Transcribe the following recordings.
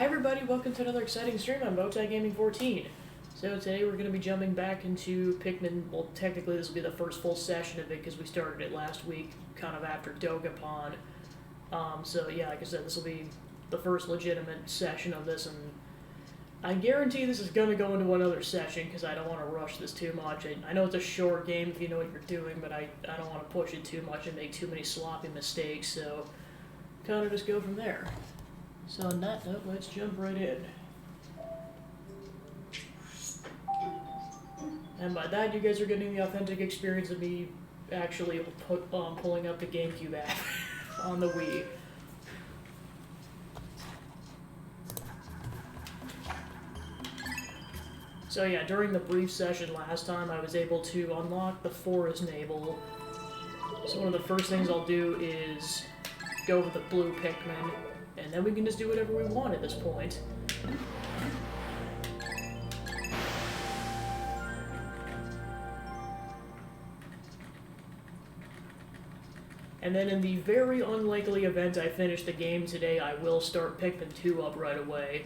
Hi everybody, welcome to another exciting stream on Bowtie Gaming 14. So today we're going to be jumping back into Pikmin. Well, technically this will be the first full session of it because we started it last week, kind of after Dogapon. So yeah, like I said, this will be the first legitimate session of this, and I guarantee this is going to go into another session because I don't want to rush this too much. I know it's a short game if you know what you're doing, but I don't want to push it too much and make too many sloppy mistakes, so kind of just go from there. So on that note, let's jump right in. And by that, you guys are getting the authentic experience of me actually pulling up the GameCube app on the Wii. So yeah, during the brief session last time, I was able to unlock the Forest Navel. So one of the first things I'll do is go with the blue Pikmin, and then we can just do whatever we want at this point. And then in the very unlikely event I finish the game today, I will start Pikmin 2 up right away.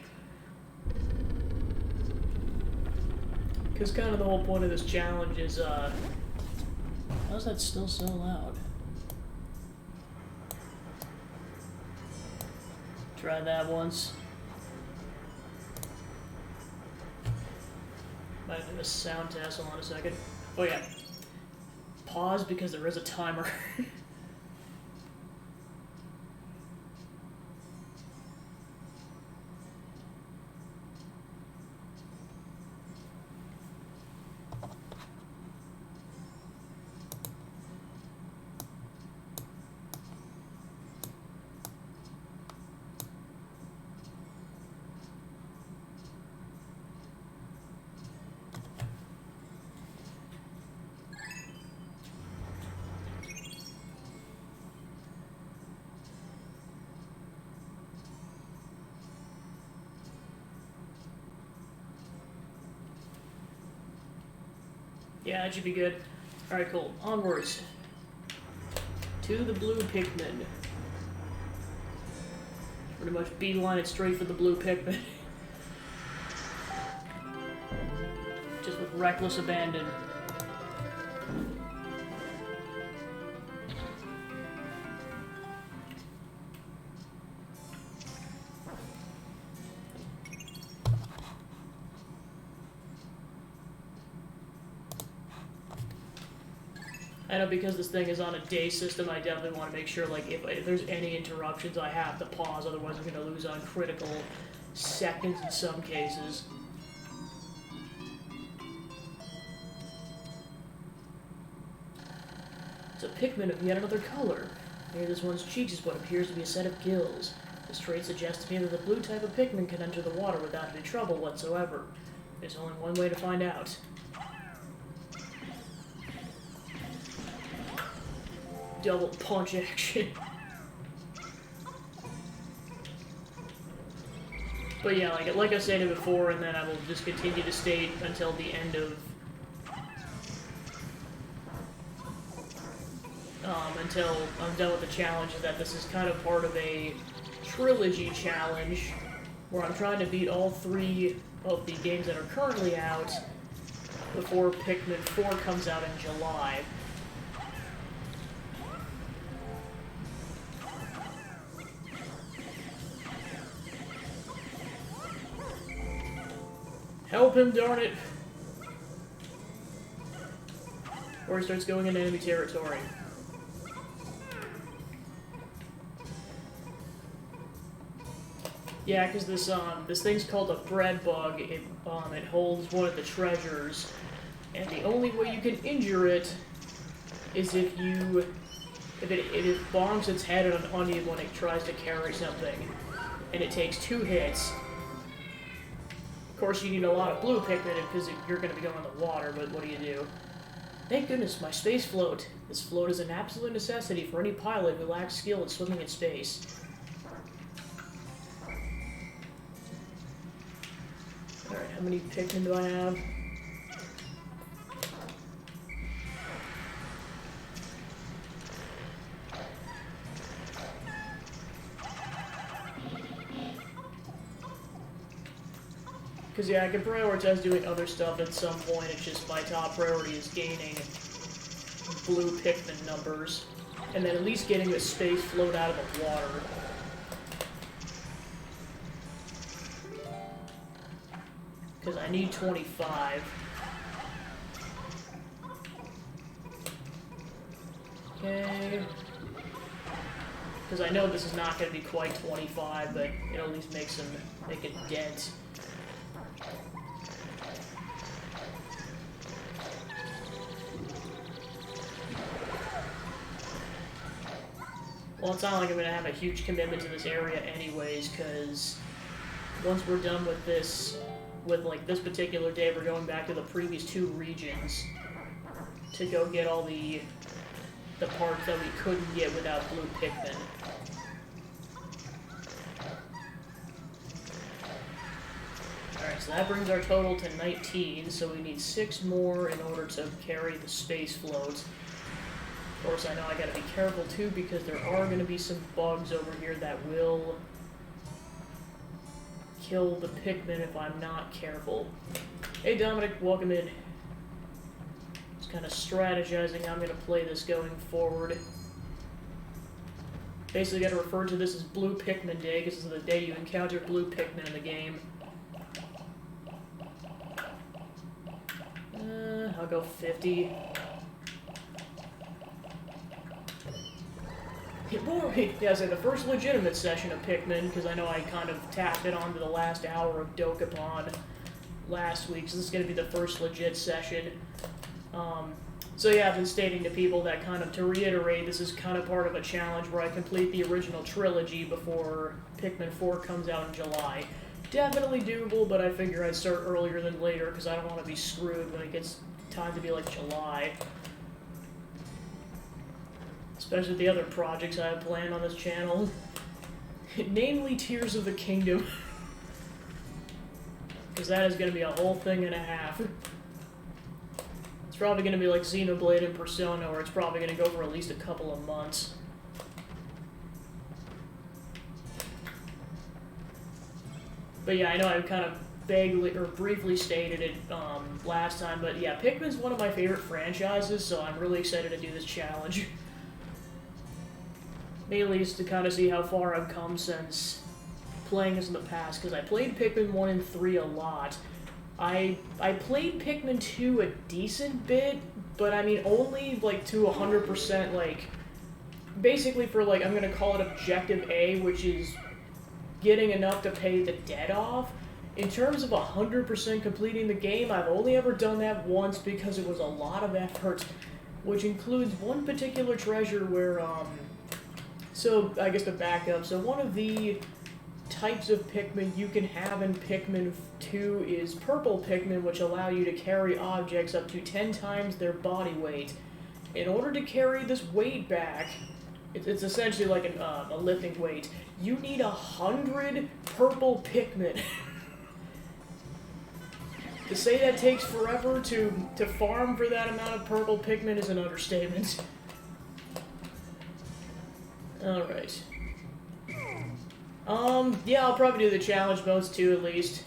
Because kind of the whole point of this challenge is, how's that still so loud? Try that once. Might have been a sound test. Hold on a second. Oh yeah. Pause because there is a timer. Yeah, that should be good. Alright, cool. Onwards. To the blue Pikmin. Pretty much beeline it straight for the blue Pikmin. Just with reckless abandon. I know because this thing is on a day system, I definitely want to make sure, like, if there's any interruptions, I have to pause, otherwise I'm going to lose on critical seconds in some cases. It's a Pikmin of yet another color. Near this one's cheeks is what appears to be a set of gills. This trait suggests to me that the blue type of Pikmin can enter the water without any trouble whatsoever. There's only one way to find out. Double punch action. But yeah, like I stated before, and then I will just continue to state until the end of until I'm done with the challenge, is that this is kind of part of a trilogy challenge where I'm trying to beat all 3 of the games that are currently out before Pikmin 4 comes out in July. Help him, darn it! Or he starts going into enemy territory. Yeah, because this thing's called a bread bug. It holds one of the treasures, and the only way you can injure it is if it bonks its head on you when it tries to carry something, and it takes 2 hits. Of course, you need a lot of blue Pikmin because you're going to be going in the water, but what do you do? Thank goodness, my space float. This float is an absolute necessity for any pilot who lacks skill at swimming in space. Alright, how many Pikmin do I have? Because, yeah, I can prioritize doing other stuff at some point. It's just my top priority is gaining blue Pikmin numbers. And then at least getting the space float out of the water. Because I need 25. Okay. Because I know this is not going to be quite 25, but it'll at least make a dent. Well, it's not like I'm going to have a huge commitment to this area anyways, because once we're done with this, like this particular day, we're going back to the previous 2 regions to go get all the parts that we couldn't get without blue Pikmin. Alright, so that brings our total to 19, so we need 6 more in order to carry the space floats. Of course, I know I gotta be careful too, because there are gonna be some bugs over here that will kill the Pikmin if I'm not careful. Hey Dominic, welcome in. Just kind of strategizing how I'm gonna play this going forward. Basically gotta refer to this as Blue Pikmin Day, because this is the day you encounter blue Pikmin in the game. I'll go 50. Yeah, so the first legitimate session of Pikmin, because I know I kind of tapped it onto the last hour of Dokapon last week, so this is going to be the first legit session. So yeah, I've been stating to people that kind of, to reiterate, this is kind of part of a challenge where I complete the original trilogy before Pikmin 4 comes out in July. Definitely doable, but I figure I'd start earlier than later, because I don't want to be screwed when it gets time to be like July. Especially the other projects I have planned on this channel. Namely, Tears of the Kingdom. Because that is going to be a whole thing and a half. It's probably going to be like Xenoblade and Persona, where it's probably going to go for at least a couple of months. But yeah, I know I kind of vaguely, or briefly stated it last time, but yeah, Pikmin's one of my favorite franchises, so I'm really excited to do this challenge. Mainly is to kind of see how far I've come since playing this in the past, because I played Pikmin 1 and 3 a lot. I played Pikmin 2 a decent bit, but I mean only like to 100%, like, basically for like, I'm gonna call it Objective A, which is getting enough to pay the debt off. In terms of 100% completing the game, I've only ever done that once because it was a lot of effort, which includes one particular treasure where, so I guess to back up, so one of the types of Pikmin you can have in Pikmin 2 is purple Pikmin, which allow you to carry objects up to 10 times their body weight. In order to carry this weight back, it's essentially like a lifting weight, you need 100 purple Pikmin. To say that takes forever to farm for that amount of purple Pikmin is an understatement. Alright. Yeah, I'll probably do the challenge modes too, at least.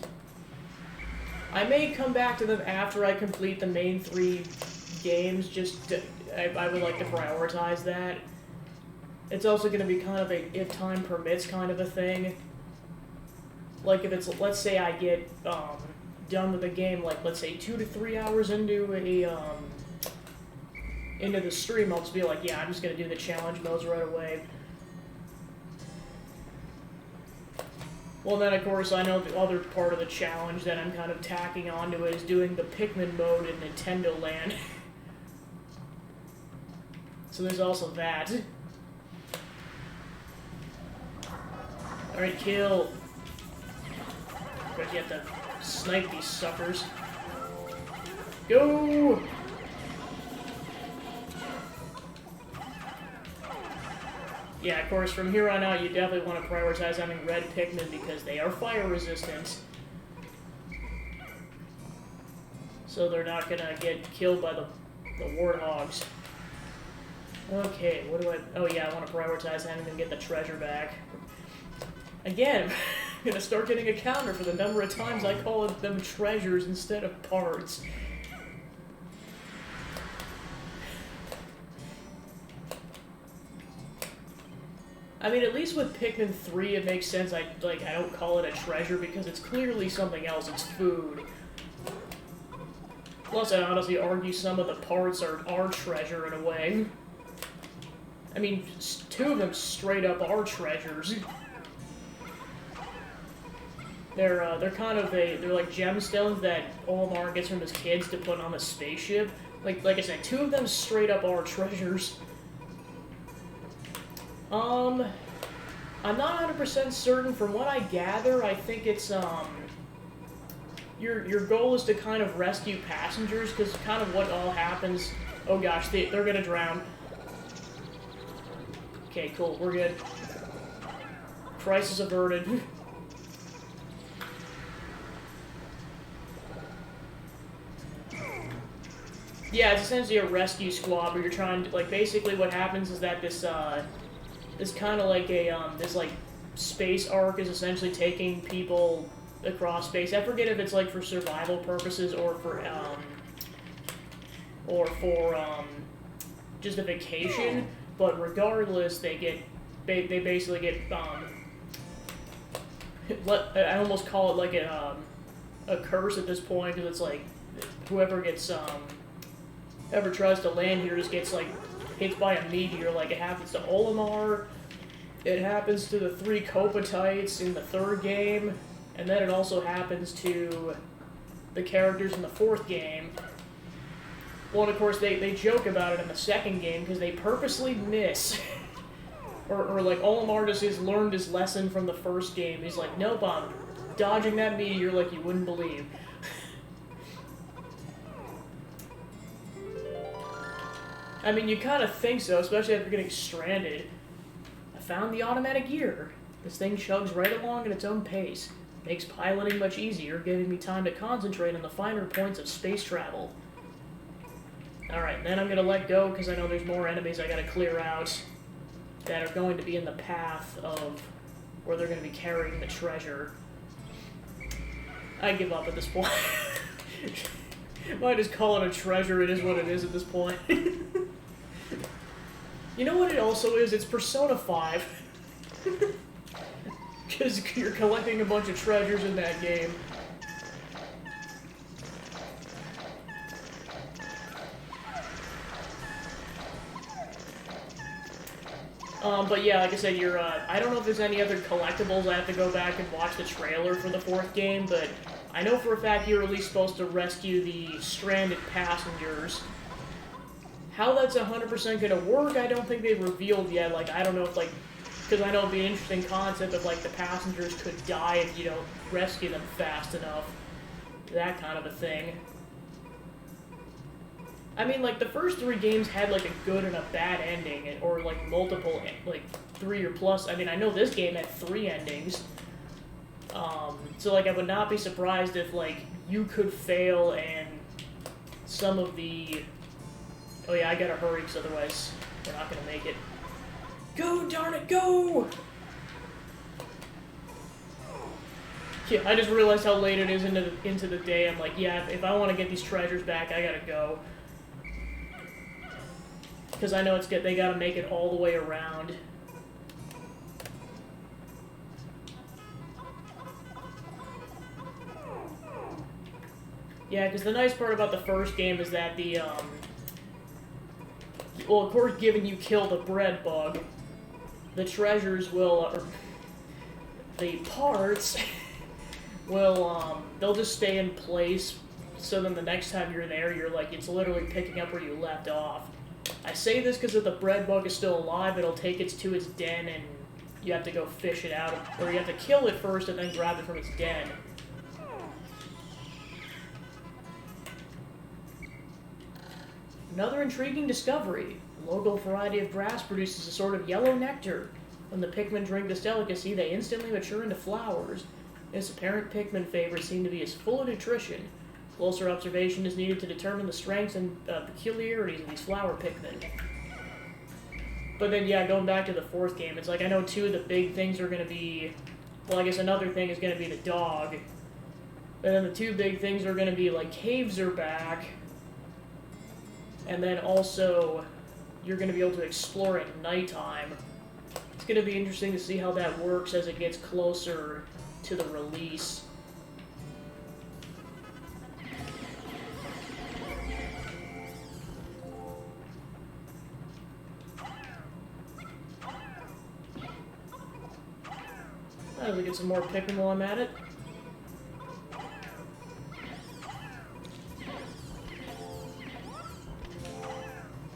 I may come back to them after I complete the main 3 games, just to, I would like to prioritize that. It's also going to be kind of a if time permits kind of a thing. Like if it's, let's say I get, done with the game, like let's say 2 to 3 hours into the stream, I'll just be like, yeah, I'm just going to do the challenge modes right away. Well, then, of course, I know the other part of the challenge that I'm kind of tacking onto it is doing the Pikmin mode in Nintendo Land. So there's also that. Alright, kill. But you have to snipe these suckers. Go! Yeah, of course, from here on out, you definitely want to prioritize having red Pikmin because they are fire resistant. So they're not gonna get killed by the warthogs. Okay, what do I... Oh yeah, I want to prioritize having them get the treasure back. Again, I'm gonna start getting a counter for the number of times I call them treasures instead of parts. I mean, at least with Pikmin 3, it makes sense. I don't call it a treasure because it's clearly something else. It's food. Plus, I'd honestly argue some of the parts are treasure in a way. I mean, 2 of them straight up are treasures. They're kind of they're like gemstones that Olimar gets from his kids to put on the spaceship. Like I said, 2 of them straight up are treasures. I'm not 100% certain. From what I gather, I think it's your goal is to kind of rescue passengers, because kind of what all happens. Oh gosh, they're gonna drown. Okay, cool, we're good. Crisis averted. Yeah, it's essentially a rescue squad where you're trying to, like, basically what happens is that this kind of like a, this, like, space arc is essentially taking people across space. I forget if it's, like, for survival purposes or for just a vacation, but regardless, they basically get, I almost call it, like, a curse at this point, because it's, like, whoever gets, ever tries to land here just gets, like, hit by a meteor. Like, it happens to Olimar, it happens to the 3 Kopatites in the 3rd game, and then it also happens to the characters in the 4th game. Well, and of course, they joke about it in the 2nd game, because they purposely miss. or, like, Olimar just has learned his lesson from the 1st game. He's like, nope, I'm dodging that meteor like you wouldn't believe. I mean, you kind of think so, especially after getting stranded. I found the automatic gear. This thing chugs right along at its own pace. Makes piloting much easier, giving me time to concentrate on the finer points of space travel. Alright, then I'm going to let go, because I know there's more enemies I got to clear out that are going to be in the path of where they're going to be carrying the treasure. I give up at this point. Might just call it a treasure, it is what it is at this point. You know what it also is? It's Persona 5. Because you're collecting a bunch of treasures in that game. But yeah, like I said, I don't know if there's any other collectibles. I have to go back and watch the trailer for the 4th game, but I know for a fact you're at least supposed to rescue the stranded passengers. How that's 100% gonna work, I don't think they've revealed yet. Like, I don't know if, like, because I know it'd be an interesting concept if, like, the passengers could die if you don't rescue them fast enough. That kind of a thing. I mean, like, the first 3 games had, like, a good and a bad ending, or, like, multiple, like, 3 or plus. I mean, I know this game had 3 endings. So, like, I would not be surprised if, like, you could fail and some of the... Oh yeah, I gotta hurry, because otherwise we're not gonna make it. Go, darn it, go! Yeah, I just realized how late it is into the day. I'm like, yeah, if I want to get these treasures back, I gotta go. Because I know it's good. They gotta make it all the way around. Yeah, because the nice part about the first game is that the, well, of course, given you kill the bread bug, the treasures will, or the parts will, they'll just stay in place, so then the next time you're there, you're like, it's literally picking up where you left off. I say this because if the bread bug is still alive, it'll take it to its den, and you have to go fish it out, or you have to kill it first and then grab it from its den. Another intriguing discovery. A local variety of grass produces a sort of yellow nectar. When the Pikmin drink this delicacy, they instantly mature into flowers. Its apparent Pikmin favorites seem to be as full of nutrition. Closer observation is needed to determine the strengths and peculiarities of these flower Pikmin. But then, yeah, going back to the 4th game, it's like, I know 2 of the big things are going to be well, I guess another thing is going to be the dog. And then the two big things are going to be, like, caves are back. And then also, you're going to be able to explore at nighttime. It's going to be interesting to see how that works as it gets closer to the release. I'll get some more Pikmin while I'm at it.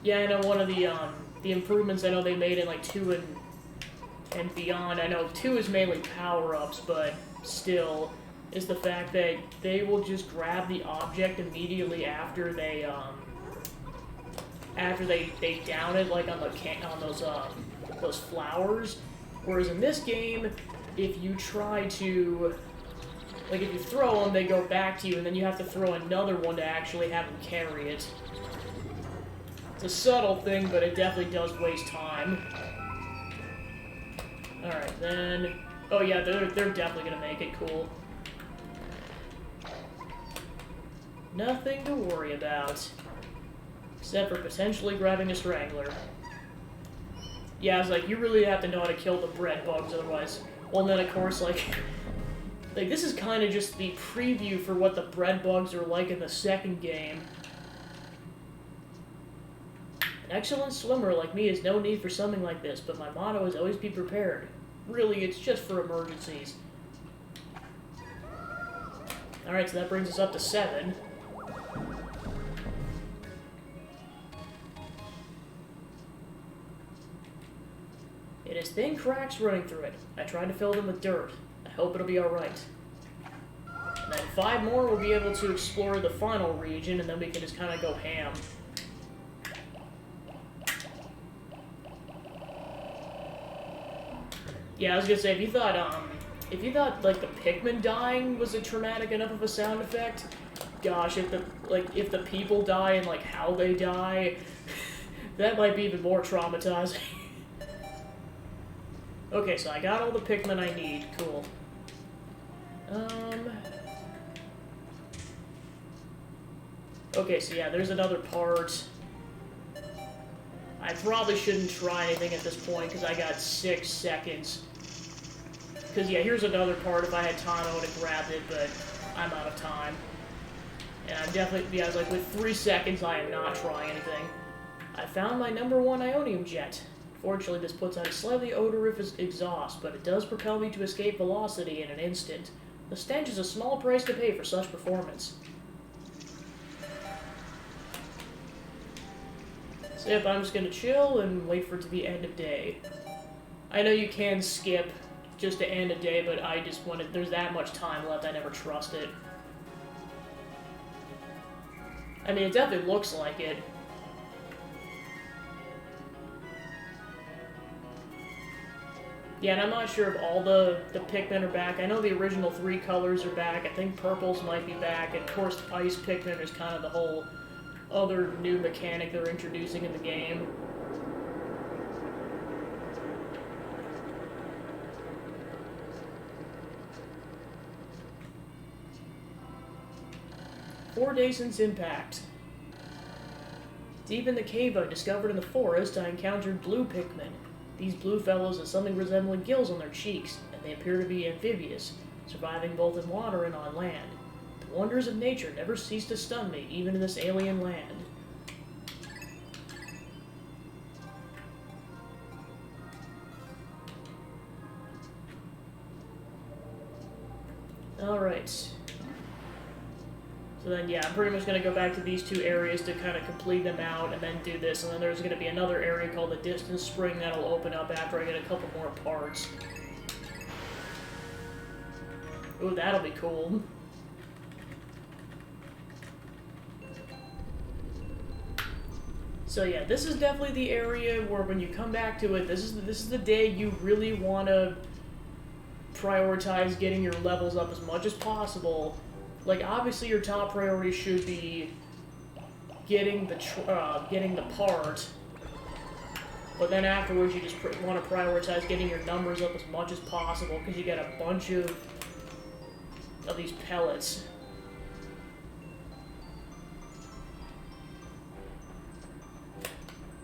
Yeah, I know one of the improvements I know they made in like 2 and beyond. I know 2 is mainly power-ups, but still, is the fact that they will just grab the object immediately after they down it, like on those flowers. Whereas in this game, if you try to, like, if you throw them, they go back to you, and then you have to throw another one to actually have them carry it. It's a subtle thing, but it definitely does waste time. Alright, then... Oh yeah, they're definitely gonna make it cool. Nothing to worry about. Except for potentially grabbing a strangler. Yeah, I was like, you really have to know how to kill the bread bugs, otherwise... Well, then, of course, like, this is kind of just the preview for what the bread bugs are like in the second game. An excellent swimmer like me has no need for something like this, but my motto is always be prepared. Really, it's just for emergencies. Alright, so that brings us up to 7. It has thin cracks running through it. I tried to fill them with dirt. I hope it'll be alright. And then 5 more we'll be able to explore the final region, and then we can just kind of go ham. Yeah, I was gonna say, if you thought, like, the Pikmin dying was a traumatic enough of a sound effect, gosh, if the people die and, like, how they die, that might be even more traumatizing. Okay, so I got all the Pikmin I need. Cool. Okay, so yeah, there's another part. I probably shouldn't try anything at this point, because I got 6 seconds. Because, yeah, here's another part. If I had time, I would have grabbed it, but I'm out of time. And I'm definitely, yeah, like, with 3 seconds, I am not trying anything. I found my #1 Ionium jet. Fortunately, this puts out a slightly odoriferous exhaust, but it does propel me to escape velocity in an instant. The stench is a small price to pay for such performance. So yep, I'm just gonna chill and wait for it to be end of day. I know you can skip just to end a day, but I just wanted, there's that much time left, I never trust it. I mean, it definitely looks like it. Yeah, and I'm not sure if all the Pikmin are back. I know the original 3 colors are back. I think purples might be back. And of course, Ice Pikmin is kind of the whole other new mechanic they're introducing in the game. "4 days since impact. Deep in the cave I discovered in the forest, I encountered blue Pikmin. These blue fellows have something resembling gills on their cheeks, and they appear to be amphibious, surviving both in water and on land. The wonders of nature never cease to stun me, even in this alien land." Alright. So then, yeah, I'm pretty much going to go back to these 2 areas to kind of complete them out, and then do this, and then there's going to be another area called the Distance Spring that'll open up after I get a couple more parts. Ooh, that'll be cool. So yeah, this is definitely the area where when you come back to it, this is the day you really want to prioritize getting your levels up as much as possible. Like, obviously your top priority should be getting the part, But then afterwards, you just want to prioritize getting your numbers up as much as possible, because you get a bunch of these pellets.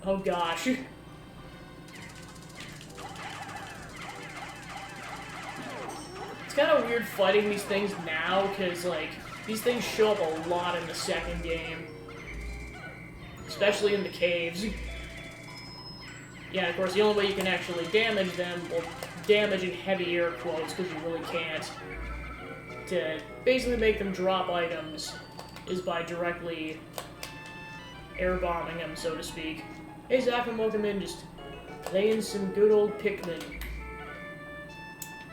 Oh gosh. It's kind of weird fighting these things now, because, like, these things show up a lot in the second game. Especially in the caves. Yeah, of course, the only way you can actually damage them, well, damage in heavy air quotes, because you really can't, to basically make them drop items, is by directly air-bombing them, so to speak. Hey, Zach, and welcome in, just playing some good old Pikmin.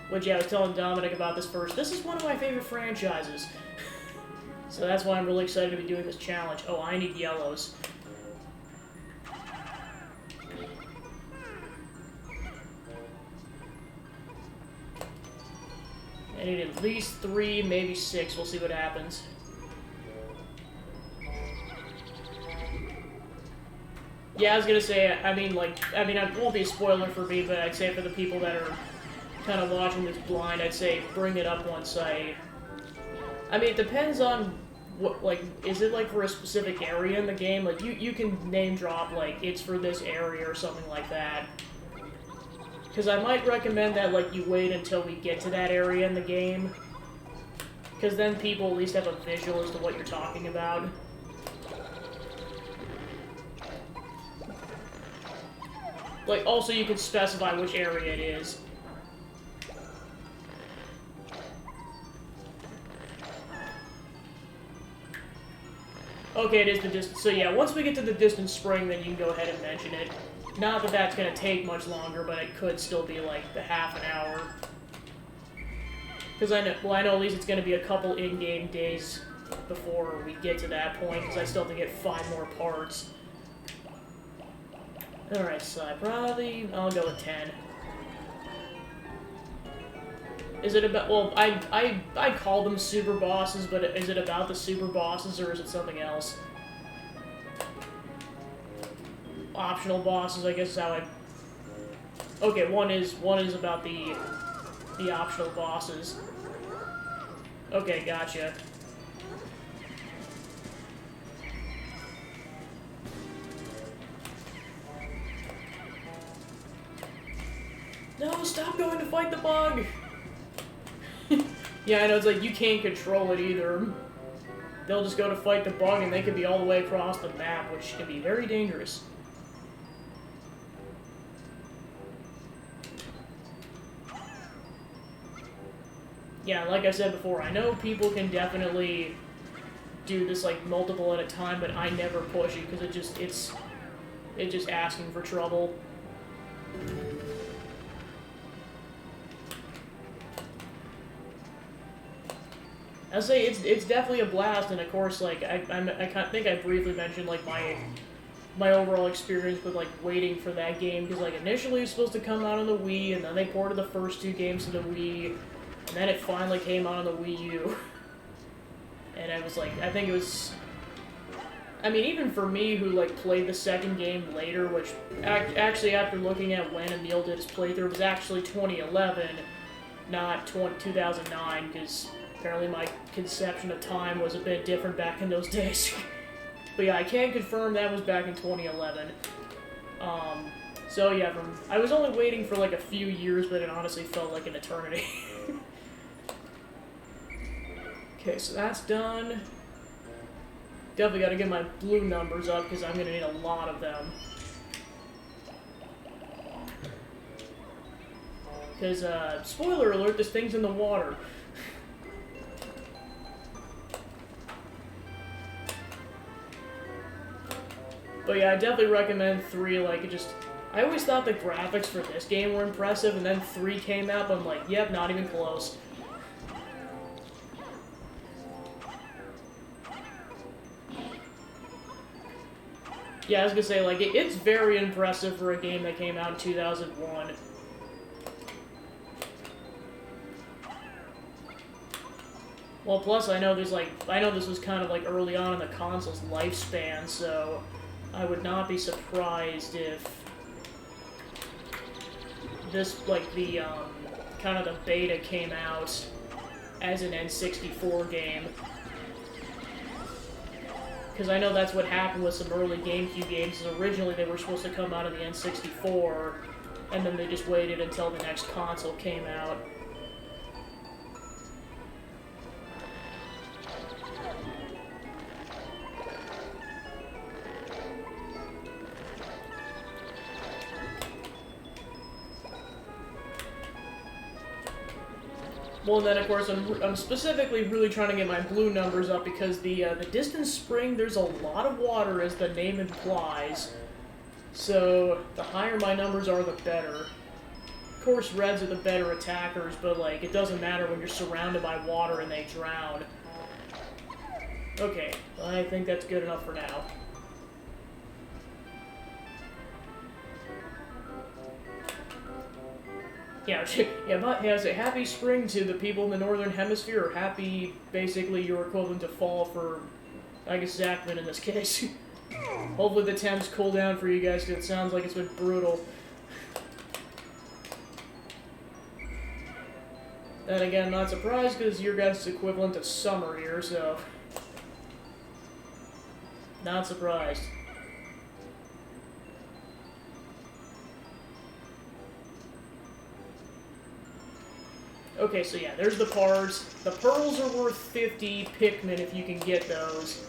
Which, yeah, I was telling Dominic about this first. This is one of my favorite franchises. So that's why I'm really excited to be doing this challenge. Oh, I need yellows. I need at least 3, maybe 6. We'll see what happens. Yeah, I was gonna say, it won't be a spoiler for me, but I'd say for the people that are kind of watching this blind, I'd say bring it up once I mean, it depends on what, like, is it, like, for a specific area in the game? Like, you can name drop, like, it's for this area or something like that. Because I might recommend that, like, you wait until we get to that area in the game. Because then people at least have a visual as to what you're talking about. Like, also you can specify which area it is. Okay, it is the distance. So yeah, once we get to the distant spring, then you can go ahead and mention it. Not that that's going to take much longer, but it could still be like the half an hour. Because I know at least it's going to be a couple in-game days before we get to that point, because I still have to get 5 more parts. Alright, so I'll go with 10. Is it about, well, I call them super bosses, but is it about the super bosses, or is it something else? Optional bosses, I guess is how I... Okay, one is about the optional bosses. Okay, gotcha. No, stop going to fight the bug! Yeah, I know, it's like, you can't control it either. They'll just go to fight the bug, and they can be all the way across the map, which can be very dangerous. Yeah, like I said before, I know people can definitely do this, like, multiple at a time, but I never push it, because it's just asking for trouble. I'll say it's definitely a blast, and of course, like, I think I briefly mentioned, like, my overall experience with, like, waiting for that game, because, like, initially it was supposed to come out on the Wii, and then they ported the first 2 games to the Wii, and then it finally came out on the Wii U. And I was like, I think it was... I mean, even for me, who, like, played the second game later, which, actually, after looking at when Emil did his playthrough, it was actually 2011, not 2009, because... apparently my conception of time was a bit different back in those days. But yeah, I can confirm that was back in 2011. So yeah, I was only waiting for like a few years, but it honestly felt like an eternity. Okay, so that's done. Definitely gotta get my blue numbers up, because I'm gonna need a lot of them. Because, spoiler alert, this thing's in the water. But yeah, I definitely recommend 3, like, just... I always thought the graphics for this game were impressive, and then 3 came out, but I'm like, yep, not even close. Yeah, I was gonna say, like, it's very impressive for a game that came out in 2001. Well, plus, I know this was kind of, like, early on in the console's lifespan, so... I would not be surprised if this, like, the, kind of the beta came out as an N64 game. Because I know that's what happened with some early GameCube games. Originally, they were supposed to come out of the N64, and then they just waited until the next console came out. Well, and then, of course, I'm specifically really trying to get my blue numbers up because the distant spring, there's a lot of water, as the name implies. So, the higher my numbers are, the better. Of course, reds are the better attackers, but, like, it doesn't matter when you're surrounded by water and they drown. Okay, I think that's good enough for now. Yeah, I say happy spring to the people in the Northern Hemisphere, or happy, basically, your equivalent to fall for, I guess, Zachman in this case. Hopefully the temps cool down for you guys, because it sounds like it's been brutal. Then again, not surprised, because your guys' equivalent to summer here, so... Not surprised. Okay, so yeah, there's the parts. The pearls are worth 50 Pikmin if you can get those.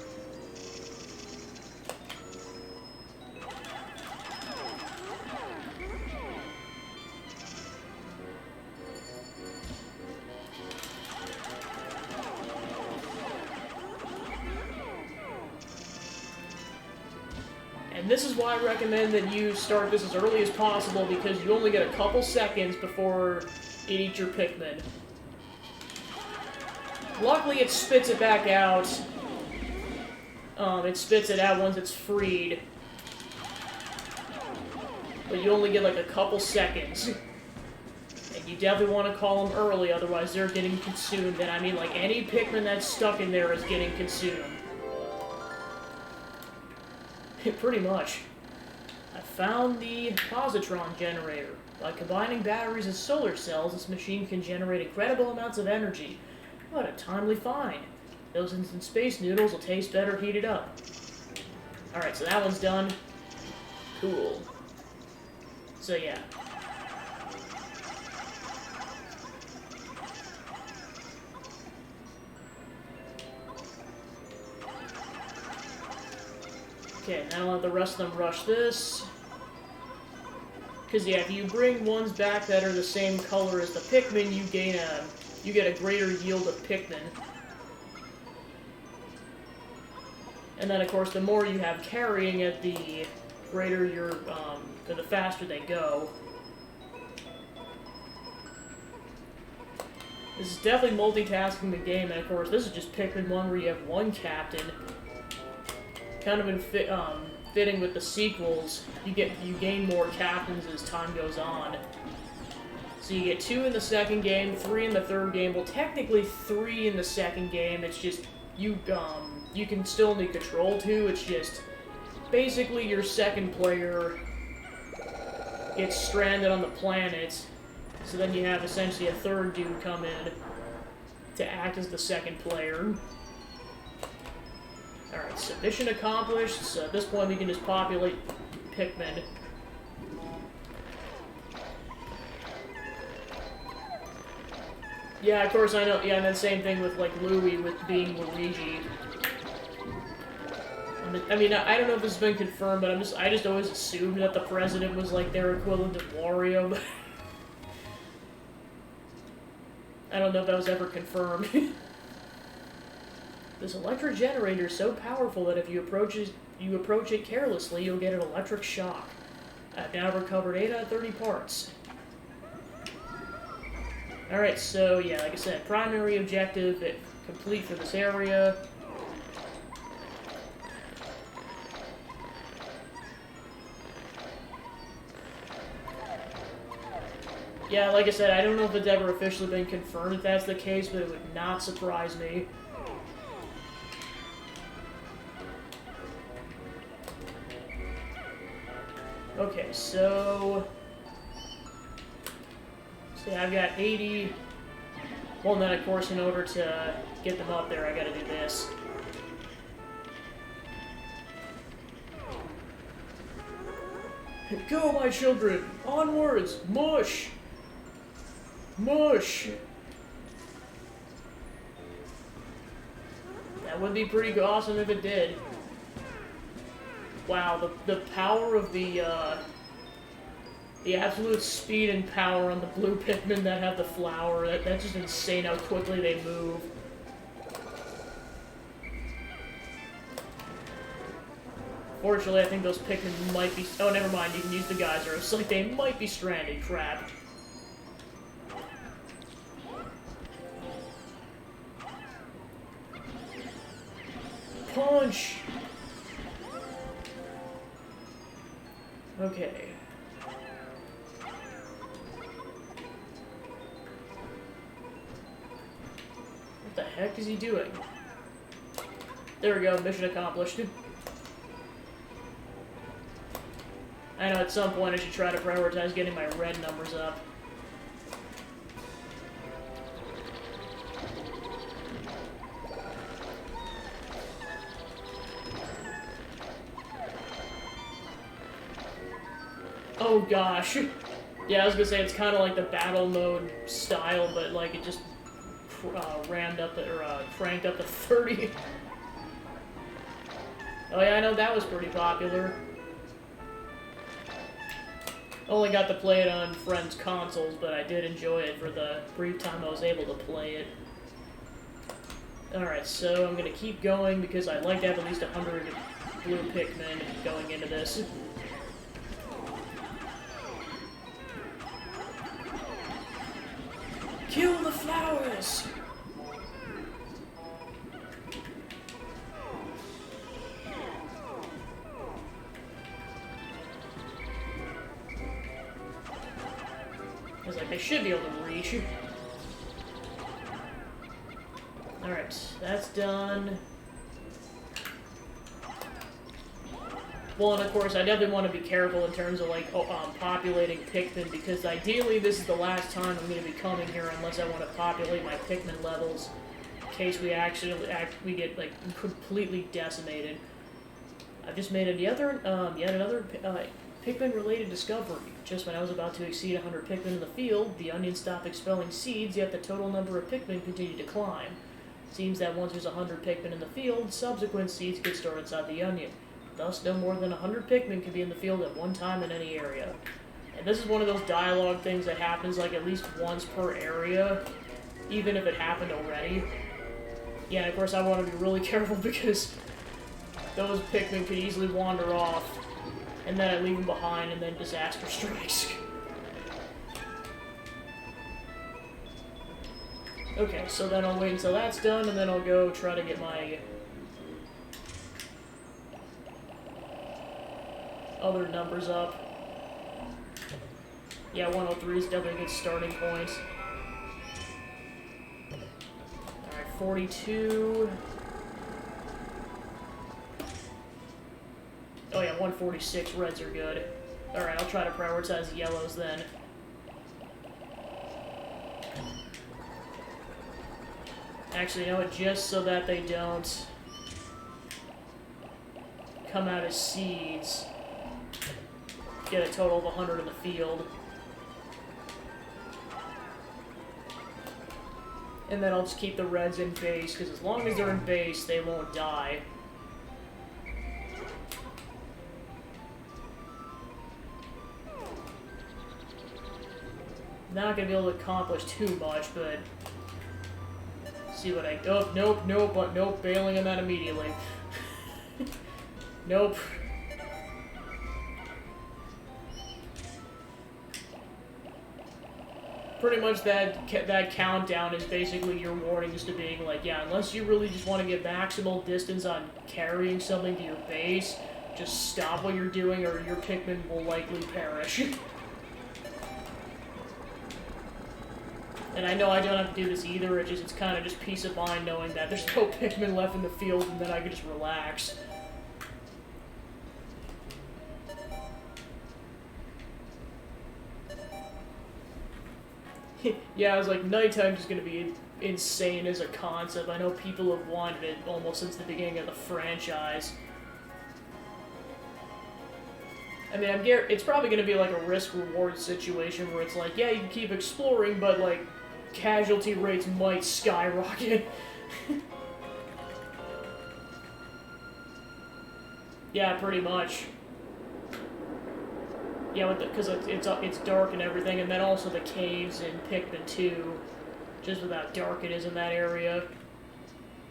And this is why I recommend that you start this as early as possible, because you only get a couple seconds before it eats your Pikmin. Luckily, it spits it back out. It spits it out once it's freed. But you only get like a couple seconds. And you definitely want to call them early, otherwise they're getting consumed. And I mean, like, any Pikmin that's stuck in there is getting consumed. Pretty much. I found the positron generator. By combining batteries and solar cells, this machine can generate incredible amounts of energy. What a timely find. Those instant space noodles will taste better heated up. Alright, so that one's done. Cool. So yeah. Okay, now I'll let the rest of them rush this. Because, yeah, if you bring ones back that are the same color as the Pikmin, you get a greater yield of Pikmin. And then, of course, the more you have carrying it, the greater your, the faster they go. This is definitely multitasking the game, and of course, this is just Pikmin 1 where you have one captain. Kind of fitting with the sequels, you gain more captains as time goes on. So you get 2 in the second game, 3 in the third game. Well, technically 3 in the second game. It's just you can still only control 2. It's just basically your second player gets stranded on the planet. So then you have essentially a third dude come in to act as the second player. Alright, so mission accomplished, so at this point we can just populate Pikmin. Yeah, of course I know, yeah, and then same thing with, like, Louie with being Luigi. I mean, I don't know if this has been confirmed, but I just always assumed that the president was, like, their equivalent of Wario, but... I don't know if that was ever confirmed. This electric generator is so powerful that if you approach it carelessly, you'll get an electric shock. I've now recovered 8 out of 30 parts. Alright, so yeah, like I said, primary objective complete for this area. Yeah, like I said, I don't know if it's ever officially been confirmed if that's the case, but it would not surprise me. Okay, so... So yeah, I've got 80. Well, and then of course, in order to get them up there, I gotta do this. Go, my children! Onwards! Mush! Mush! That would be pretty awesome if it did. Wow, the power of the absolute speed and power on the blue Pikmin that have the flower, that's just insane how quickly they move. Fortunately, I think those Pikmin might be... Oh, never mind, you can use the geyser. It's like they might be stranded. Crap. Punch! Okay. What the heck is he doing? There we go, mission accomplished. I know at some point I should try to prioritize getting my red numbers up. Oh gosh. Yeah, I was gonna say it's kind of like the battle mode style, but like it just rammed up or cranked up to 30. Oh yeah, I know that was pretty popular. Only got to play it on friends' consoles, but I did enjoy it for the brief time I was able to play it. Alright, so I'm gonna keep going because I'd like to have at least 100 blue Pikmin going into this. Kill the flowers! I was like, they should be able to reach. Alright, that's done. Well, and of course, I definitely want to be careful in terms of, like, populating Pikmin, because ideally this is the last time I'm going to be coming here unless I want to populate my Pikmin levels, in case we we get, like, completely decimated. I've just made yet another Pikmin-related discovery. Just when I was about to exceed 100 Pikmin in the field, the onion stopped expelling seeds, yet the total number of Pikmin continued to climb. It seems that once there's 100 Pikmin in the field, subsequent seeds get stored inside the onion. Thus, no more than 100 Pikmin can be in the field at one time in any area. And this is one of those dialogue things that happens like at least once per area, even if it happened already. Yeah, and of course I want to be really careful because those Pikmin could easily wander off, and then I leave them behind and then disaster strikes. Okay, so then I'll wait until that's done, and then I'll go try to get my other numbers up. Yeah, 103 is definitely a good starting point. Alright, 42. Oh yeah, 146 reds are good. Alright, I'll try to prioritize the yellows then. Actually, you know what, just so that they don't come out as seeds, get a total of 100 in the field. And then I'll just keep the reds in base, because as long as they're in base, they won't die. Not gonna be able to accomplish too much, but see what I... Oh, nope, bailing him out immediately. Nope. Pretty much that countdown is basically your warnings to being like, yeah, unless you really just want to get maximal distance on carrying something to your base, just stop what you're doing or your Pikmin will likely perish. And I know I don't have to do this either, it's kind of just peace of mind knowing that there's no Pikmin left in the field and then I can just relax. Yeah, I was like, nighttime is going to be insane as a concept. I know people have wanted it almost since the beginning of the franchise. I mean, it's probably going to be like a risk-reward situation where it's like, yeah, you can keep exploring, but like, casualty rates might skyrocket. Yeah, pretty much. Yeah, because it's dark and everything, and then also the caves in Pikmin 2, just with how dark it is in that area.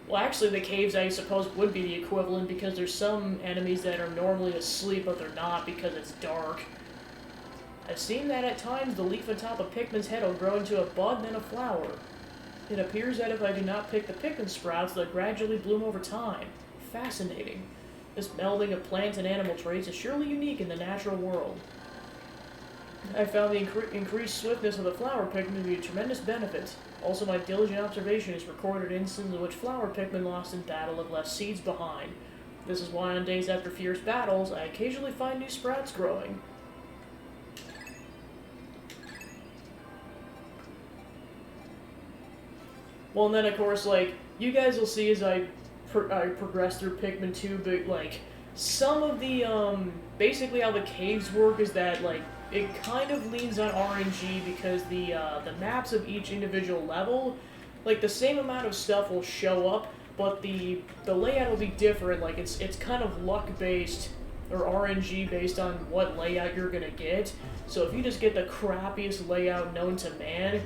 Well, actually, the caves, I suppose, would be the equivalent, because there's some enemies that are normally asleep, but they're not because it's dark. I've seen that at times the leaf on top of Pikmin's head will grow into a bud, then a flower. It appears that if I do not pick the Pikmin sprouts, they'll gradually bloom over time. Fascinating. This melding of plant and animal traits is surely unique in the natural world. I found the increased swiftness of the flower Pikmin to be a tremendous benefit. Also, my diligent observation has recorded instances in which flower Pikmin lost in battle have left seeds behind. This is why on days after fierce battles, I occasionally find new sprouts growing. Well, and then, of course, like, you guys will see as I progress through Pikmin 2, but, like, some of the, basically how the caves work is that, like, it kind of leans on RNG because the maps of each individual level, like, the same amount of stuff will show up, but the layout will be different. Like, it's kind of luck-based, or RNG based on what layout you're gonna get. So if you just get the crappiest layout known to man,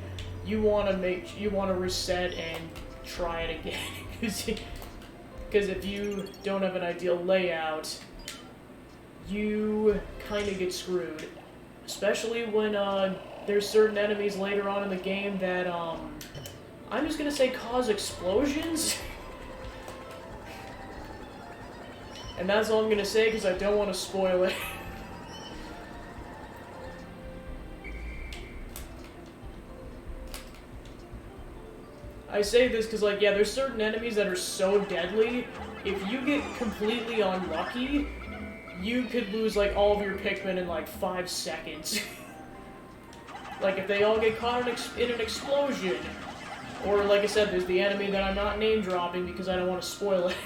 you want to reset and try it again. Because if you don't have an ideal layout, you kind of get screwed. Especially when there's certain enemies later on in the game that, I'm just gonna say cause explosions. And that's all I'm gonna say because I don't want to spoil it. I say this because, like, yeah, there's certain enemies that are so deadly, if you get completely unlucky, you could lose, like, all of your Pikmin in, like, 5 seconds. Like, if they all get caught in an explosion. Or, like I said, there's the enemy that I'm not name-dropping because I don't want to spoil it.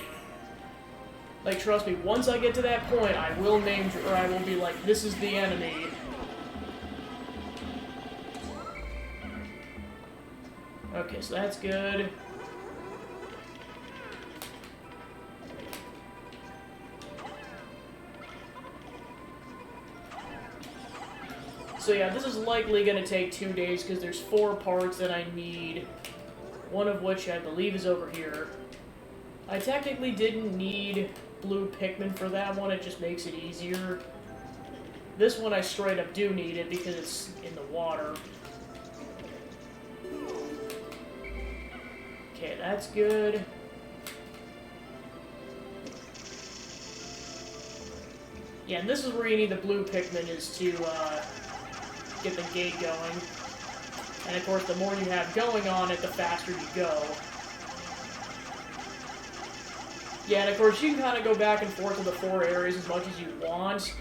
Like, trust me, once I get to that point, I will I will be like, this is the enemy. Okay, so that's good. So yeah, this is likely going to take 2 days because there's 4 parts that I need. One of which I believe is over here. I technically didn't need blue Pikmin for that one, it just makes it easier. This one I straight up do need it because it's in the water. Okay, that's good. Yeah, and this is where you need the blue Pikmin, is to get the gate going. And of course, the more you have going on it, the faster you go. Yeah, and of course, you can kind of go back and forth to the 4 areas as much as you want.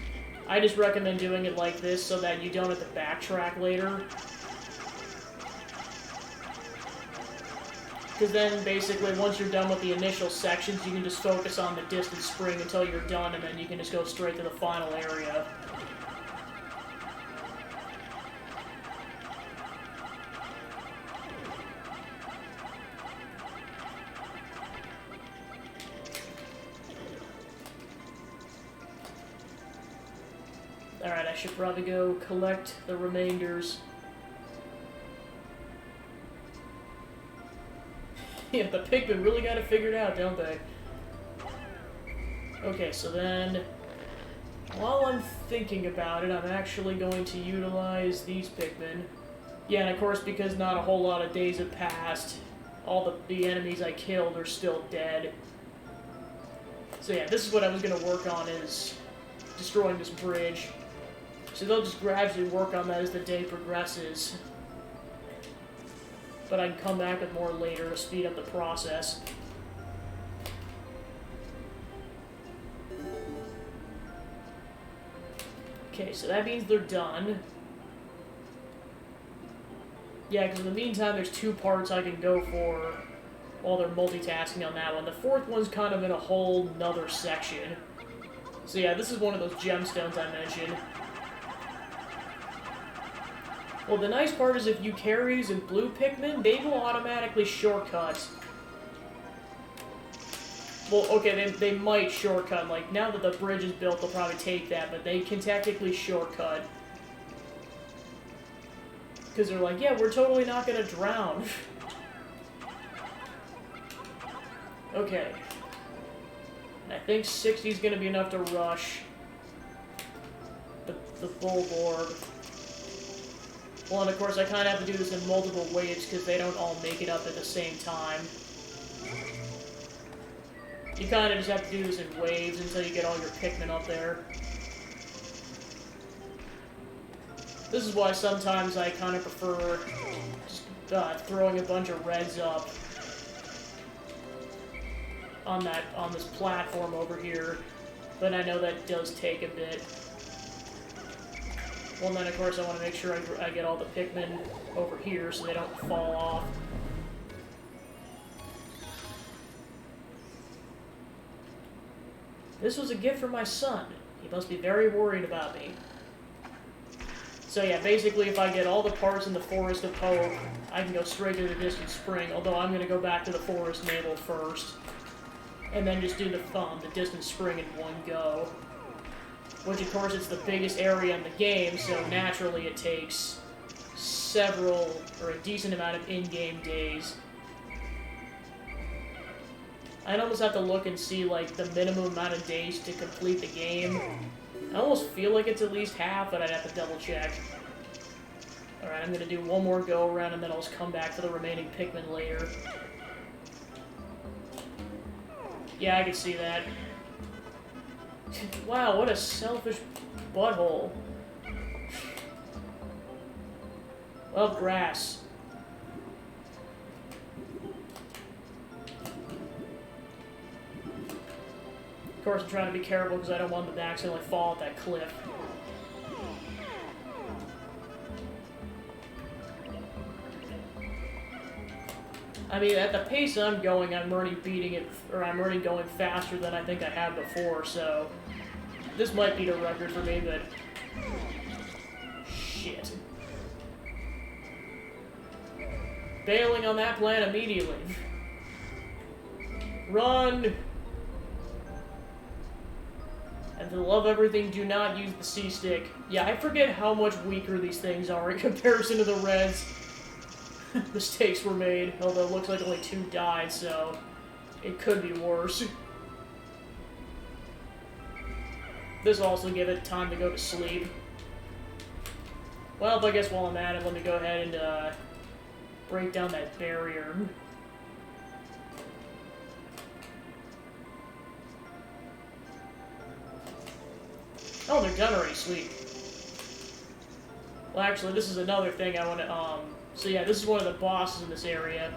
I just recommend doing it like this so that you don't have to backtrack later. Because then, basically, once you're done with the initial sections, you can just focus on the distant spring until you're done, and then you can just go straight to the final area. Alright, I should probably go collect the remainders. Yeah, the Pikmin really got it figured out, don't they? Okay, so then, while I'm thinking about it, I'm actually going to utilize these Pikmin. Yeah, and of course, because not a whole lot of days have passed, all the enemies I killed are still dead. So yeah, this is what I was going to work on, is destroying this bridge. So they'll just gradually work on that as the day progresses. But I can come back with more later to speed up the process. Okay, so that means they're done. Yeah, because in the meantime, there's 2 parts I can go for while they're multitasking on that one. The 4th one's kind of in a whole nother section. So yeah, this is one of those gemstones I mentioned. Well, the nice part is if you carry these in blue Pikmin, they will automatically shortcut. Well, okay, they might shortcut. Like, now that the bridge is built, they'll probably take that, but they can technically shortcut. Because they're like, yeah, we're totally not gonna drown. Okay. I think 60 is gonna be enough to rush the Bulborb. Well, and of course, I kind of have to do this in multiple waves because they don't all make it up at the same time. You kind of just have to do this in waves until you get all your Pikmin up there. This is why sometimes I kind of prefer just throwing a bunch of reds up on this platform over here, but I know that does take a bit. Well, and then of course I want to make sure I get all the Pikmin over here so they don't fall off. This was a gift from my son. He must be very worried about me. So yeah, basically if I get all the parts in the Forest of Hope, I can go straight to the Distant Spring, although I'm going to go back to the Forest Navel first. And then just do the Distant Spring in one go. Which of course it's the biggest area in the game, so naturally it takes a decent amount of in-game days. I'd almost have to look and see, like, the minimum amount of days to complete the game. I almost feel like it's at least half, but I'd have to double check. Alright, I'm gonna do one more go-around, and then I'll just come back for the remaining Pikmin later. Yeah, I can see that. Wow, what a selfish butthole. Well, grass. Of course, I'm trying to be careful because I don't want them to accidentally fall off that cliff. I mean, at the pace I'm going, I'm already beating it, or I'm already going faster than I think I have before, so this might be the record for me, but shit. Bailing on that plan immediately. Run! And to love everything, do not use the C-stick. Yeah, I forget how much weaker these things are in comparison to the Reds. Mistakes were made, although it looks like only 2 died, so it could be worse. This will also give it time to go to sleep. Well, I guess while I'm at it, let me go ahead and break down that barrier. Oh, they're done already, sweet. Well, actually, this is another thing I want to, so yeah, this is one of the bosses in this area.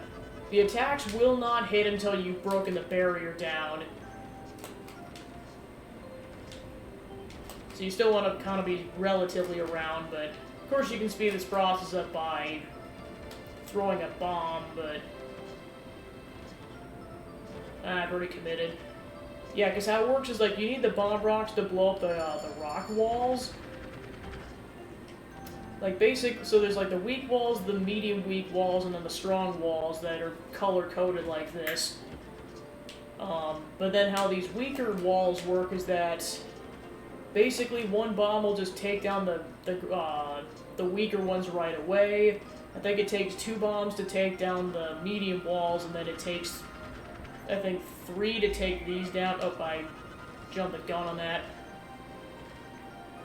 The attacks will not hit until you've broken the barrier down. So you still want to kind of be relatively around, but of course you can speed this process up by throwing a bomb, but I've already committed. Yeah, because how it works is, like, you need the bomb rocks to blow up the rock walls. Like, so there's, like, the weak walls, the medium weak walls, and then the strong walls that are color-coded like this. But then how these weaker walls work is that basically one bomb will just take down the weaker ones right away. I think it takes 2 bombs to take down the medium walls, and then it takes, I think, 3 to take these down. Oh, I jumped the gun on that.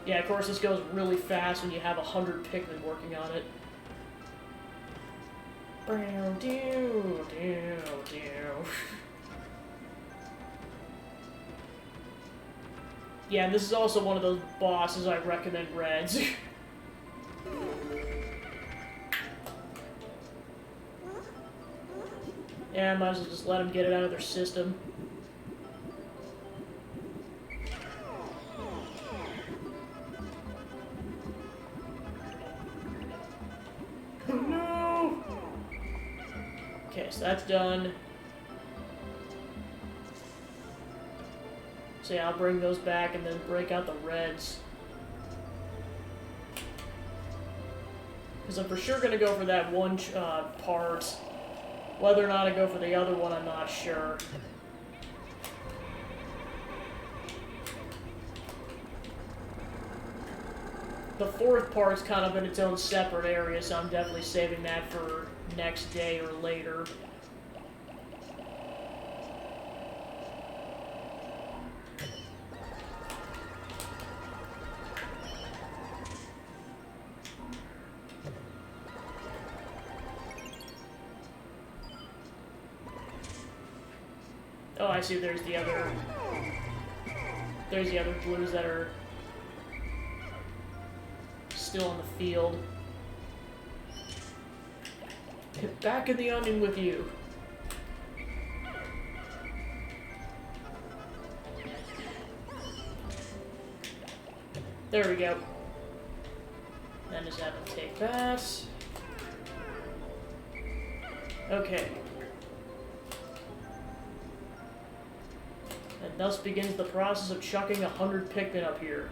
Yeah, of course, this goes really fast when you have 100 Pikmin working on it. Yeah, and this is also one of those bosses I recommend Reds. Yeah, I might as well just let them get it out of their system. No! so that's done. So yeah, I'll bring those back and then break out the reds. Because I'm for sure going to go for that one part. Whether or not I go for the other one, I'm not sure. The fourth part's kind of in its own separate area, so I'm definitely saving that for next day or later. Oh, I see. There's the other blues that are still in the field. Get back in the onion with you. There we go. Then just have to take that. Okay. And thus begins the process of chucking 100 Pikmin up here.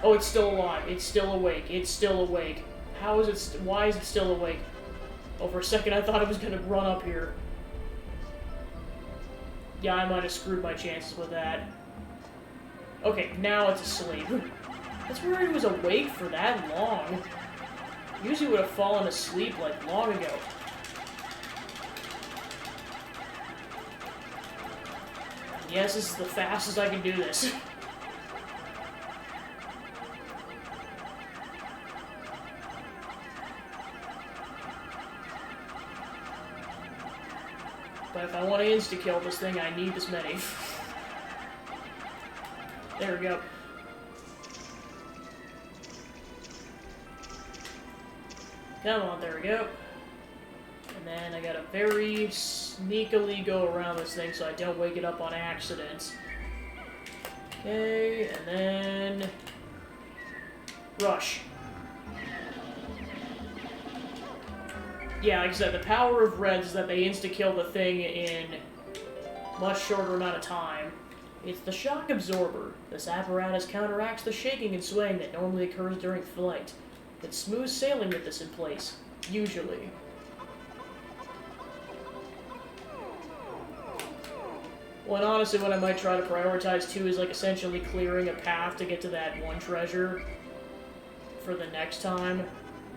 Oh, it's still alive. It's still awake. It's still awake. How is it? Why is it still awake? Oh, for a second I thought it was gonna run up here. Yeah, I might have screwed my chances with that. Okay, now it's asleep. That's weird it was awake for that long. Usually would have fallen asleep like long ago. Yes, this is the fastest I can do this. But if I want to insta-kill this thing, I need this many. There we go. Come on, there we go. And then I gotta very sneakily go around this thing so I don't wake it up on accident. Okay, and then... rush. Yeah, like I said, the power of reds is that they insta-kill the thing in much shorter amount of time. It's the shock absorber. This apparatus counteracts the shaking and swaying that normally occurs during flight. It's smooth sailing with this in place, usually. Well, and honestly, what I might try to prioritize too is like essentially clearing a path to get to that one treasure for the next time.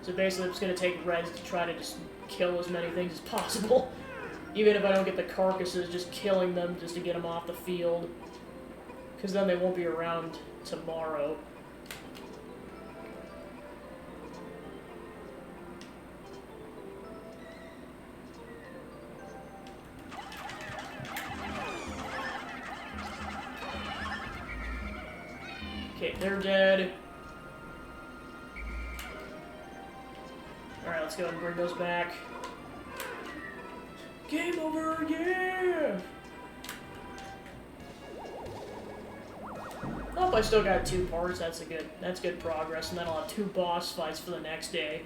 So basically, I'm just going to take reds to try to just kill as many things as possible. Even if I don't get the carcasses, just killing them just to get them off the field. Because then they won't be around tomorrow. Okay, they're dead. Alright, let's go and bring those back. Game over, yeah! Oh, I still got 2 parts, that's good progress, and then I'll have 2 boss fights for the next day.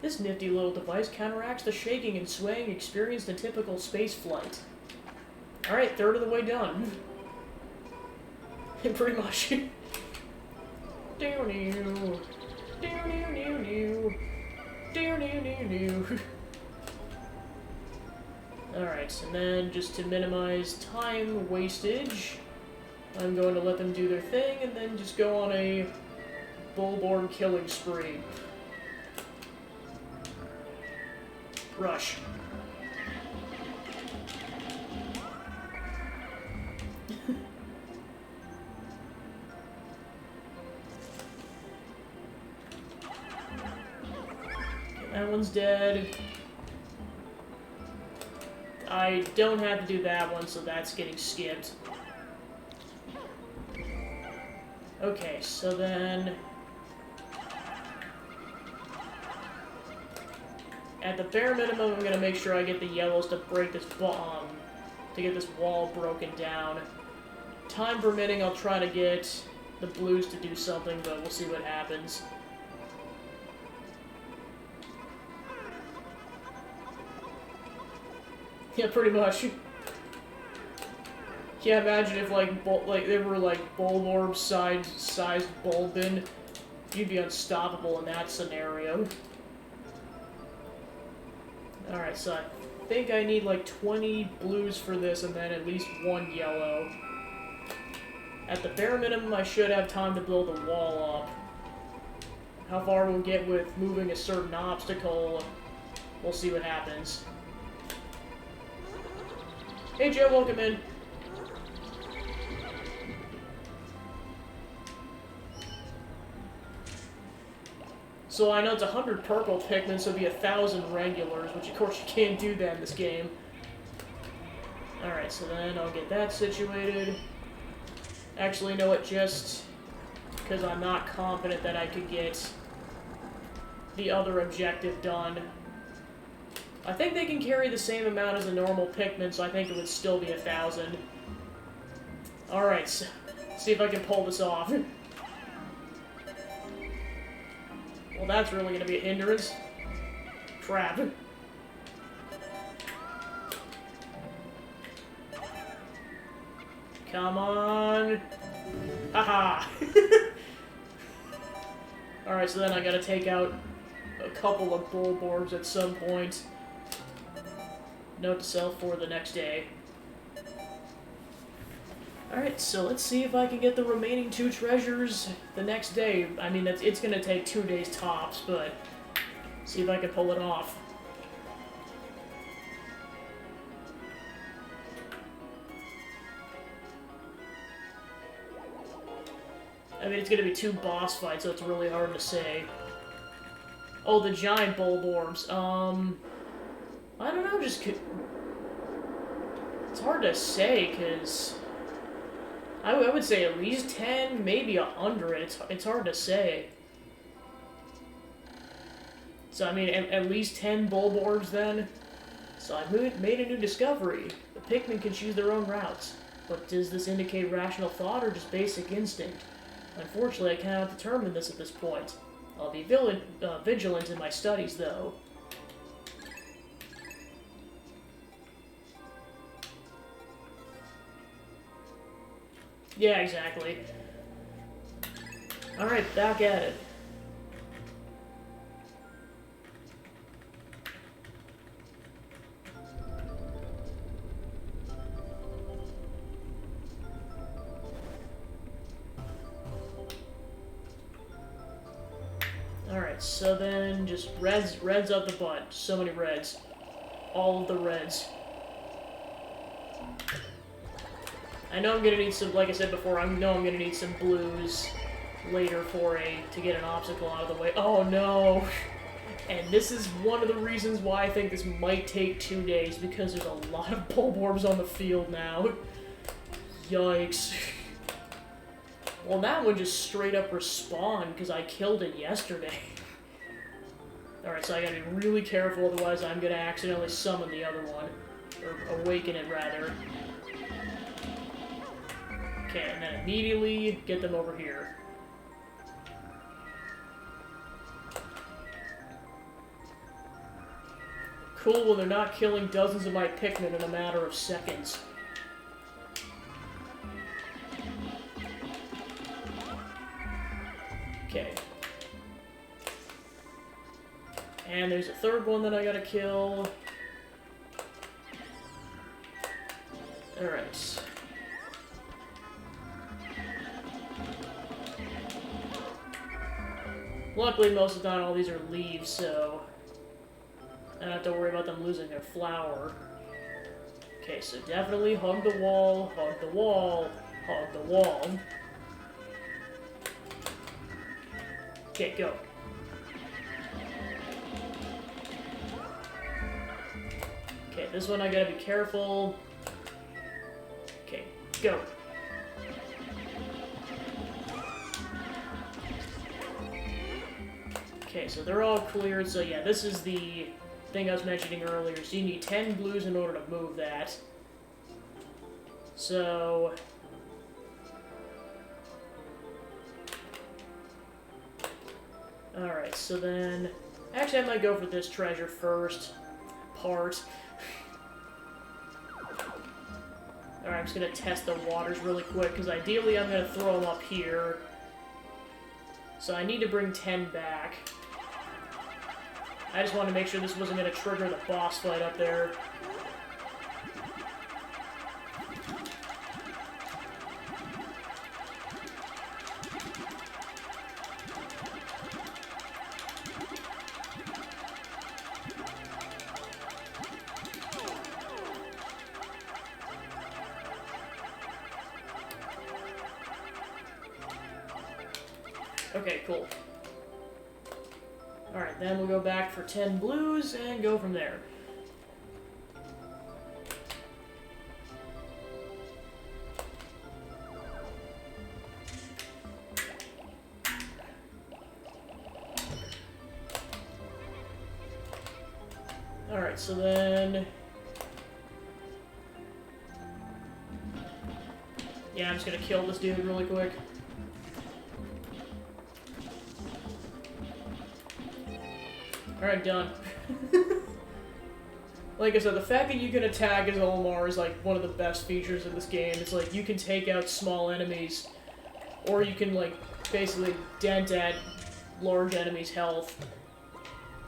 This nifty little device counteracts the shaking and swaying experienced in typical space flight. Alright, third of the way done. Pretty much. Alright, and then just to minimize time wastage, I'm going to let them do their thing and then just go on a bullborn killing spree. Rush. That one's dead. I don't have to do that one, so that's getting skipped. Okay, so then... at the bare minimum, I'm gonna make sure I get the yellows to break this bomb, to get this wall broken down. Time permitting, I'll try to get the blues to do something, but we'll see what happens. Yeah, pretty much. Yeah, imagine if they were like Bulborb sized Bulbin. You'd be unstoppable in that scenario. Alright, so I think I need like 20 blues for this and then at least 1 yellow. At the bare minimum, I should have time to build a wall up. How far we'll get with moving a certain obstacle, we'll see what happens. Hey Joe, welcome in. So I know it's 100 purple Pikmin, so it'll be 1,000 regulars, which of course you can't do that in this game. Alright, so then I'll get that situated. Actually, you know what, just because I'm not confident that I could get the other objective done. I think they can carry the same amount as a normal Pikmin, so I think it would still be 1,000. Alright, so see if I can pull this off. Well, that's really going to be a hindrance. Crap. Come on. Haha. Alright, so then I gotta take out a couple of Bulborbs at some point. Note to self for the next day. Alright, so let's see if I can get the remaining 2 treasures the next day. I mean, it's gonna take 2 days tops, but see if I can pull it off. I mean, it's gonna be 2 boss fights, so it's really hard to say. Oh, the giant Bulborbs. I don't know, just... It's hard to say, because... I would say at least 10, maybe 100. It's hard to say. So, I mean, at least 10 Bulborbs, then. So I made a new discovery. The Pikmin can choose their own routes. But does this indicate rational thought or just basic instinct? Unfortunately, I cannot determine this at this point. I'll be vigilant in my studies, though. Yeah, exactly. Alright, back at it. Alright, so then just reds up the butt. So many reds. All of the reds. I know I'm gonna need some, like I said before, I'm gonna need some blues later to get an obstacle out of the way. Oh no! And this is one of the reasons why I think this might take 2 days, because there's a lot of Bulborbs on the field now. Yikes. Well, that one just straight up respawned, because I killed it yesterday. Alright, so I gotta be really careful, otherwise I'm gonna accidentally summon the other one. Or awaken it, rather. Okay, and then immediately get them over here. Cool when they're not killing dozens of my Pikmin in a matter of seconds. Okay. And there's a third one that I gotta kill. Alright. Luckily, most of the time, all these are leaves, so I don't have to worry about them losing their flower. Okay, so definitely hug the wall, hug the wall, hug the wall. Okay, go. Okay, this one I gotta be careful. Okay, go. Okay, so they're all cleared, so yeah, this is the thing I was mentioning earlier, so you need 10 blues in order to move that. So... Alright, so then... Actually, I might go for this treasure first. Part. just gonna test the waters really quick, because ideally I'm gonna throw them up here. So I need to bring 10 back. I just wanted to make sure this wasn't gonna trigger the boss fight up there. Okay, cool. Alright, then we'll go back for 10 blues and go from there. Alright, so then... yeah, I'm just gonna kill this dude really quick. Alright, done. Like I said, the fact that you can attack as Olimar is like one of the best features of this game. It's like you can take out small enemies, or you can like basically dent at large enemies' health.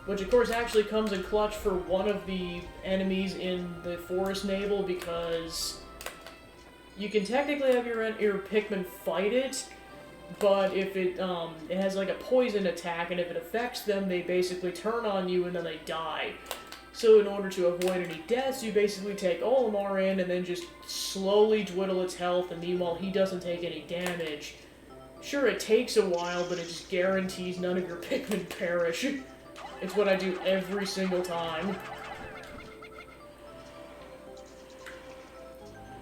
Which of course actually comes in clutch for one of the enemies in the Forest Navel, because you can technically have your Pikmin fight it, but if it has like a poison attack, and if it affects them, they basically turn on you and then they die. So in order to avoid any deaths, you basically take Olimar in and then just slowly dwindle its health, and meanwhile he doesn't take any damage. Sure, it takes a while, but it just guarantees none of your Pikmin perish. It's what I do every single time.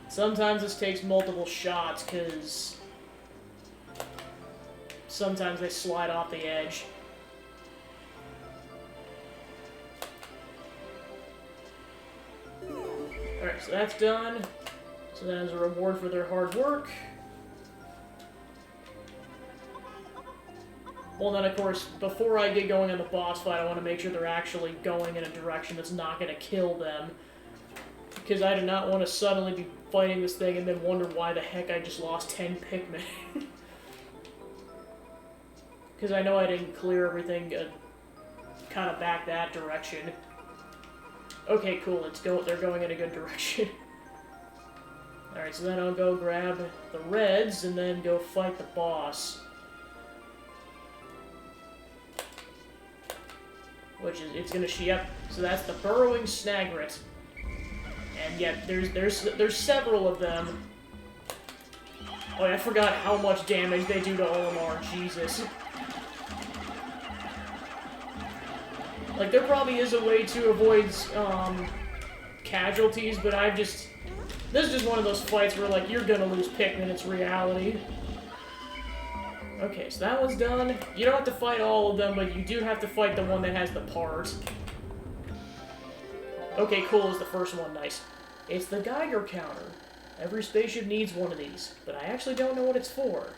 Sometimes this takes multiple shots, because sometimes they slide off the edge. Alright, so that's done. So that is a reward for their hard work. Well, then, of course, before I get going on the boss fight, I want to make sure they're actually going in a direction that's not going to kill them. Because I do not want to suddenly be fighting this thing and then wonder why the heck I just lost 10 Pikmin. Because I know I didn't clear everything kind of back that direction. Okay, cool, they're going in a good direction. Alright, so then I'll go grab the reds and then go fight the boss. Which is, it's gonna, yep, so that's the Burrowing Snagret. And yet, there's several of them. Oh, I forgot how much damage they do to Olimar, Jesus. Like, there probably is a way to avoid, casualties, but this is just one of those fights where, like, you're gonna lose Pikmin, it's reality. Okay, so that one's done. You don't have to fight all of them, but you do have to fight the one that has the part. Okay, cool is the first one, nice. It's the Geiger counter. Every spaceship needs one of these, but I actually don't know what it's for.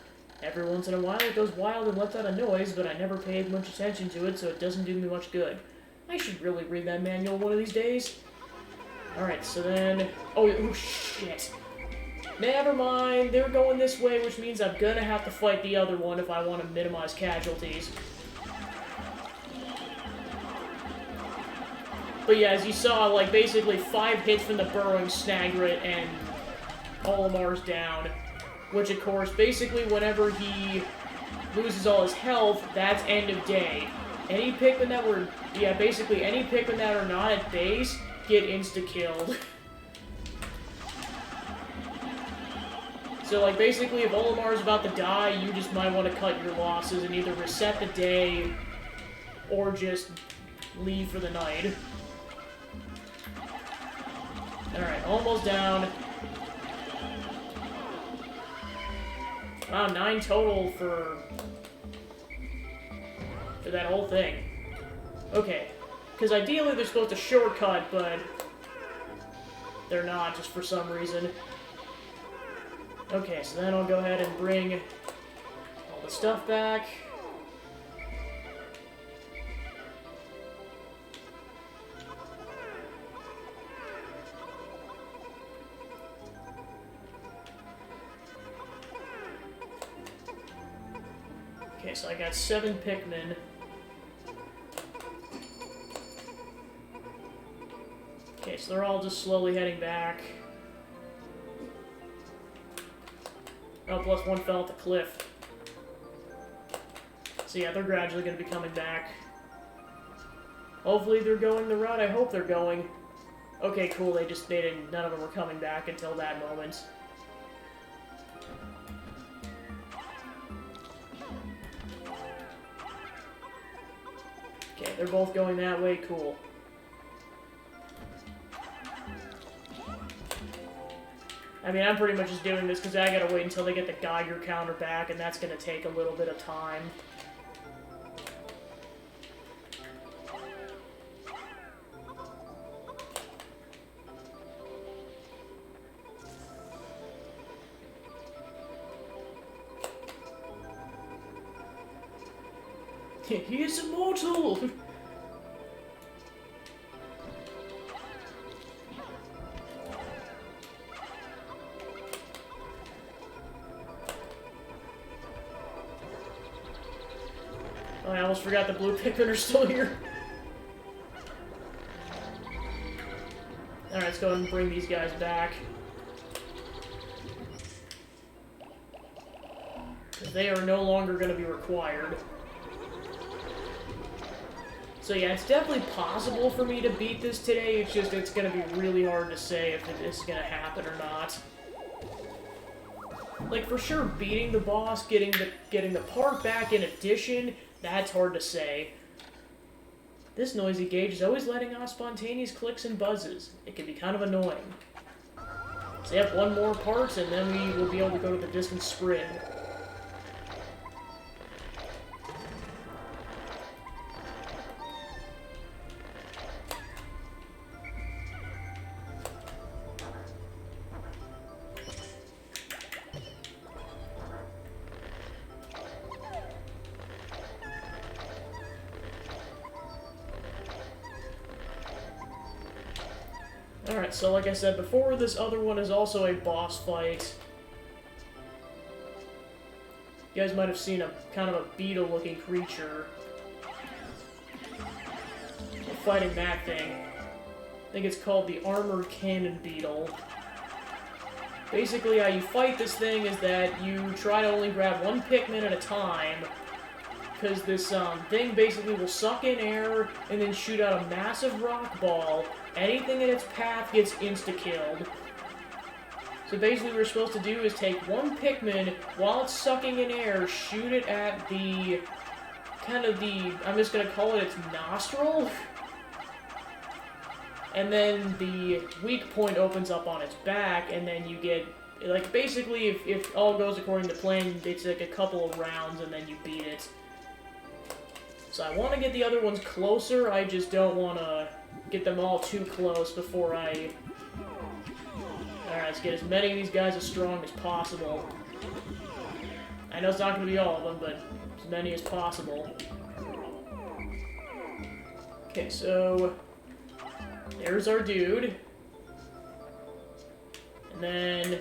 Every once in a while it goes wild and lets out a noise, but I never paid much attention to it, so it doesn't do me much good. I should really read that manual one of these days. Alright, so then... Oh, shit. Never mind, they're going this way, which means I'm gonna have to fight the other one if I want to minimize casualties. But yeah, as you saw, like, basically 5 hits from the Burrowing Snagret and Olimar's down. Which, of course, basically whenever he loses all his health, that's end of day. Any Pikmin that were... yeah, basically any Pikmin that are not at base get insta-killed. So, like, basically, if Olimar's about to die, you just might want to cut your losses and either reset the day or just leave for the night. Alright, almost down. Wow, 9 total for that whole thing. Okay, because ideally they're supposed to shortcut, but they're not, just for some reason. Okay, so then I'll go ahead and bring all the stuff back. Okay, so I got 7 Pikmin. Okay, so they're all just slowly heading back. Oh, plus 1 fell off the cliff. So yeah, they're gradually going to be coming back. Hopefully they're going the route I hope they're going. Okay, cool, they didn't, none of them were coming back until that moment. Okay, they're both going that way, cool. I mean, I'm pretty much just doing this because I gotta wait until they get the Geiger counter back, and that's gonna take a little bit of time. He is immortal! Oh, I almost forgot the blue Pikmin are still here. Alright, let's go ahead and bring these guys back. Because they are no longer going to be required. So yeah, it's definitely possible for me to beat this today, it's just it's going to be really hard to say if it's going to happen or not. Like, for sure, beating the boss, getting the part back in addition, that's hard to say. This noisy gauge is always letting off spontaneous clicks and buzzes. It can be kind of annoying. So yep, 1 more part, and then we will be able to go to the distant spring. Alright, so like I said before, this other one is also a boss fight. You guys might have seen a kind of a beetle-looking creature fighting that thing. I think it's called the Armored Cannon Beetle. Basically, how you fight this thing is that you try to only grab 1 Pikmin at a time, because this thing basically will suck in air and then shoot out a massive rock ball. Anything in its path gets insta-killed. So basically what we're supposed to do is take 1 Pikmin, while it's sucking in air, shoot it at the, I'm just going to call it its nostril. And then the weak point opens up on its back, and then you get, like, basically, if all goes according to plan, it's like a couple of rounds, and then you beat it. So I want to get the other ones closer, I just don't want to get them all too close before I... Alright, let's get as many of these guys as strong as possible. I know it's not going to be all of them, but as many as possible. Okay, so... there's our dude. And then...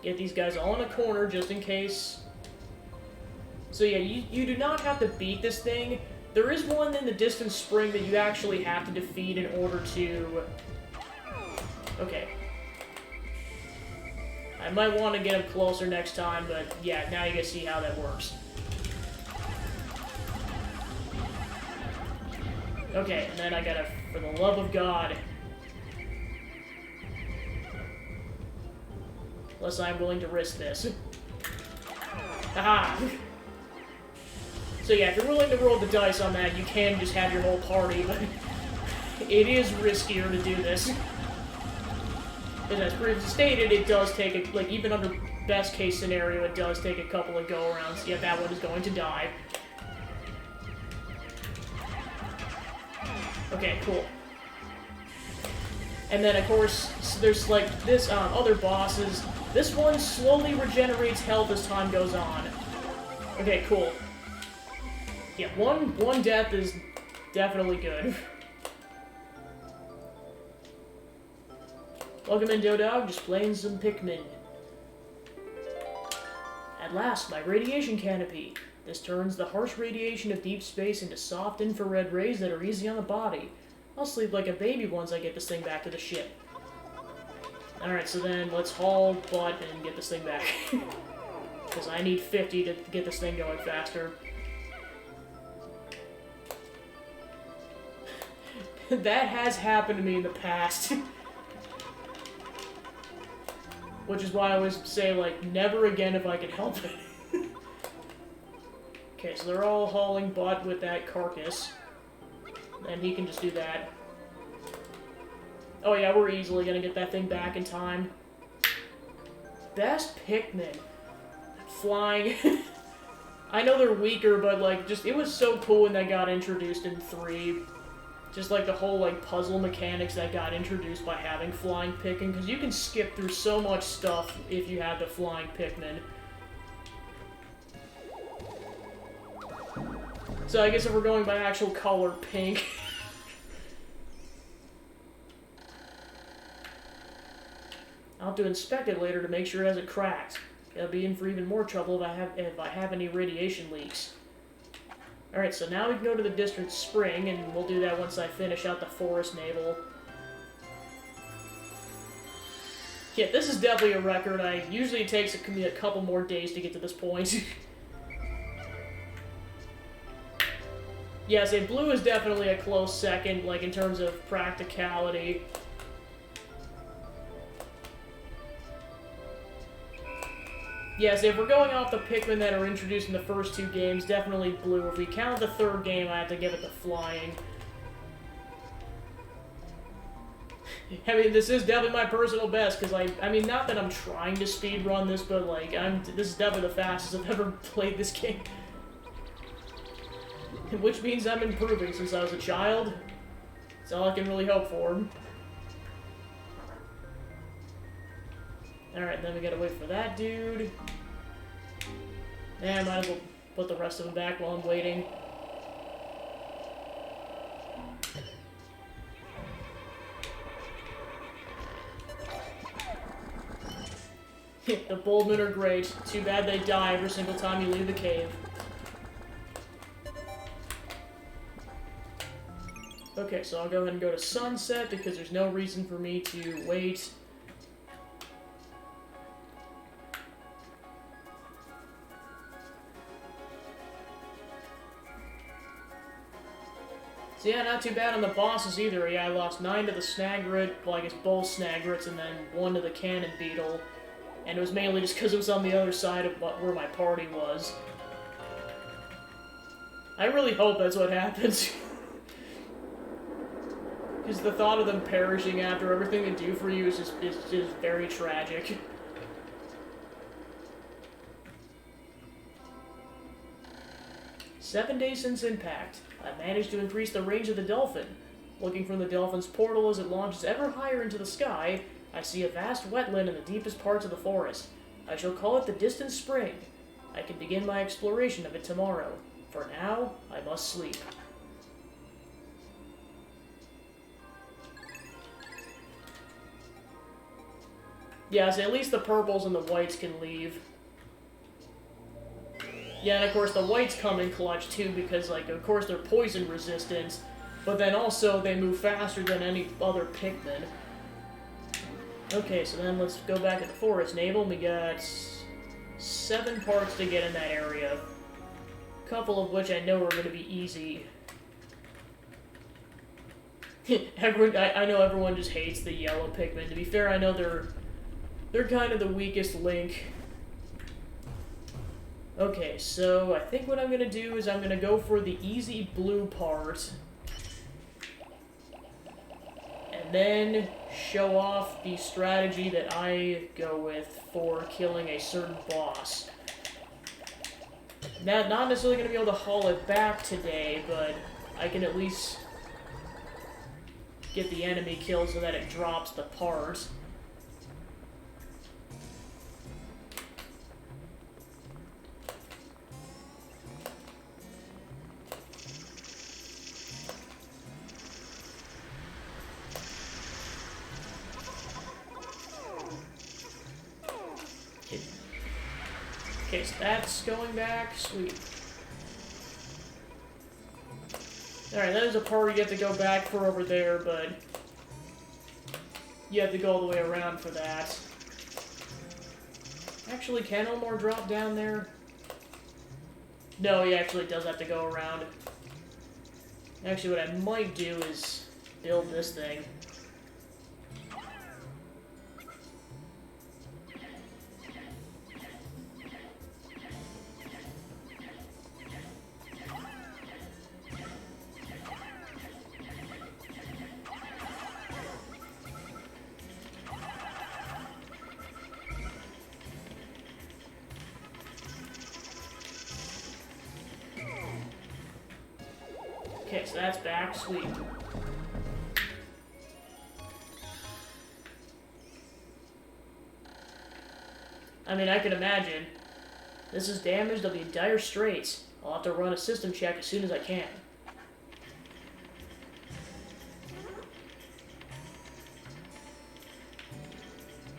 get these guys all in a corner, just in case... So yeah, you do not have to beat this thing. There is one in the distant spring that you actually have to defeat in order to... Okay. I might want to get him closer next time, but yeah, now you can see how that works. Okay, and then I gotta, for the love of God... unless I'm willing to risk this. Haha! So yeah, if you're willing to roll the dice on that, you can just have your whole party, but it is riskier to do this. And as previously stated, it does take, like, even under best case scenario, it does take a couple of go-arounds. Yeah, that one is going to die. Okay, cool. And then, of course, there's, like, this, other bosses. This one slowly regenerates health as time goes on. Okay, cool. Yeah, one death is definitely good. Welcome in, Dodog, just playing some Pikmin. At last, my radiation canopy. This turns the harsh radiation of deep space into soft infrared rays that are easy on the body. I'll sleep like a baby once I get this thing back to the ship. Alright, so then let's haul butt and get this thing back. Because I need 50 to get this thing going faster. That has happened to me in the past. Which is why I always say, like, never again if I can help it. Okay, so they're all hauling butt with that carcass. And he can just do that. Oh yeah, we're easily gonna get that thing back in time. Best Pikmin. Flying. I know they're weaker, but, like, just, it was so cool when that got introduced in 3. Just, like, the whole, like, puzzle mechanics that got introduced by having flying Pikmin, because you can skip through so much stuff if you have the flying Pikmin. So I guess if we're going by actual color, pink. I'll have to inspect it later to make sure it hasn't cracked. I'll be in for even more trouble if I have any radiation leaks. Alright, so now we can go to the district spring, and we'll do that once I finish out the forest naval. Yeah, this is definitely a record. Usually it takes a couple more days to get to this point. Yes, blue is definitely a close second, like, in terms of practicality. Yes, if we're going off the Pikmin that are introduced in the first 2 games, definitely blue. If we count the 3rd game, I have to give it the flying. I mean, this is definitely my personal best, because, I mean, not that I'm trying to speedrun this, but, like, this is definitely the fastest I've ever played this game. Which means I'm improving since I was a child. That's all I can really hope for. Alright, then we gotta wait for that dude. And I might as well put the rest of them back while I'm waiting. The Boldmen are great. Too bad they die every single time you leave the cave. Okay, so I'll go ahead and go to sunset because there's no reason for me to wait. So yeah, not too bad on the bosses either. Yeah, I lost 9 to the Snagrit, well, I guess both Snagrits, and then 1 to the Cannon Beetle. And it was mainly just because it was on the other side of where my party was. I really hope that's what happens. Because the thought of them perishing after everything they do for you is just very tragic. "7 days since impact. I managed to increase the range of the dolphin. Looking from the dolphin's portal as it launches ever higher into the sky, I see a vast wetland in the deepest parts of the forest. I shall call it the Distant Spring. I can begin my exploration of it tomorrow. For now, I must sleep." Yeah, so at least the purples and the whites can leave. Yeah, and of course the whites come in clutch too because, like, of course they're poison resistant, but then also they move faster than any other Pikmin. Okay, so then let's go back to the forest naval. We got 7 parts to get in that area. A couple of which I know are going to be easy. I know everyone just hates the yellow Pikmin. To be fair, I know they're kind of the weakest link. Okay, so I think what I'm going to do is I'm going to go for the easy blue part. And then show off the strategy that I go with for killing a certain boss. Not necessarily going to be able to haul it back today, but I can at least get the enemy killed so that it drops the part. Okay, so that's going back. Sweet. Alright, that is a part you have to go back for over there, but you have to go all the way around for that. Actually, can Omar drop down there? No, he actually does have to go around. Actually, what I might do is build this thing. Okay, so that's back. Sweet. I mean, I can imagine. This is damaged. I'll be in dire straits. I'll have to run a system check as soon as I can.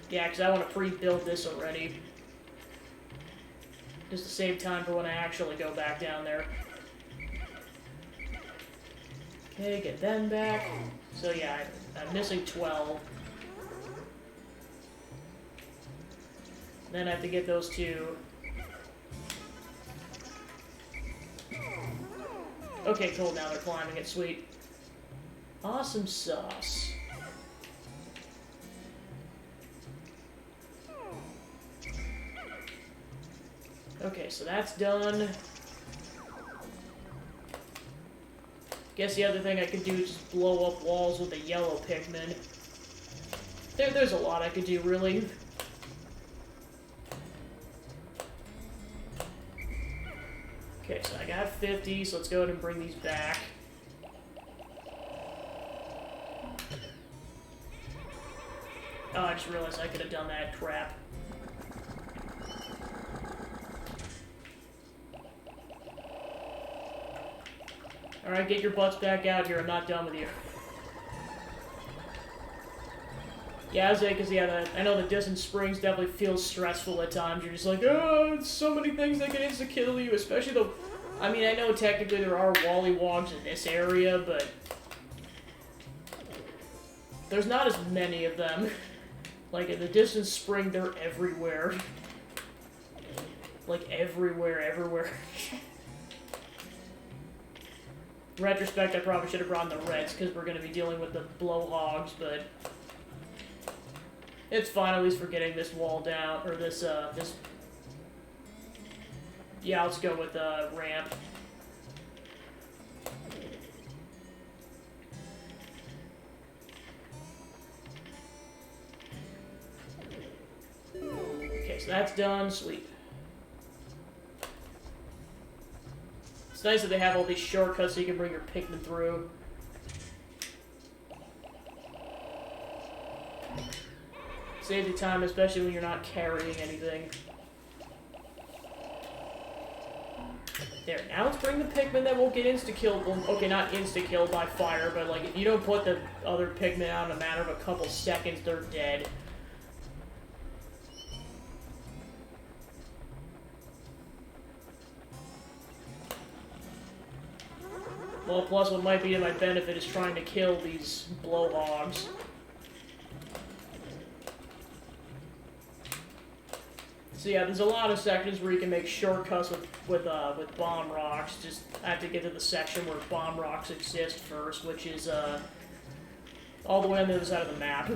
Yeah, because I want to pre-build this already. Just to save time for when I actually go back down there. Okay, get them back. So yeah, I'm missing 12. Then I have to get those two. Okay, cool, now they're climbing it, sweet. Awesome sauce. Okay, so that's done. Guess the other thing I could do is just blow up walls with the yellow Pikmin. There's a lot I could do, really. Okay, so I got 50, so let's go ahead and bring these back. Oh, I just realized I could have done that crap. Alright, get your butts back out here. I'm not done with you. Yeah, I was like, because yeah, I know the distant springs definitely feels stressful at times. You're just like, oh, it's so many things that can insta-kill you, especially the... I mean, I know technically there are Wallywogs in this area, but... there's not as many of them. Like, in the distant spring, they're everywhere. Like, everywhere. In retrospect, I probably should have brought the reds, because we're going to be dealing with the blowhogs, but... it's fine, at least for getting this wall down, or this. Yeah, let's go with, ramp. Okay, so that's done, sweet. It's nice that they have all these shortcuts so you can bring your Pikmin through. Saves you time, especially when you're not carrying anything. There, now let's bring the Pikmin that won't get insta-killed. Well, okay, not insta-killed by fire, but like, if you don't put the other Pikmin out in a matter of a couple seconds, they're dead. Well, plus what might be to my benefit is trying to kill these blowhogs. So yeah, there's a lot of sections where you can make shortcuts with bomb rocks. Just I have to get to the section where bomb rocks exist first, which is all the way on the other side of the map.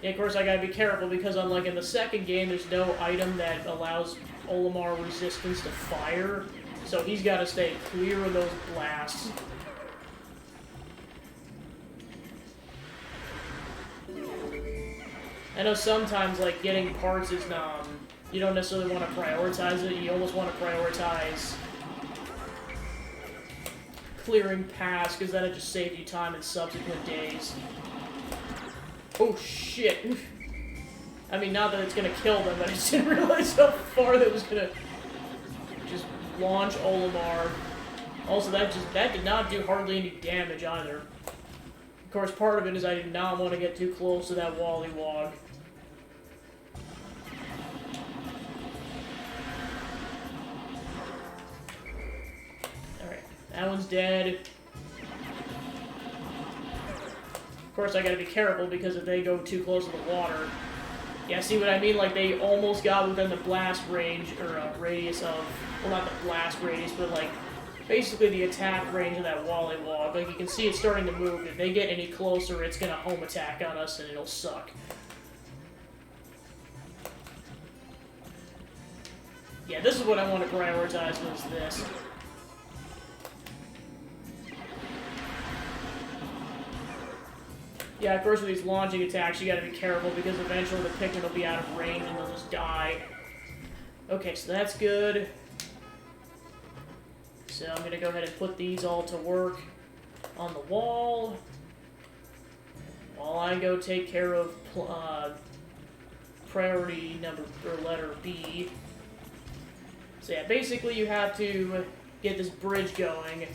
Yeah, of course I gotta be careful because unlike in the second game, there's no item that allows Olimar resistance to fire, so he's gotta stay clear of those blasts. I know sometimes, like, getting parts is, you don't necessarily want to prioritize it, you almost want to prioritize clearing paths, because that'll just save you time in subsequent days. Oh, shit. I mean, not that it's gonna kill them, but I just didn't realize how far that was gonna just launch Olimar. Also, that did not do hardly any damage either. Of course, part of it is I did not want to get too close to that Wallywog. one's dead. Of course, I gotta be careful because if they go too close to the water... Yeah, see what I mean? Like, they almost got within the blast range, or radius of... Well, not the blast radius, but, like, basically the attack range of that Wollywog. Like, you can see it's starting to move. If they get any closer, it's gonna home attack on us, and it'll suck. Yeah, this is what I want to prioritize, was this. Yeah, of course with these launching attacks, you gotta be careful, because eventually the Pikmin will be out of range and they'll just die. Okay, so that's good. So I'm gonna go ahead and put these all to work on the wall. While I go take care of priority number, or letter B. So yeah, basically you have to get this bridge going.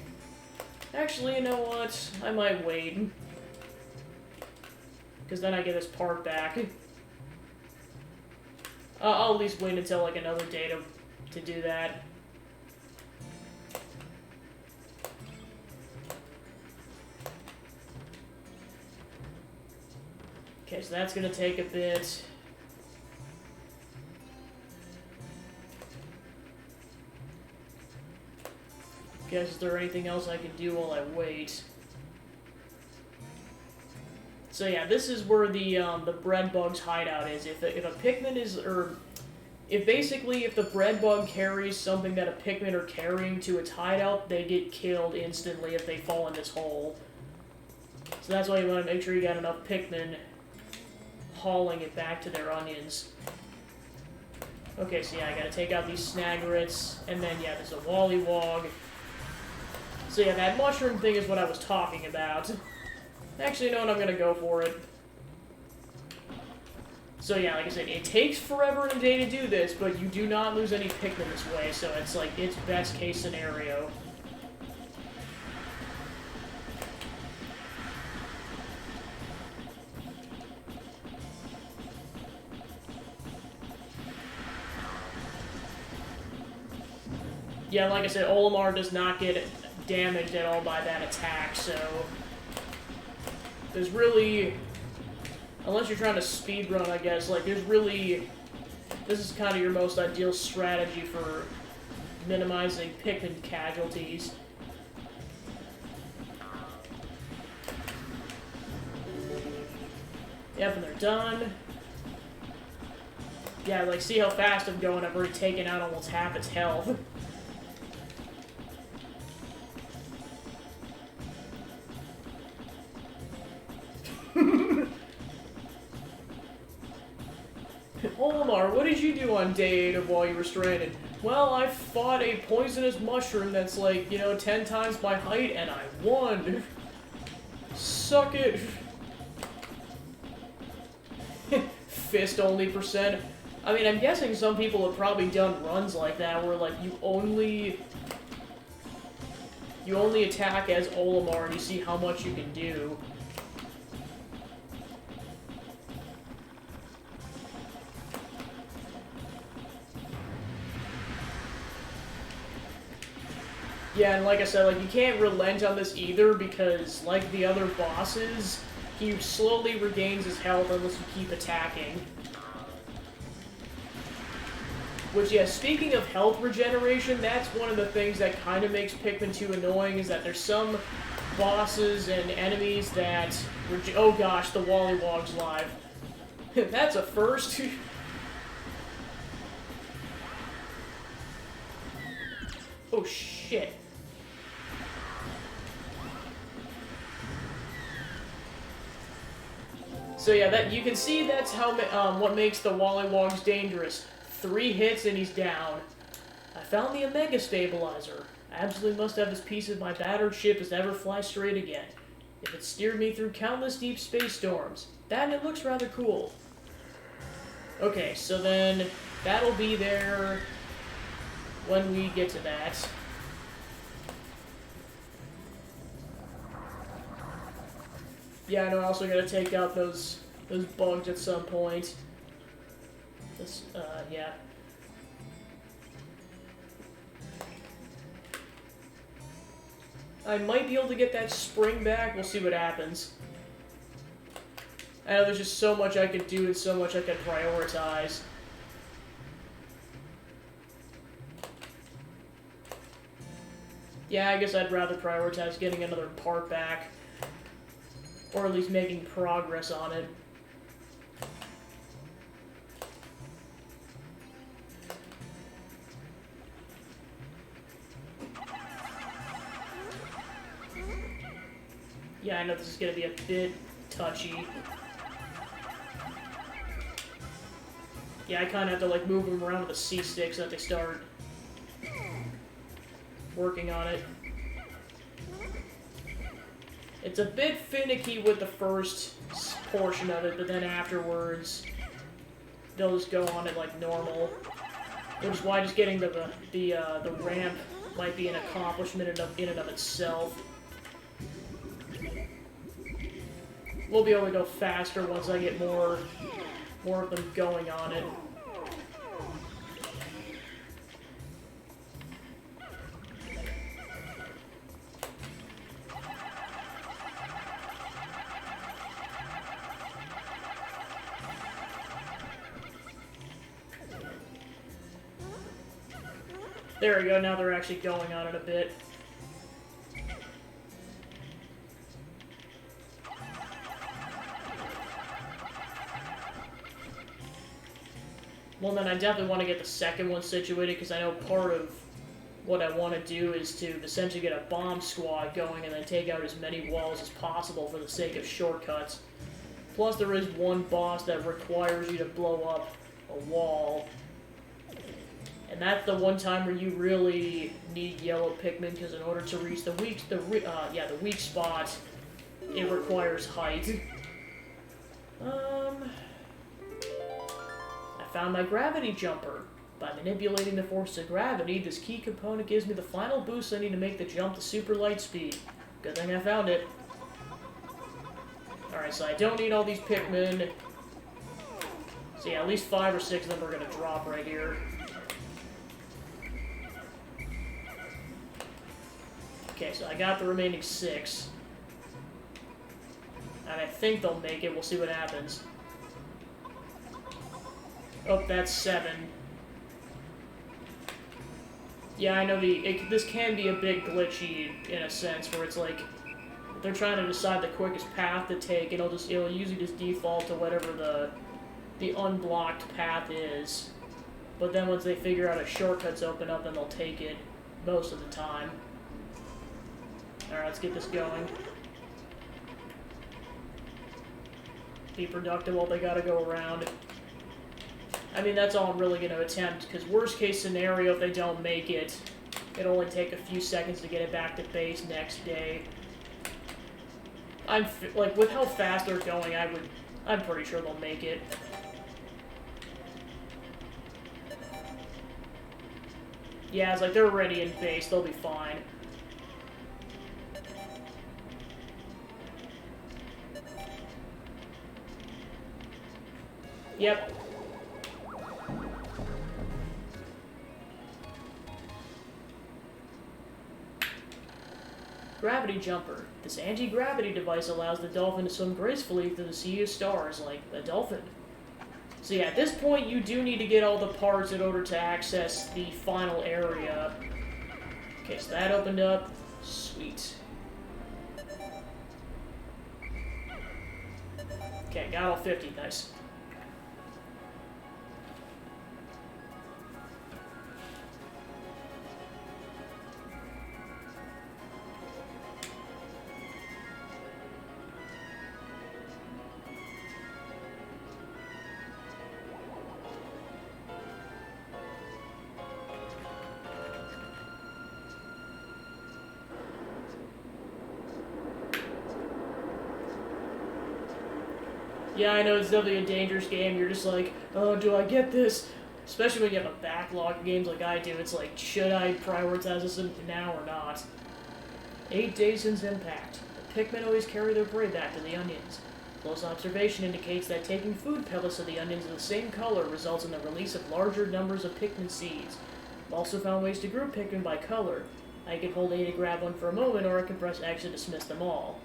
Actually, you know what? I might wait. Because then I get this part back. I'll at least wait until, like, another day to do that. Okay, so that's gonna take a bit. Guess, is there anything else I can do while I wait? So yeah, this is where the bread bug's hideout is. If a Pikmin is, or if the bread bug carries something that a Pikmin are carrying to its hideout, they get killed instantly if they fall in this hole. So that's why you want to make sure you got enough Pikmin hauling it back to their onions. Okay, so yeah, I gotta take out these Snagrets, and then yeah, there's a Wollywog. So yeah, that mushroom thing is what I was talking about. Actually, you know what, I'm gonna go for it. So yeah, like I said, it takes forever and a day to do this, but you do not lose any Pikmin this way, so it's like, it's best case scenario. Yeah, like I said, Olimar does not get damaged at all by that attack, so... There's really... Unless you're trying to speedrun, I guess, like, there's really... This is kind of your most ideal strategy for minimizing Pikmin casualties. Yep, and they're done. Yeah, like, see how fast I'm going? I've already taken out almost half its health. Olimar, what did you do on day 8 of while you were stranded? Well, I fought a poisonous mushroom that's like, you know, 10 times my height, and I won. Suck it. Fist only percent. I mean, I'm guessing some people have probably done runs like that where, like, you only attack as Olimar and you see how much you can do. Yeah, and like I said, like, you can't relent on this either, because, like the other bosses, he slowly regains his health unless you keep attacking. Which, yeah, speaking of health regeneration, that's one of the things that kind of makes Pikmin 2 annoying, is that there's some bosses and enemies that... Oh gosh, the Wollywog's live. That's a first. Oh shit. So yeah, that you can see that's how what makes the Wollywogs dangerous. 3 hits and he's down. I found the Omega Stabilizer. I absolutely must have this piece of my battered ship as ever fly straight again. If it steered me through countless deep space storms. That and it looks rather cool. Okay, so then that'll be there when we get to that. Yeah, I know, I also gotta take out those bugs at some point. This, yeah. I might be able to get that spring back. We'll see what happens. I know there's just so much I could do and so much I could prioritize. Yeah, I guess I'd rather prioritize getting another part back. Or at least making progress on it. Yeah, I know this is going to be a bit touchy. Yeah, I kind of have to like move them around with the C-stick so that they start working on it. It's a bit finicky with the first portion of it, but then afterwards, they'll just go on it like normal. Which is why just getting the ramp might be an accomplishment in and of itself. We'll be able to go faster once I get more of them going on it. There we go, now they're actually going on it a bit. Well, then I definitely want to get the second one situated, because I know part of what I want to do is to essentially get a bomb squad going and then take out as many walls as possible for the sake of shortcuts. Plus, there is one boss that requires you to blow up a wall. And that's the one time where you really need yellow Pikmin, because in order to reach the weak spot, it requires height. I found my gravity jumper. By manipulating the force of gravity, this key component gives me the final boost I need to make the jump to super light speed. Good thing I found it. Alright, so I don't need all these Pikmin. So yeah, at least 5 or 6 of them are going to drop right here. Okay, so I got the remaining 6. And I think they'll make it. We'll see what happens. Oh, that's 7. Yeah, I know this can be a bit glitchy in a sense, where it's like they're trying to decide the quickest path to take, and it'll usually just default to whatever the unblocked path is. But then once they figure out a shortcut's open up, then they'll take it most of the time. Alright, let's get this going. Be productive while they gotta go around. I mean, that's all I'm really going to attempt, because worst case scenario, if they don't make it, it'll only take a few seconds to get it back to base next day. Like, with how fast they're going, I'm pretty sure they'll make it. Yeah, it's like they're already in base, they'll be fine. Yep. Gravity jumper. This anti-gravity device allows the dolphin to swim gracefully through the sea of stars like a dolphin. So yeah, at this point you do need to get all the parts in order to access the final area. Okay, so that opened up. Sweet. Okay, got all 50. Nice. Yeah, I know it's definitely a dangerous game. You're just like, oh, do I get this? Especially when you have a backlog of games like I do. It's like, should I prioritize this now or not? 8 days since impact. The Pikmin always carry their prey back to the onions. Close observation indicates that taking food pellets to the onions of the same color results in the release of larger numbers of Pikmin seeds. I've also found ways to group Pikmin by color. I can hold A to grab one for a moment, or I can press X to dismiss them all.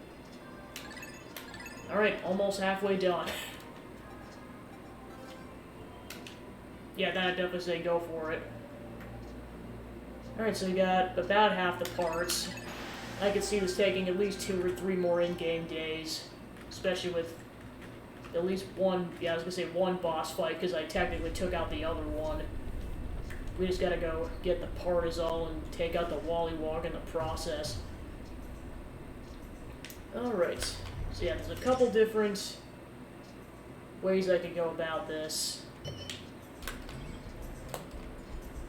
Alright, almost halfway done. Yeah, that'd definitely say go for it. Alright, so we got about half the parts. I could see this taking at least 2 or 3 more in-game days, especially with at least one, yeah, I was gonna say one boss fight, because I technically took out the other one. We just gotta go get the Partizal and take out the Wollywog in the process. Alright, so yeah, there's a couple different ways I could go about this.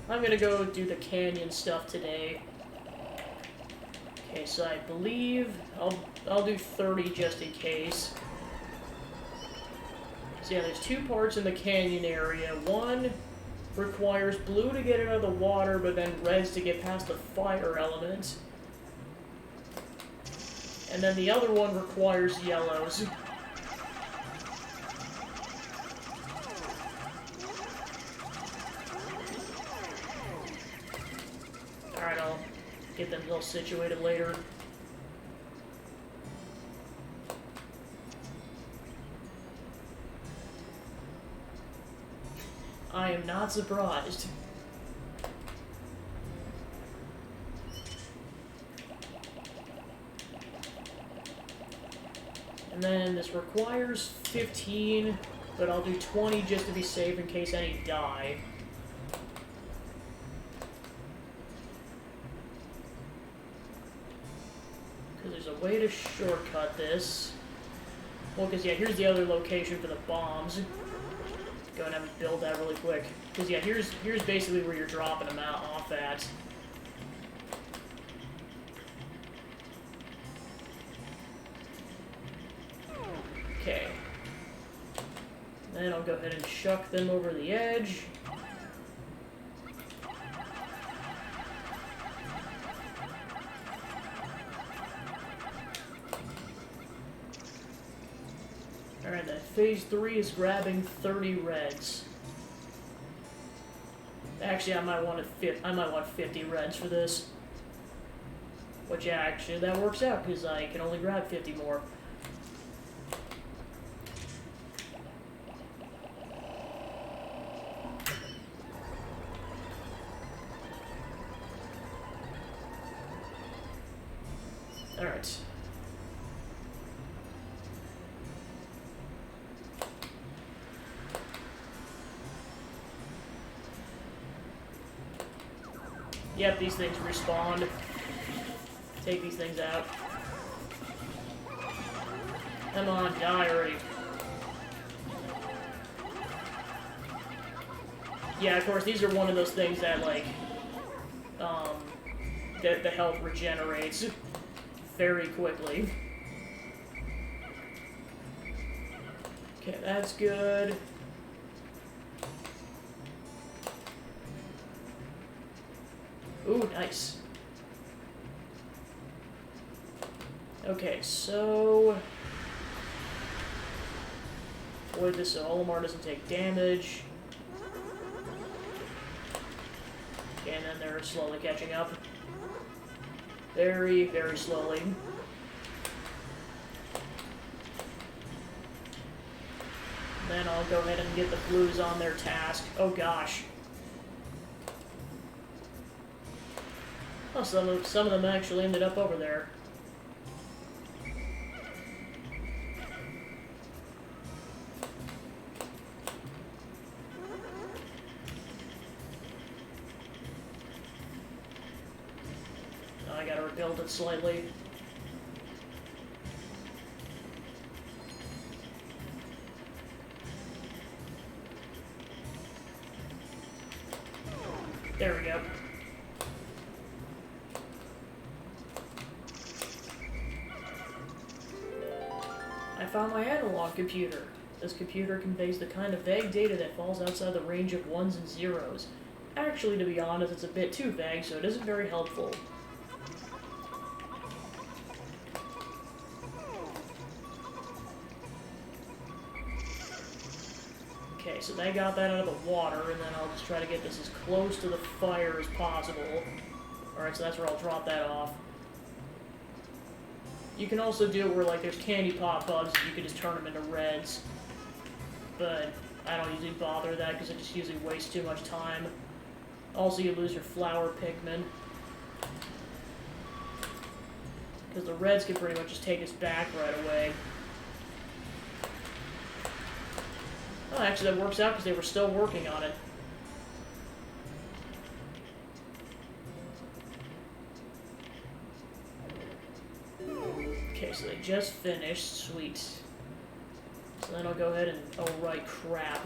I'm gonna go do the canyon stuff today. Okay, so I believe I'll do 30 just in case. So yeah, there's 2 parts in the canyon area. One requires blue to get it out of the water, but then reds to get past the fire element. And then the other one requires yellows. Alright, I'll get them all situated later. I am not surprised. And then this requires 15, but I'll do 20 just to be safe in case any die. Because there's a way to shortcut this. Well, because yeah, here's the other location for the bombs. Go ahead and build that really quick. Because yeah, here's basically where you're dropping them out off at. Okay. Then I'll go ahead and chuck them over the edge. Alright, then phase 3 is grabbing 30 reds. Actually, I might want 50 reds for this. Which, yeah, actually, that works out, because I can only grab 50 more. Alright. Yep, these things respawn. Take these things out. Come on, die already. Yeah, of course, these are one of those things that, like, the health regenerates very quickly. Okay, that's good. Ooh, nice. Okay, so... Avoid this so Olimar doesn't take damage. Okay, and then they're slowly catching up. Very, very slowly. Then I'll go ahead and get the blues on their task. Oh gosh. Oh, some of them actually ended up over there. Oh, I gotta rebuild it slightly. There we go. I found my analog computer. This computer conveys the kind of vague data that falls outside the range of ones and zeros. Actually, to be honest, it's a bit too vague, so it isn't very helpful. Okay, so they got that out of the water, and then I'll just try to get this as close to the fire as possible. Alright, so that's where I'll drop that off. You can also do it where, like, there's candy pop bugs, and you can just turn them into reds. But I don't usually bother that, because it just usually wastes too much time. Also, you lose your flower Pikmin. Because the reds can pretty much just take us back right away. Oh, actually that works out because they were still working on it. Okay, so they just finished. Sweet. So then I'll go ahead and... Oh, right, crap.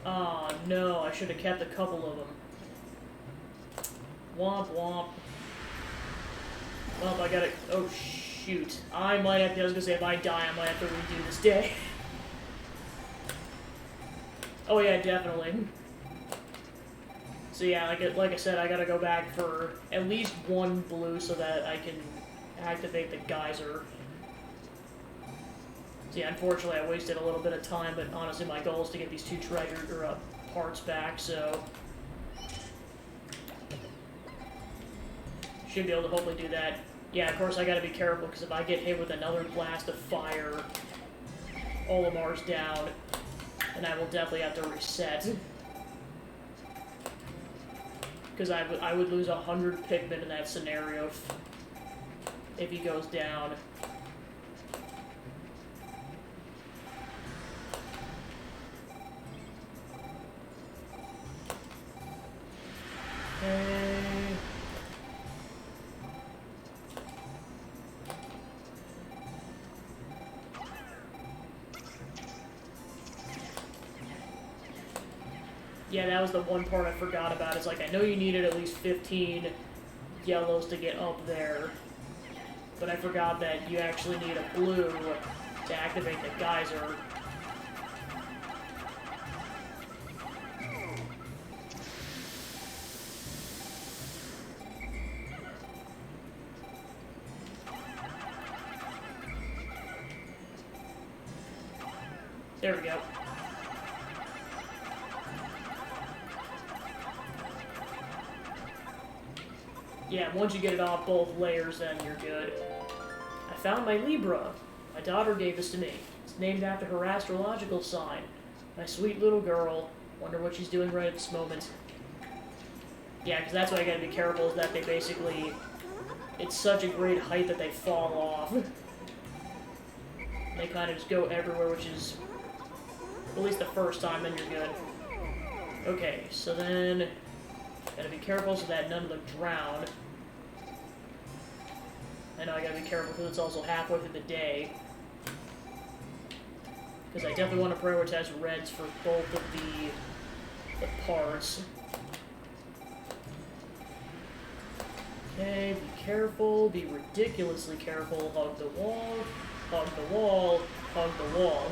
Oh, no, I should have kept a couple of them. Womp womp. Well, I gotta... Oh, shoot. I might have to... I was gonna say, if I die, I might have to redo this day. Oh, yeah, definitely. So, yeah, like I said, I gotta go back for at least one blue so that I can activate the geyser. So, yeah, unfortunately, I wasted a little bit of time, but honestly, my goal is to get these two treasure, or, parts back, so... Should be able to hopefully do that. Yeah, of course I gotta be careful, because if I get hit with another blast of fire, Olimar's down, and I will definitely have to reset. Because I would lose 100 Pikmin in that scenario if he goes down. Okay. Yeah, that was the one part I forgot about. It's like, I know you needed at least 15 yellows to get up there, but I forgot that you actually need a blue to activate the geyser. There we go. Yeah, once you get it off both layers, then you're good. I found my Libra. My daughter gave this to me. It's named after her astrological sign. My sweet little girl. Wonder what she's doing right at this moment. Yeah, because that's why I gotta be careful, is that they basically... It's such a great height that they fall off. They kind of just go everywhere, which is... At least the first time, then you're good. Okay, so then... Gotta be careful so that none of them drown. I know I gotta be careful because it's also halfway through the day. Because I definitely want to prioritize reds for both of the parts. Okay, be careful, be ridiculously careful. Hug the wall, hug the wall, hug the wall.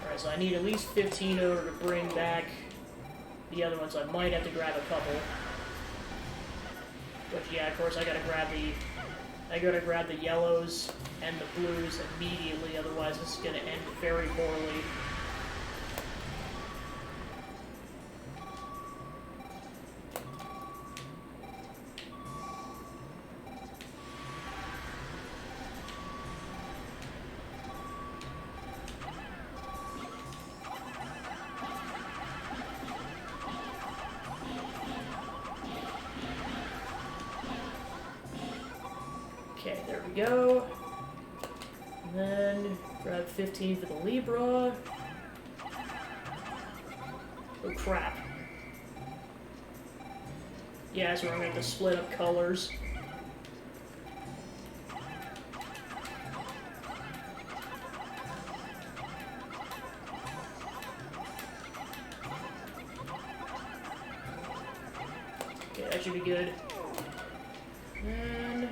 Alright, so I need at least 15 in order to bring back the other ones. So I might have to grab a couple. But yeah, of course I gotta grab the yellows and the blues immediately, otherwise this is gonna end very poorly. Okay, there we go. And then grab 15 for the Libra. Oh crap. Yeah, so we're gonna have to split up colors. Okay, that should be good. And...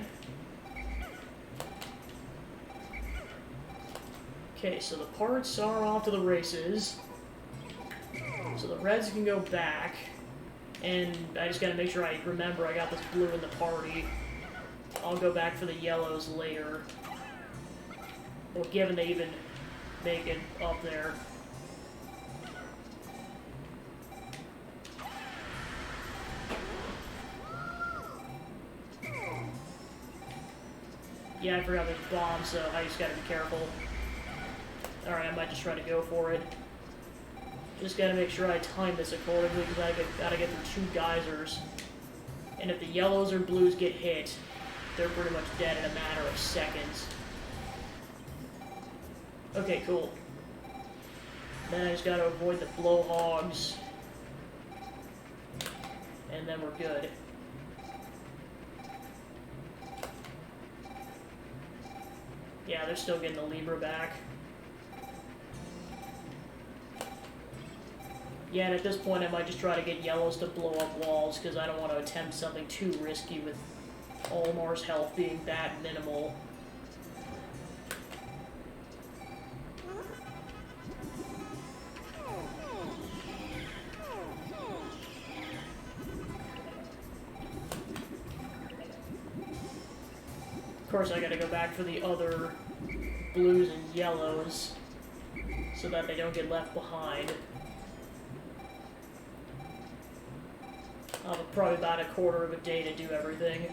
Okay, so the parts are off to the races. So the reds can go back. And I just gotta make sure I remember I got this blue in the party. I'll go back for the yellows later. Well, given they even make it up there. Yeah, I forgot there's bombs, so I just gotta be careful. Alright, I might just try to go for it. Just gotta make sure I time this accordingly, because I gotta get through 2 geysers. And if the yellows or blues get hit, they're pretty much dead in a matter of seconds. Okay, cool. Then I just gotta avoid the blowhogs. And then we're good. Yeah, they're still getting the Libra back. Yeah, and at this point I might just try to get yellows to blow up walls, because I don't want to attempt something too risky with Olmar's health being that minimal. Of course, I gotta go back for the other blues and yellows, so that they don't get left behind. I'll have probably about a quarter of a day to do everything.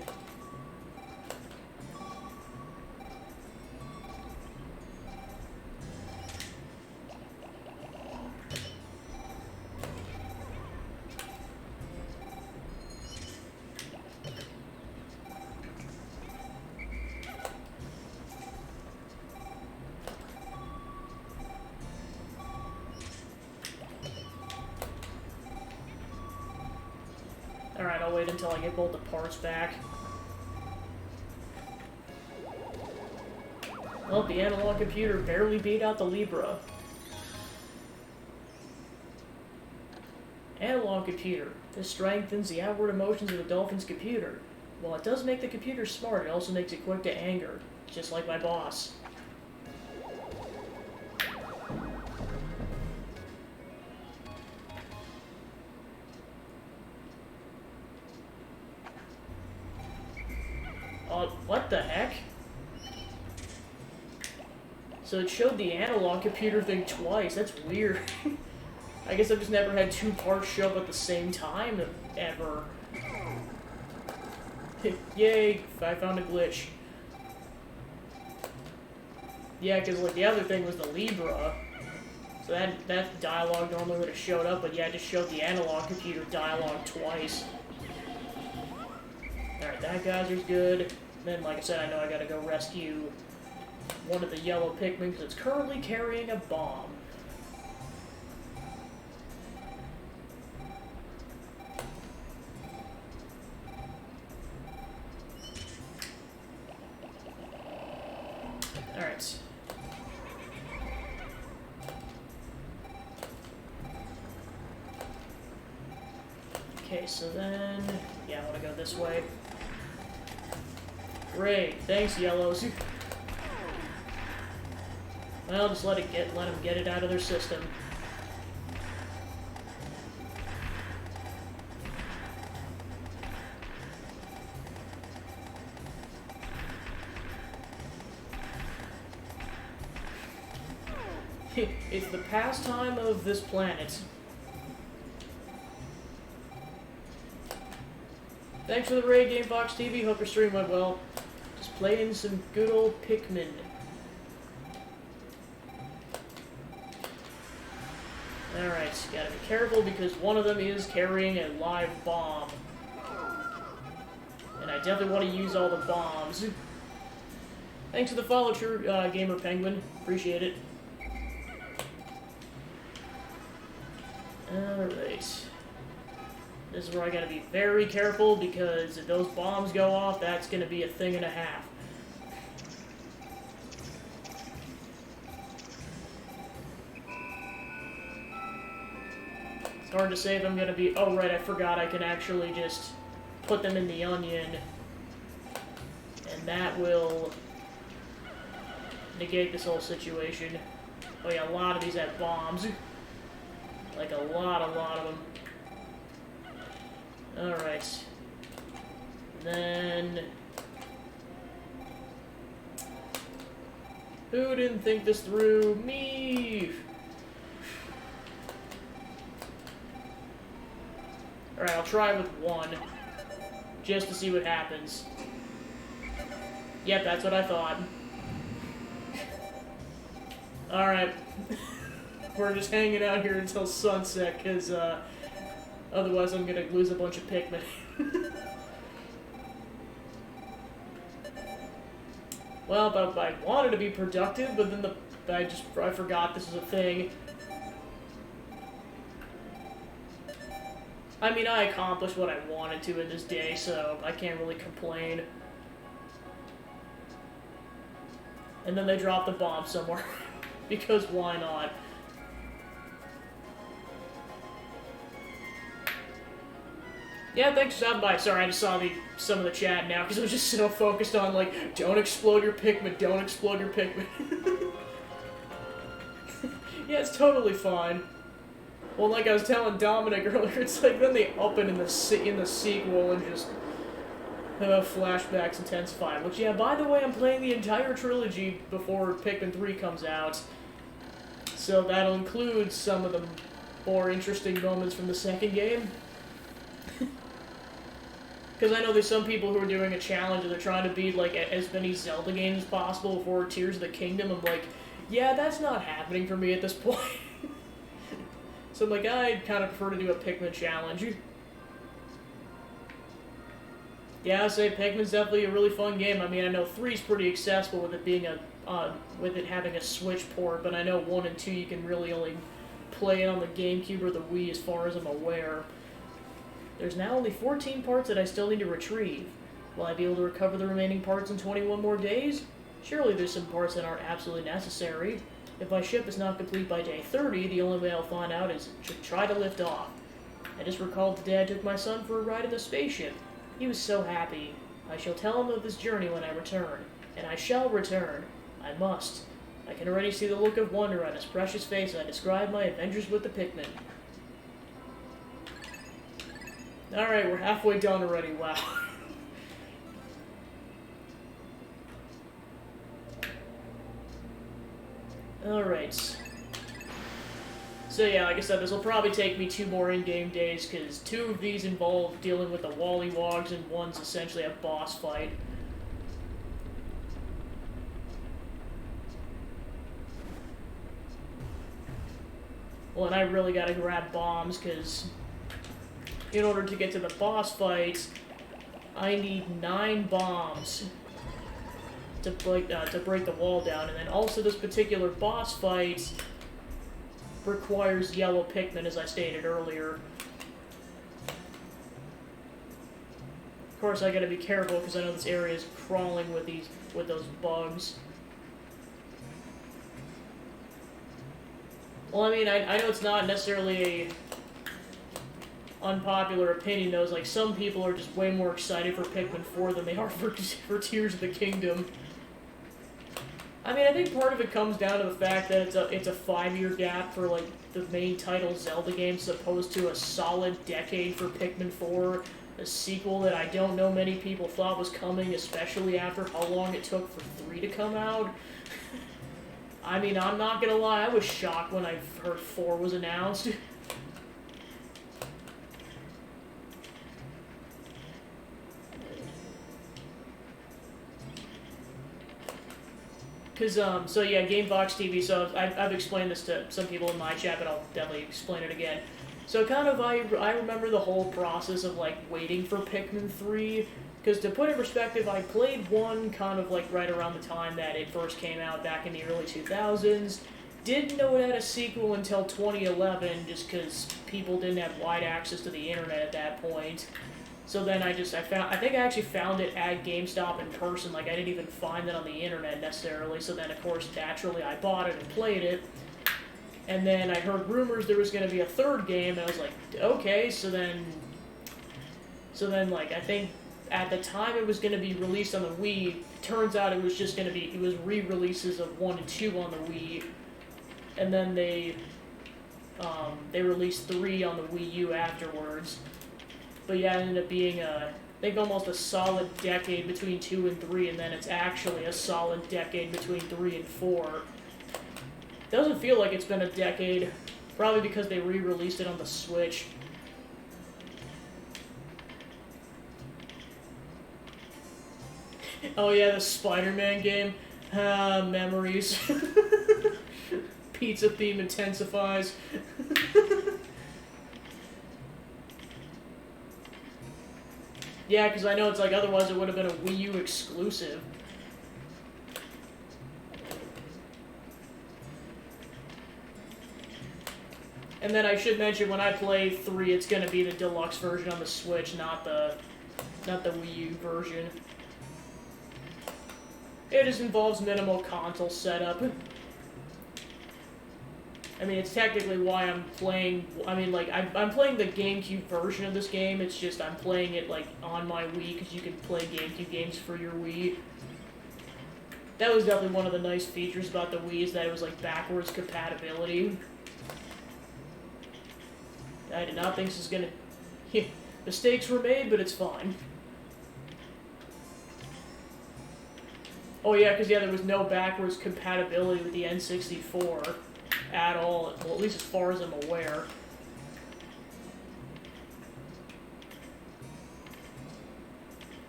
Alright, I'll wait until I get both the parts back. Well, the analog computer barely beat out the Libra. Analog computer. This strengthens the outward emotions of the dolphin's computer. While it does make the computer smart, it also makes it quick to anger. Just like my boss. What the heck? So it showed the analog computer thing twice. That's weird. I guess I've just never had 2 parts show up at the same time, ever. Yay, I found a glitch. Yeah, because like the other thing was the Libra. So that dialogue normally would have showed up, but yeah, it just showed the analog computer dialogue twice. Alright, that geyser's good. Then, like I said, I know I gotta go rescue one of the yellow Pikmin, because it's currently carrying a bomb. Alright. Okay, so then... yeah, I want to go this way. Great, thanks, yellows. Well, just let them get it out of their system. It's the pastime of this planet. Thanks for the raid, Game Fox TV. Hope your stream went well. Just playing some good old Pikmin. Alright, gotta be careful because one of them is carrying a live bomb. And I definitely want to use all the bombs. Thanks for the follow, True Gamer Penguin. Appreciate it. Alright. This is where I gotta be very careful because if those bombs go off, that's gonna be a thing and a half. It's hard to say if I'm gonna be... oh, right, I forgot I can actually just put them in the onion. And that will negate this whole situation. Oh yeah, a lot of these have bombs. Like a lot of them. Alright. Then... who didn't think this through? Me! Alright, I'll try with one. Just to see what happens. Yep, that's what I thought. Alright. We're just hanging out here until sunset, because, otherwise I'm gonna lose a bunch of Pikmin. Well, but I wanted to be productive, but then I forgot this was a thing. I mean, I accomplished what I wanted to in this day, so I can't really complain. And then they dropped the bomb somewhere. Because why not? Yeah, thanks for stopping by. Sorry, I just saw some of the chat now, because I was just so focused on, like, don't explode your Pikmin, don't explode your Pikmin. Yeah, it's totally fine. Well, like I was telling Dominic earlier, it's like then they up it in the sequel and just flashbacks intensify. Which, yeah, by the way, I'm playing the entire trilogy before Pikmin 3 comes out. So that'll include some of the more interesting moments from the second game. Because I know there's some people who are doing a challenge and they're trying to beat, like, as many Zelda games as possible before Tears of the Kingdom. I'm like, yeah, that's not happening for me at this point. So I'm like, I'd kind of prefer to do a Pikmin challenge. Yeah, I'd say Pikmin's definitely a really fun game. I mean, I know 3's pretty accessible with it being with it having a Switch port, but I know 1 and 2 you can really only play it on the GameCube or the Wii as far as I'm aware. There's now only 14 parts that I still need to retrieve. Will I be able to recover the remaining parts in 21 more days? Surely there's some parts that aren't absolutely necessary. If my ship is not complete by day 30, the only way I'll find out is to try to lift off. I just recalled today I took my son for a ride in the spaceship. He was so happy. I shall tell him of this journey when I return. And I shall return. I must. I can already see the look of wonder on his precious face as I describe my adventures with the Pikmin. Alright, we're halfway done already, wow. Alright. So yeah, like I said, this will probably take me 2 more in-game days, because 2 of these involve dealing with the Wallywogs, and 1's essentially a boss fight. Well, and I really gotta grab bombs, because in order to get to the boss fight, I need 9 bombs to break the wall down, and then also this particular boss fight requires yellow Pikmin, as I stated earlier. Of course, I gotta be careful because I know this area is crawling with those bugs. Well, I mean, I know it's not necessarily a unpopular opinion, though. It's like some people are just way more excited for Pikmin 4 than they are for Tears of the Kingdom. I mean, I think part of it comes down to the fact that it's a 5-year gap for, like, the main title Zelda game, as opposed to a solid decade for Pikmin 4, a sequel that I don't know many people thought was coming, especially after how long it took for 3 to come out. I mean, I'm not gonna lie, I was shocked when I heard 4 was announced. Because, so yeah, GameVox TV, so I've explained this to some people in my chat, but I'll definitely explain it again. So kind of, I remember the whole process of, like, waiting for Pikmin 3, because to put it in perspective, I played 1 kind of, like, right around the time that it first came out, back in the early 2000s. Didn't know it had a sequel until 2011, just because people didn't have wide access to the internet at that point. So then I think I actually found it at GameStop in person, like I didn't even find it on the internet necessarily, so then of course naturally I bought it and played it, and then I heard rumors there was going to be a 3rd game, and I was like, okay, so then like I think at the time it was going to be released on the Wii, turns out it was just going to be, it was re-releases of 1 and 2 on the Wii, and then they released 3 on the Wii U afterwards. But yeah, it ended up being I think almost a solid decade between 2 and 3, and then it's actually a solid decade between 3 and 4. Doesn't feel like it's been a decade, probably because they re-released it on the Switch. Oh yeah, the Spider-Man game. Memories. Pizza theme intensifies. Yeah, because I know it's like otherwise it would have been a Wii U exclusive. And then I should mention when I play 3, it's gonna be the deluxe version on the Switch, not the Wii U version. It just involves minimal console setup. I mean, it's technically why I'm playing. I mean, like I'm playing the GameCube version of this game. It's just I'm playing it like on my Wii because you can play GameCube games for your Wii. That was definitely one of the nice features about the Wii is that it was like backwards compatibility. I did not think this was gonna... Mistakes were made, but it's fine. Oh yeah, because there was no backwards compatibility with the N64 at all, well, at least as far as I'm aware.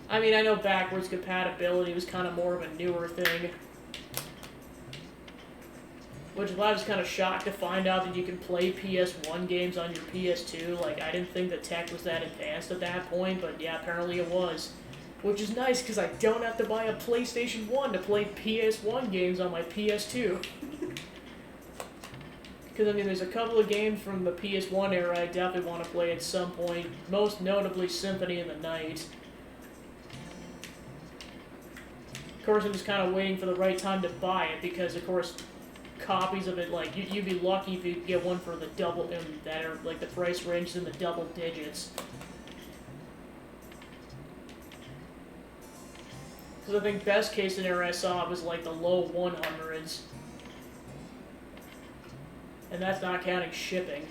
I mean, I know backwards compatibility was kind of more of a newer thing. Which I was kind of shocked to find out that you can play PS1 games on your PS2. Like, I didn't think the tech was that advanced at that point, but yeah, apparently it was. Which is nice, because I don't have to buy a PlayStation 1 to play PS1 games on my PS2. Because, I mean, there's a couple of games from the PS1 era I definitely want to play at some point. Most notably, Symphony of the Night. Of course, I'm just kind of waiting for the right time to buy it, because, of course... copies of it, like, you'd be lucky if you could get one for the double, that are, like, the price range is in the double digits. Because I think best case scenario I saw was, like, the low 100s. And that's not counting shipping.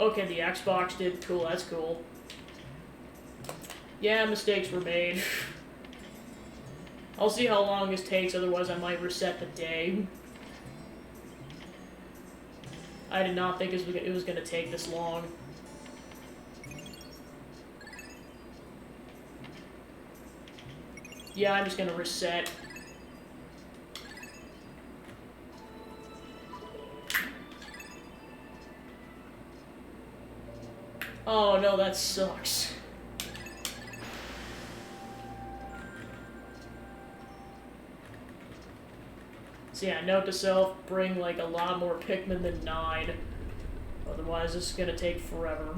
Okay, the Xbox did. Cool, that's cool. Yeah, mistakes were made. I'll see how long this takes, otherwise I might reset the day. I did not think it was going to take this long. Yeah, I'm just going to reset. Oh no, that sucks. So yeah, note to self, bring like a lot more Pikmin than 9. Otherwise this is gonna take forever.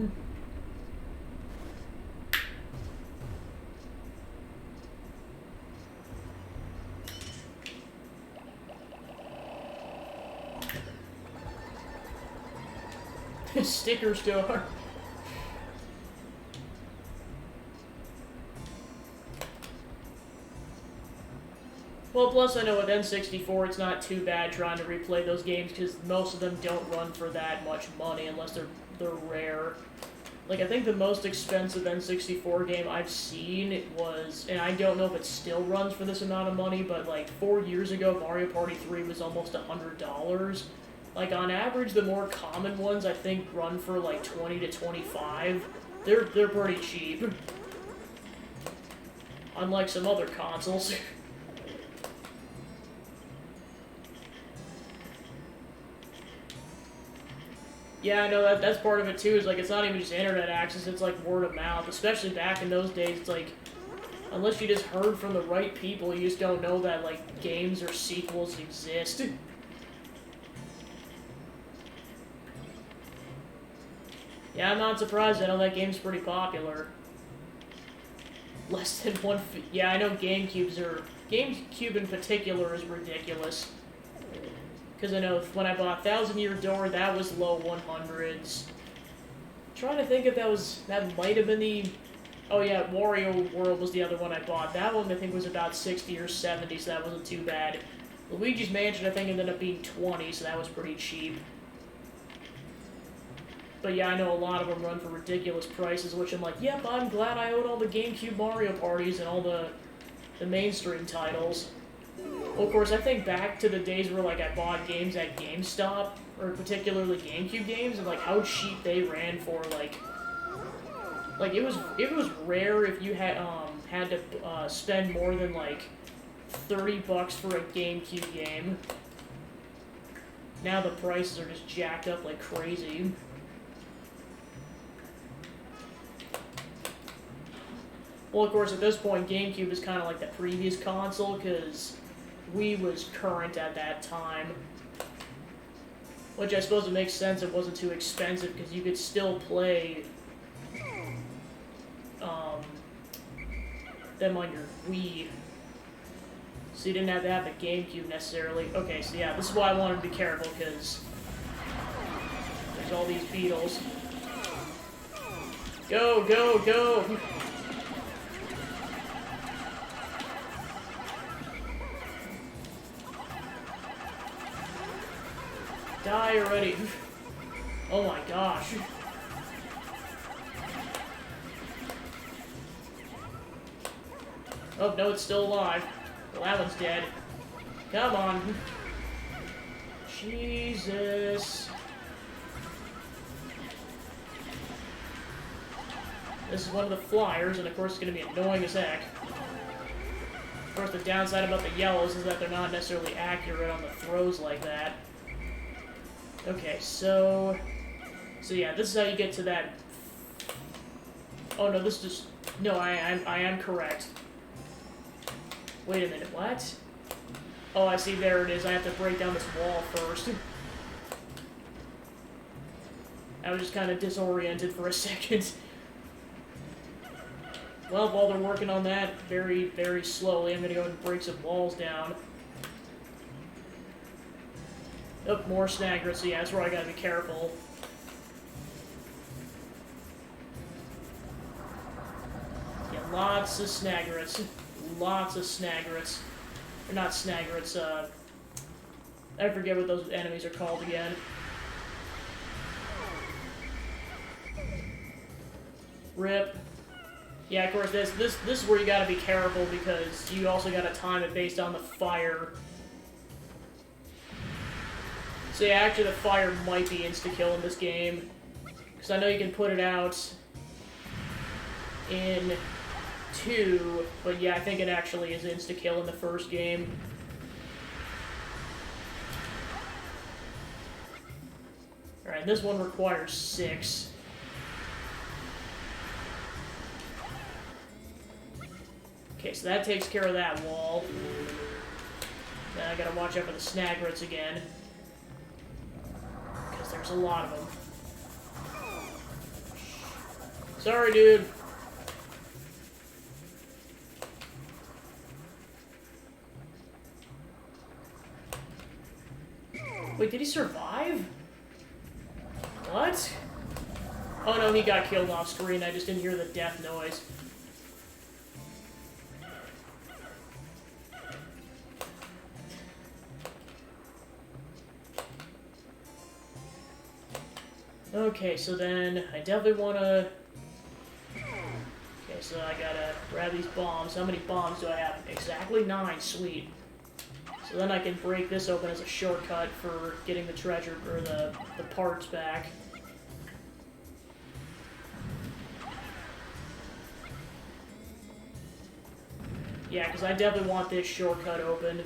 Sticker store. Well, plus I know with N64 it's not too bad trying to replay those games because most of them don't run for that much money unless they're rare. Like, I think the most expensive N64 game I've seen was, and I don't know if it still runs for this amount of money, but like 4 years ago Mario Party 3 was almost $100. Like, on average, the more common ones I think run for like 20 to 25. They're pretty cheap. Unlike some other consoles. Yeah, I know that's part of it too, is like it's not even just internet access, it's like word of mouth. Especially back in those days, it's like, unless you just heard from the right people, you just don't know that like games or sequels exist. Yeah, I'm not surprised, I know that game's pretty popular. Less than one, yeah, I know GameCube in particular is ridiculous. Because I know when I bought Thousand Year Door, that was low 100s. Trying to think if that might have been the... Oh yeah, Wario World was the other one I bought. That one I think was about 60 or 70, so that wasn't too bad. Luigi's Mansion I think ended up being 20, so that was pretty cheap. But yeah, I know a lot of them run for ridiculous prices, which I'm like, yep, I'm glad I own all the GameCube Mario parties and all the mainstream titles. Well, of course, I think back to the days where, like, I bought games at GameStop, or particularly GameCube games, and, like, how cheap they ran for, like, it was rare if you had to spend more than, like, $30 for a GameCube game. Now the prices are just jacked up like crazy. Well, of course, at this point, GameCube is kind of like the previous console, because Wii was current at that time. Which I suppose it makes sense it wasn't too expensive, because you could still play them on your Wii. So you didn't have to have the GameCube necessarily. Okay, so yeah, this is why I wanted to be careful, because there's all these beetles. Go, go, go! Die already. Oh my gosh. Oh, no, it's still alive. Well, that one's dead. Come on. Jesus. This is one of the flyers, and of course it's going to be annoying as heck. Of course, the downside about the yellows is that they're not necessarily accurate on the throws like that. Okay, so yeah, this is how you get to that. Oh no, this just no. I am correct. Wait a minute, what? Oh, I see. There it is. I have to break down this wall first. I was just kind of disoriented for a second. Well, while they're working on that very, very slowly, I'm gonna go and break some walls down. Oh, more snaggers, so yeah, that's where I gotta be careful. Yeah, lots of snaggers. Lots of snaggers. Or not snaggers, I forget what those enemies are called again. Rip. Yeah, of course, this is where you gotta be careful, because you also gotta time it based on the fire. So yeah, actually the fire might be insta-kill in this game. Because I know you can put it out in 2, but yeah, I think it actually is insta-kill in the first game. Alright, this one requires 6. Okay, so that takes care of that wall. Then I gotta watch out for the snagrets again. Because there's a lot of them. Sorry, dude. Wait, did he survive? What? Oh no, he got killed off screen. I just didn't hear the death noise. Okay, so then I definitely want to... Okay, so I gotta grab these bombs. How many bombs do I have? Exactly 9. Sweet. So then I can break this open as a shortcut for getting the treasure, or the parts back. Yeah, because I definitely want this shortcut open.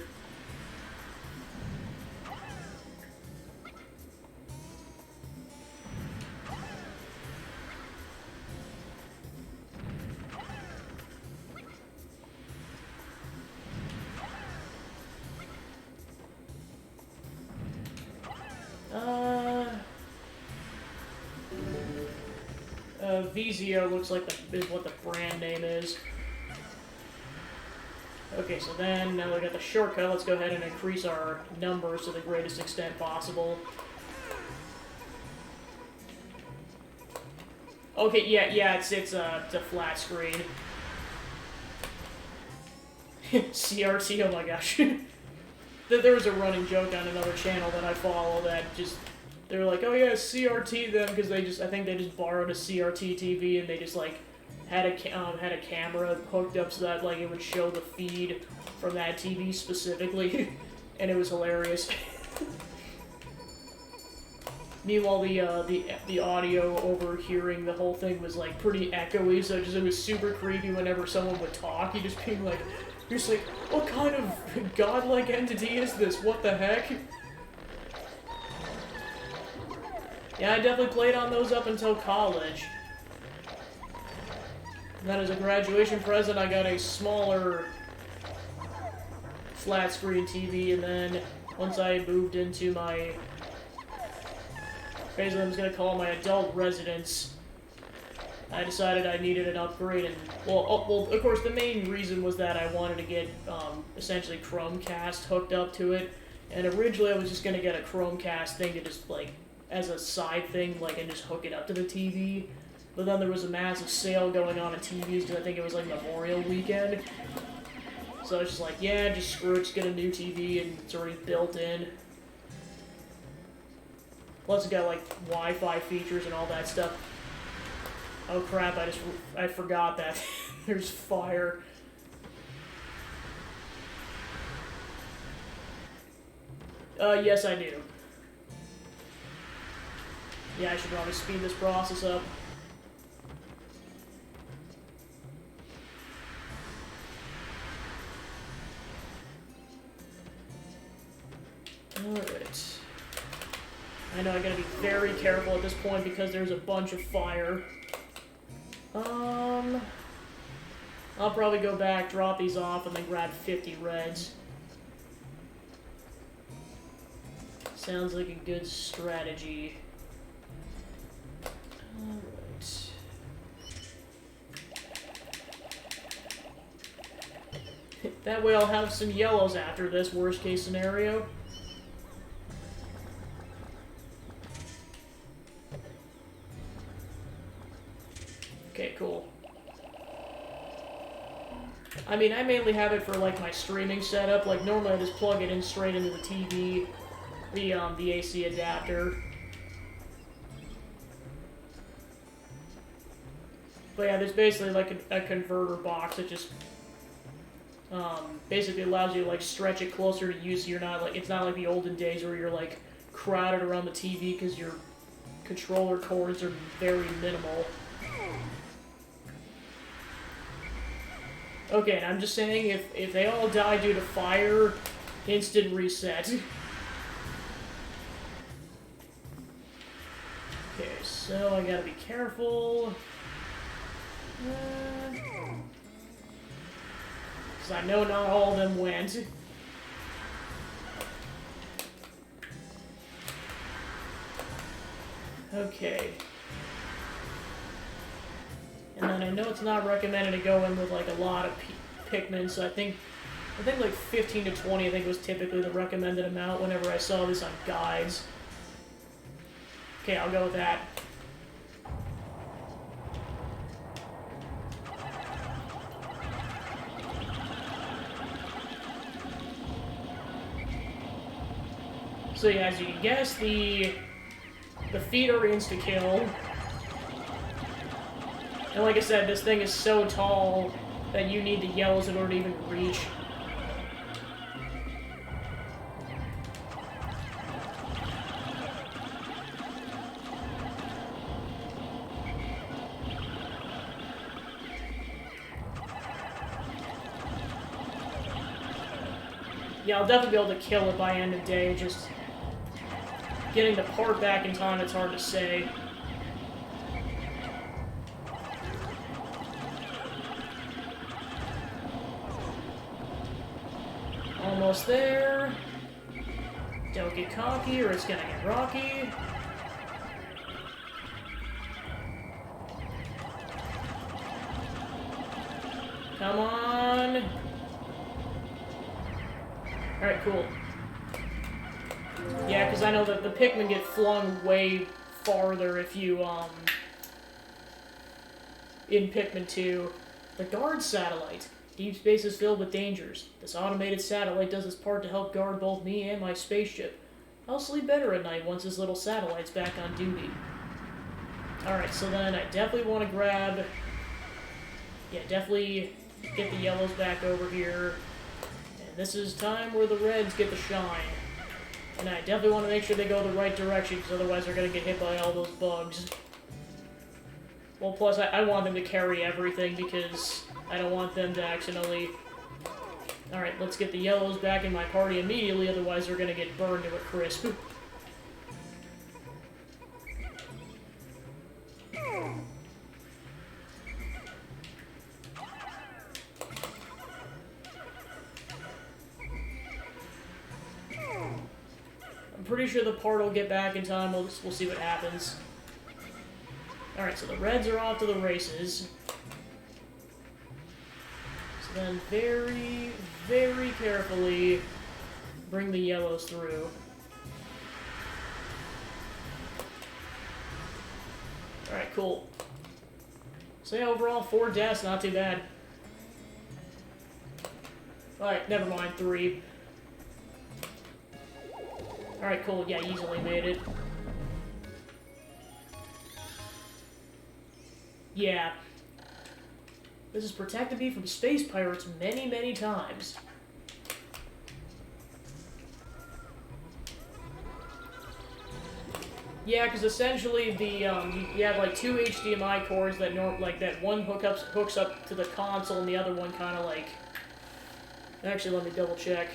Vizio looks like is what the brand name is. Okay, so then, now we got the shortcut, let's go ahead and increase our numbers to the greatest extent possible. Okay, yeah, it's a flat screen. CRT, oh my gosh. There was a running joke on another channel that I follow that just... They're like, oh yeah, CRT them, because I think they just borrowed a CRT TV and they just, like, had a camera hooked up so that like it would show the feed from that TV specifically, and it was hilarious. Meanwhile, the audio overhearing the whole thing was like pretty echoey, so it was super creepy whenever someone would talk. You just being like, you're just like, what kind of godlike entity is this? What the heck? Yeah, I definitely played on those up until college. And then as a graduation present, I got a smaller flat screen TV, and then once I moved into my, basically I was going to call it my adult residence, I decided I needed an upgrade, and, well, of course, the main reason was that I wanted to get, essentially Chromecast hooked up to it, and originally I was just going to get a Chromecast thing to just, like, as a side thing, like, and just hook it up to the TV, but then there was a massive sale going on TVs, because I think it was, like, Memorial Weekend, so I was just like, yeah, just screw it, just get a new TV, and it's already built in. Plus, it's got, like, Wi-Fi features and all that stuff. Oh crap, I forgot that. There's fire. Yes I do. Yeah, I should probably speed this process up. Alright. I know I gotta be very careful at this point because there's a bunch of fire. I'll probably go back, drop these off, and then grab 50 reds. Sounds like a good strategy. Alright. That way I'll have some yellows after this, worst case scenario. Okay, cool. I mean, I mainly have it for, like, my streaming setup. Like, normally I just plug it in straight into the TV, the AC adapter. But yeah, there's basically, like, a converter box that just, basically allows you to, like, stretch it closer to you so you're not, like, it's not like the olden days where you're, like, crowded around the TV because your controller cords are very minimal. Okay, and I'm just saying, if they all die due to fire, instant reset. Okay, so I gotta be careful. Because I know not all of them went. Okay. And then I know it's not recommended to go in with, like, a lot of Pikmin, so I think like 15 to 20, I think, was typically the recommended amount whenever I saw this on guides. Okay, I'll go with that. So yeah, as you can guess, the feet are insta-kill. And like I said, this thing is so tall that you need the yellows in order to even reach. Yeah, I'll definitely be able to kill it by end of day, just getting the part back in time, it's hard to say. Almost there. Don't get cocky or it's gonna get rocky. Come on. Alright, cool. Yeah, because I know that the Pikmin get flung way farther if you, in Pikmin 2. The guard satellite. Deep space is filled with dangers. This automated satellite does its part to help guard both me and my spaceship. I'll sleep better at night once this little satellite's back on duty. Alright, so then I definitely want to grab Yeah, definitely get the yellows back over here. And this is time where the reds get the shine. And I definitely want to make sure they go the right direction, because otherwise they're going to get hit by all those bugs. Well, plus I want them to carry everything, because I don't want them to accidentally... Alright, let's get the yellows back in my party immediately, otherwise they're going to get burned to a crisp. I'm pretty sure the part will get back in time. We'll see what happens. Alright, so the reds are off to the races. So then very, very carefully bring the yellows through. Alright, cool. So yeah, overall, 4 deaths, not too bad. Alright, never mind, 3. Alright, cool, yeah, easily made it. Yeah. This has protected me from space pirates many, many times. Yeah, because essentially the you have like 2 HDMI cords that that one hooks up to the console and the other one kind of like. Actually, let me double check.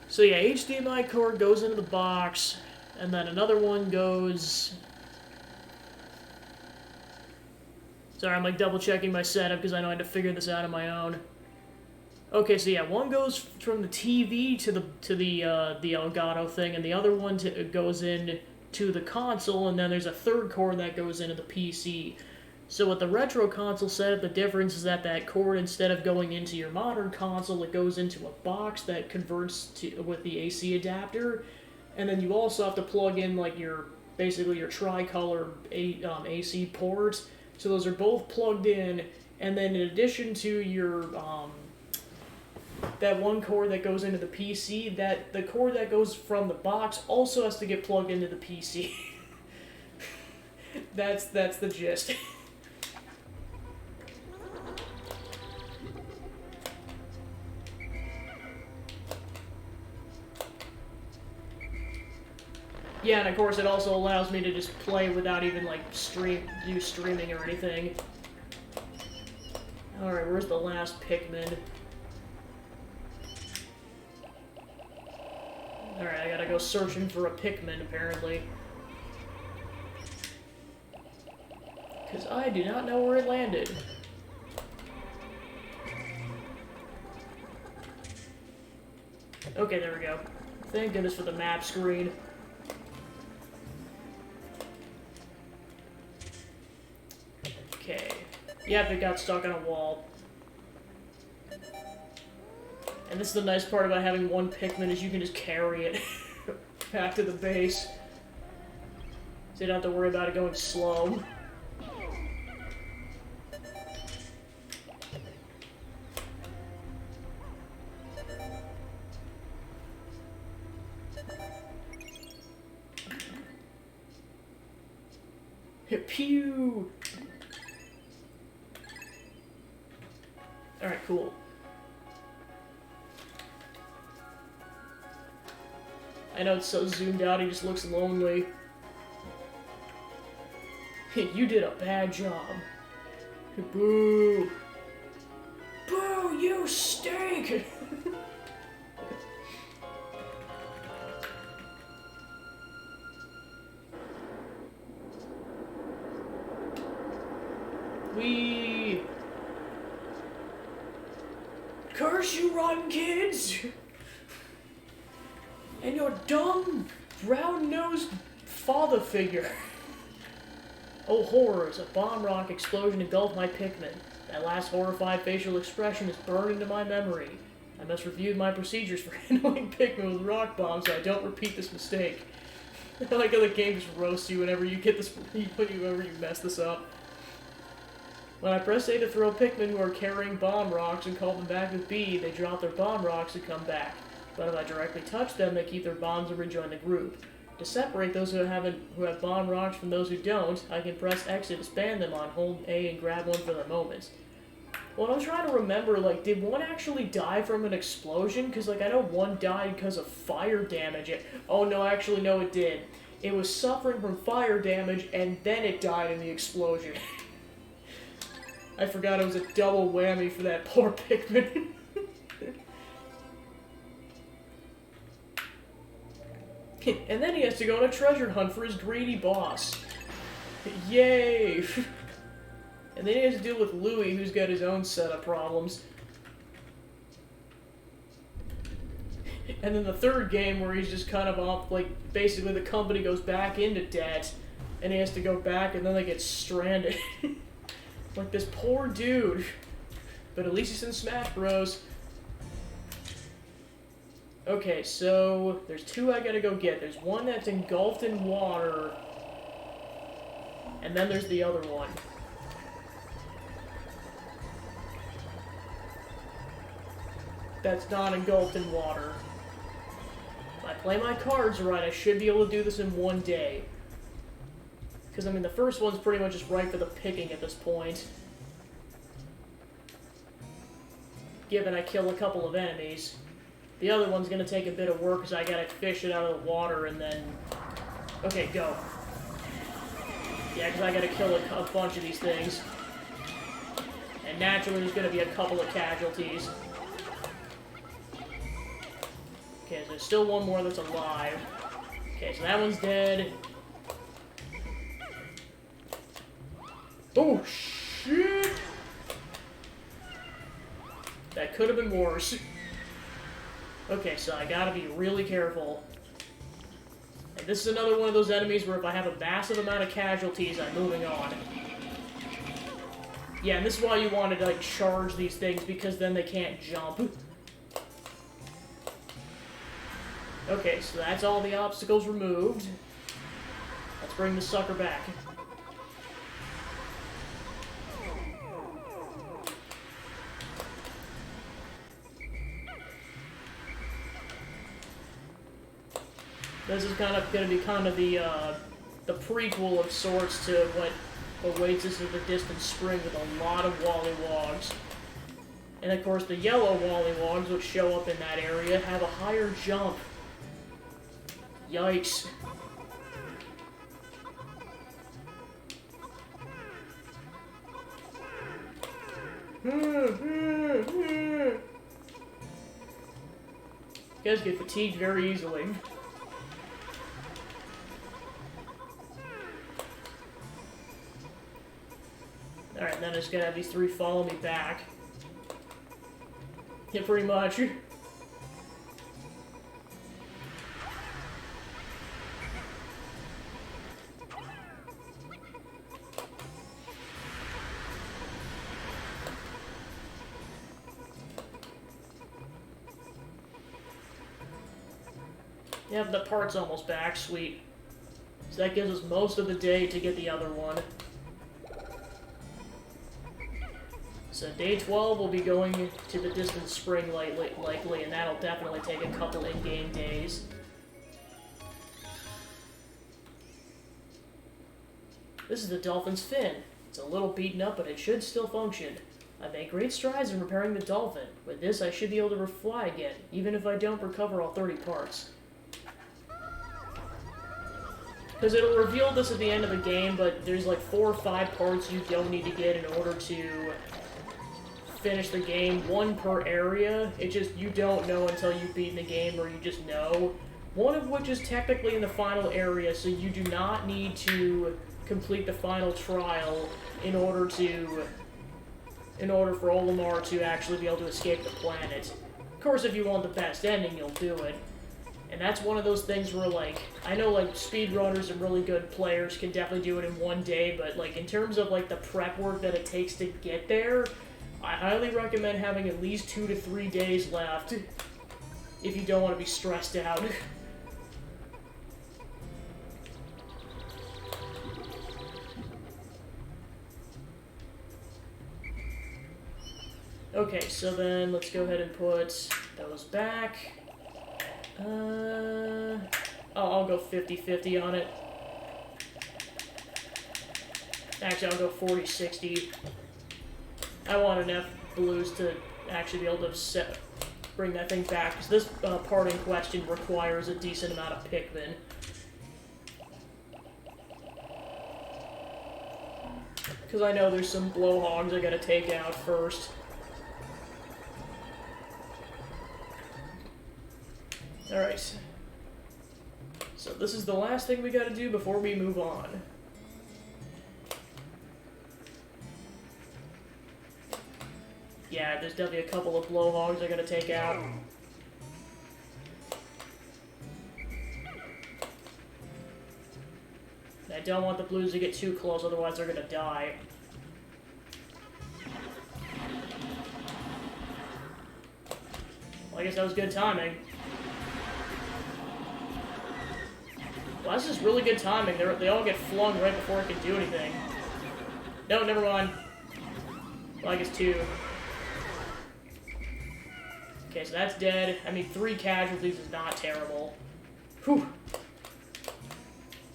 So yeah, HDMI cord goes into the box, and then another one goes. Sorry, I'm like double checking my setup because I know I had to figure this out on my own. Okay, so yeah, one goes from the TV to the Elgato thing, and the other one goes in to the console, and then there's a third cord that goes into the PC. So with the retro console setup, the difference is that cord, instead of going into your modern console, it goes into a box that converts to with the AC adapter, and then you also have to plug in like basically your tricolor AC ports. So those are both plugged in, and then in addition to your that one cord that goes into the PC, the cord that goes from the box also has to get plugged into the PC. That's the gist. Yeah, and of course it also allows me to just play without even like streaming or anything. Alright, where's the last Pikmin? Alright, I gotta go searching for a Pikmin, apparently. Because I do not know where it landed. Okay, there we go. Thank goodness for the map screen. Okay. Yep, it got stuck on a wall. And this is the nice part about having one Pikmin, is you can just carry it back to the base. So you don't have to worry about it going slow. Pew! Alright, cool. I know it's so zoomed out, he just looks lonely. You did a bad job. Boo! Boo, you stink! We curse you, rotten kids, and your dumb, brown-nosed father figure. Oh horrors! A bomb rock explosion engulfed my Pikmin. That last horrified facial expression is burned into my memory. I must review my procedures for handling Pikmin with rock bombs so I don't repeat this mistake. I like how the game just roasts you whenever you get this, whenever you mess this up. When I press A to throw Pikmin who are carrying bomb rocks and call them back with B, they drop their bomb rocks and come back. But if I directly touch them, they keep their bombs and rejoin the group. To separate those who have bomb rocks from those who don't, I can press X to expand them on, hold A and grab one for the moment. Well, I'm trying to remember, like, did one actually die from an explosion? Because, like, I know one died because of fire damage. Oh, no, actually, no, it did. It was suffering from fire damage, and then it died in the explosion. I forgot it was a double whammy for that poor Pikmin. And then he has to go on a treasure hunt for his greedy boss. Yay! And then he has to deal with Louie, who's got his own set of problems. And then the third game where he's just kind of off, like, basically the company goes back into debt, and he has to go back, and then they get stranded. Like, this poor dude. But at least he's in Smash Bros. Okay, so there's two I gotta go get. There's one that's engulfed in water, and then there's the other one. That's not engulfed in water. If I play my cards right, I should be able to do this in one day. Because, I mean, the first one's pretty much just right for the picking at this point. Given I kill a couple of enemies. The other one's gonna take a bit of work because I gotta fish it out of the water and then... Okay, go. Yeah, because I gotta kill a bunch of these things. And naturally there's gonna be a couple of casualties. Okay, so there's still one more that's alive. Okay, so that one's dead. Oh, shit! That could have been worse. Okay, so I gotta be really careful. And this is another one of those enemies where if I have a massive amount of casualties, I'm moving on. Yeah, and this is why you want to, like, charge these things, because then they can't jump. Okay, so that's all the obstacles removed. Let's bring the sucker back. This is kind of going to be kind of the prequel of sorts to what awaits us at the distant spring with a lot of Wollywogs. And of course the yellow Wollywogs, which show up in that area, have a higher jump. Yikes. You guys get fatigued very easily. Alright, then I just gotta have these three follow me back. Yeah, pretty much. Yep, the part's almost back, sweet. So that gives us most of the day to get the other one. So day 12 will be going to the distant spring likely, and that'll definitely take a couple in-game days. This is the dolphin's fin. It's a little beaten up, but it should still function. I made great strides in repairing the dolphin. With this, I should be able to fly again, even if I don't recover all 30 parts. Because it'll reveal this at the end of the game, but there's like 4 or 5 parts you don't need to get in order to finish the game, 1 per area. It just, you don't know until you've beaten the game, or you just know. One of which is technically in the final area, so you do not need to complete the final trial in order for Olimar to actually be able to escape the planet. Of course, if you want the best ending, you'll do it. And that's one of those things where, like, I know, like, speedrunners and really good players can definitely do it in 1 day, but, like, in terms of, like, the prep work that it takes to get there, I highly recommend having at least 2 to 3 days left if you don't want to be stressed out. Okay, so then let's go ahead and put those back. I'll go 50-50 on it. Actually, I'll go 40-60. I want enough blues to actually be able to bring that thing back, because this part in question requires a decent amount of Pikmin. Because I know there's some blowhogs I gotta take out first. Alright. So this is the last thing we gotta do before we move on. Yeah, there's definitely a couple of blowhogs I gotta take out. I don't want the blues to get too close, otherwise they're gonna die. Well, I guess that was good timing. Well, that's just really good timing. They all get flung right before it can do anything. No, never mind. Well, I guess 2. Okay, so that's dead. I mean, 3 casualties is not terrible. Whew.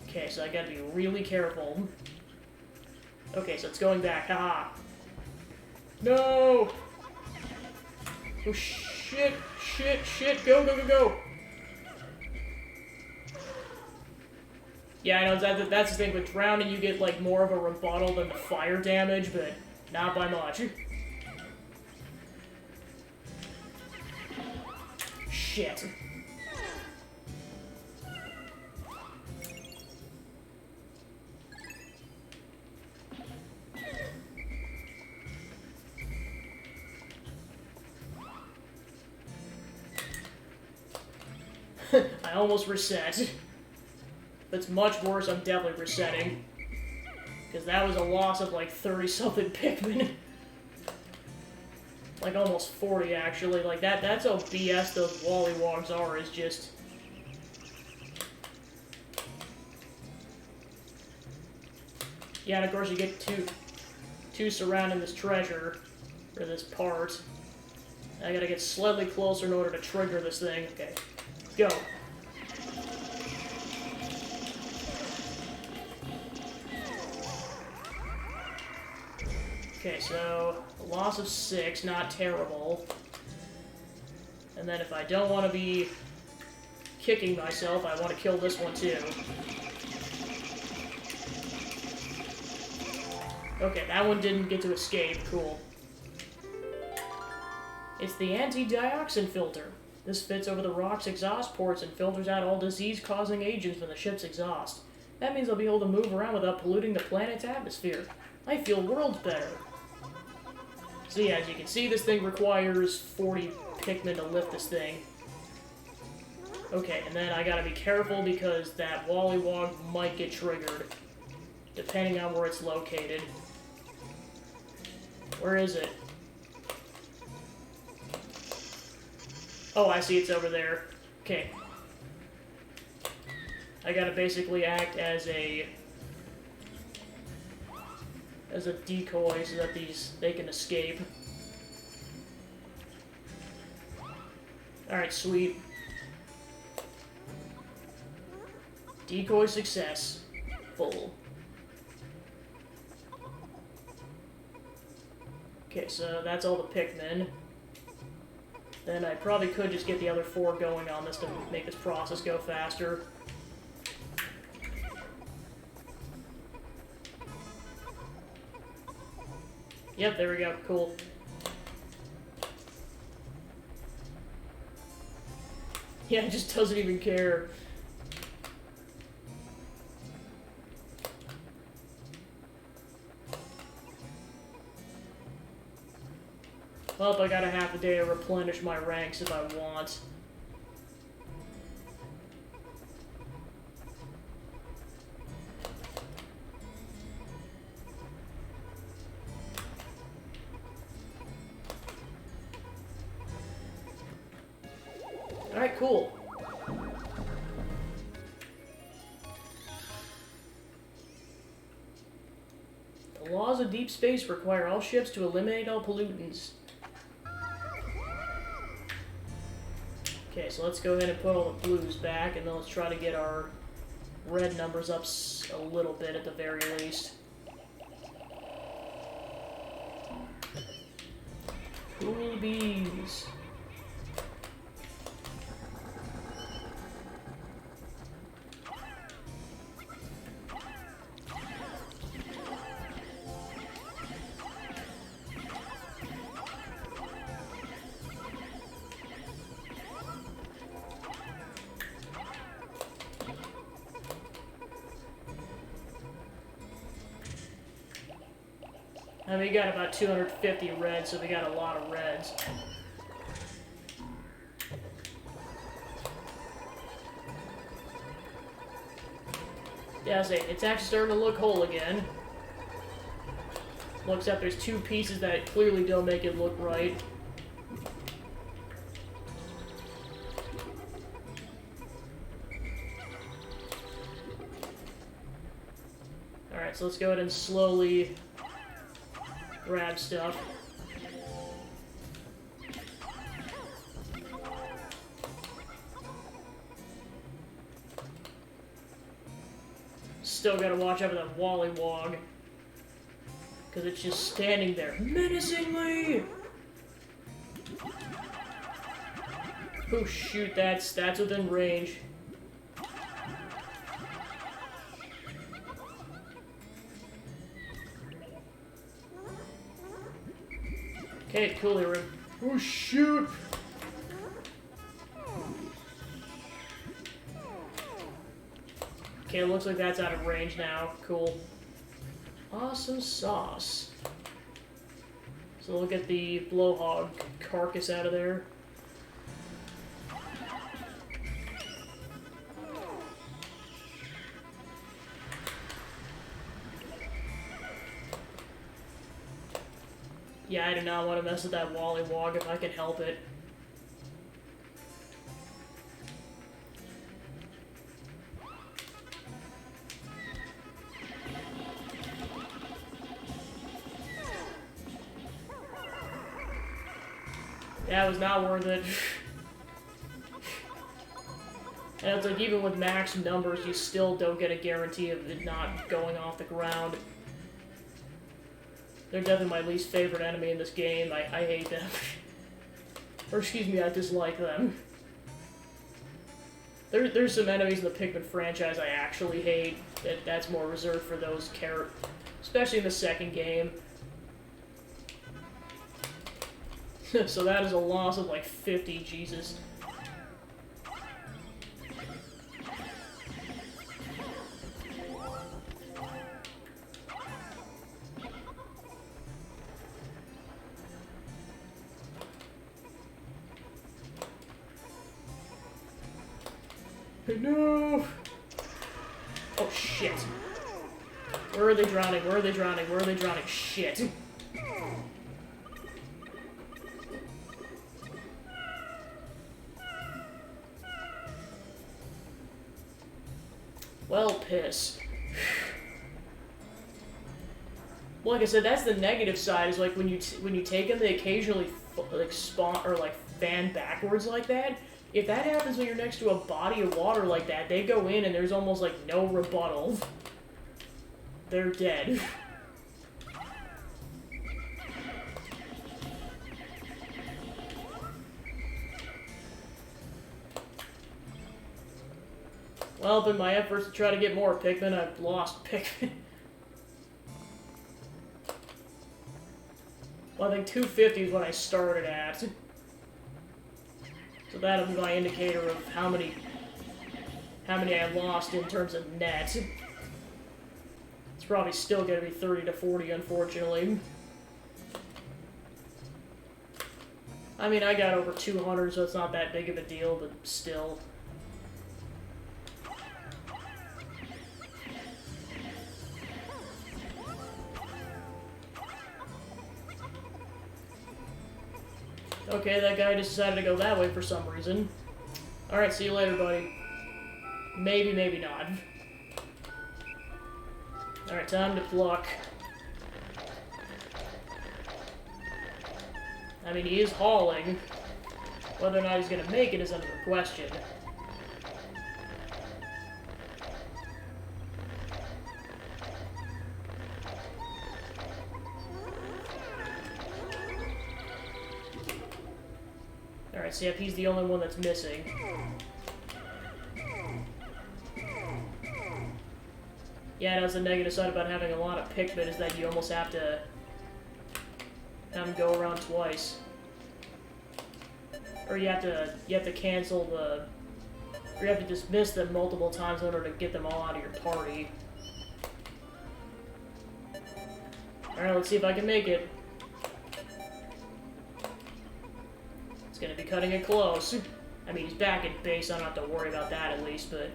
Okay, so I gotta be really careful. Okay, so it's going back. Haha. No! Oh, shit, shit, shit. Go, go, go, go! Yeah, I know, that's the thing. With drowning, you get, like, more of a rebuttal than the fire damage, but not by much. Shit. I almost reset. If it's much worse, I'm definitely resetting. Because that was a loss of like 30-something Pikmin. Like almost 40, actually. Like that's how BS those Wollywogs are, is just... Yeah, and of course you get two surrounding this treasure, or this part. I gotta get slightly closer in order to trigger this thing. Okay, go. Okay, so a loss of 6, not terrible. And then if I don't want to be kicking myself, I want to kill this one too. Okay, that one didn't get to escape. Cool. It's the anti-dioxin filter. This fits over the rock's exhaust ports and filters out all disease-causing agents from the ship's exhaust. That means I'll be able to move around without polluting the planet's atmosphere. I feel worlds better. So yeah, as you can see, this thing requires 40 Pikmin to lift this thing. Okay, and then I gotta be careful because that Wollywog might get triggered, depending on where it's located. Where is it? Oh, I see, it's over there. Okay. I gotta basically act as a decoy so that they can escape. Alright, sweet. Decoy success. Full. Okay, so that's all the Pikmin. Then I probably could just get the other 4 going on this to make this process go faster. Yep, there we go. Cool. Yeah, it just doesn't even care. Well, I got a half a day to replenish my ranks if I want. Alright, cool. The laws of deep space require all ships to eliminate all pollutants. Okay, so let's go ahead and put all the blues back, and then let's try to get our red numbers up a little bit at the very least. Cool beans. And we got about 250 reds, so we got a lot of reds. Yeah, it's actually starting to look whole again. Looks like there's two pieces that clearly don't make it look right. Alright, so let's go ahead and slowly grab stuff. Still gotta watch out for that Wallywog, because it's just standing there menacingly. Oh shoot, that's within range. Okay, cool here. Oh shoot! Okay, it looks like that's out of range now. Cool. Awesome sauce. So we'll get the blowhog carcass out of there. Yeah, I do not want to mess with that Wallywog if I can help it. That was not worth it. And it's like, even with max numbers, you still don't get a guarantee of it not going off the ground. They're definitely my least favorite enemy in this game. I hate them. Or excuse me, I dislike them. There's some enemies in the Pikmin franchise I actually hate. That's more reserved for those characters, especially in the second game. So that is a loss of like 50, Jesus. No! Oh shit. Where are they drowning? Where are they drowning? Where are they drowning? Shit. Well, piss. Well, like I said, that's the negative side. Is like when you take them, they occasionally like spawn or like fan backwards like that. If that happens when you're next to a body of water like that, they go in and there's almost like no rebuttal. They're dead. Well, in my efforts to try to get more Pikmin, I've lost Pikmin. Well, I think 250 is what I started at. So that'll be my indicator of how many I lost in terms of net. It's probably still going to be 30 to 40, unfortunately. I mean, I got over 200, so it's not that big of a deal, but still. Okay, that guy just decided to go that way for some reason. Alright, see you later, buddy. Maybe, maybe not. Alright, time to pluck. I mean, he is hauling. Whether or not he's gonna make it is another question. Alright, so yep, he's the only one that's missing. Yeah, that's the negative side about having a lot of Pikmin is that you almost have to have them go around twice. Or you have to cancel the... Or you have to dismiss them multiple times in order to get them all out of your party. Alright, let's see if I can make it. It's gonna be cutting it close. I mean, he's back at base, I don't have to worry about that at least, but...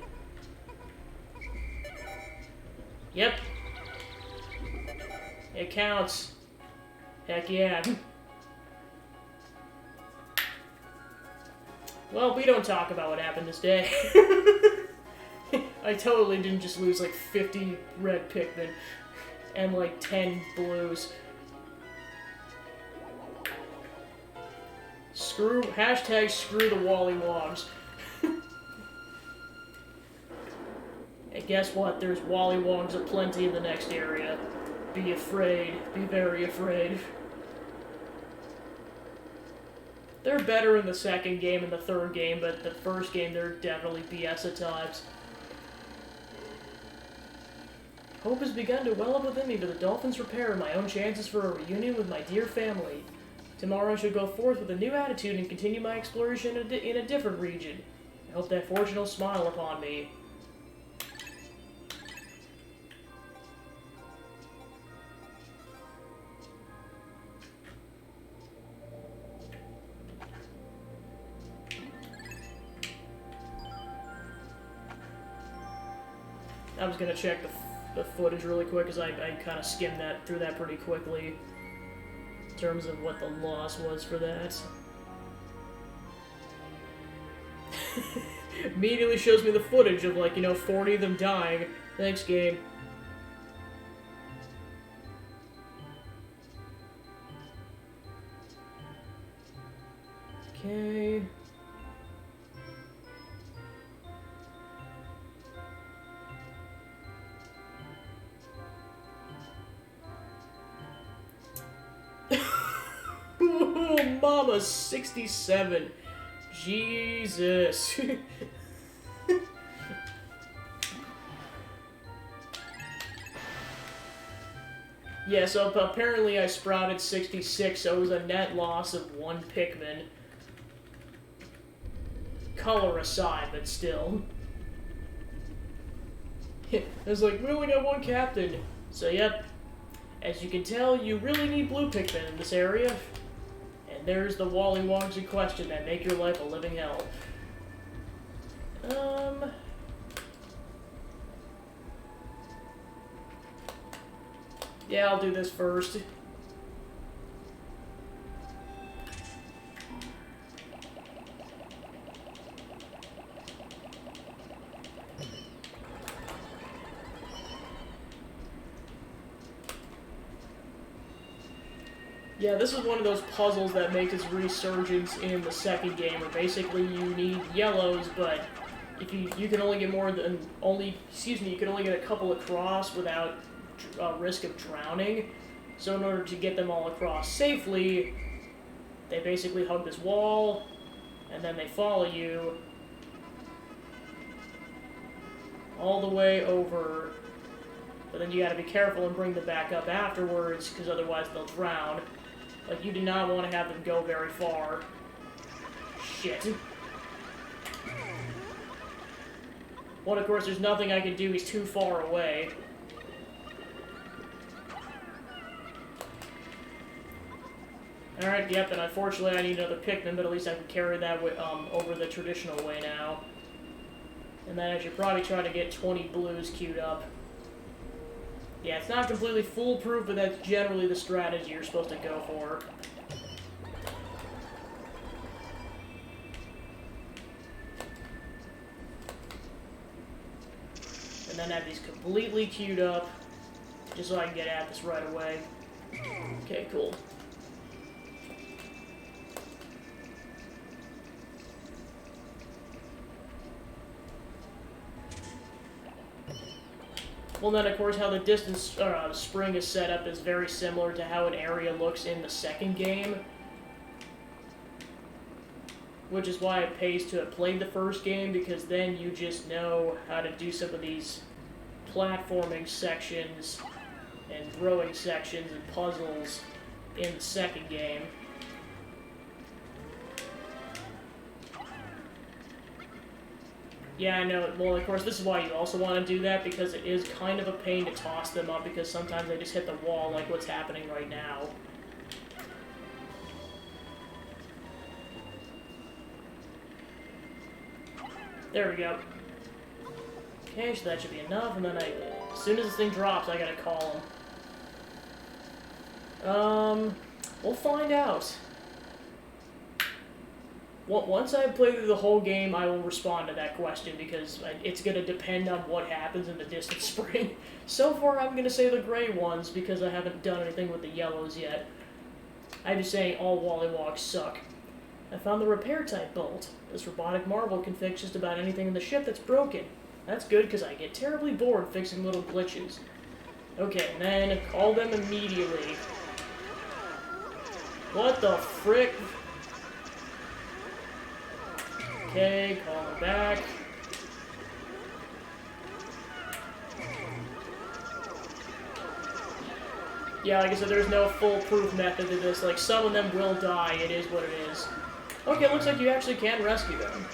Yep. It counts. Heck yeah. Well, we don't talk about what happened this day. I totally didn't just lose like 50 red Pikmin and like 10 blues. Hashtag screw the Wollywogs. And guess what? There's Wollywogs aplenty in the next area. Be afraid. Be very afraid. They're better in the second game and the third game, but the first game they're definitely BS at times. Hope has begun to well up within me for the Dolphins' repair and my own chances for a reunion with my dear family. Tomorrow I shall go forth with a new attitude and continue my exploration in a different region. I hope that fortune will smile upon me. I was gonna check the footage really quick because I kind of skimmed through that pretty quickly in terms of what the loss was for that. Immediately shows me the footage of, like, 40 of them dying. Thanks, game. Okay. Oh, mama, 67. Jesus. Yeah, so apparently I sprouted 66, so it was a net loss of 1 Pikmin. Color aside, but still. It was like, we only got 1 captain. So, yep. As you can tell, you really need blue Pikmin in this area. And there's the Wollywogs in question that make your life a living hell. Yeah, I'll do this first. Yeah, this is one of those puzzles that makes its resurgence in the second game, where basically you need yellows, but if you can only get you can only get a couple across without risk of drowning. So in order to get them all across safely, they basically hug this wall, and then they follow you all the way over. But then you gotta be careful and bring them back up afterwards, because otherwise they'll drown. Like, you do not want to have them go very far. Shit. Well, of course, there's nothing I can do. He's too far away. Alright, yep, and unfortunately I need another Pikmin, but at least I can carry that over the traditional way now. And then I should probably try to get 20 blues queued up. Yeah, it's not completely foolproof, but that's generally the strategy you're supposed to go for. And then have these completely queued up, just so I can get at this right away. Okay, cool. Well, then, of course, how the distance spring is set up is very similar to how an area looks in the second game. Which is why it pays to have played the first game, because then you just know how to do some of these platforming sections and throwing sections and puzzles in the second game. Yeah, I know. Well, of course, this is why you also want to do that, because it is kind of a pain to toss them up, because sometimes they just hit the wall like what's happening right now. There we go. Okay, so that should be enough, and then as soon as this thing drops, I gotta call him. We'll find out. Once I play through the whole game, I will respond to that question, because it's going to depend on what happens in the distance spring. So far, I'm going to say the gray ones, because I haven't done anything with the yellows yet. I'm just saying all Wollywalks suck. I found the repair type bolt. This robotic marble can fix just about anything in the ship that's broken. That's good, because I get terribly bored fixing little glitches. Okay, and then call them immediately. What the frick? Okay, call her back. Yeah, like I said, there's no foolproof method to this. Like, some of them will die. It is what it is. Okay, looks like you actually can rescue them.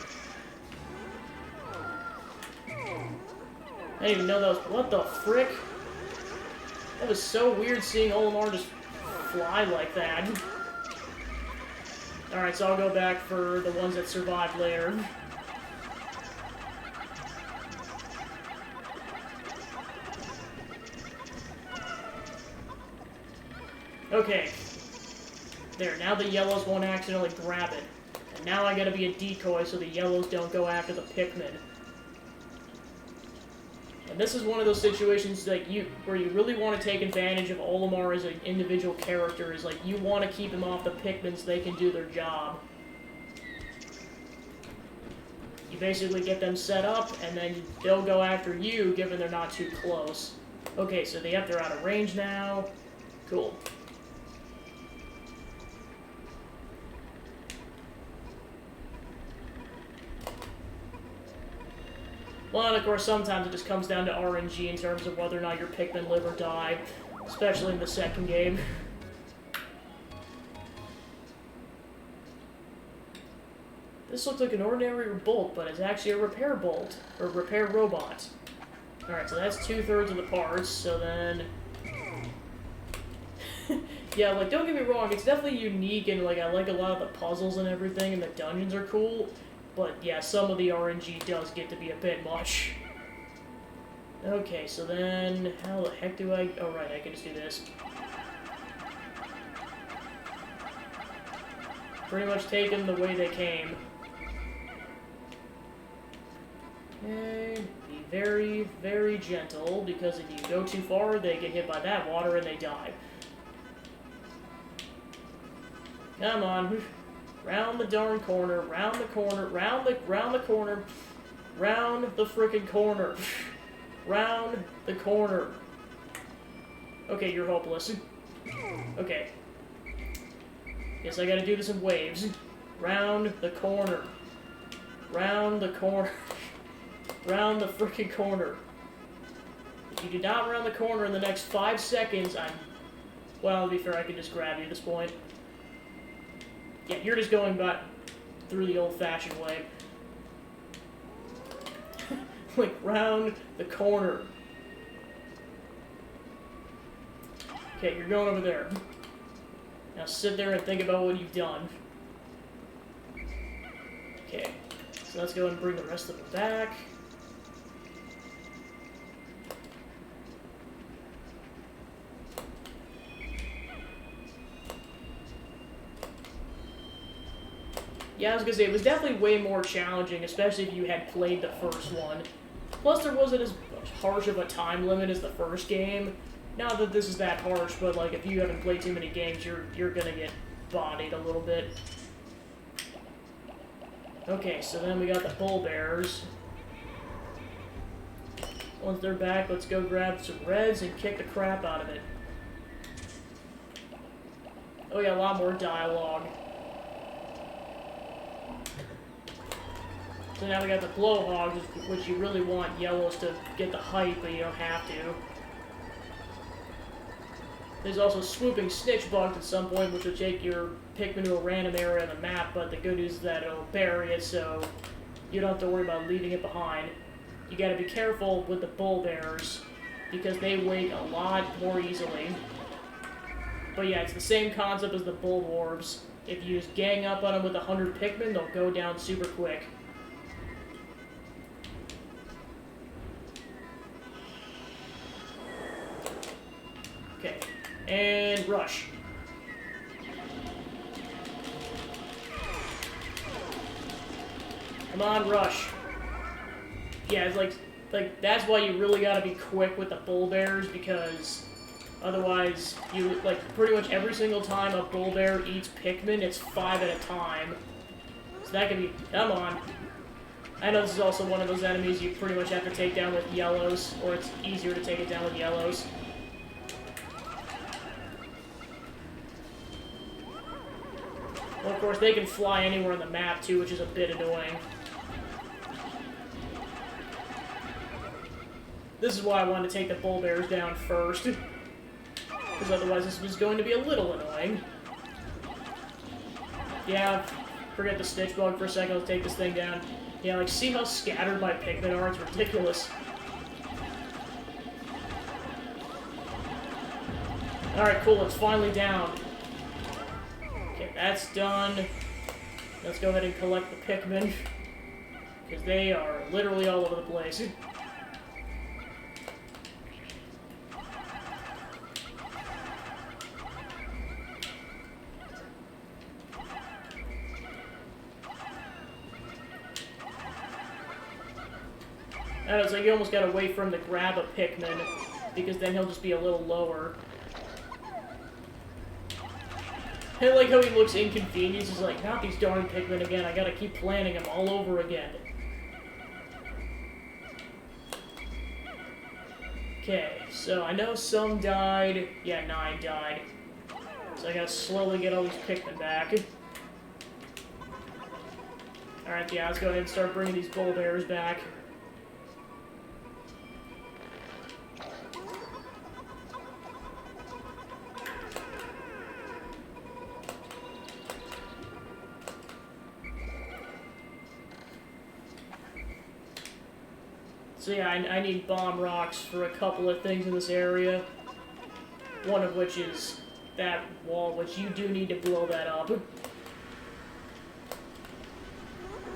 I didn't even know that was... What the frick? That was so weird seeing Olimar just fly like that. Alright, so I'll go back for the ones that survived later. Okay. There, now the yellows won't accidentally grab it. And now I gotta be a decoy so the yellows don't go after the Pikmin. And this is one of those situations like where you really want to take advantage of Olimar as an individual character. Is like you want to keep him off the Pikmin so they can do their job. You basically get them set up, and then they'll go after you, given they're not too close. Okay, so they're out of range now. Cool. Well, and of course, sometimes it just comes down to RNG in terms of whether or not your Pikmin live or die, especially in the second game. This looks like an ordinary bolt, but it's actually a repair bolt, or repair robot. Alright, so that's 2/3 of the parts, so then... yeah, like, don't get me wrong, it's definitely unique, and, like, I like a lot of the puzzles and everything, and the dungeons are cool. But, yeah, some of the RNG does get to be a bit much. Okay, so then, how the heck do I... Oh, right, I can just do this. Pretty much take them the way they came. Okay, be very, very gentle, because if you go too far, they get hit by that water and they die. Come on. Round the darn corner, round the corner, round the corner, round the frickin' corner, round the corner. Okay, you're hopeless. Okay. Guess I gotta do this in waves. Round the corner. Round the corner. Round the frickin' corner. If you do not round the corner in the next 5 seconds, well, to be fair, I can just grab you at this point. Yeah, you're just going back through the old-fashioned way. Like, round the corner. Okay, you're going over there. Now sit there and think about what you've done. Okay, so let's go and bring the rest of them back. Yeah, I was gonna say, it was definitely way more challenging, especially if you had played the first one. Plus, there wasn't as harsh of a time limit as the first game. Not that this is that harsh, but, like, if you haven't played too many games, you're gonna get bodied a little bit. Okay, so then we got the bull bears. Once they're back, let's go grab some reds and kick the crap out of it. Oh yeah, a lot more dialogue. So now we got the blowhogs, which you really want yellows to get the height, but you don't have to. There's also swooping snitch bugs at some point, which will take your Pikmin to a random area on the map, but the good news is that it'll bury it, so you don't have to worry about leaving it behind. You gotta be careful with the bull bears, because they wake a lot more easily. But yeah, it's the same concept as the bull dwarves. If you just gang up on them with 100 Pikmin, they'll go down super quick. Okay, and rush. Come on, rush. Yeah, it's like that's why you really gotta be quick with the bull bears, because otherwise you, like, pretty much every single time a bull bear eats Pikmin, it's 5 at a time. So that can be, come on. I know this is also one of those enemies you pretty much have to take down with yellows, or it's easier to take it down with yellows. Well, of course, they can fly anywhere on the map, too, which is a bit annoying. This is why I wanted to take the bull bears down first. Because otherwise this was going to be a little annoying. Yeah, forget the stitch bug for a second, let's take this thing down. Yeah, like, see how scattered my Pikmin are? It's ridiculous. Alright, cool, it's finally down. Okay, that's done. Let's go ahead and collect the Pikmin. Because they are literally all over the place. I know, it's like you almost gotta wait for him to grab a Pikmin, because then he'll just be a little lower. I like how he looks inconvenienced. He's like, not these darn Pikmin again, I gotta keep planting them all over again. Okay, so I know some died. Yeah, 9 died. So I gotta slowly get all these Pikmin back. Alright, yeah, let's go ahead and start bringing these bull bears back. So yeah, I need bomb rocks for a couple of things in this area. One of which is that wall, which you do need to blow that up.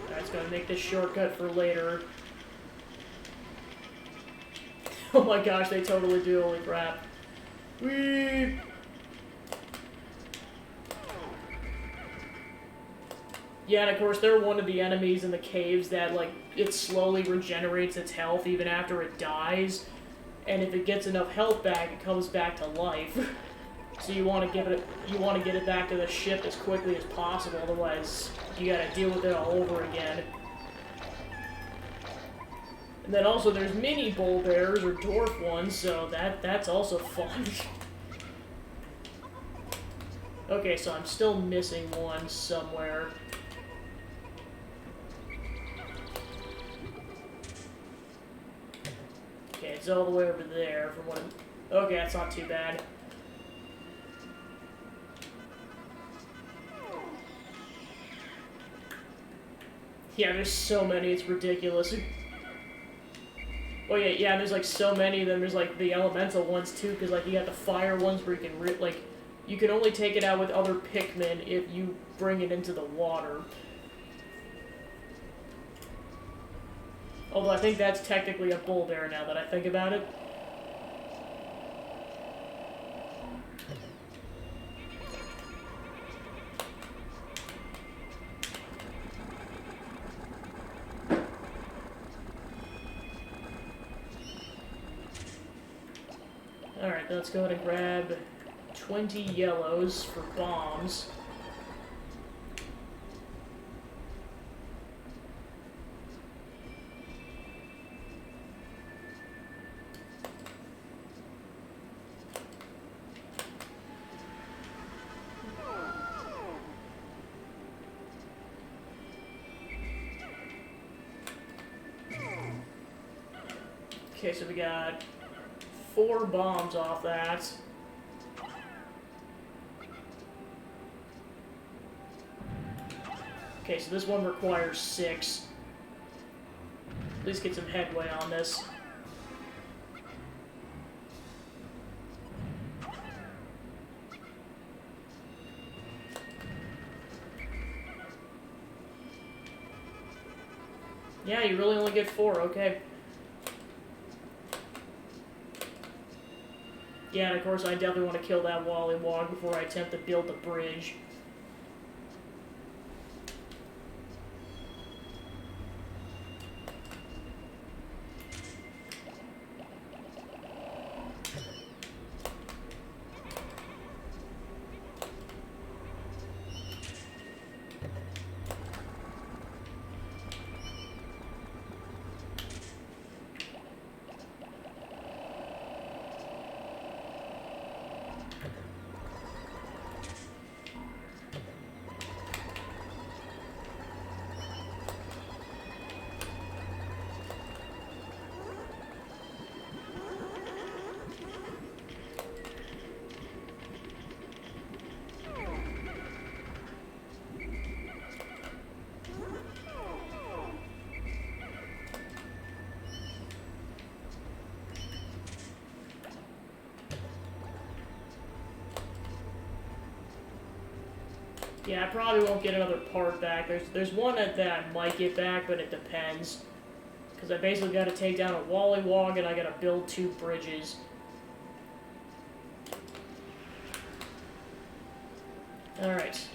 That's gonna make this shortcut for later. Oh my gosh, they totally do, holy crap. Whee! Yeah, and of course, they're one of the enemies in the caves that, like, it slowly regenerates its health even after it dies. And if it gets enough health back, it comes back to life. So you want to get it back to the ship as quickly as possible, otherwise you gotta deal with it all over again. And then also there's mini bull bears, or dwarf ones, so that's also fun. Okay, so I'm still missing one somewhere. Okay, it's all the way over there from what I'm... Okay, that's not too bad. Yeah, there's so many, it's ridiculous. Oh yeah, there's like so many of them. There's like the elemental ones too, because like you got the fire ones where you can like, you can only take it out with other Pikmin if you bring it into the water. Although I think that's technically a bull bear now that I think about it. Alright, let's go ahead and grab 20 yellows for bombs. Okay, so we got 4 bombs off that. Okay, so this one requires 6. At least get some headway on this. Yeah, you really only get 4, okay. Yeah, and of course I definitely want to kill that Wallywog before I attempt to build the bridge. Yeah, I probably won't get another part back. There's one that I might get back, but it depends. Because I basically got to take down a Wallywog and I got to build 2 bridges. Alright.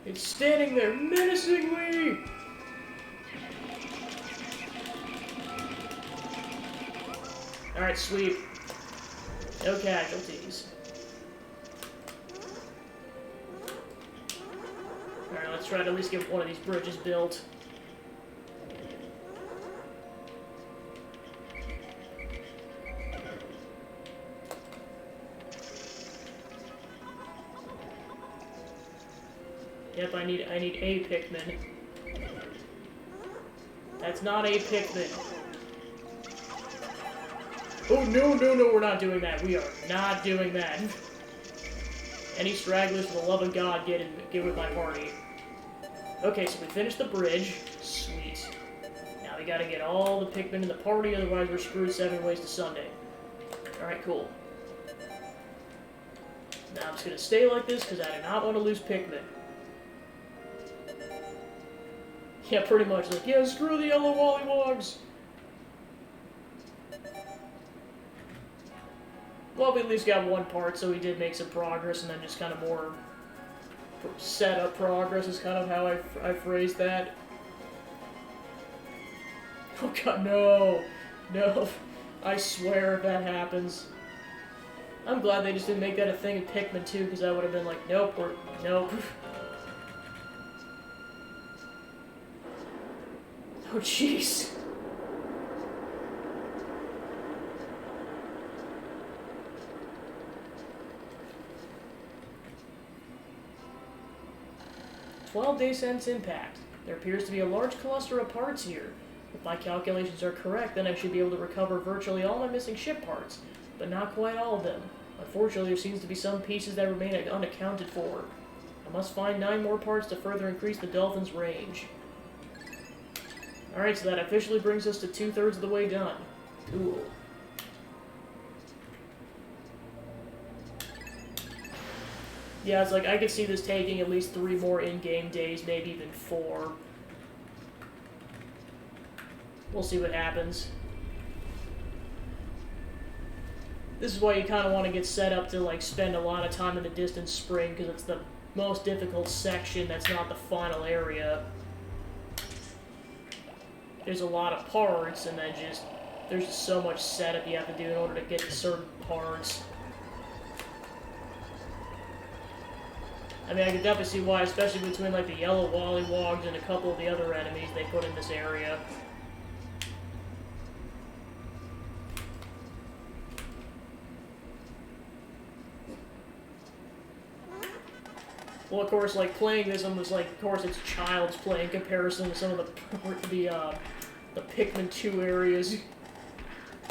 It's standing there menacingly! Alright, sweet. No casualties. Alright, let's try to at least get one of these bridges built. Yep, I need a Pikmin. That's not a Pikmin. Oh, no, we're not doing that. We are not doing that. Any stragglers, for the love of God, get with my party. Okay, so we finished the bridge. Sweet. Now we gotta get all the Pikmin in the party, otherwise we're screwed 7 ways to Sunday. Alright, cool. Now I'm just gonna stay like this, because I do not want to lose Pikmin. Yeah, pretty much. Like, yeah, screw the yellow Wallywogs! Well, we at least got 1 part, so we did make some progress, and then just kind of more setup progress is kind of how I phrased that. Oh god, no! No. I swear if that happens. I'm glad they just didn't make that a thing in Pikmin 2, because I would have been like, nope, nope. Oh, jeez. "12-day since impact. There appears to be a large cluster of parts here. If my calculations are correct, then I should be able to recover virtually all my missing ship parts, but not quite all of them. Unfortunately, there seems to be some pieces that remain unaccounted for. I must find 9 more parts to further increase the Dolphin's range." Alright, so that officially brings us to 2/3 of the way done. Cool. Yeah, it's like, I could see this taking at least 3 more in-game days, maybe even 4. We'll see what happens. This is why you kind of want to get set up to, like, spend a lot of time in the distant spring, because it's the most difficult section that's not the final area. There's a lot of parts, and then there's just so much setup you have to do in order to get to certain parts. I mean, I can definitely see why, especially between, like, the yellow Wallywogs and a couple of the other enemies they put in this area. Well, of course, like, playing this one was like, of course, it's child's play in comparison to some of the the Pikmin 2 areas.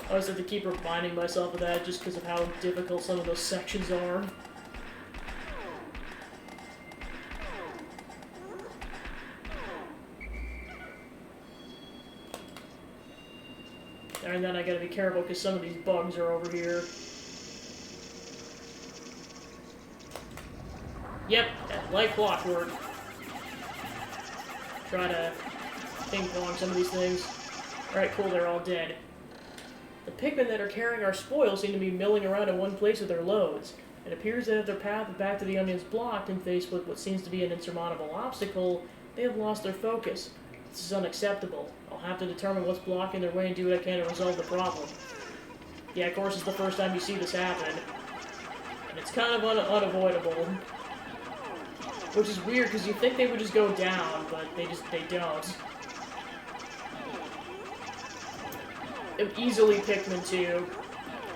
I always have to keep reminding myself of that just because of how difficult some of those sections are. And then I gotta be careful because some of these bugs are over here. Yep, like clockwork. Try to ping-pong some of these things. Alright, cool, they're all dead. The Pikmin that are carrying our spoils seem to be milling around in one place with their loads. It appears that if their path back to the onion is blocked and faced with what seems to be an insurmountable obstacle, they have lost their focus. This is unacceptable. I'll have to determine what's blocking their way and do what I can to resolve the problem. Yeah, of course, it's the first time you see this happen. And it's kind of unavoidable. Which is weird, because you think they would just go down, but they don't. Easily Pikmin 2.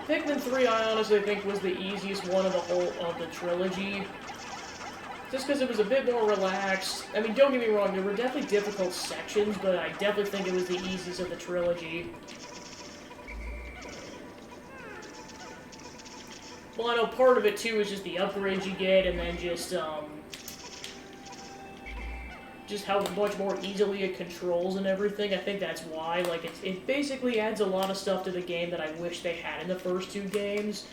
Pikmin 3, I honestly think, was the easiest one of the trilogy. Just because it was a bit more relaxed. I mean, don't get me wrong, there were definitely difficult sections, but I definitely think it was the easiest of the trilogy. Well, I know part of it, too, is just the upgrades you get, and then just how much more easily it controls and everything. I think that's why. Like, it basically adds a lot of stuff to the game that I wish they had in the first two games.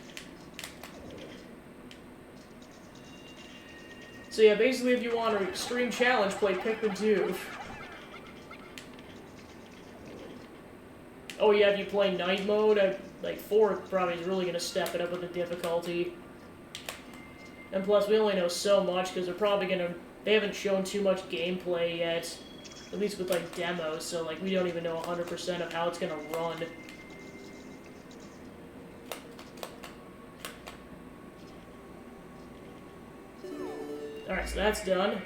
So yeah, basically if you want an extreme challenge, play Pikmin 2. Oh yeah, if you play night mode, like 4 probably is really going to step it up with the difficulty. And plus, we only know so much, because they haven't shown too much gameplay yet. At least with, like, demos, so, like, we don't even know 100% of how it's gonna run. Alright, so that's done.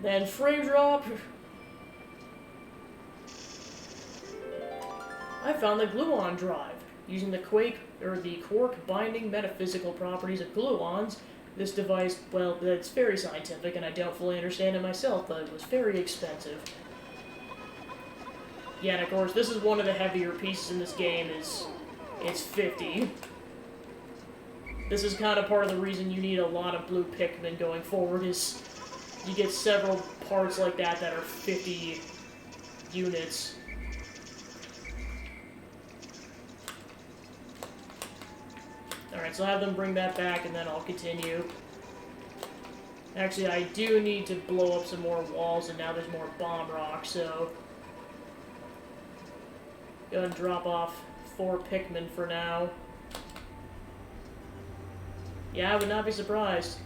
Then frame drop. I found the gluon drive. Using the quark binding metaphysical properties of gluons, this device, well, it's very scientific, and I don't fully understand it myself, but it was very expensive. Yeah, and of course, this is one of the heavier pieces in this game, it's 50. This is kind of part of the reason you need a lot of blue Pikmin going forward, is you get several parts like that that are 50 units. Alright, so I'll have them bring that back, and then I'll continue. Actually, I do need to blow up some more walls, and now there's more bomb rock, so go ahead and drop off 4 Pikmin for now. Yeah, I would not be surprised.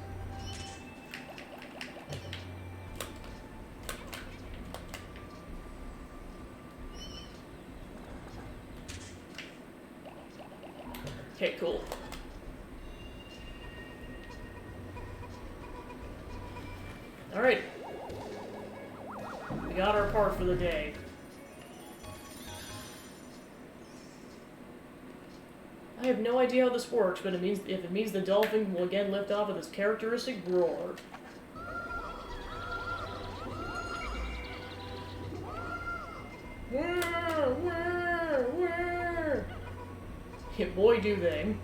Okay, cool. Alright. We got our part for the day. I have no idea how this works, but if it means the dolphin will again lift off with its characteristic roar. Yeah, boy do they.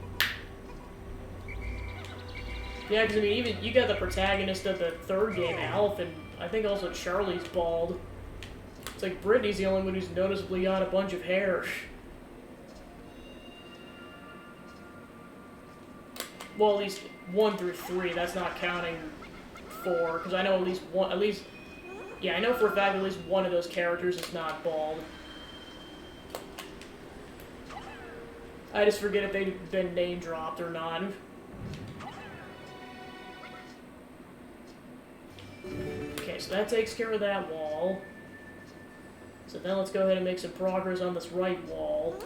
Yeah, because I mean, even you got the protagonist of the third game, Alf, and I think also Charlie's bald. It's like Brittany's the only one who's noticeably got a bunch of hair. Well, at least 1 through 3. That's not counting 4, because I know at least one. Yeah, I know for a fact at least one of those characters is not bald. I just forget if they've been name dropped or not. Okay, so that takes care of that wall. So then let's go ahead and make some progress on this right wall.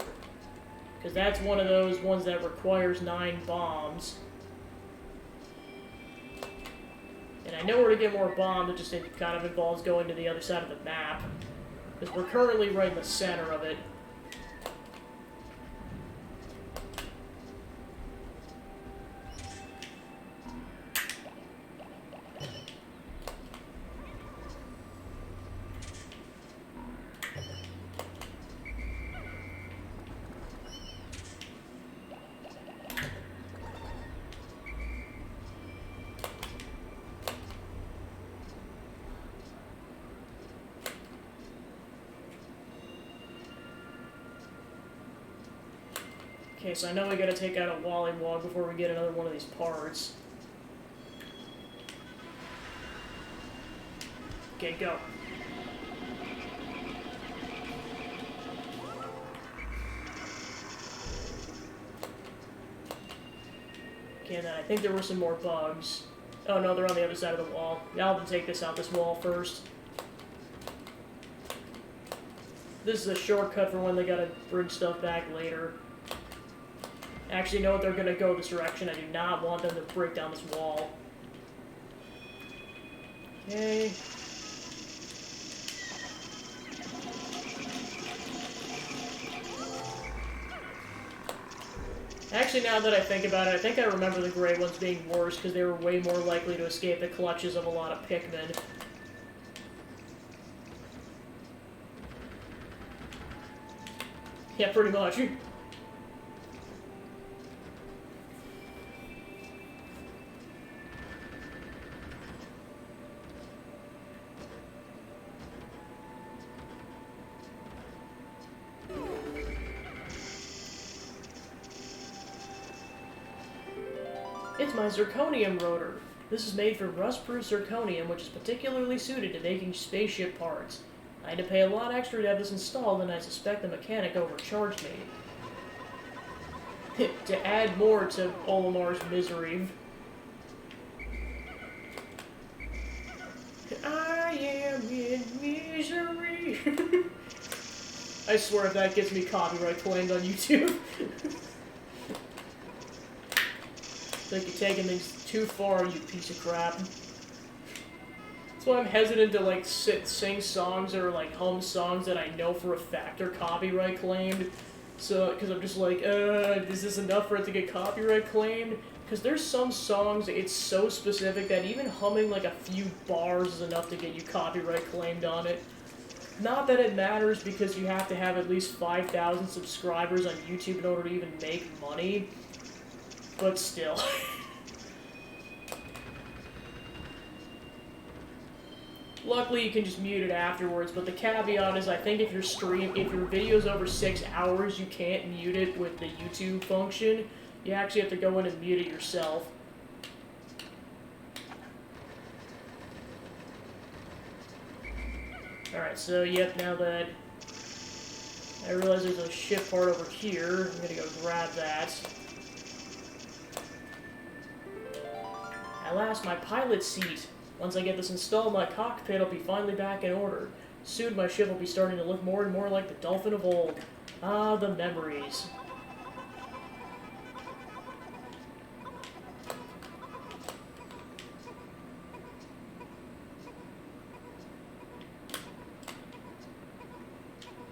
Because that's one of those ones that requires 9 bombs. And I know where to get more bombs, it kind of involves going to the other side of the map. Because we're currently right in the center of it. Okay, so I know we gotta take out a Wollywog before we get another one of these parts. Okay, go. Okay, and then I think there were some more bugs. Oh no, they're on the other side of the wall. Yeah, I'll have to take this out this wall first. This is a shortcut for when they gotta bring stuff back later. Actually, no, they're gonna go this direction. I do not want them to break down this wall. Okay. Actually, now that I think about it, I think I remember the gray ones being worse because they were way more likely to escape the clutches of a lot of Pikmin. Yeah, pretty much. It's my zirconium rotor. This is made from rust-proof zirconium, which is particularly suited to making spaceship parts. I had to pay a lot extra to have this installed, and I suspect the mechanic overcharged me. To add more to Olimar's misery. I am in misery. I swear if that gets me copyright claimed on YouTube. It's like you're taking things too far, you piece of crap. That's why I'm hesitant to like sing songs or like hum songs that I know for a fact are copyright claimed. So, because I'm just like, is this enough for it to get copyright claimed? Because there's some songs, it's so specific that even humming like a few bars is enough to get you copyright claimed on it. Not that it matters because you have to have at least 5,000 subscribers on YouTube in order to even make money. But still. Luckily, you can just mute it afterwards, but the caveat is I think if your video's over 6 hours, you can't mute it with the YouTube function. You actually have to go in and mute it yourself. Alright, so yep, now that I realize there's a ship part over here, I'm gonna go grab that. At last, my pilot seat. Once I get this installed, my cockpit will be finally back in order. Soon my ship will be starting to look more and more like the Dolphin of old. Ah, the memories.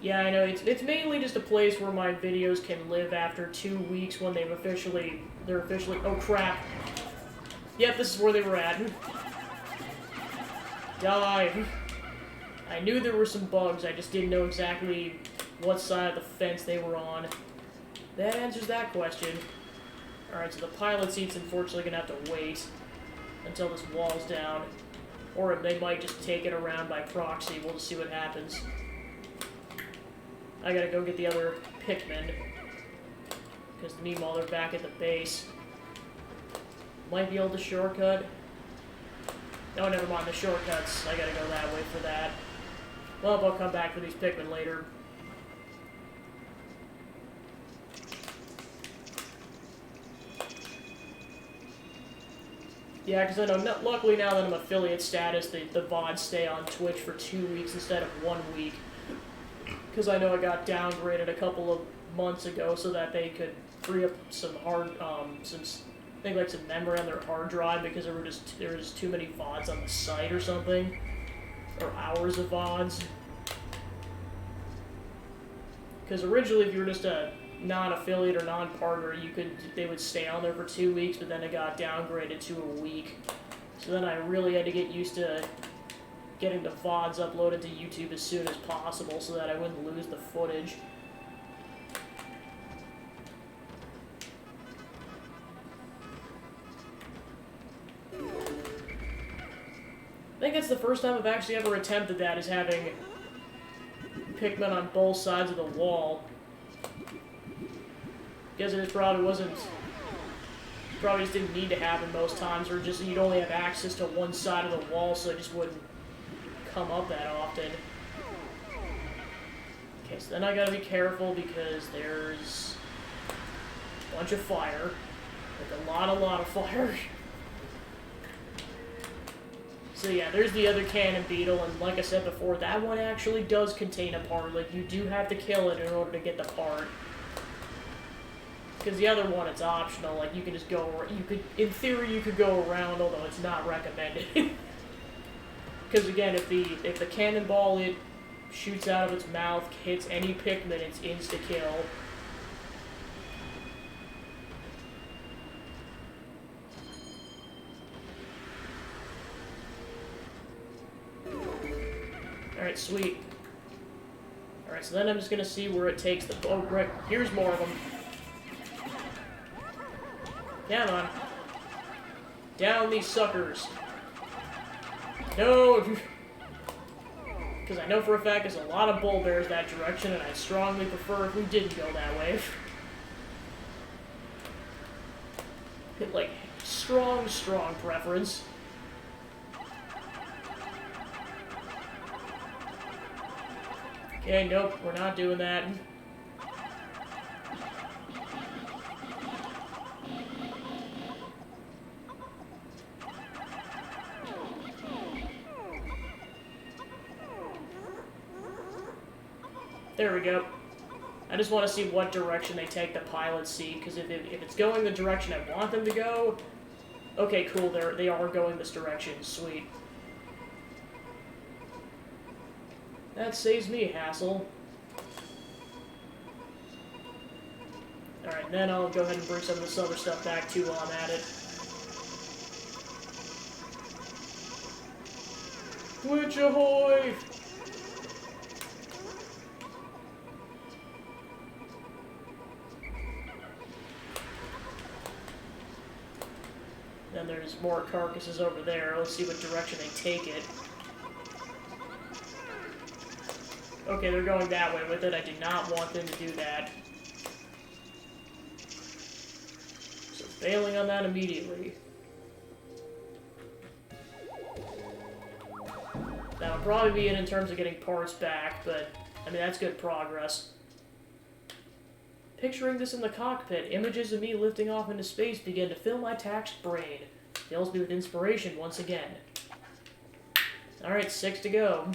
Yeah, I know, it's mainly just a place where my videos can live after 2 weeks when they're officially, oh crap. Yep, this is where they were at. Die. I knew there were some bugs, I just didn't know exactly what side of the fence they were on. That answers that question. Alright, so the pilot seat's unfortunately gonna have to wait until this wall's down. Or they might just take it around by proxy, we'll just see what happens. I gotta go get the other Pikmin. Because meanwhile they're back at the base. Might be able to shortcut. Oh, never mind, the shortcuts. I gotta go that way for that. Well, I'll come back for these Pikmin later. Yeah, because I know, luckily now that I'm affiliate status, the VODs stay on Twitch for 2 weeks instead of 1 week. Because I know I got downgraded a couple of months ago so that they could free up some I think like some memory on their hard drive because there were just too many VODs on the site or something. Or hours of VODs. Because originally if you were just a non-affiliate or non-partner, they would stay on there for 2 weeks, but then it got downgraded to a week. So then I really had to get used to getting the VODs uploaded to YouTube as soon as possible so that I wouldn't lose the footage. I think it's the first time I've actually ever attempted that, is having Pikmin on both sides of the wall. Guessing it probably wasn't... Probably just didn't need to happen most times, or just you'd only have access to one side of the wall, so it just wouldn't come up that often. Okay, so then I gotta be careful because there's a bunch of fire. Like a lot of fire. So yeah, there's the other cannon beetle, and like I said before, that one actually does contain a part. Like, you do have to kill it in order to get the part. Because the other one, it's optional. Like, you can just go, you could, in theory, you could go around, although it's not recommended. Because again, if the cannonball it shoots out of its mouth hits any Pikmin, it's insta-kill. Alright, sweet. Alright, so then I'm just gonna see where it takes the... Oh, right, here's more of them. Come on. Down these suckers. No! Because I know for a fact there's a lot of bull bears that direction, and I'd strongly prefer if we didn't go that way. Like, strong preference. Okay, nope, we're not doing that. There we go. I just want to see what direction they take the pilot seat, because if it's going the direction I want them to go... Okay, cool, they are going this direction. Sweet. That saves me a hassle. Alright, then I'll go ahead and bring some of this other stuff back too while I'm at it. Twitch ahoy! Then there's more carcasses over there. Let's see what direction they take it. Okay, they're going that way with it. I do not want them to do that. So failing on that immediately. That'll probably be it in terms of getting parts back, but, I mean, that's good progress. Picturing this in the cockpit, images of me lifting off into space begin to fill my taxed brain. Fills me with inspiration once again. Alright, 6 to go.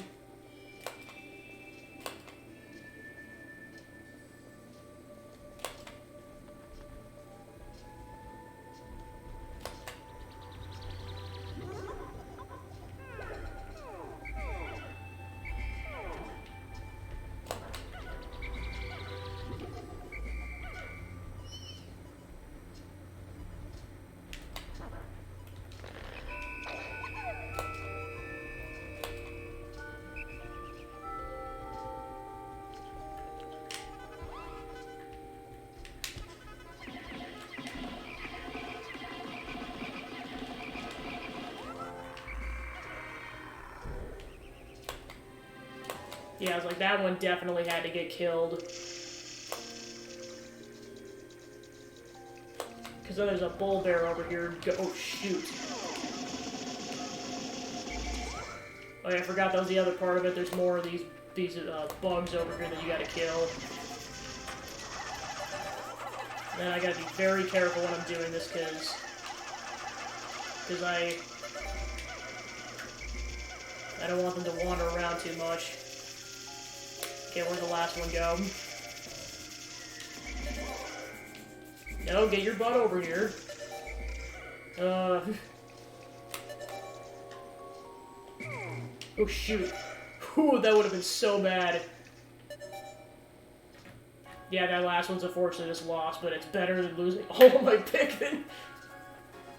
Yeah, I was like, that one definitely had to get killed. Because then there's a bull bear over here. Oh, shoot. Oh, yeah, I forgot that was the other part of it. There's more of these bugs over here that you gotta kill. Then I gotta be very careful when I'm doing this, because I don't want them to wander around too much. Okay, where'd the last one go? No, get your butt over here. Oh, shoot. Whew, that would have been so bad. Yeah, that last one's unfortunately just lost, but it's better than losing all of my Pikmin.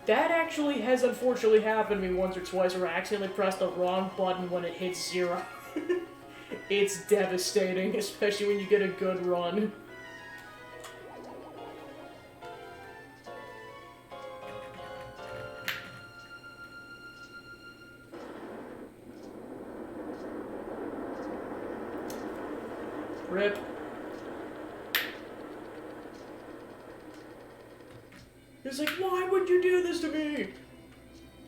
That actually has unfortunately happened to me once or twice where I accidentally pressed the wrong button when it hits 0. It's devastating, especially when you get a good run. Rip. It's like, why would you do this to me?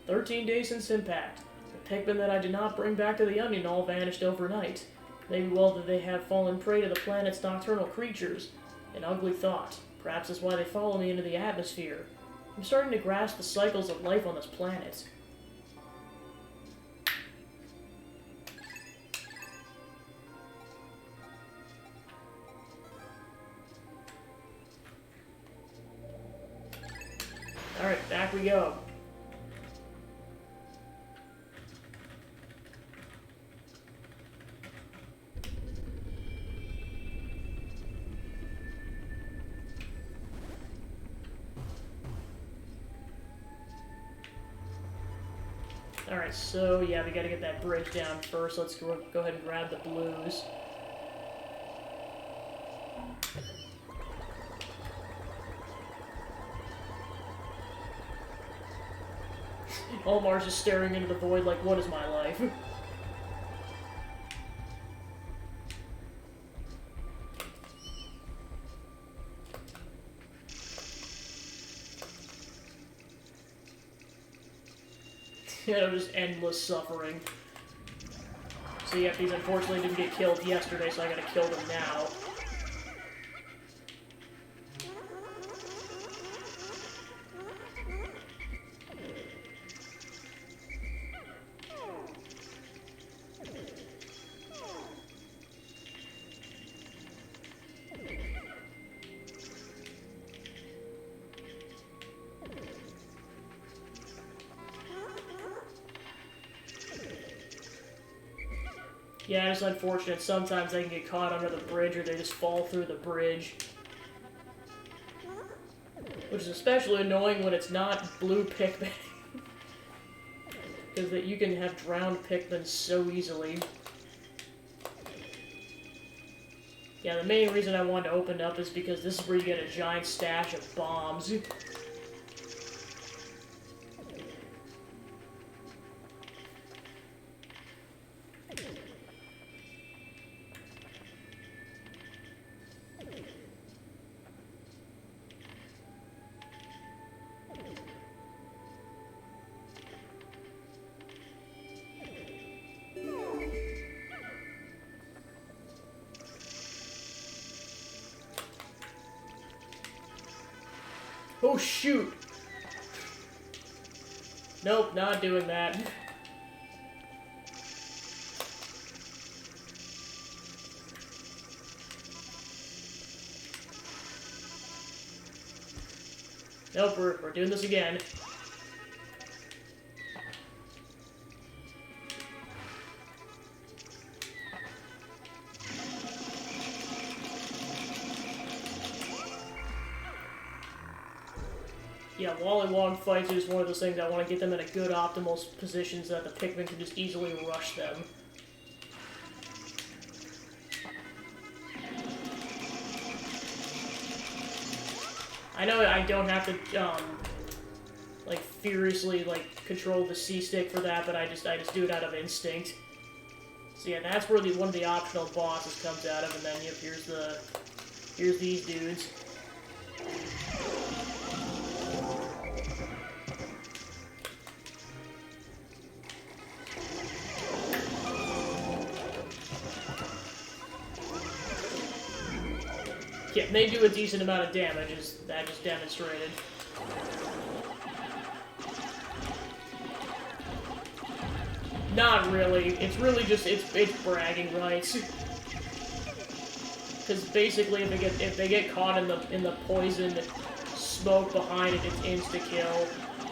13 days since impact. The Pikmin that I did not bring back to the Onion all vanished overnight. Maybe well that they have fallen prey to the planet's nocturnal creatures. An ugly thought. Perhaps that's why they follow me into the atmosphere. I'm starting to grasp the cycles of life on this planet. Alright, back we go. Alright, so yeah, we gotta get that bridge down first. Let's go ahead and grab the blues. Omar's just staring into the void like, what is my life? Just endless suffering. So yeah, these unfortunately didn't get killed yesterday, so I gotta kill them now. Yeah, it's unfortunate. Sometimes they can get caught under the bridge or they just fall through the bridge. Which is especially annoying when it's not blue Pikmin. Because that you can have drowned Pikmin so easily. Yeah, the main reason I wanted to open up is because this is where you get a giant stash of bombs. Oh shoot! Nope, not doing that. Nope, we're doing this again. Yeah, Wallywog fights is one of those things I want to get them in a good optimal position so that the Pikmin can just easily rush them. I know I don't have to, like, furiously, like, control the C-stick for that, but I just do it out of instinct. So yeah, that's where one of the optional bosses comes out of, and then, yep, here's these dudes. Yeah, they do a decent amount of damage, as that just demonstrated. Not really. It's really just it's bragging rights. Because basically, if they get caught in the poison smoke behind it, it's insta kill.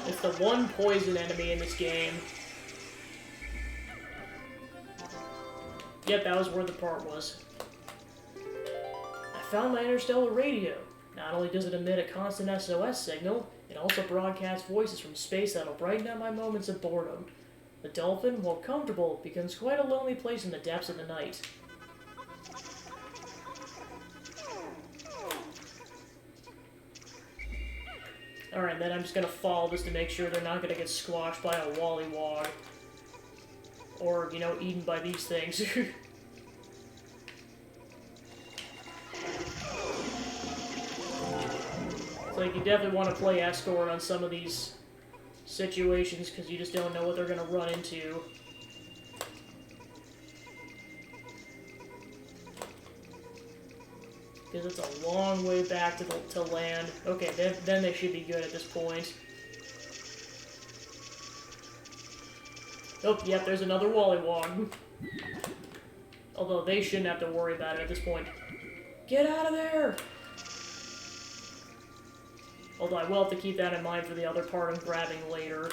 It's the one poison enemy in this game. Yep, that was where the part was. I found my interstellar radio. Not only does it emit a constant SOS signal, it also broadcasts voices from space that'll brighten up my moments of boredom. The dolphin, while comfortable, becomes quite a lonely place in the depths of the night. Alright, then I'm just gonna follow this to make sure they're not gonna get squashed by a Wallywog. Or, you know, eaten by these things. like you definitely want to play escort on some of these situations because you just don't know what they're going to run into. Because it's a long way back to land. Okay, then they should be good at this point. Oh, yep, there's another Wollywog. Although they shouldn't have to worry about it at this point. Get out of there! Although I will have to keep that in mind for the other part I'm grabbing later.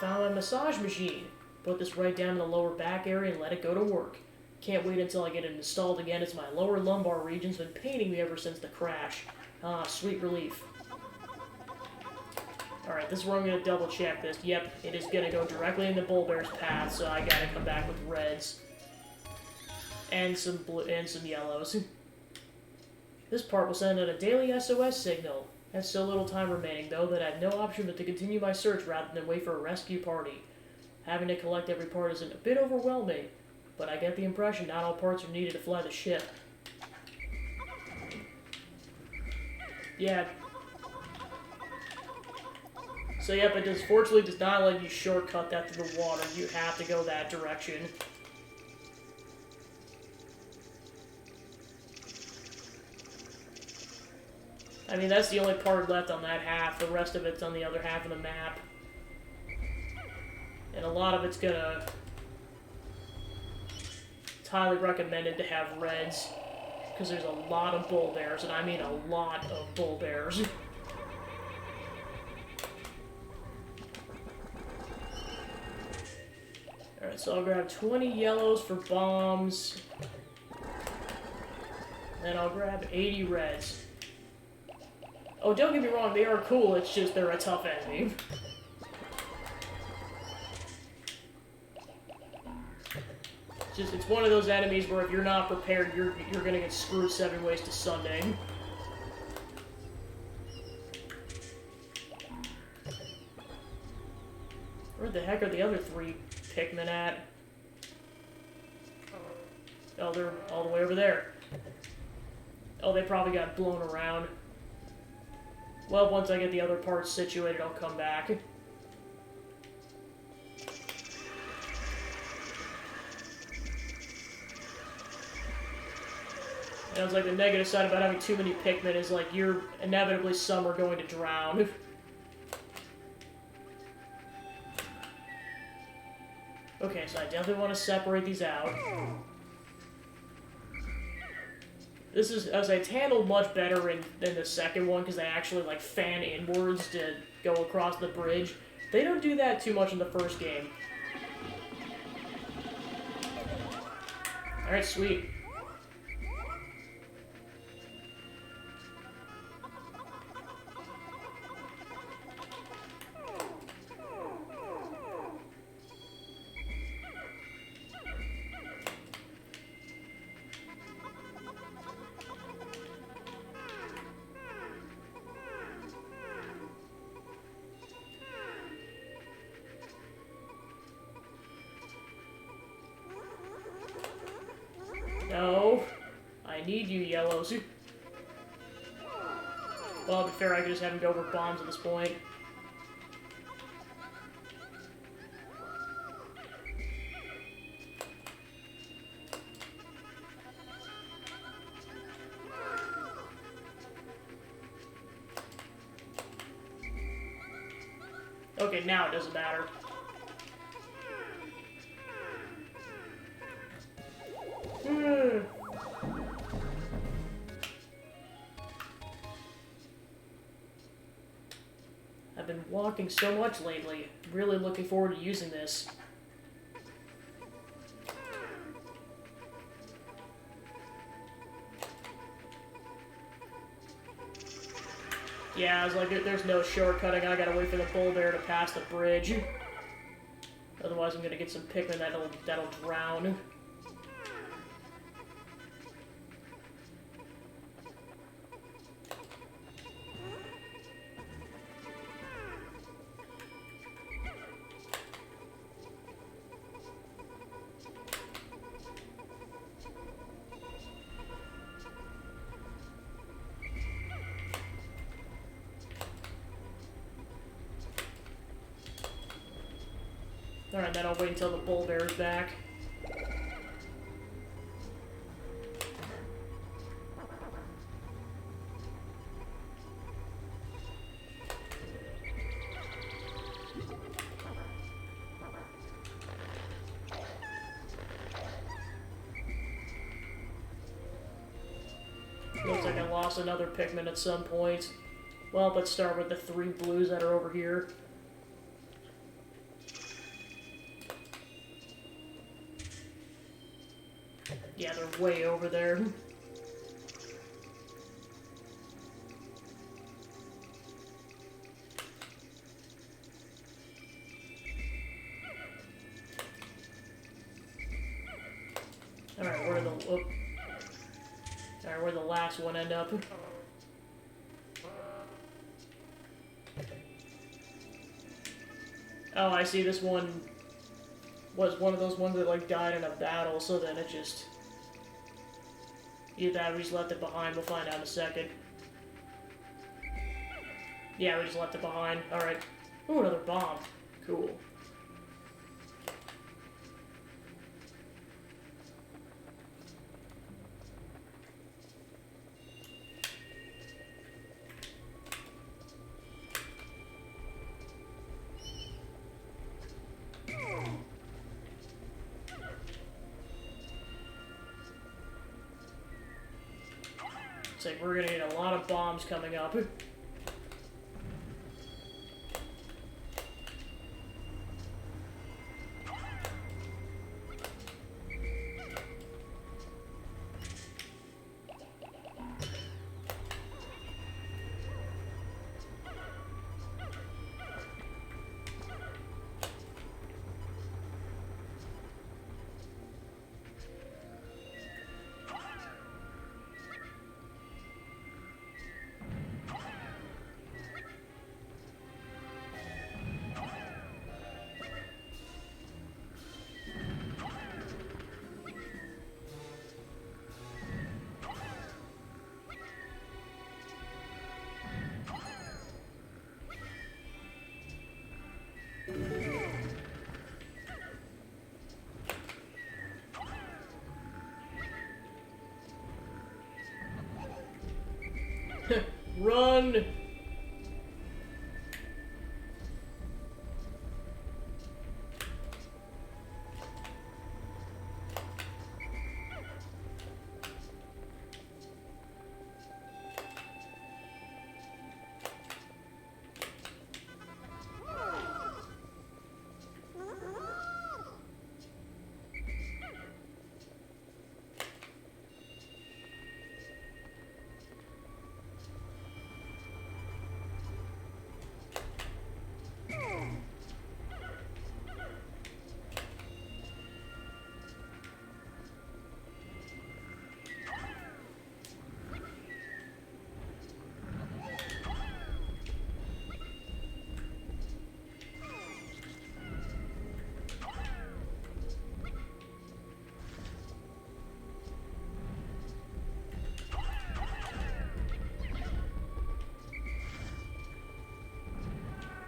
Found my massage machine. Put this right down in the lower back area and let it go to work. Can't wait until I get it installed again, as my lower lumbar region's been paining me ever since the crash. Ah, sweet relief. Alright, this is where I'm going to double check this. Yep, it is going to go directly into Bullbear's path, so I gotta come back with reds. And some blue and some yellows. This part will send out a daily SOS signal. Has so little time remaining, though, that I have no option but to continue my search rather than wait for a rescue party. Having to collect every part is a bit overwhelming, but I get the impression not all parts are needed to fly the ship. Yeah. So yep, it fortunately does not let you shortcut that through the water. You have to go that direction. I mean, that's the only part left on that half. The rest of it's on the other half of the map. And a lot of it's gonna... It's highly recommended to have reds, because there's a lot of bull bears, and I mean a lot of bull bears. Alright, so I'll grab 20 yellows for bombs. Then I'll grab 80 reds. Oh, don't get me wrong, they are cool, it's just they're a tough enemy. It's one of those enemies where if you're not prepared, you're gonna get screwed 7 ways to Sunday. Where the heck are the other 3 Pikmin at? Oh, they're all the way over there. Oh, they probably got blown around. Well, once I get the other parts situated, I'll come back. Sounds like the negative side about having too many Pikmin is, like, inevitably some are going to drown. Okay, so I definitely want to separate these out. This is, as it's handled much better than the second one, because they actually, like, fan inwards to go across the bridge. They don't do that too much in the first game. Alright, sweet. No. I need you, yellows. Well, to be fair, I could just have him go over bombs at this point. Okay, now it doesn't matter. I've been walking so much lately. I'm really looking forward to using this. Yeah, I was like, there's no shortcutting. I gotta wait for the bull bear to pass the bridge. Otherwise, I'm gonna get some Pikmin that'll drown. Alright, then I'll wait until the bull bear's back. Looks like I lost another Pikmin at some point. Well, let's start with the 3 blues that are over here. Yeah, they're way over there. Alright, where'd the last one end up? Oh, I see, this one was one of those ones that, like, died in a battle, so then it just... Either that or we just left it behind, we'll find out in a second. Yeah, we just left it behind. Alright. Ooh, another bomb. Cool. It's like we're gonna need a lot of bombs coming up. Run!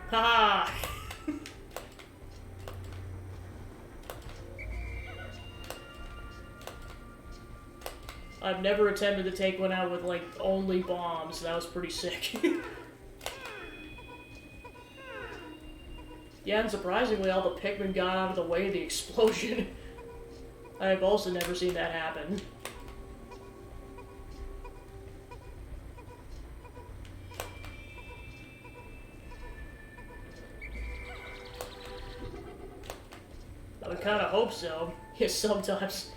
Haha! I've never attempted to take one out with, like, only bombs. That was pretty sick. Yeah, and surprisingly, all the Pikmin got out of the way of the explosion. I've also never seen that happen. I would kind of hope so. Yes, sometimes.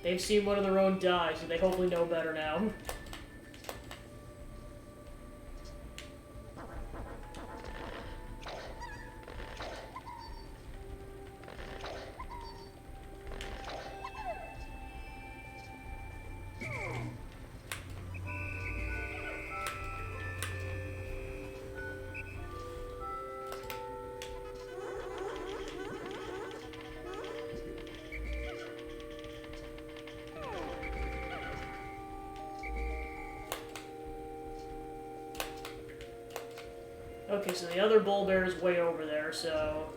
They've seen one of their own die, so they hopefully know better now. Okay, so the other bull bear is way over there, so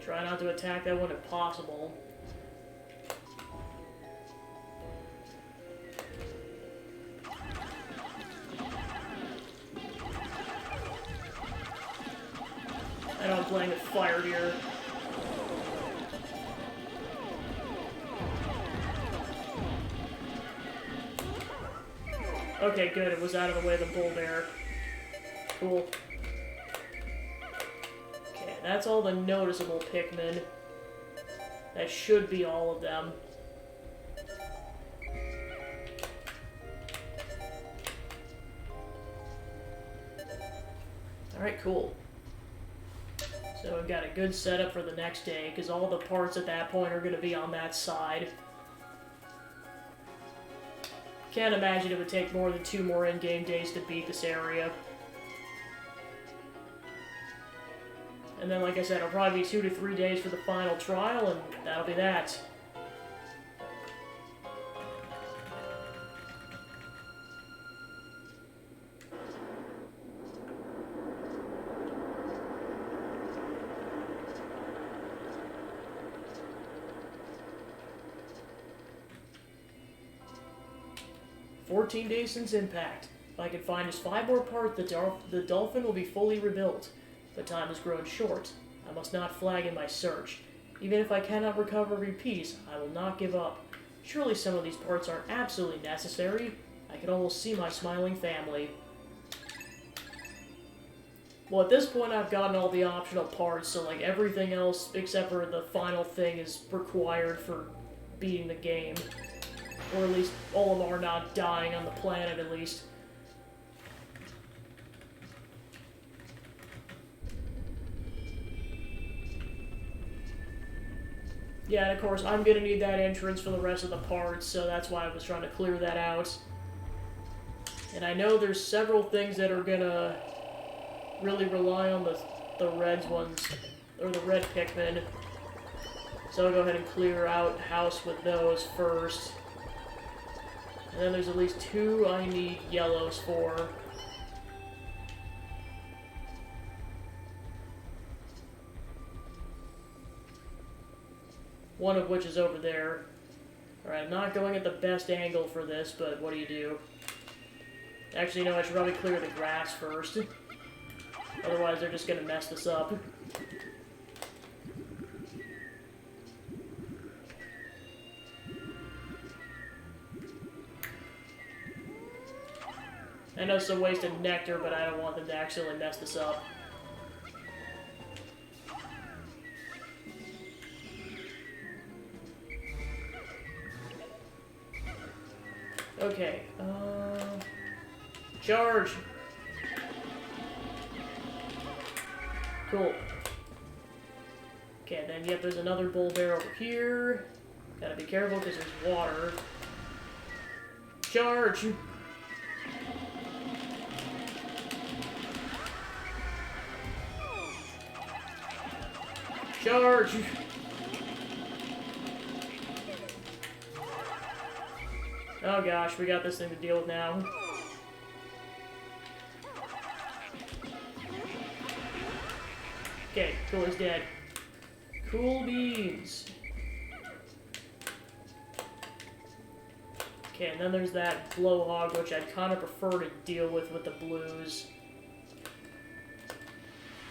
try not to attack that one if possible. I know I'm playing with fire here. Okay, good. It was out of the way of the bull bear. Cool. Okay, that's all the noticeable Pikmin. That should be all of them. Alright, cool. So we've got a good setup for the next day, because all the parts at that point are going to be on that side. Can't imagine it would take more than 2 more in-game days to beat this area. And then, like I said, it'll probably be 2 to 3 days for the final trial, and that'll be that. "14 days since impact. If I can find just 5 more parts, the dolphin will be fully rebuilt. But time has grown short. I must not flag in my search. Even if I cannot recover every piece, I will not give up. Surely some of these parts aren't absolutely necessary. I can almost see my smiling family." Well, at this point, I've gotten all the optional parts, so like everything else except for the final thing is required for beating the game. Or at least all of them are not dying on the planet, at least. Yeah, and of course, I'm gonna need that entrance for the rest of the parts, so that's why I was trying to clear that out. And I know there's several things that are gonna really rely on the red ones, or the red Pikmin. So I'll go ahead and clear out house with those first. And then there's at least 2 I need yellows for. One of which is over there. Alright, I'm not going at the best angle for this, but what do you do? Actually, no, I should probably clear the grass first. Otherwise, they're just gonna mess this up. I know it's a waste of nectar, but I don't want them to accidentally mess this up. Okay, charge! Cool. Okay, then, yep, there's another bull bear over here. Gotta be careful because there's water. Charge! Charge! Oh gosh, we got this thing to deal with now. Okay, cool, he's dead. Cool beans. Okay, and then there's that blowhog, which I'd kind of prefer to deal with the blues.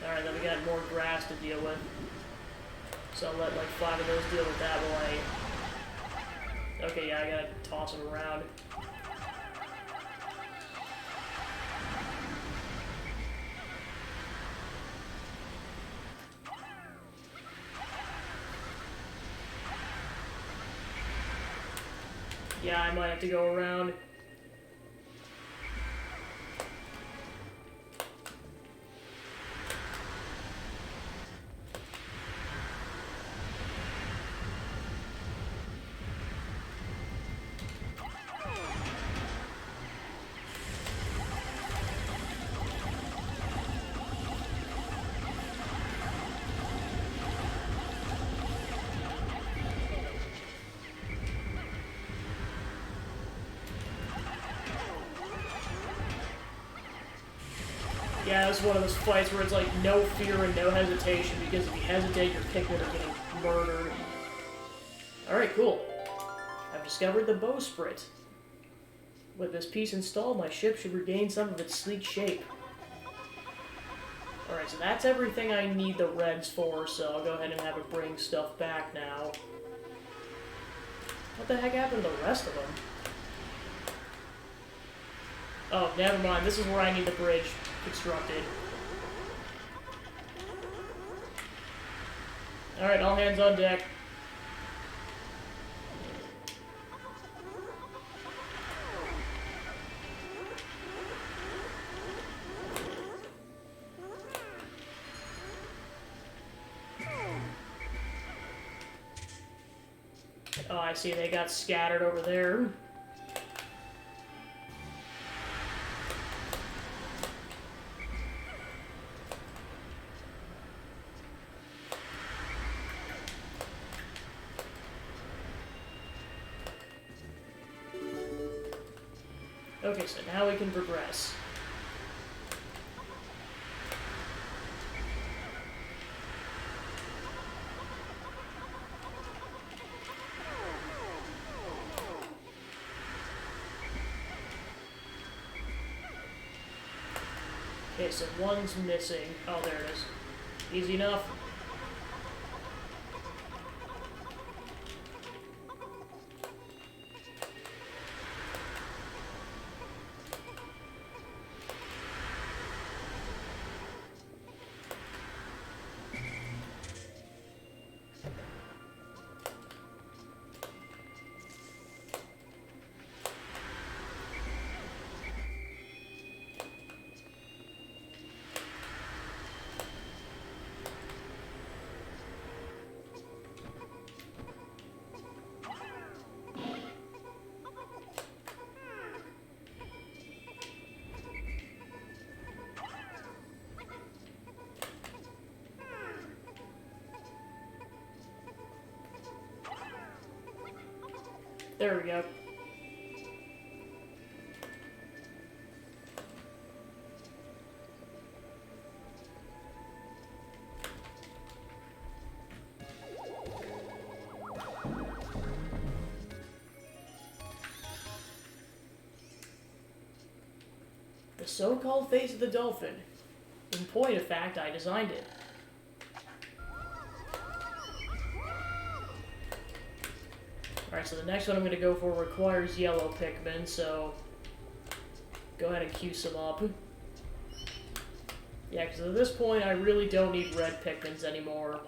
Alright, then we got more grass to deal with. So I'll let like 5 of those deal with that while I... Okay, yeah, I gotta toss them around. Yeah, I might have to go around. Yeah, this is one of those fights where it's like no fear and no hesitation, because if you hesitate, your Pikmin are getting murdered. Alright, cool. I've discovered the bowsprit. With this piece installed, my ship should regain some of its sleek shape. Alright, so that's everything I need the reds for, so I'll go ahead and have it bring stuff back now. What the heck happened to the rest of them? Oh, never mind. This is where I need the bridge constructed. Alright, all hands on deck. Oh, I see. They got scattered over there. Okay, so now we can progress. Okay, so one's missing. Oh, there it is. Easy enough. There we go. The so-called face of the dolphin. In point of fact, I designed it. Alright, so the next one I'm going to go for requires yellow Pikmin, so go ahead and queue some up. Yeah, because at this point I really don't need red Pikmins anymore.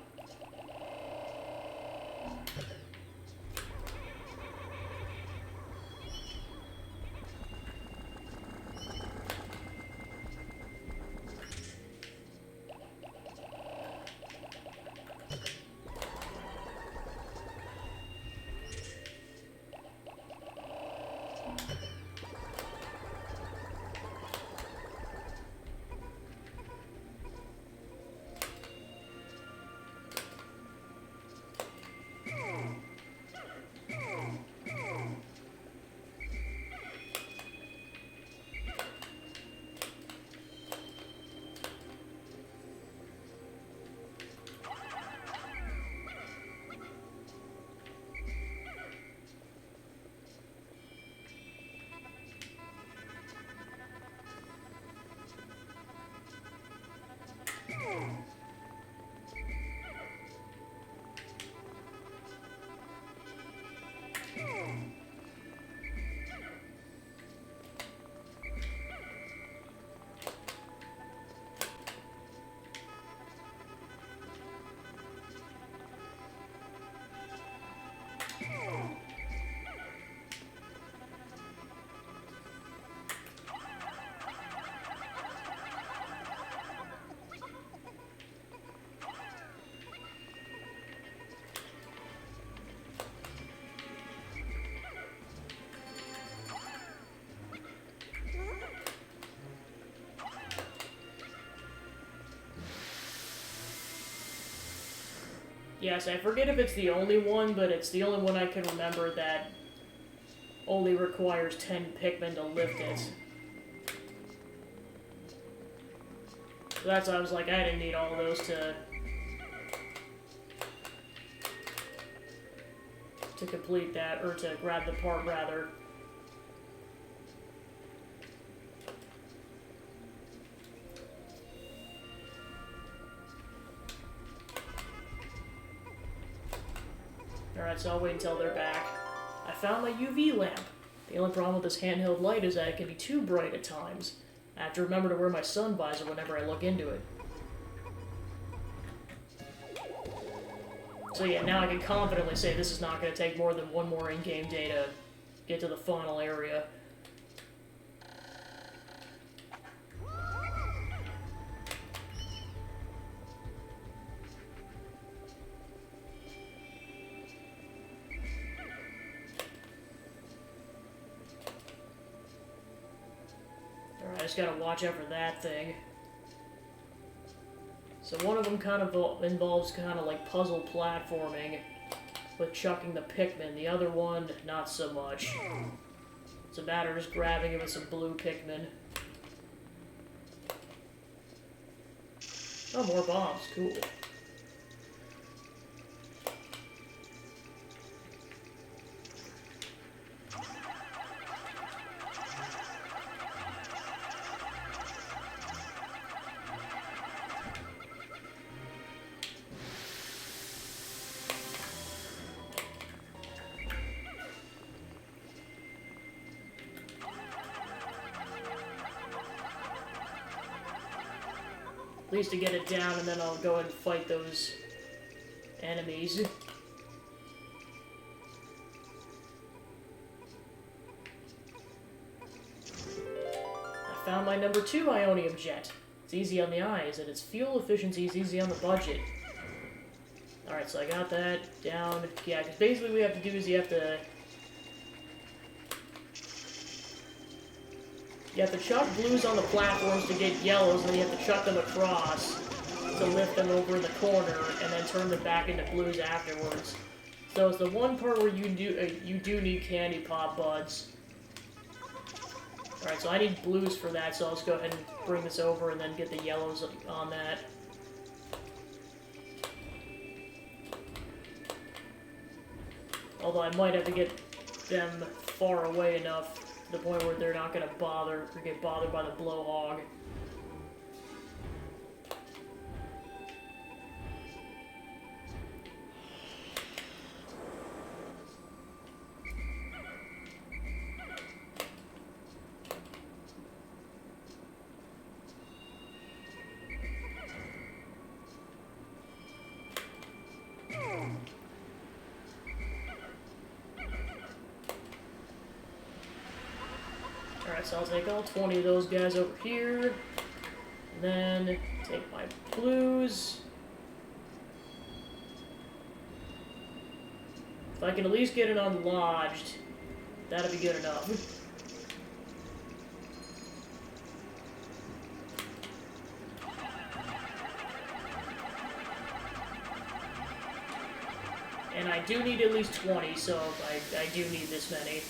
Yes, I forget if it's the only one, but it's the only one I can remember that only requires 10 Pikmin to lift it. So that's why I was like, I didn't need all of those to complete that, or to grab the part, rather. Alright, so I'll wait until they're back. I found my UV lamp. The only problem with this handheld light is that it can be too bright at times. I have to remember to wear my sun visor whenever I look into it. So yeah, now I can confidently say this is not going to take more than one more in-game day to get to the final area. Alright, I just gotta watch out for that thing. So one of them kind of involves kind of like puzzle platforming with chucking the Pikmin. The other one, not so much. It's a matter of just grabbing it with some blue Pikmin. Oh, more bombs. Cool. At least to get it down, and then I'll go and fight those enemies. I found my number 2 Ionium jet. It's easy on the eyes, and its fuel efficiency is easy on the budget. Alright, so I got that down. Yeah, because basically what we have to do is you have to chuck blues on the platforms to get yellows, and then you have to chuck them across to lift them over in the corner, and then turn them back into blues afterwards. So it's the one part where you do need candy pop buds. Alright, so I need blues for that, so I'll just go ahead and bring this over and then get the yellows on that. Although I might have to get them far away enough to the point where they're not going to bother or get bothered by the blowhog. Alright, so I'll take all 20 of those guys over here, and then take my blues. If I can at least get it unlodged, that'll be good enough. And I do need at least 20, so I do need this many.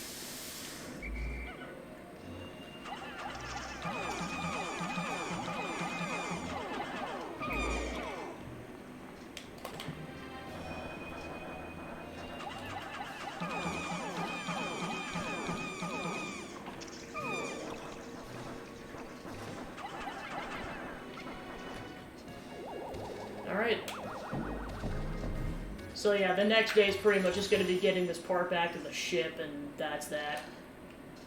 Alright. So yeah, the next day is pretty much just going to be getting this part back to the ship, and that's that.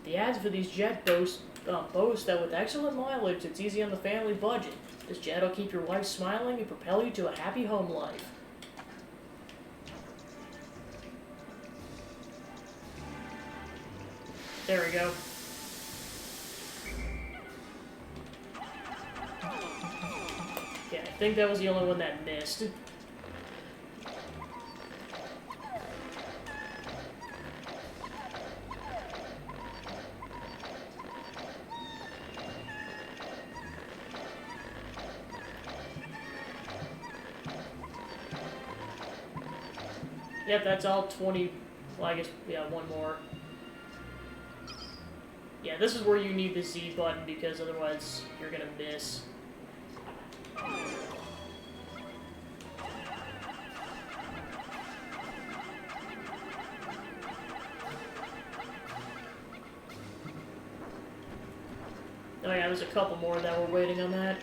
The ads for these jet boast that with excellent mileage, it's easy on the family budget. This jet will keep your wife smiling and propel you to a happy home life. There we go. Yeah, I think that was the only one that missed. Yep, that's all 20. Well, I guess, yeah, one more. Yeah, this is where you need the Z button, because otherwise you're gonna miss. Oh yeah, there's a couple more that were waiting on that.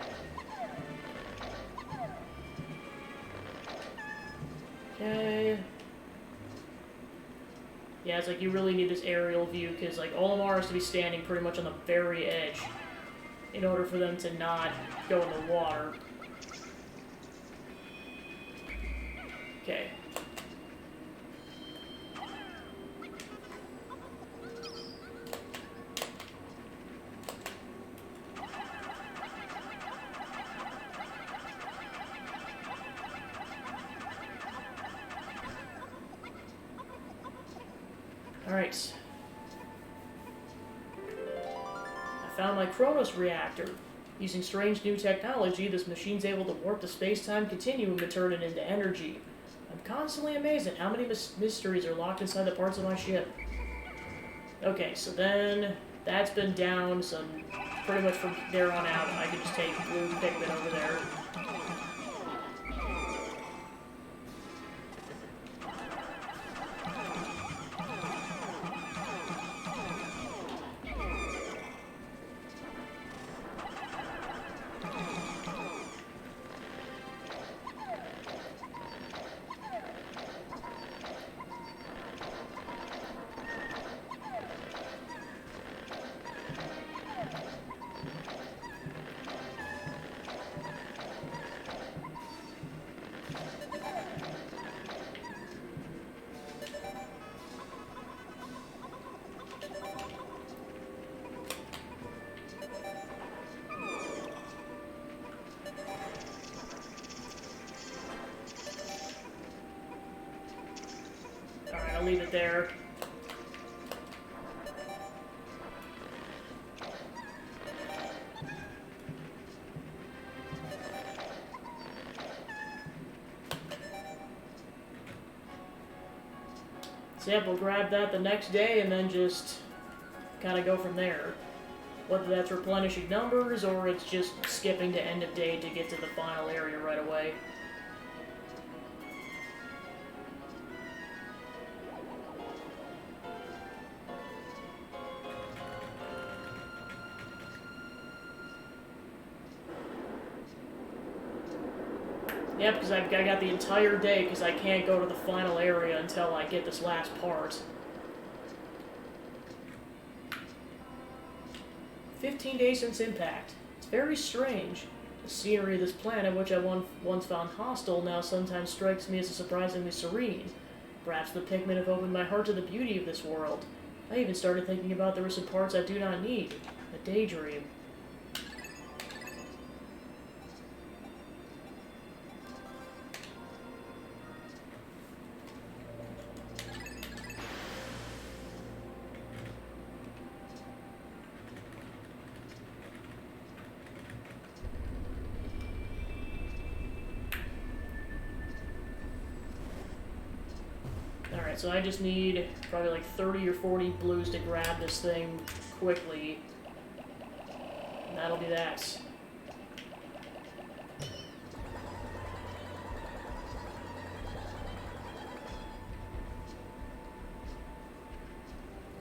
Okay. Yeah, it's like you really need this aerial view, because like Olimar is to be standing pretty much on the very edge in order for them to not go in the water. Okay. Alright. I found my Kronos reactor. Using strange new technology, this machine's able to warp the space-time continuum to turn it into energy. I'm constantly amazed at how many mysteries are locked inside the parts of my ship. Okay, so then that's been down, so pretty much from there on out, I can just take blue Pikmin over there. Alright, I'll leave it there. So yeah, we'll grab that the next day and then just kind of go from there. Whether that's replenishing numbers or it's just skipping to end of day to get to the final area right away. Yep, because I got the entire day because I can't go to the final area until I get this last part. 15 days since impact. It's very strange. The scenery of this planet, which I once found hostile, now sometimes strikes me as surprisingly serene. Perhaps the Pikmin have opened my heart to the beauty of this world. I even started thinking about there were some parts I do not need. A daydream. Alright, so I just need probably like 30 or 40 blues to grab this thing quickly. And that'll be that.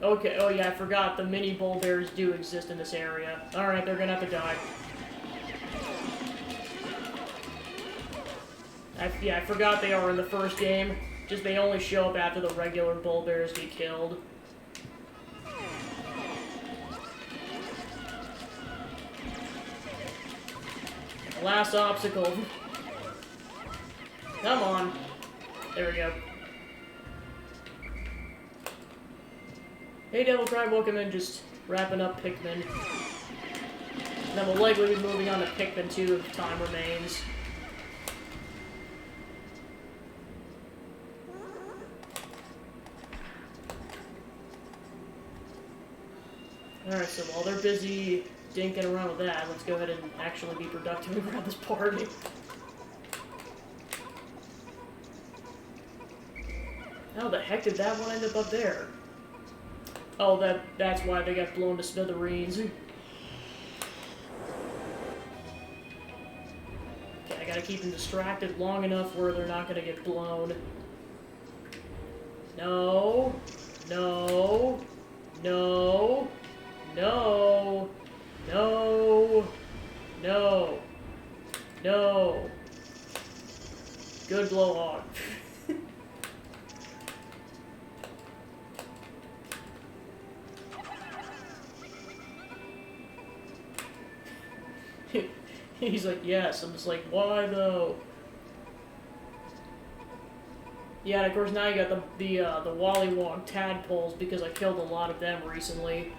Okay, oh yeah, I forgot the mini bull bears do exist in this area. Alright, they're gonna have to die. I forgot they are in the first game. Just they only show up after the regular bull bears get killed. Last obstacle. Come on. There we go. Hey Devil Tribe, welcome in, just wrapping up Pikmin. And then we'll likely be moving on to Pikmin 2 if time remains. Alright, so while they're busy dinking around with that, let's go ahead and actually be productive and grab this party. How the heck did that one end up there? Oh, that's why they got blown to smithereens. Okay, I gotta keep them distracted long enough where they're not gonna get blown. No. No. No. No. No. good blowhog. He's like, yes. I'm just like, why though? Yeah, and of course now you got the Wollywog tadpoles because I killed a lot of them recently.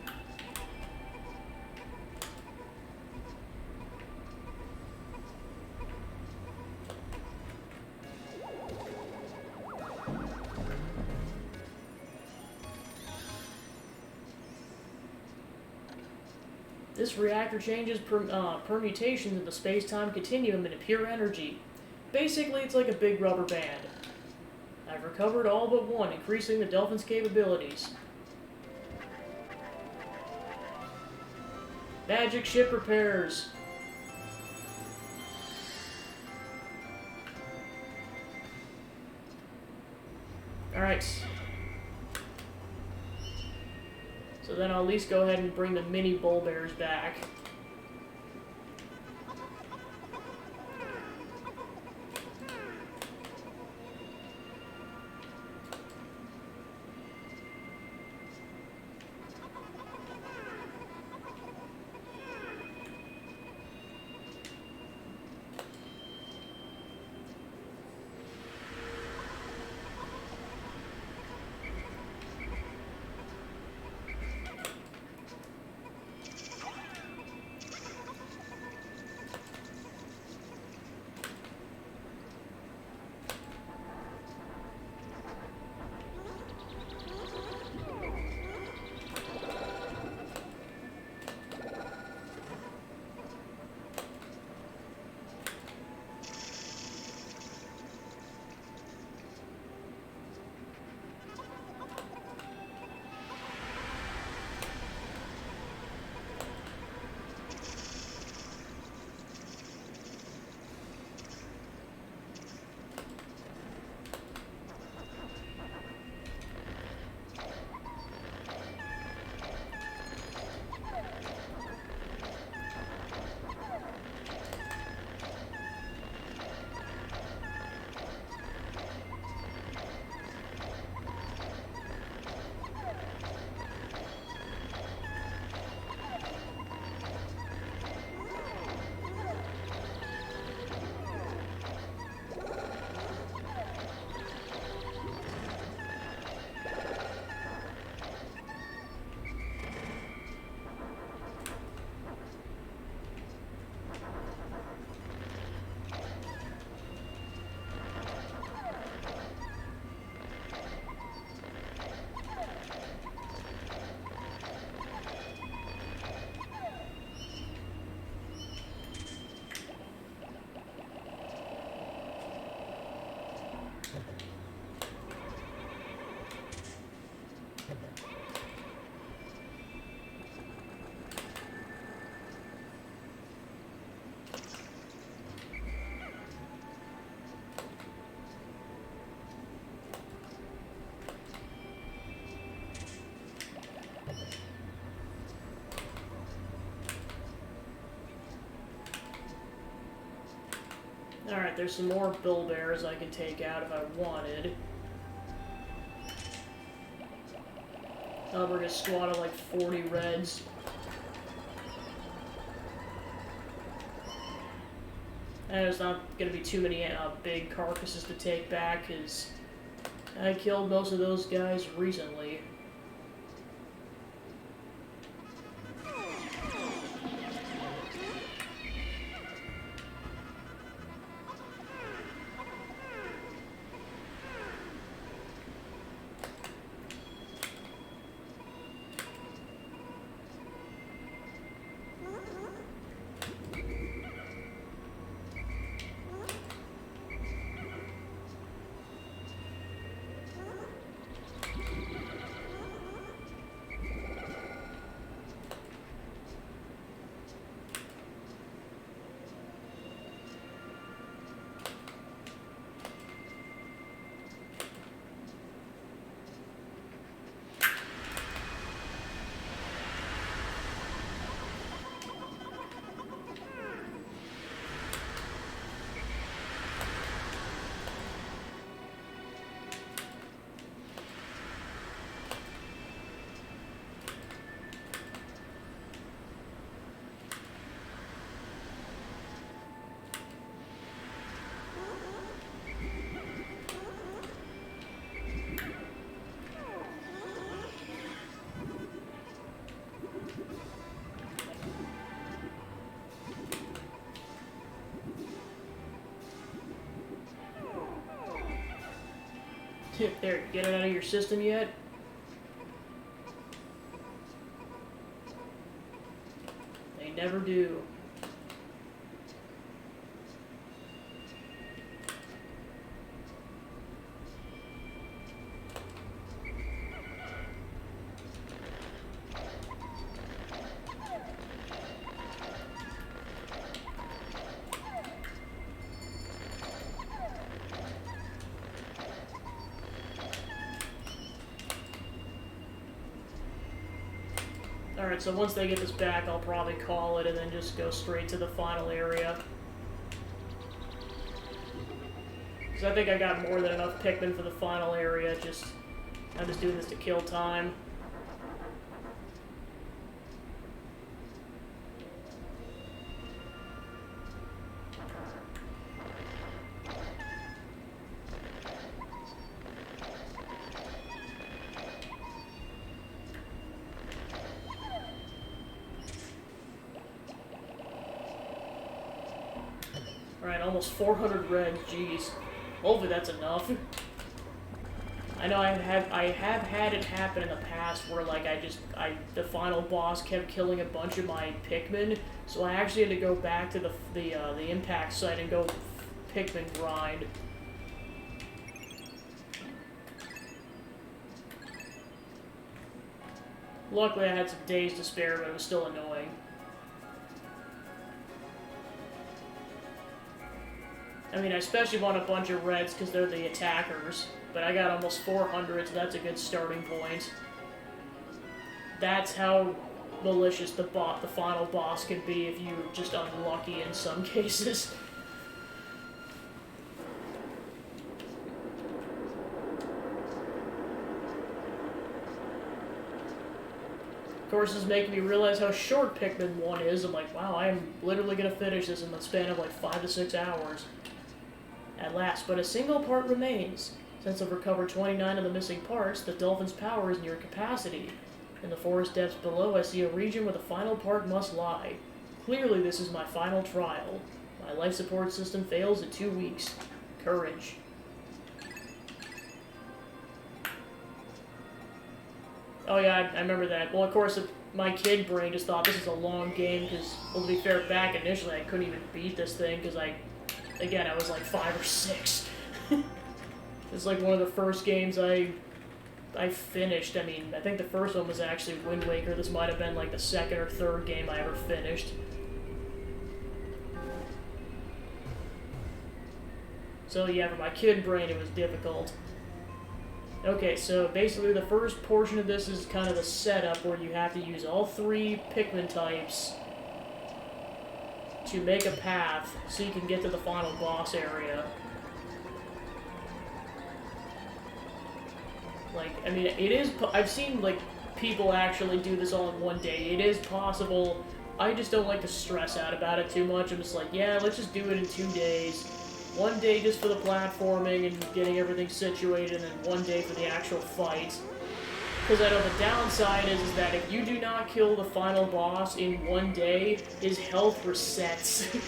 This reactor changes permutations in the space-time continuum into pure energy. Basically, it's like a big rubber band. I've recovered all but one, increasing the Dolphin's capabilities. Magic ship repairs. Alright. So then I'll at least go ahead and bring the mini bull bears back. Alright, there's some more bull bears I can take out if I wanted. We're gonna squat of like 40 reds. And there's not gonna be too many big carcasses to take back, because I killed most of those guys recently. There, get it out of your system yet? They never do. Alright, so once they get this back, I'll probably call it and then just go straight to the final area. Because I think I got more than enough Pikmin for the final area, I'm just doing this to kill time. Alright, almost 400 reds, jeez. Hopefully that's enough. I know I have had it happen in the past where, like, the final boss kept killing a bunch of my Pikmin, so I actually had to go back to the impact site and go Pikmin grind. Luckily I had some days to spare, but it was still annoying. I mean, I especially want a bunch of reds because they're the attackers, but I got almost 400, so that's a good starting point. That's how malicious the final boss can be if you're just unlucky in some cases. Of course, this is making me realize how short Pikmin 1 is. I'm like, wow, I am literally going to finish this in the span of like 5 to 6 hours. At last, but a single part remains. Since I've recovered 29 of the missing parts, the dolphin's power is near capacity. In the forest depths below, I see a region where the final part must lie. Clearly, this is my final trial. My life support system fails in 2 weeks. Courage. Oh yeah, I remember that. Well, of course, my kid brain just thought this is a long game, because, well, to be fair, back initially, I couldn't even beat this thing, because Again, I was like 5 or 6. It's like one of the first games I finished. I mean, I think the first one was actually Wind Waker. This might have been like the second or third game I ever finished. So yeah, for my kid brain it was difficult. Okay, so basically the first portion of this is kind of the setup where you have to use all 3 Pikmin types to make a path so you can get to the final boss area. Like, I mean, it is, I've seen, like, people actually do this all in one day. It is possible. I just don't like to stress out about it too much. I'm just like, yeah, let's just do it in 2 days. 1 day just for the platforming and getting everything situated, and then 1 day for the actual fight. Because I know the downside is that if you do not kill the final boss in 1 day, his health resets.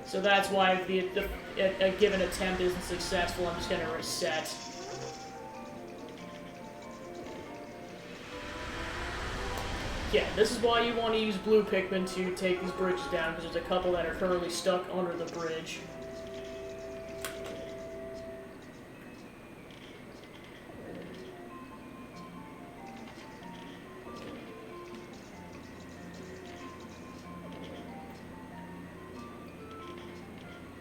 So that's why if a given attempt isn't successful, I'm just going to reset. Yeah, this is why you want to use blue Pikmin to take these bridges down, because there's a couple that are currently stuck under the bridge.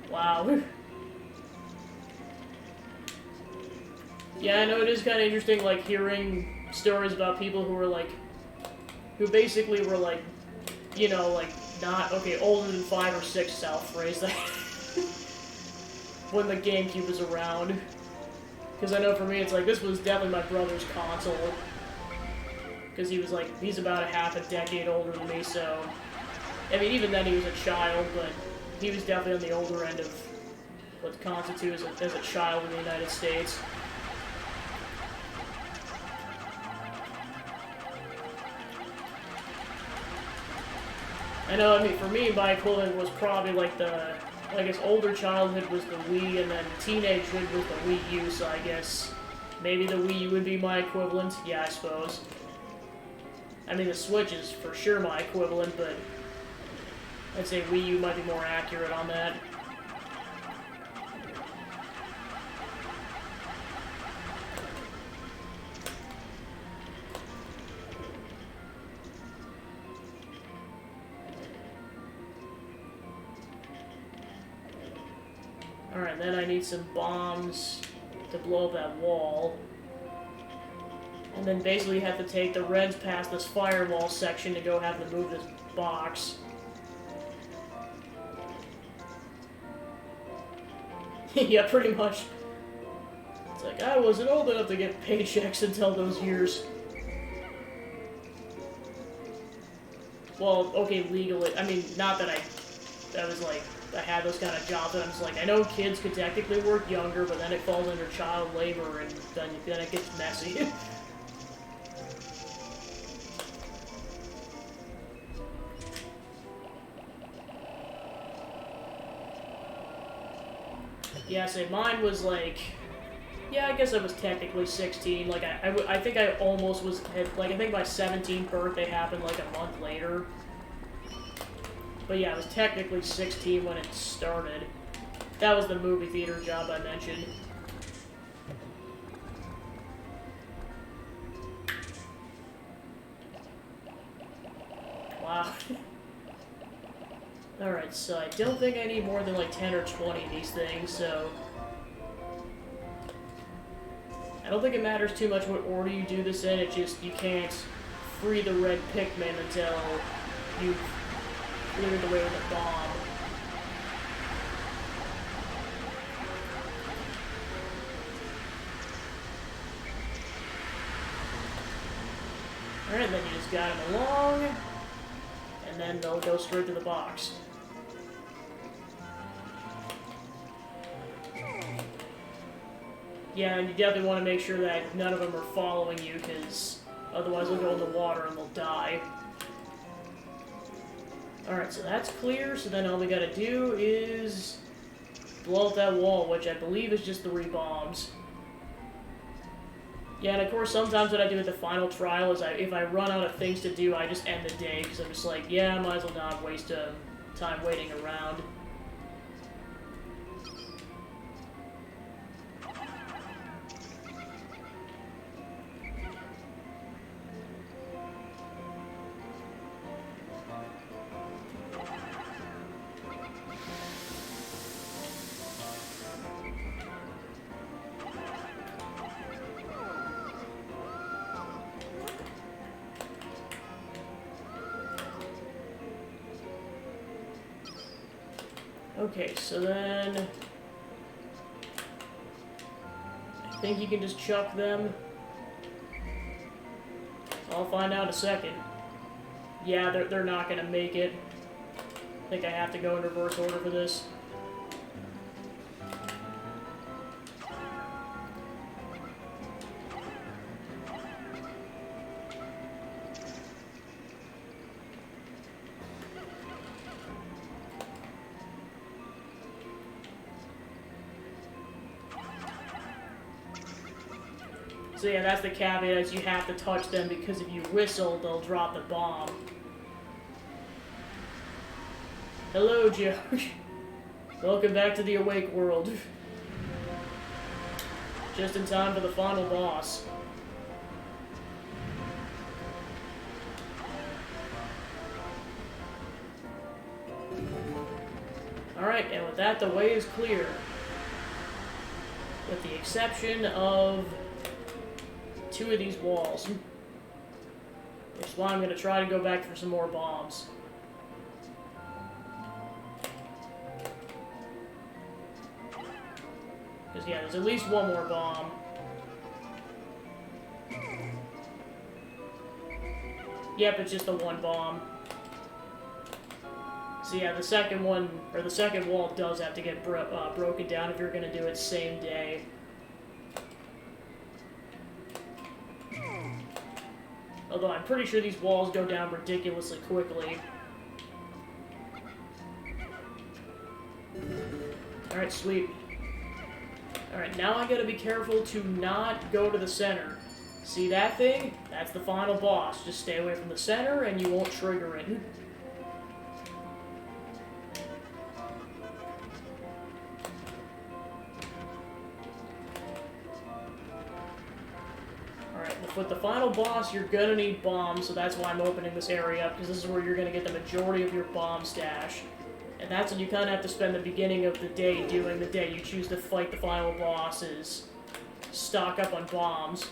Wow. Yeah, I know it is kind of interesting, like, hearing stories about people who were, like, who basically were, like, you know, like, not, okay, older than 5 or 6, I'll phrase that, when the GameCube was around. Because I know for me, it's like, this was definitely my brother's console. Because he was, like, he's about a half a decade older than me, so... I mean, even then he was a child, but he was definitely on the older end of what constitutes as a child in the United States. I know, I mean, for me, my equivalent was probably like the, I guess older childhood was the Wii, and then teenagehood was the Wii U, so I guess maybe the Wii U would be my equivalent. Yeah, I suppose. I mean, the Switch is for sure my equivalent, but I'd say Wii U might be more accurate on that. Alright, then I need some bombs to blow up that wall. And then basically you have to take the reds past this firewall section to go have them move this box. Yeah, pretty much. It's like, I wasn't old enough to get paychecks until those years. Well, okay, legally. I mean, not that I was like, I had those kind of jobs, and I'm just like, I know kids could technically work younger, but then it falls under child labor, and then it gets messy. Yeah, say mine was like, yeah, I guess I was technically 16. Like, I think I almost was, like, I think my 17th birthday happened like a month later. But yeah, I was technically 16 when it started. That was the movie theater job I mentioned. Wow. Alright, so I don't think I need more than like 10 or 20 of these things, so... I don't think it matters too much what order you do this in, it just, you can't free the red Pikmin until you've cleared the way with a bomb. Alright, then you just guide them along, and then they'll go straight to the box. Yeah, and you definitely want to make sure that none of them are following you, because otherwise they'll go in the water and they'll die. Alright, so that's clear, so then all we gotta do is blow up that wall, which I believe is just 3 bombs. Yeah, and of course, sometimes what I do at the final trial is if I run out of things to do, I just end the day, because I'm just like, yeah, I might as well not waste time waiting around. Okay, so then... I think you can just chuck them. I'll find out in a second. Yeah, they're not gonna make it. I think I have to go in reverse order for this. So yeah, that's the caveat, is you have to touch them, because if you whistle, they'll drop the bomb. Hello, Joe. Welcome back to the awake world. Just in time for the final boss. Alright, and with that, the way is clear. With the exception of 2 of these walls. Which is why I'm going to try to go back for some more bombs. Because, yeah, there's at least one more bomb. Yep, it's just the one bomb. So yeah, the second one, or the second wall does have to get broken down if you're going to do it same day. Although I'm pretty sure these walls go down ridiculously quickly. Alright, sweet. Alright, now I gotta be careful to not go to the center. See that thing? That's the final boss. Just stay away from the center and you won't trigger it. Alright, with the final boss, you're gonna need bombs, so that's why I'm opening this area up, because this is where you're gonna get the majority of your bomb stash. And that's what you kind of have to spend the beginning of the day doing. The day you choose to fight the final boss is stock up on bombs.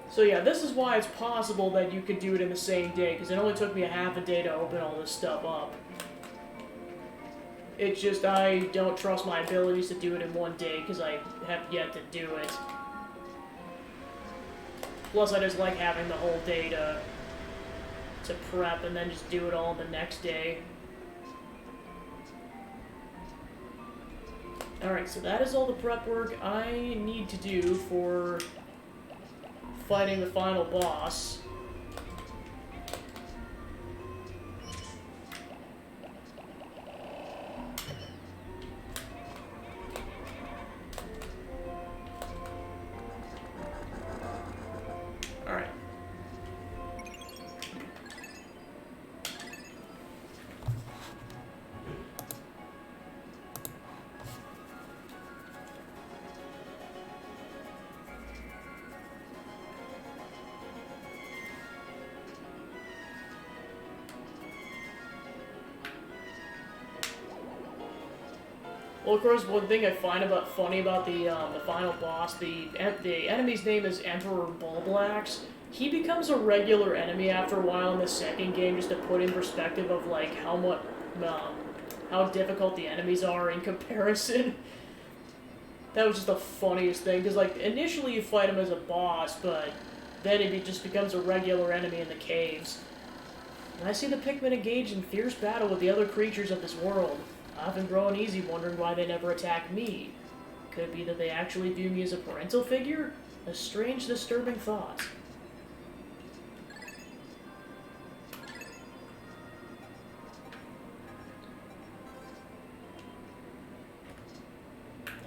So yeah, this is why it's possible that you could do it in the same day, because it only took me a half a day to open all this stuff up. It's just I don't trust my abilities to do it in one day, because I have yet to do it. Plus I just like having the whole day to prep and then just do it all the next day. Alright, so that is all the prep work I need to do for fighting the final boss. Alright. Well, of course, one thing I find funny about the final boss, the enemy's name is Emperor Bulblax. He becomes a regular enemy after a while in the second game, just to put in perspective of like how difficult the enemies are in comparison. That was just the funniest thing, because like initially you fight him as a boss, but then he just becomes a regular enemy in the caves. And I see the Pikmin engage in fierce battle with the other creatures of this world. I often grow uneasy wondering why they never attack me. Could it be that they actually view me as a parental figure? A strange, disturbing thought.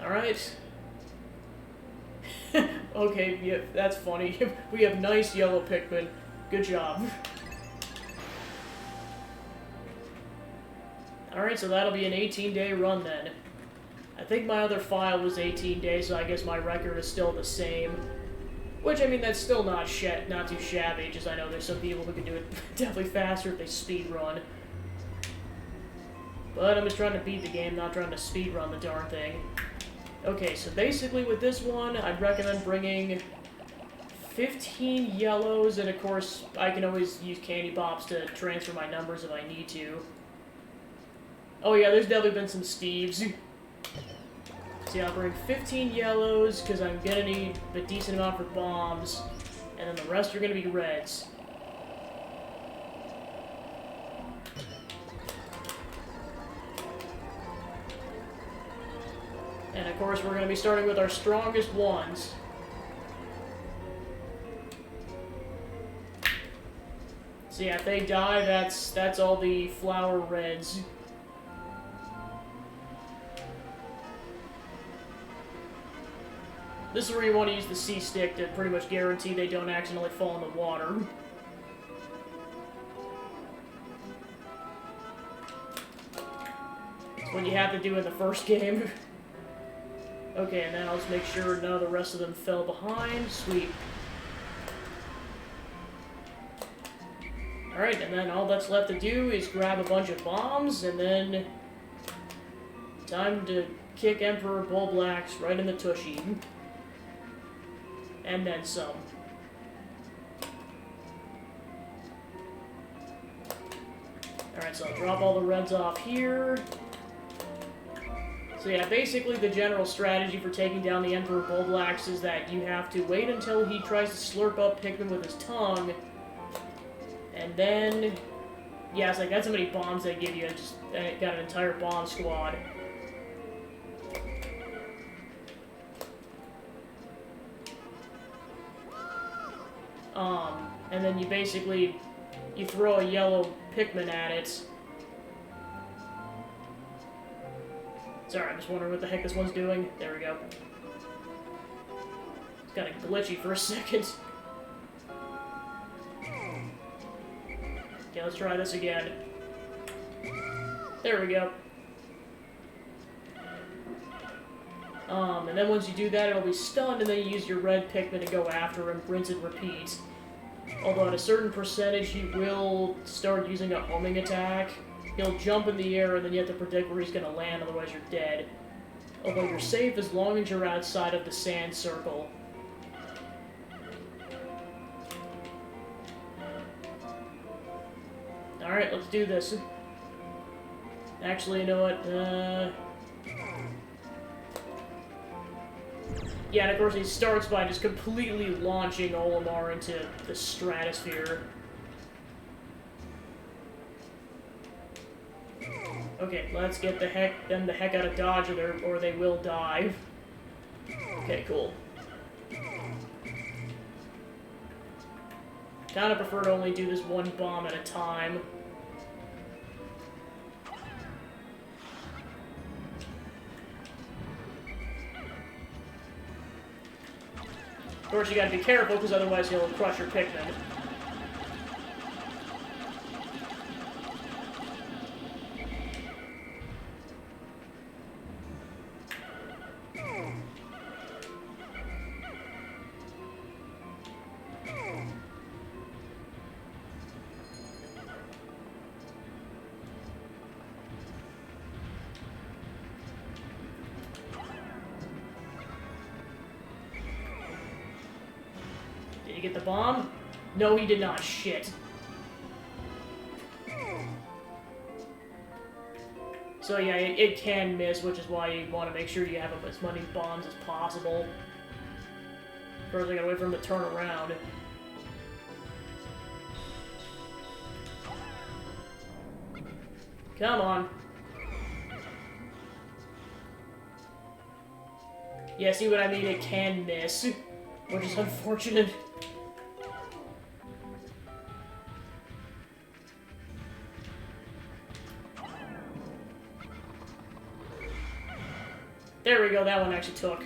Alright. Okay, yeah, that's funny. We have nice yellow Pikmin. Good job. Alright, so that'll be an 18-day run then. I think my other file was 18 days, so I guess my record is still the same. Which, I mean, that's still not too shabby, just I know there's some people who can do it definitely faster if they speedrun. But I'm just trying to beat the game, not trying to speedrun the darn thing. Okay, so basically with this one, I'd recommend bringing 15 yellows, and of course, I can always use candy bops to transfer my numbers if I need to. Oh yeah, there's definitely been some Steves. See, I'll bring 15 yellows, because I'm gonna need a decent amount for bombs, and then the rest are gonna be reds. And of course, we're gonna be starting with our strongest ones. So yeah, if they die, that's all the flower reds. This is where you want to use the C-stick to pretty much guarantee they don't accidentally fall in the water. That's what you have to do in the first game. Okay, and then I'll just make sure none of the rest of them fell behind. Sweet. Alright, and then all that's left to do is grab a bunch of bombs, and then time to kick Emperor Bulblax right in the tushy. And then some. Alright, so I'll drop all the reds off here. So yeah, basically the general strategy for taking down the Emperor Bulblax is that you have to wait until he tries to slurp up Pikmin with his tongue. And then... yeah, it's like, that's how many bombs they give you. And it got an entire bomb squad. And then you basically, you throw a yellow Pikmin at it, Sorry, I'm just wondering what the heck this one's doing. There we go. It's kind of glitchy for a second. Okay, let's try this again. There we go. And then once you do that, it'll be stunned, and then you use your red Pikmin to go after him, rinse and repeat. Although at a certain percentage, he will start using a homing attack. He'll jump in the air, and then you have to predict where he's going to land, otherwise you're dead. Although you're safe as long as you're outside of the sand circle. Alright, let's do this. Actually, you know what? Yeah, and of course he starts by just completely launching Olimar into the stratosphere. Okay, let's get them the heck out of Dodge, or they will die. Okay, cool. Kinda prefer to only do this one bomb at a time. Of course, you gotta be careful, because otherwise he'll crush your Pikmin. Did he get the bomb? No, he did not. Shit. So yeah, it can miss, which is why you want to make sure you have as many bombs as possible. First, I gotta wait for him to turn around. Come on. Yeah, see what I mean? It can miss, which is unfortunate. There we go, that one actually took.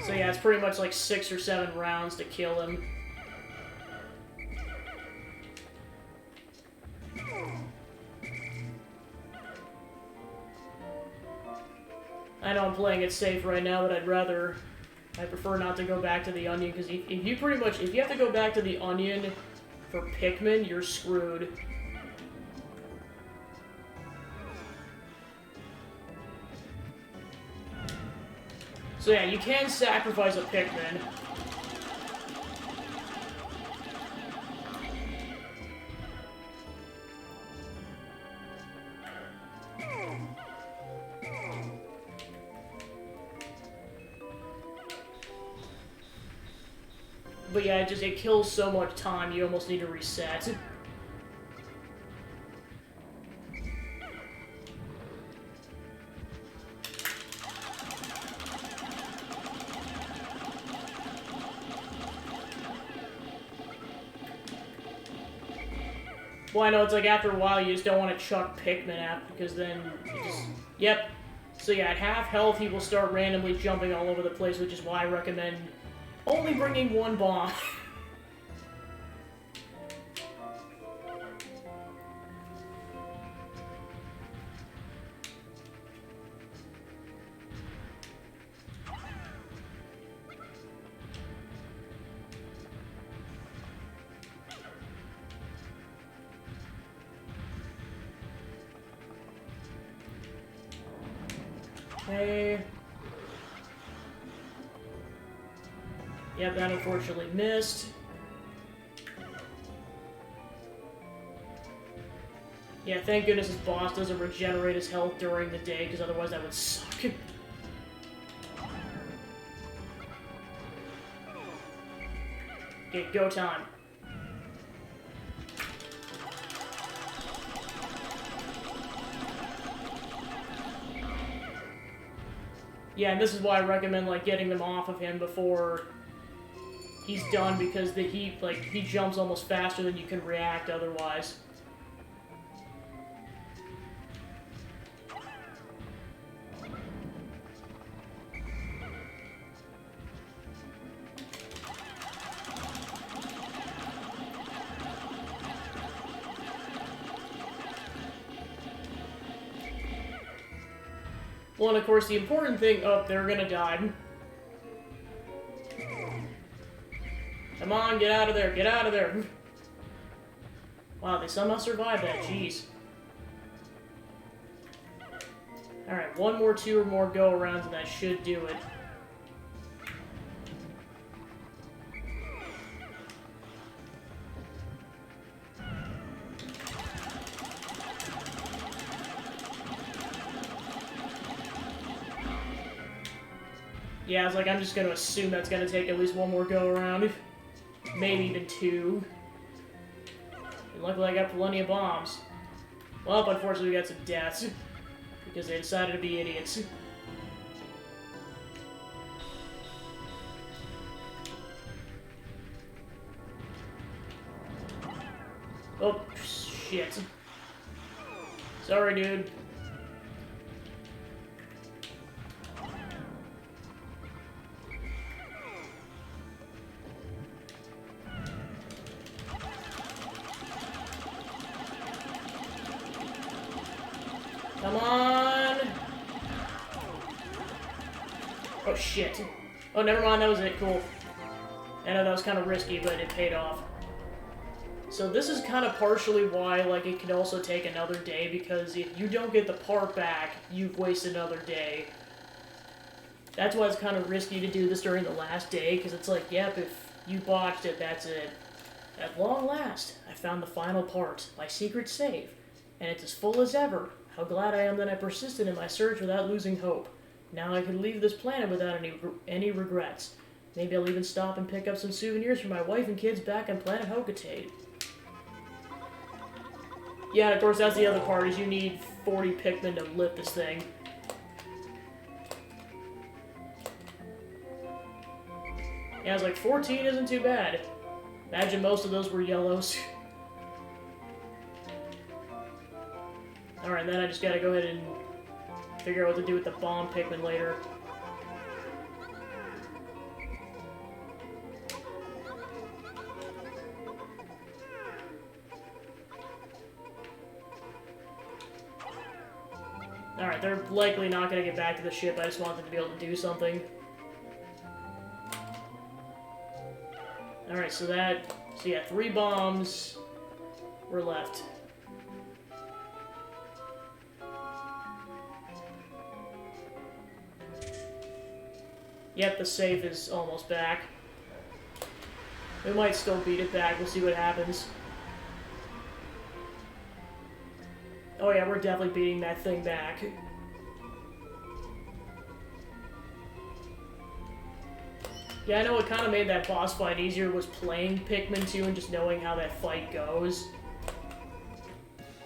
So yeah, it's pretty much like 6 or 7 rounds to kill him. I know I'm playing it safe right now, but I prefer not to go back to the onion, because if you have to go back to the onion for Pikmin, you're screwed. So yeah, you can sacrifice a Pikmin. But yeah, it kills so much time, you almost need to reset. Well, I know, it's like after a while you just don't want to chuck Pikmin at, because then you just... Yep. So yeah, at half health he will start randomly jumping all over the place, which is why I recommend only bringing one bomb. Okay. Yep, that unfortunately missed. Yeah, thank goodness his boss doesn't regenerate his health during the day, because otherwise that would suck. Okay, go time. Yeah, and this is why I recommend, like, getting them off of him before he's done, because he jumps almost faster than you can react otherwise. Well, and of course, the important thing... Oh, they're gonna die. Come on, get out of there, get out of there! Wow, they somehow survived that, jeez. Alright, one more, two or more go-arounds, and that should do it. Yeah, I was like, I'm just gonna assume that's gonna take at least one more go-around. Maybe even two. And luckily I got plenty of bombs. Well, unfortunately we got some deaths. Because they decided to be idiots. Oh, shit. Sorry, dude. Come on! Oh, shit. Oh, never mind, that was it. Cool. I know that was kind of risky, but it paid off. So this is kind of partially why, like, it can also take another day, because if you don't get the part back, you've wasted another day. That's why it's kind of risky to do this during the last day, because it's like, yep, if you botched it, that's it. At long last, I found the final part, my secret save, and it's as full as ever. How glad I am that I persisted in my search without losing hope. Now I can leave this planet without any regrets. Maybe I'll even stop and pick up some souvenirs for my wife and kids back on planet Hocotate. Yeah, and of course that's the other part, is you need 40 Pikmin to lift this thing. Yeah, I was like, 14 isn't too bad. Imagine most of those were yellows. Alright, then I just gotta go ahead and figure out what to do with the bomb Pikmin later. Alright, they're likely not gonna get back to the ship, I just want them to be able to do something. Alright, so yeah, 3 bombs were left. Yep, the safe is almost back. We might still beat it back, we'll see what happens. Oh yeah, we're definitely beating that thing back. Yeah, I know what kind of made that boss fight easier was playing Pikmin 2 and just knowing how that fight goes.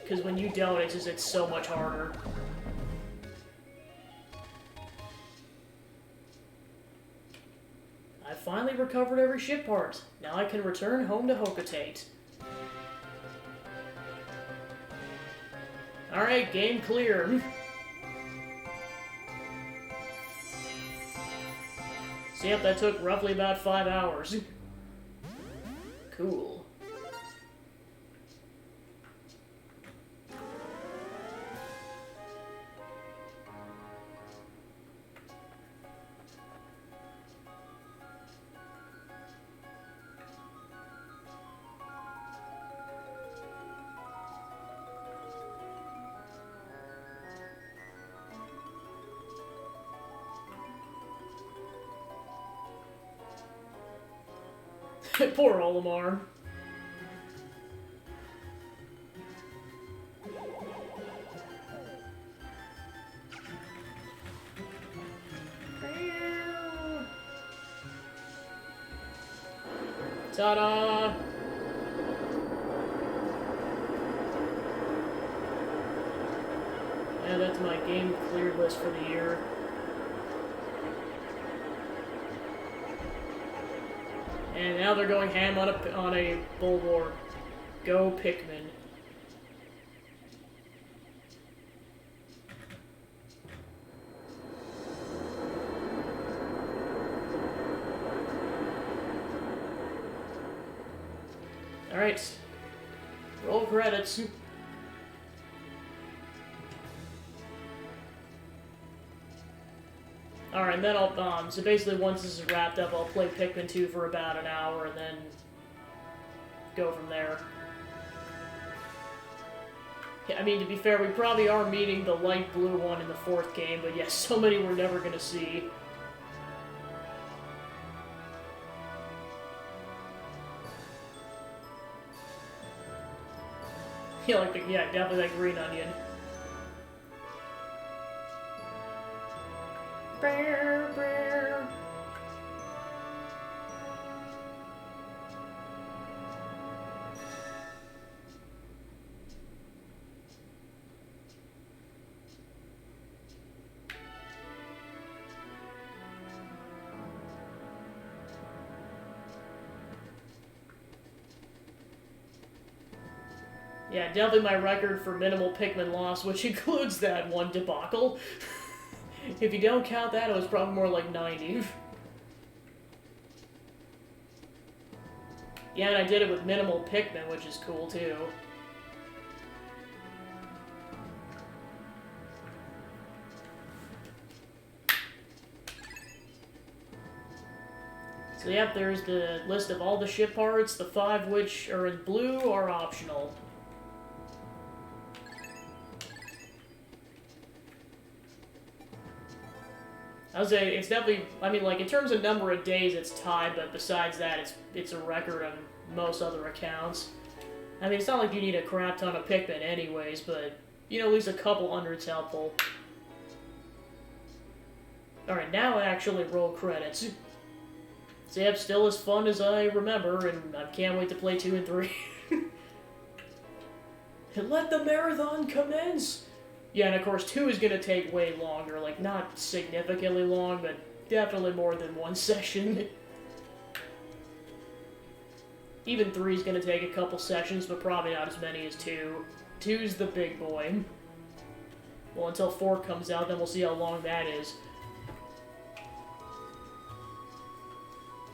Because when you don't, it's so much harder. I finally recovered every ship part. Now I can return home to Hocotate. Alright, game clear. So yep, that took roughly about 5 hours. Cool. Poor Olimar. Ta-da! Yeah, that's my game cleared list for the year. And now they're going ham on a Bulwark. Go Pikmin. Alright. Roll credits. Alright, and then I'll, so basically once this is wrapped up, I'll play Pikmin 2 for about an hour and then go from there. Yeah, I mean, to be fair, we probably are meeting the light blue one in the 4th game, but yes, so many we're never gonna see. Yeah, like yeah, definitely that green onion. Brr, brr. Yeah, definitely my record for minimal Pikmin loss, which includes that one debacle. If you don't count that, it was probably more like 90. Yeah, and I did it with minimal Pikmin, which is cool, too. So yep, there's the list of all the ship parts, the 5 which are in blue are optional. I would say it's definitely, I mean, like, in terms of number of days, it's tied, but besides that, it's a record on most other accounts. I mean, it's not like you need a crap ton of Pikmin anyways, but, you know, at least a couple hundred's helpful. Alright, now actually roll credits. So, yep, still as fun as I remember, and I can't wait to play 2 and 3. And let the marathon commence! Yeah, and of course, 2 is going to take way longer. Like, not significantly long, but definitely more than one session. Even 3 is going to take a couple sessions, but probably not as many as 2. 2's the big boy. Well, until 4 comes out, then we'll see how long that is.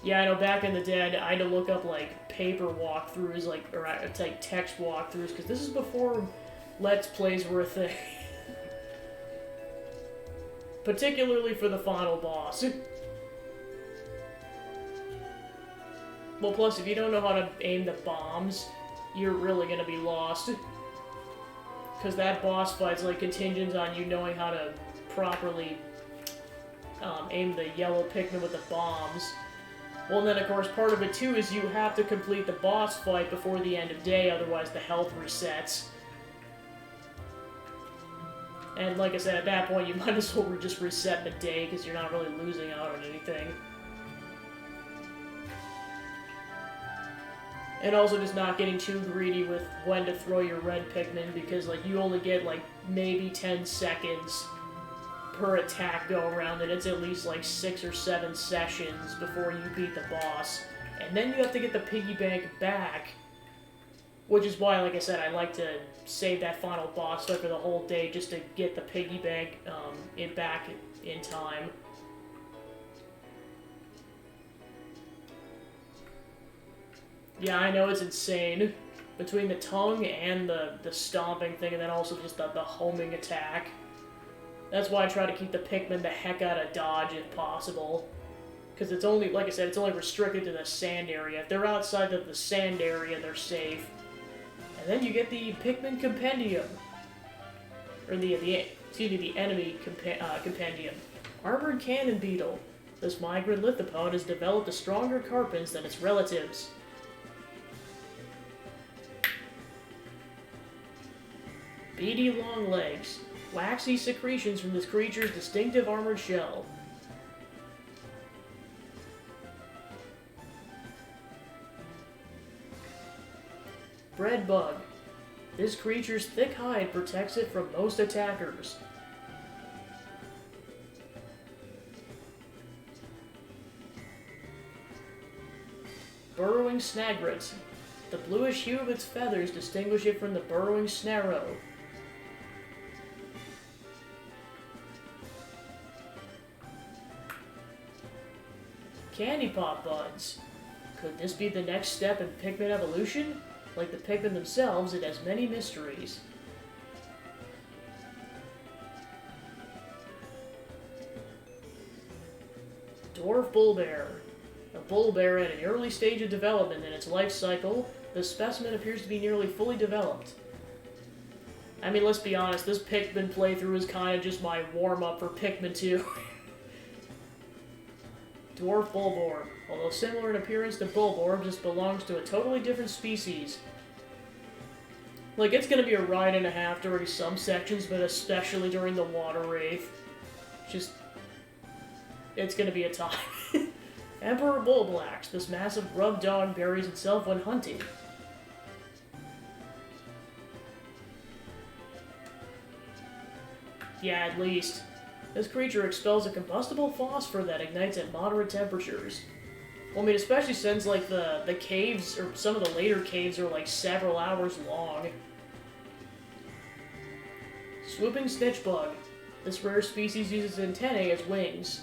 Yeah, I know back in the day, I had to look up, like, paper walkthroughs, like, or like text walkthroughs, because this is before Let's Plays were a thing. Particularly for the final boss. Well, plus, if you don't know how to aim the bombs, you're really gonna be lost. Because that boss fight's, like, contingent on you knowing how to properly aim the yellow Pikmin with the bombs. Well, and then, of course, part of it, too, is you have to complete the boss fight before the end of day, otherwise the health resets. And like I said, at that point, you might as well just reset the day, because you're not really losing out on anything. And also just not getting too greedy with when to throw your red Pikmin, because, like, you only get, like, maybe 10 seconds per attack go around, and it's at least, like, 6 or 7 sessions before you beat the boss. And then you have to get the piggy bank back. Which is why, like I said, I like to save that final boss fight for the whole day just to get the piggy bank back in time. Yeah, I know, it's insane. Between the tongue and the stomping thing, and then also just the homing attack. That's why I try to keep the Pikmin the heck out of dodge if possible. Because it's only, like I said, it's only restricted to the sand area. If they're outside of the sand area, they're safe. And then you get the Pikmin Compendium. Or the enemy Compendium. Armored Cannon Beetle. This migrant lithopod has developed a stronger carpins than its relatives. Beady long legs. Waxy secretions from this creature's distinctive armored shell. Bread bug. This creature's thick hide protects it from most attackers. Burrowing snagret. The bluish hue of its feathers distinguish it from the burrowing snarrow. Candy Pop Buds. Could this be the next step in Pikmin evolution? Like the Pikmin themselves, it has many mysteries. Dwarf Bull Bear. A bull bear at an early stage of development in its life cycle, the specimen appears to be nearly fully developed. I mean, let's be honest, this Pikmin playthrough is kind of just my warm-up for Pikmin 2. Dwarf Bulborb. Although similar in appearance to Bulborb, just belongs to a totally different species. Like, it's gonna be a ride and a half during some sections, but especially during the Water Wraith. Just... it's gonna be a time. Emperor Bulblax. This massive grub dog buries itself when hunting. Yeah, at least. This creature expels a combustible phosphor that ignites at moderate temperatures. Well, I mean, especially since, like, the caves, or some of the later caves are, like, several hours long. Swooping Snitchbug. This rare species uses antennae as wings.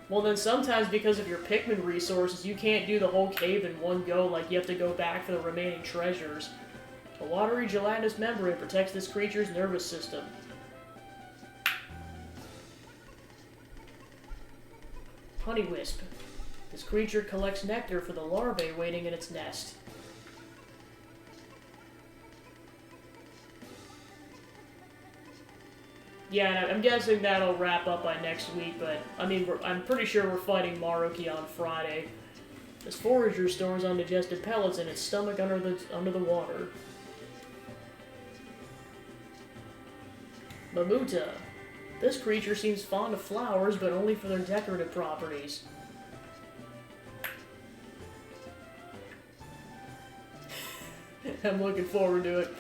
Well, then sometimes because of your Pikmin resources, you can't do the whole cave in one go, like you have to go back for the remaining treasures. A watery gelatinous membrane protects this creature's nervous system. Honeywisp. This creature collects nectar for the larvae waiting in its nest. Yeah, I'm guessing that'll wrap up by next week, but, I mean, I'm pretty sure we're fighting Maruki on Friday. This forager stores undigested pellets in its stomach under the water. Mamuta. This creature seems fond of flowers, but only for their decorative properties. I'm looking forward to it.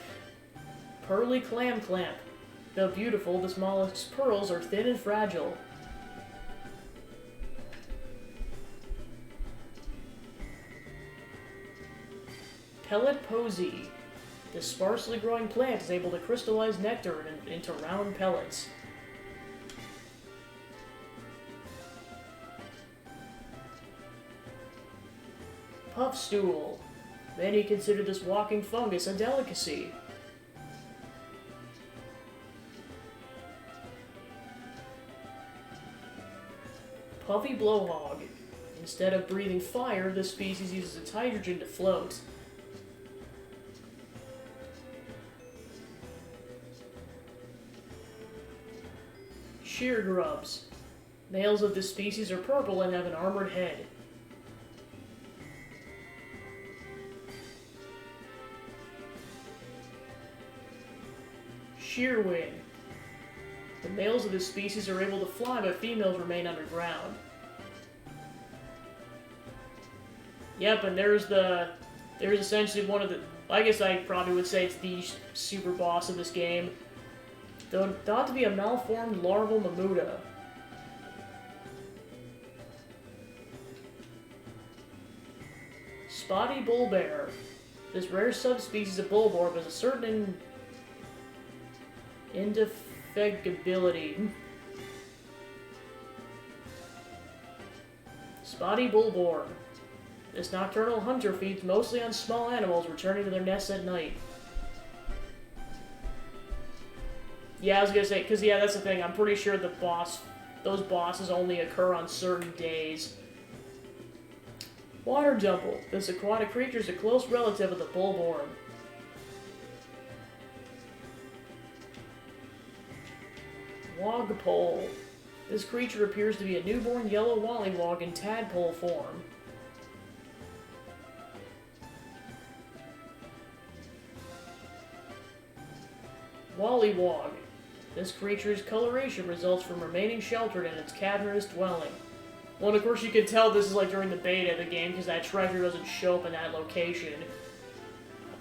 Pearly Clam Clamp. Though beautiful, the smallest pearls are thin and fragile. Pellet Posy. This sparsely growing plant is able to crystallize nectar into round pellets. Puffstool. Many consider this walking fungus a delicacy. Puffy Blowhog. Instead of breathing fire, this species uses its hydrogen to float. Shear Grubs. Males of this species are purple and have an armored head. Shearwing. The males of this species are able to fly, but females remain underground. Yep, and there's essentially one of the... I guess I probably would say it's the super boss of this game. Though thought to be a malformed larval Mamuta. Spotty Bullbear. This rare subspecies of Bulborb has a certain indefatigability. Spotty Bulborb. This nocturnal hunter feeds mostly on small animals returning to their nests at night. Yeah, I was gonna say, because yeah, that's the thing, I'm pretty sure those bosses only occur on certain days. Water Jumble. This aquatic creature is a close relative of the Bulborb. Wogpole. This creature appears to be a newborn yellow wollywog in tadpole form. Wollywog. This creature's coloration results from remaining sheltered in its cavernous dwelling. Well, and of course you can tell this is like during the beta of the game because that treasure doesn't show up in that location.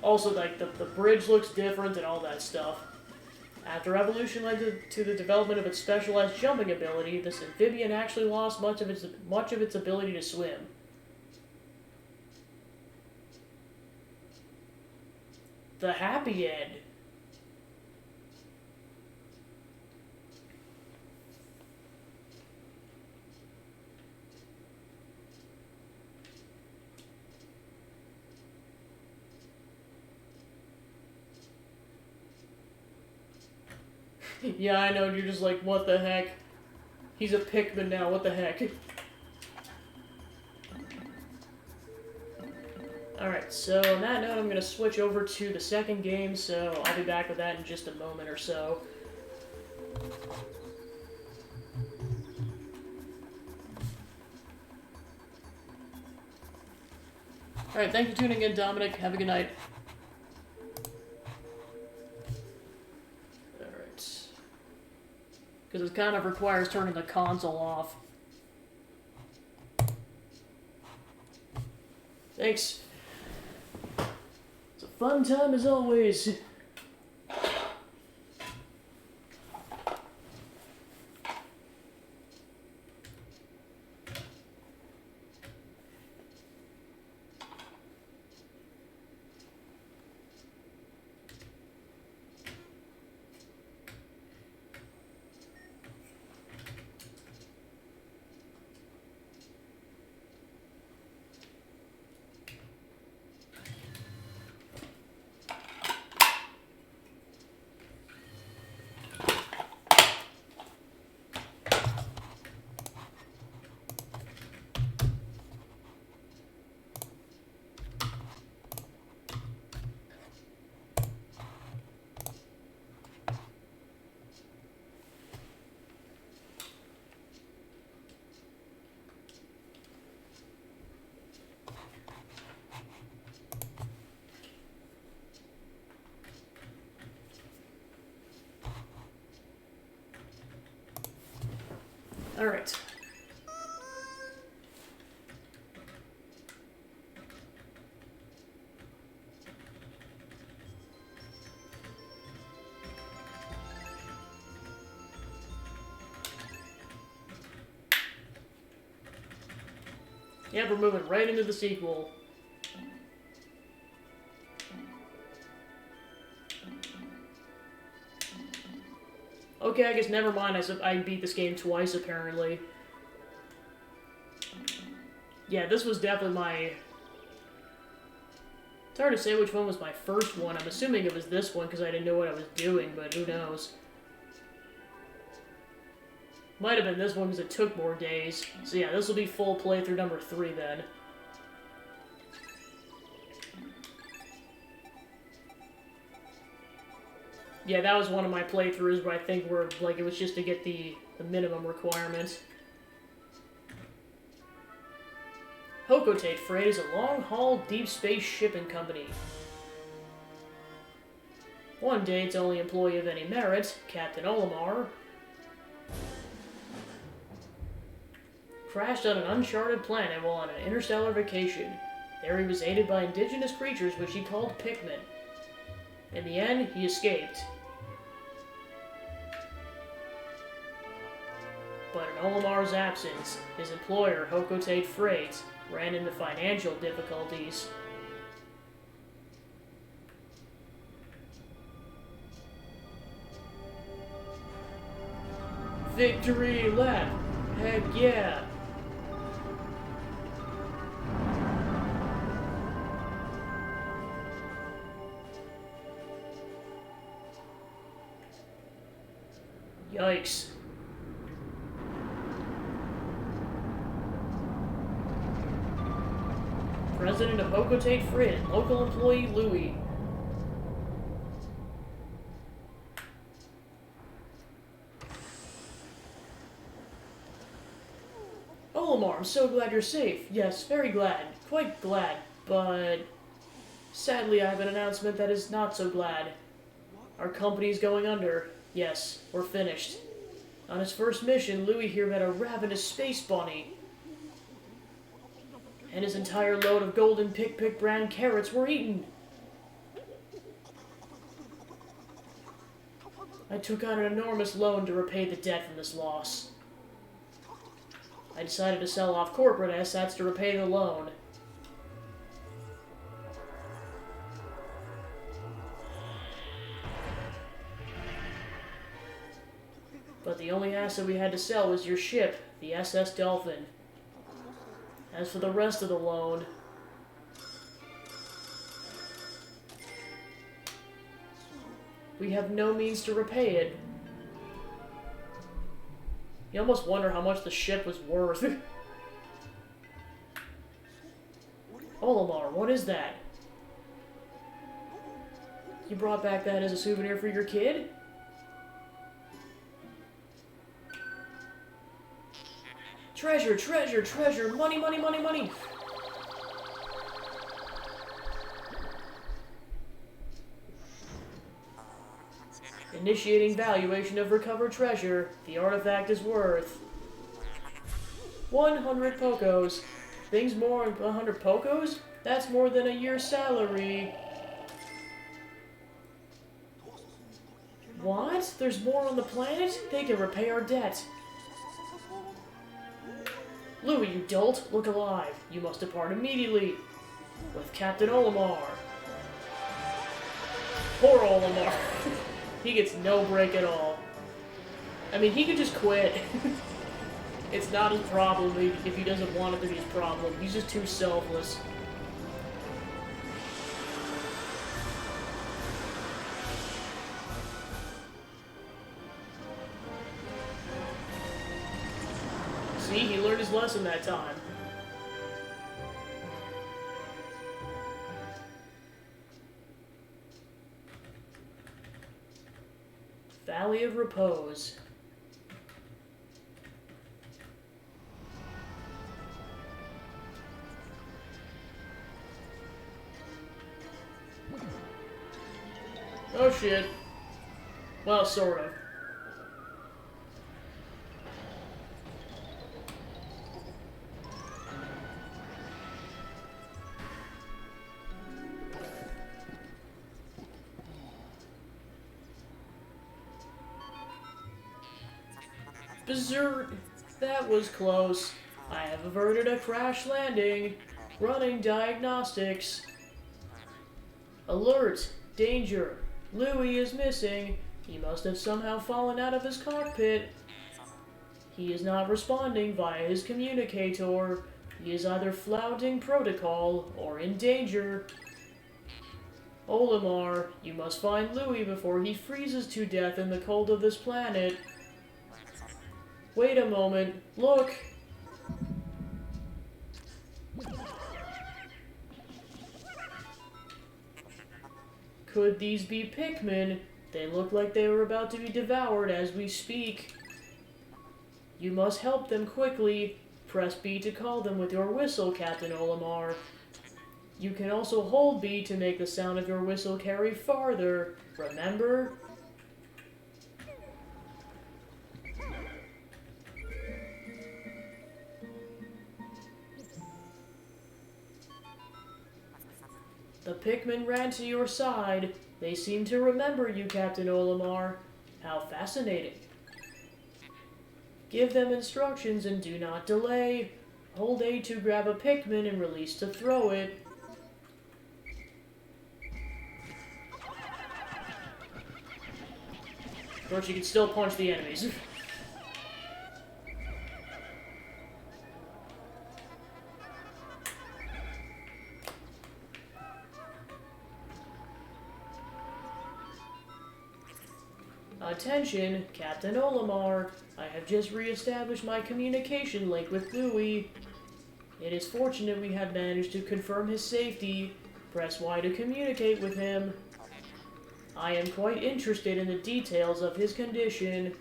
Also, like, the bridge looks different and all that stuff. After evolution led to the development of its specialized jumping ability, this amphibian actually lost much of its ability to swim. The happy end. Yeah, I know, you're just like, what the heck? He's a Pikmin now, what the heck? Alright, so on that note, I'm going to switch over to the second game, so I'll be back with that in just a moment or so. Alright, thank you for tuning in, Dominic. Have a good night. Alright. Because it kind of requires turning the console off. Thanks. It's a fun time as always. Alright. Yeah, we're moving right into the sequel. Okay, I guess never mind. I beat this game twice, apparently. Yeah, this was definitely my... It's hard to say which one was my first one. I'm assuming it was this one because I didn't know what I was doing, but who knows. Might have been this one because it took more days. So yeah, this will be full playthrough number 3 then. Yeah, that was one of my playthroughs where I think where, like, it was just to get the minimum requirements. Hocotate Freight is a long-haul, deep space shipping company. One day, its only employee of any merit, Captain Olimar, crashed on an uncharted planet while on an interstellar vacation. There he was aided by indigenous creatures which he called Pikmin. In the end, he escaped. But in Olimar's absence, his employer, Hocotate Freight, ran into financial difficulties. Victory lap! Heck yeah! Yikes. President of Hocotate Freight, local employee Louis. Olimar, I'm so glad you're safe. Yes, very glad. Quite glad. But sadly, I have an announcement that is not so glad. Our company is going under. Yes, we're finished. On his first mission, Louis here met a ravenous space bunny. And his entire load of golden pick brand carrots were eaten. I took out an enormous loan to repay the debt from this loss. I decided to sell off corporate assets to repay the loan. But the only asset we had to sell was your ship, the SS Dolphin. As for the rest of the loan, we have no means to repay it. You almost wonder how much the ship was worth. Olimar, what is that? You brought back that as a souvenir for your kid? Treasure, treasure, treasure, money, money, money, money! Initiating valuation of recovered treasure. The artifact is worth 100 pokos. Things more than 100 pokos? That's more than a year's salary. What? There's more on the planet? They can repay our debt. Louis, you dolt, look alive. You must depart immediately. With Captain Olimar. Poor Olimar. He gets no break at all. I mean, he could just quit. It's not his problem if he doesn't want it to be his problem. He's just too selfless. See, he learned his lesson that time. Valley of Repose. Oh shit. Well, sort of. Berserk! That was close. I have averted a crash landing. Running diagnostics. Alert! Danger! Louis is missing. He must have somehow fallen out of his cockpit. He is not responding via his communicator. He is either flouting protocol or in danger. Olimar, you must find Louis before he freezes to death in the cold of this planet. Wait a moment. Look! Could these be Pikmin? They look like they were about to be devoured as we speak. You must help them quickly. Press B to call them with your whistle, Captain Olimar. You can also hold B to make the sound of your whistle carry farther. Remember? The Pikmin ran to your side. They seem to remember you, Captain Olimar. How fascinating. Give them instructions and do not delay. Hold A to grab a Pikmin and release to throw it. Of course, you can still punch the enemies. Attention, Captain Olimar. I have just re-established my communication link with Louis. It is fortunate we have managed to confirm his safety. Press Y to communicate with him. I am quite interested in the details of his condition.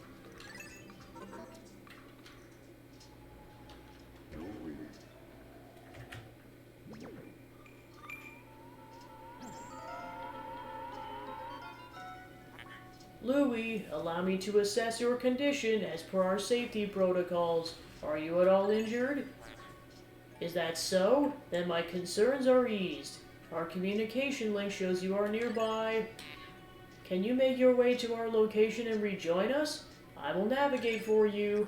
Louis, allow me to assess your condition as per our safety protocols. Are you at all injured? Is that so? Then my concerns are eased. Our communication link shows you are nearby. Can you make your way to our location and rejoin us? I will navigate for you.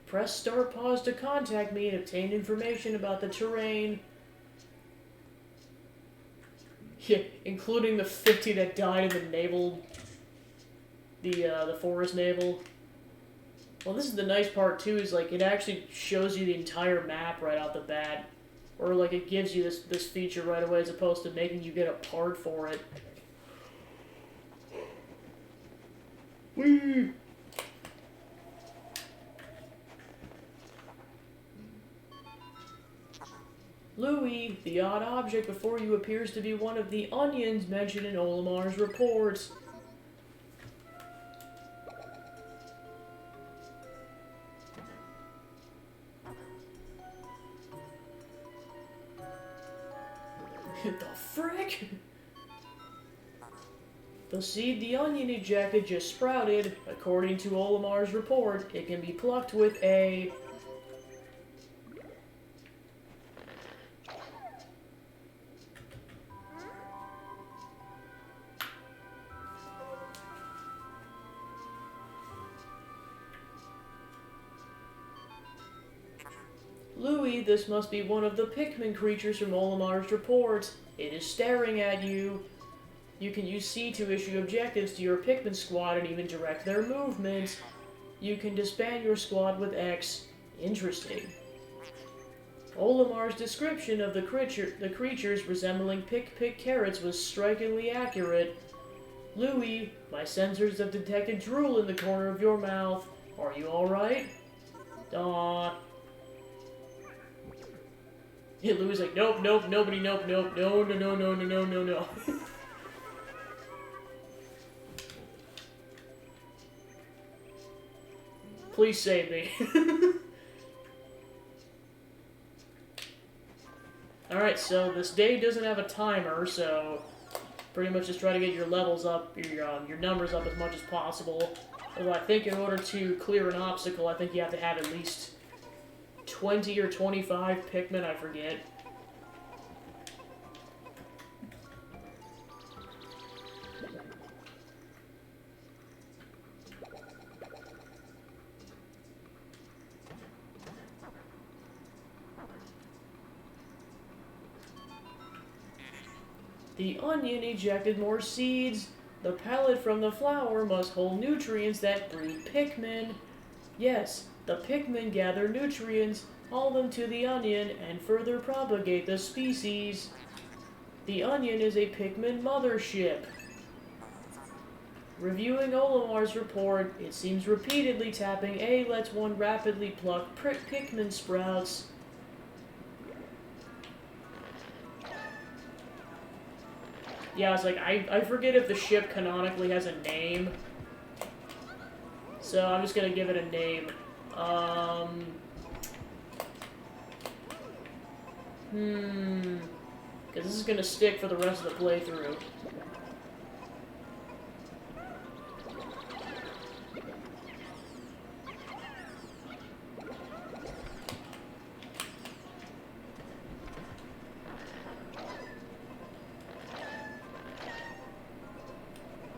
Press start pause to contact me and obtain information about the terrain. Yeah, including the 50 that died in the naval... the forest naval. Well, this is the nice part, too, is, like, it actually shows you the entire map right out the bat. Or, like, it gives you this feature right away as opposed to making you get a part for it. Whee! Louis, the odd object before you appears to be one of the onions mentioned in Olimar's reports. The frick? The seed the onion ejected just sprouted. According to Olimar's report, it can be plucked with a... Louis, this must be one of the Pikmin creatures from Olimar's report. It is staring at you. You can use C to issue objectives to your Pikmin squad and even direct their movement. You can disband your squad with X. Interesting. Olimar's description of the creatures resembling pick carrots was strikingly accurate. Louis, my sensors have detected drool in the corner of your mouth. Are you alright? Aw. Yeah, Louis like, nope, nobody, nope, no. Please save me. Alright, so this day doesn't have a timer, so pretty much just try to get your levels up, your numbers up as much as possible. Although I think in order to clear an obstacle, I think you have to have at least 20 or 25 Pikmin, I forget. The onion ejected more seeds. The pellet from the flower must hold nutrients that breed Pikmin. Yes, the Pikmin gather nutrients, haul them to the onion, and further propagate the species. The onion is a Pikmin mothership. Reviewing Olimar's report, it seems repeatedly tapping A lets one rapidly pluck Pikmin sprouts. Yeah, it's like, I forget if the ship canonically has a name. So I'm just gonna give it a name. Because this is gonna stick for the rest of the playthrough.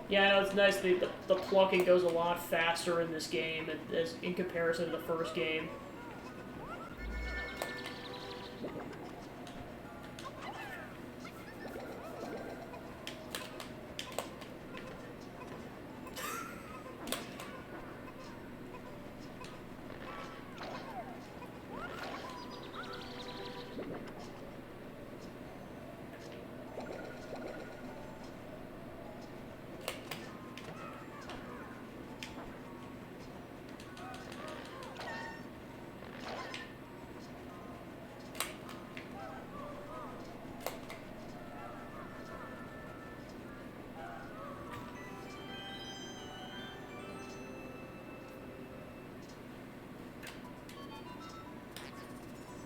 Yeah, I know, it's nice the plucking goes a lot faster in this game as in comparison to the first game.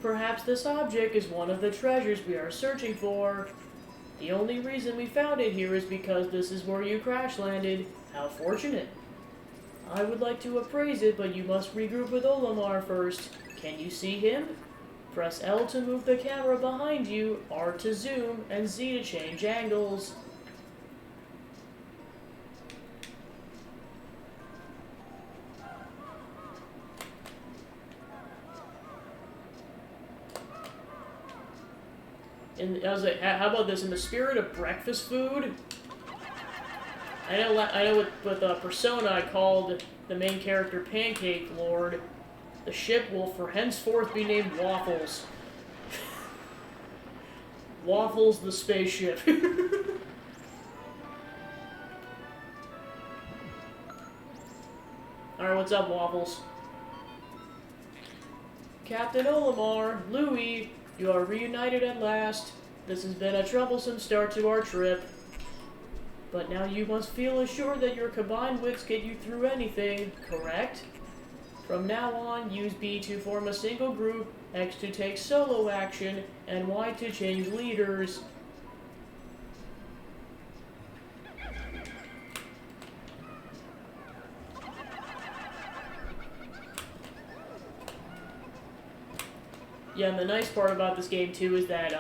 Perhaps this object is one of the treasures we are searching for. The only reason we found it here is because this is where you crash landed. How fortunate. I would like to appraise it, but you must regroup with Olimar first. Can you see him? Press L to move the camera behind you, R to zoom, and Z to change angles. And I was like, how about this? In the spirit of breakfast food, I know with Persona, I called the main character Pancake Lord. The ship will for henceforth be named Waffles. Waffles the spaceship. Alright, what's up, Waffles? Captain Olimar, Louis, you are reunited at last. This has been a troublesome start to our trip. But now you must feel assured that your combined wits get you through anything, correct? From now on, use B to form a single group, X to take solo action, and Y to change leaders. Yeah, and the nice part about this game, too, is that,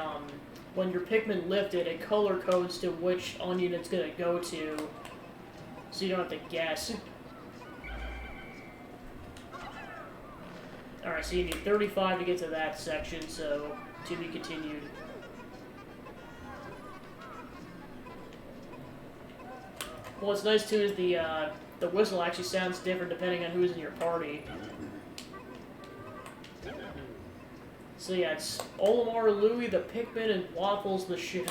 when your Pikmin lifted, it color codes to which onion it's gonna go to, so you don't have to guess. Alright, so you need 35 to get to that section, so to be continued. What's nice, too, is the whistle actually sounds different depending on who's in your party. So yeah, it's Olimar, Louis, the Pikmin, and Waffles, the ship.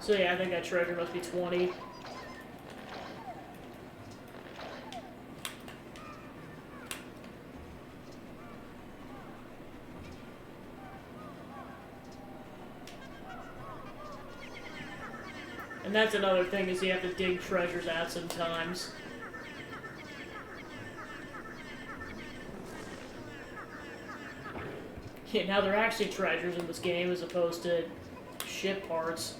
So yeah, I think that treasure must be 20. And that's another thing, is you have to dig treasures out sometimes. Yeah, now they're actually treasures in this game as opposed to ship parts.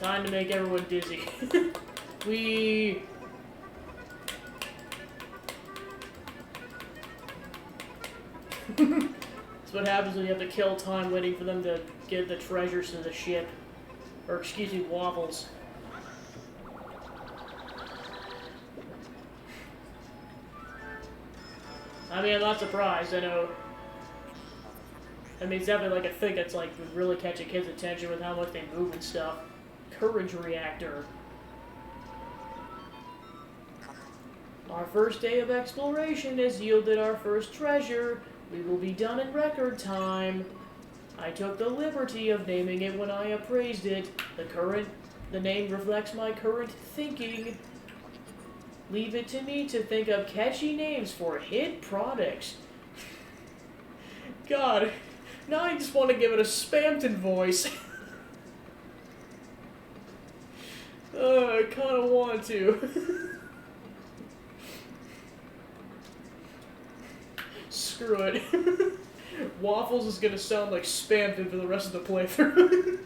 Time to make everyone dizzy. We... That's what happens when you have to kill time waiting for them to get the treasures to the ship. Or, excuse me, Waffles. I mean, I'm not surprised. I know... I mean, it's definitely like a thing that's like would really catch a kid's attention with how much they move and stuff. Courage reactor. Our first day of exploration has yielded our first treasure. We will be done in record time. I took the liberty of naming it when I appraised it. The name reflects my current thinking. Leave it to me to think of catchy names for hit products. God, now I just want to give it a Spamton voice. I kind of want to. Screw it. Waffles is gonna sound like Spamton for the rest of the playthrough.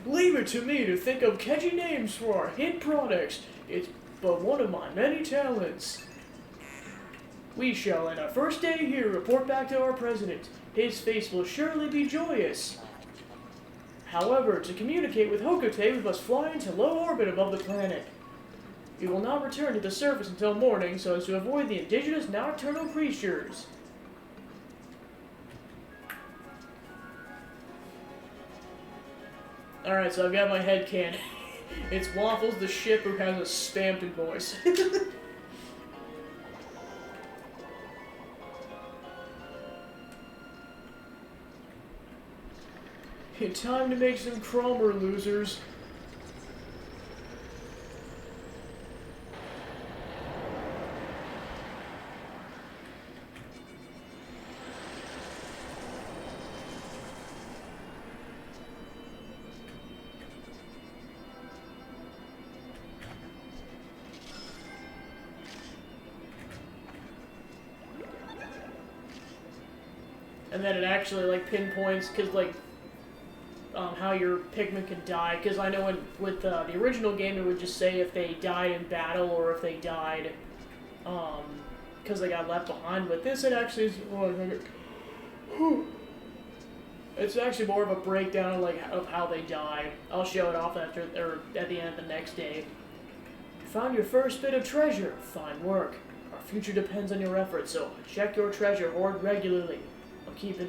Leave it to me to think of catchy names for our hit products. but one of my many talents. We shall, in our first day here, report back to our president. His face will surely be joyous. However, to communicate with Hokote, we must fly into low orbit above the planet. We will not return to the surface until morning, so as to avoid the indigenous nocturnal creatures. Alright, so I've got my headcanon. It's Waffles the ship who has a stamped voice. Time to make some Cromer, losers. And then it actually, like, pinpoints, because, like, how your Pikmin can die, because I know with the original game it would just say if they died in battle or if they died because they got left behind. With this, it actually is, it's actually more of a breakdown of how they die. I'll show it off after, or at the end of the next day. Found your first bit of treasure. Fine work. Our future depends on your efforts, so check your treasure hoard regularly. I'll keep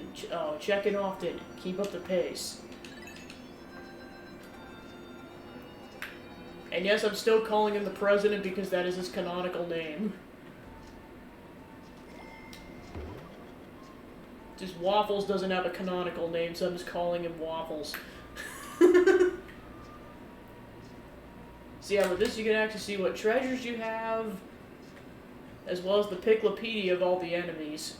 checking often. Keep up the pace. And yes, I'm still calling him the president because that is his canonical name. Just Waffles doesn't have a canonical name, so I'm just calling him Waffles. So yeah, with this you can actually see what treasures you have, as well as the Piclopedia of all the enemies.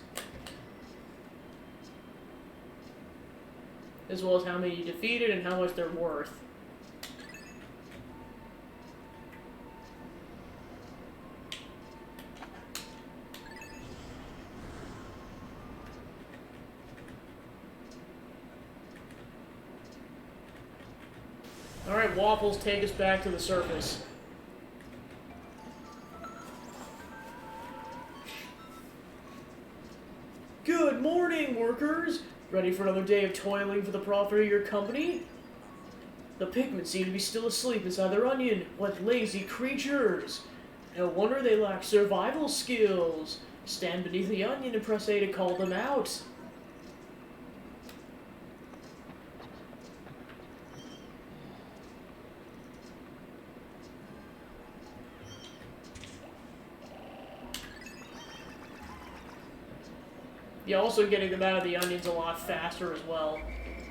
As well as how many you defeated and how much they're worth. Alright, Waffles, take us back to the surface. Good morning, workers! Ready for another day of toiling for the profit of your company? The Pikmin seem to be still asleep inside their onion. What lazy creatures! No wonder they lack survival skills. Stand beneath the onion and press A to call them out. Yeah, also getting them out of the onions a lot faster as well.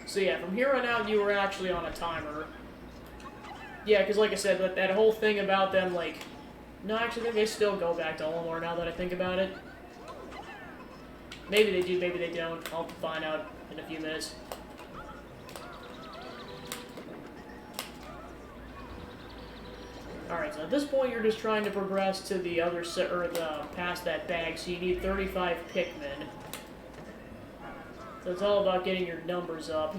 So yeah, from here on out, you were actually on a timer. Yeah, because like I said, that whole thing about them, like... No, actually, they still go back to Olimar now that I think about it. Maybe they do, maybe they don't. I'll find out in a few minutes. Alright, so at this point, you're just trying to progress to the other past that bag, so you need 35 Pikmin. So it's all about getting your numbers up.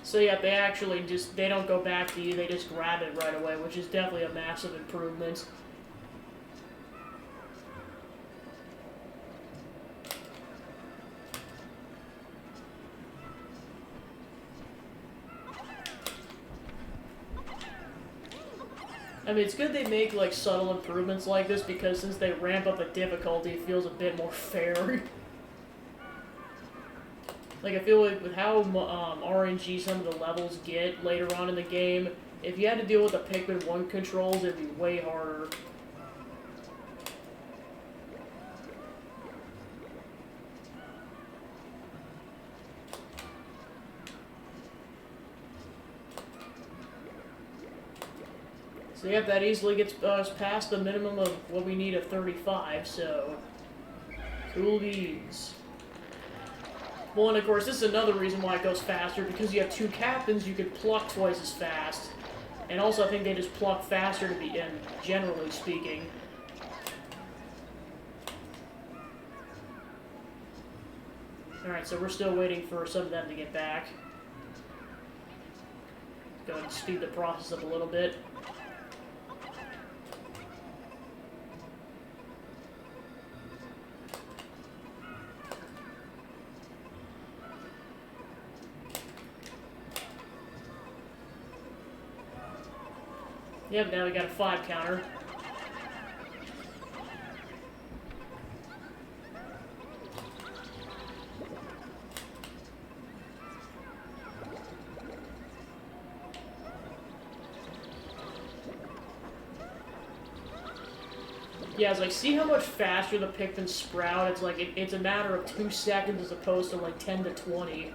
So yeah, they actually they don't go back to you, they just grab it right away, which is definitely a massive improvement. I mean, it's good they make, like, subtle improvements like this, because since they ramp up the difficulty, it feels a bit more fair. Like, I feel like with how RNG some of the levels get later on in the game, if you had to deal with the Pikmin 1 controls, it'd be way harder. So yep, that easily gets us past the minimum of what we need of 35, so... Cool beans. Well, and of course, this is another reason why it goes faster, because you have two captains, you can pluck twice as fast. And also, I think they just pluck faster to be in, generally speaking. Alright, so we're still waiting for some of them to get back. Go ahead and speed the process up a little bit. Yep, now we got a 5 counter. Yeah, it's like, see how much faster the Pikmin sprout? It's like, it's a matter of 2 seconds as opposed to like 10 to 20.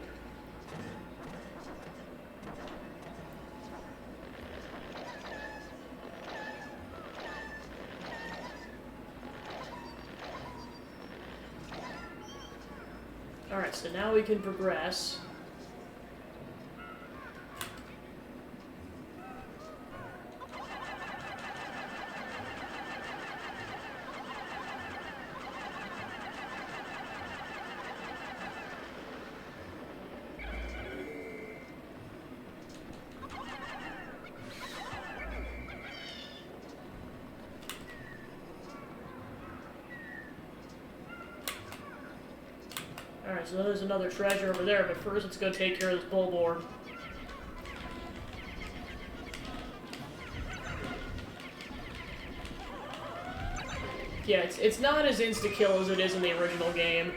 Alright, so now we can progress. Alright, so there's another treasure over there, but first let's go take care of this Bulbor. Yeah, it's not as insta-kill as it is in the original game.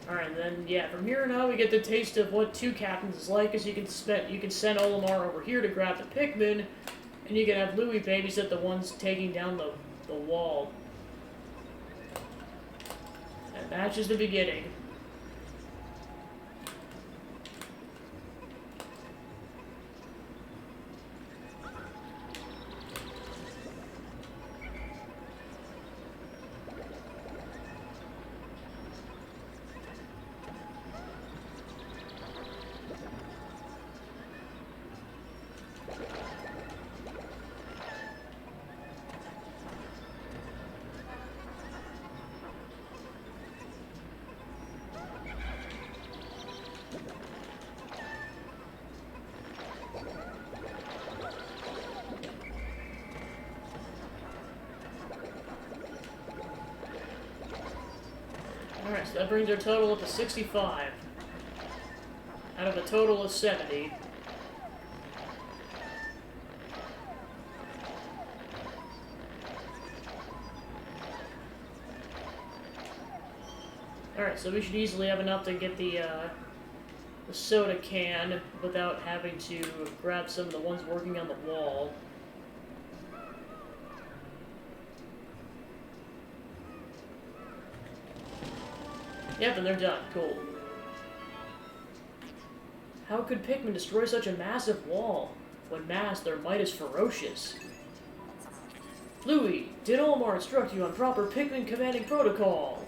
Alright, then, yeah, from here on out we get the taste of what Two Captains is like, as you can send Olimar over here to grab the Pikmin, and you can have Louie babysit the ones taking down the wall. And that's just the beginning. Alright, so that brings our total up to 65. Out of a total of 70. Alright, so we should easily have enough to get the soda can without having to grab some of the ones working on the wall. Yep, and they're done. Cool. How could Pikmin destroy such a massive wall? When massed, their might is ferocious. Louie, did Olimar instruct you on proper Pikmin commanding protocol?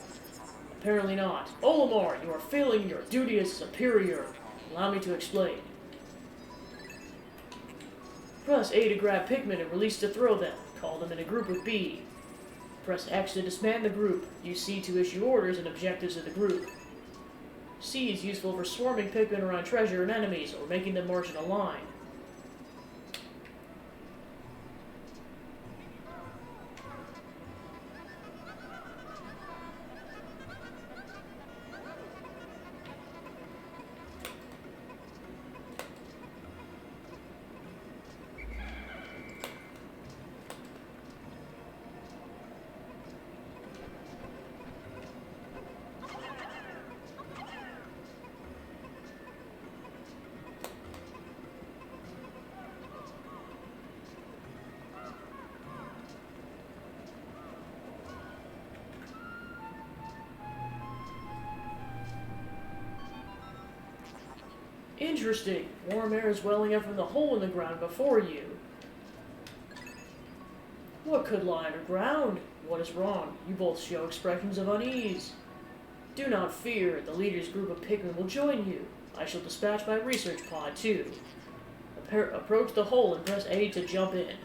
Apparently not. Olimar, you are failing your duty as superior. Allow me to explain. Press A to grab Pikmin and release to throw them. Call them in a group with B. Press X to disband the group. Use C to issue orders and objectives of the group. C is useful for swarming Pikmin around treasure and enemies, or making them march in a line. Interesting. Warm air is welling up from the hole in the ground before you. What could lie underground? What is wrong? You both show expressions of unease. Do not fear. The leader's group of Pikmin will join you. I shall dispatch my research pod, too. Approach the hole and press A to jump in.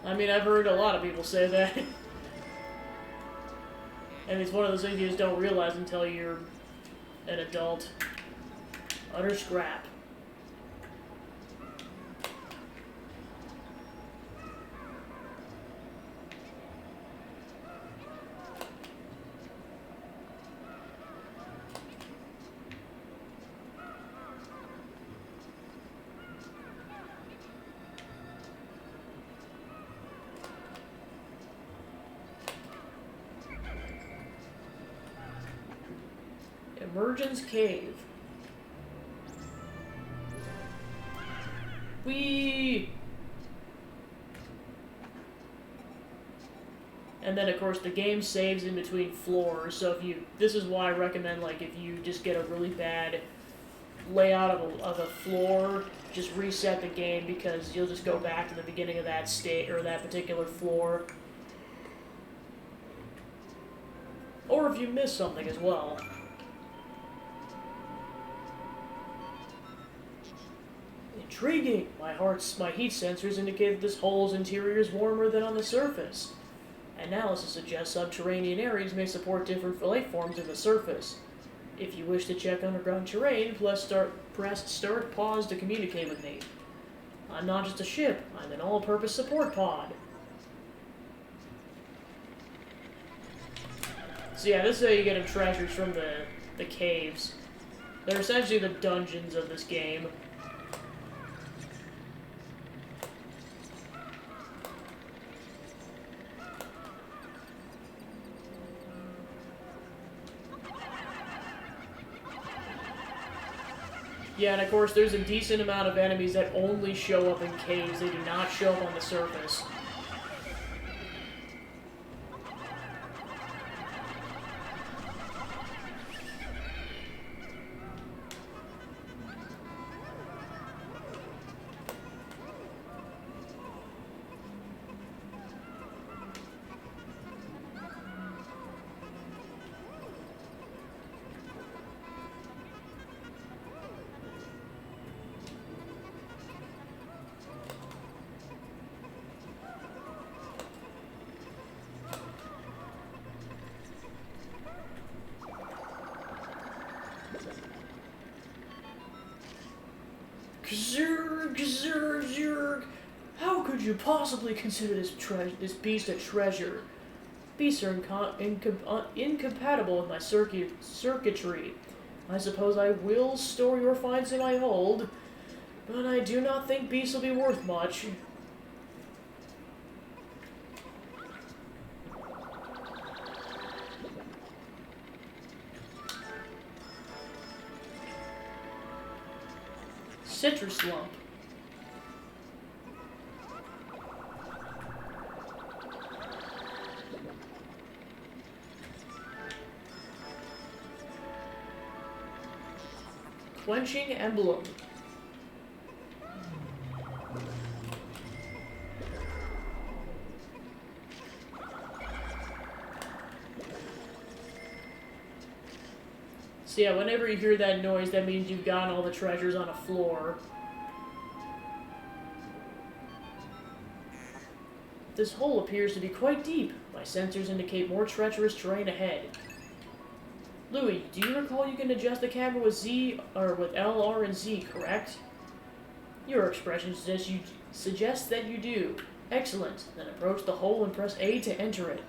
I mean, I've heard a lot of people say that. And it's one of those things you just don't realize until you're an adult. Utter scrap. Emergence Cave. Whee! And then, of course, the game saves in between floors, so if you... This is why I recommend, like, if you just get a really bad layout of a floor, just reset the game, because you'll just go back to the beginning of that state, or that particular floor. Or if you miss something as well. Intriguing! My heat sensors indicate that this hole's interior is warmer than on the surface. Analysis suggests subterranean areas may support different life forms in the surface. If you wish to check underground terrain, press start pause to communicate with me. I'm not just a ship, I'm an all-purpose support pod. So yeah, this is how you get treasures from the caves. They're essentially the dungeons of this game. Yeah, and of course there's a decent amount of enemies that only show up in caves. They do not show up on the surface. Zerg. How could you possibly consider this beast a treasure? Beasts are incompatible with my circuitry. I suppose I will store your finds in my hold, but I do not think beasts will be worth much. Citrus lump. Quenching emblem. So yeah, whenever you hear that noise, that means you've gotten all the treasures on a floor. This hole appears to be quite deep. My sensors indicate more treacherous terrain ahead. Louis, do you recall you can adjust the camera with Z, or with L, R, and Z, correct? Your expression suggests that you do. Excellent. Then approach the hole and press A to enter it.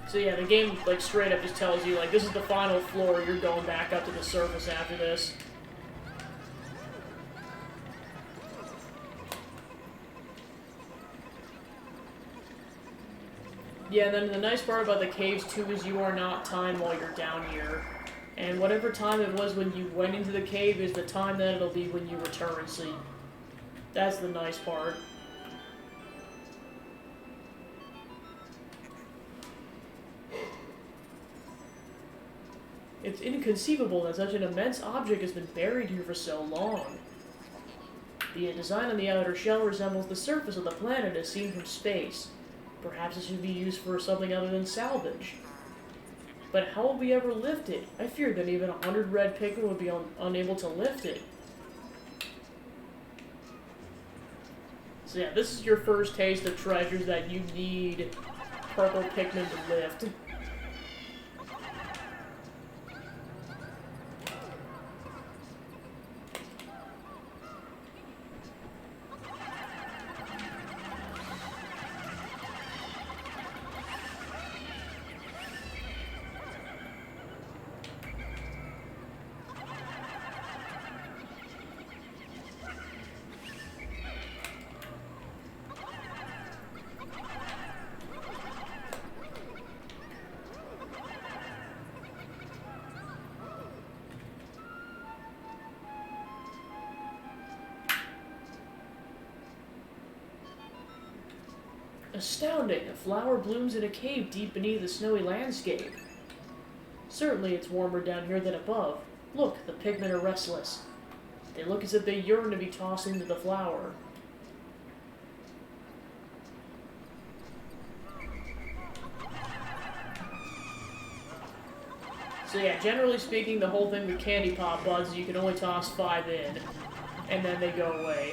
So yeah, the game, like, straight up just tells you, like, this is the final floor, you're going back up to the surface after this. Yeah, and then the nice part about the caves, too, is you are not timed while you're down here. And whatever time it was when you went into the cave is the time that it'll be when you return, so that's the nice part. It's inconceivable that such an immense object has been buried here for so long. The design on the outer shell resembles the surface of the planet as seen from space. Perhaps it should be used for something other than salvage. But how will we ever lift it? I fear that even 100 red Pikmin would be unable to lift it. So yeah, this is your first taste of treasures that you need purple Pikmin to lift. Astounding! A flower blooms in a cave deep beneath the snowy landscape. Certainly it's warmer down here than above. Look, the Pikmin are restless. They look as if they yearn to be tossed into the flower. So yeah, generally speaking, the whole thing with Candy Pop Buds, you can only toss 5 in, and then they go away.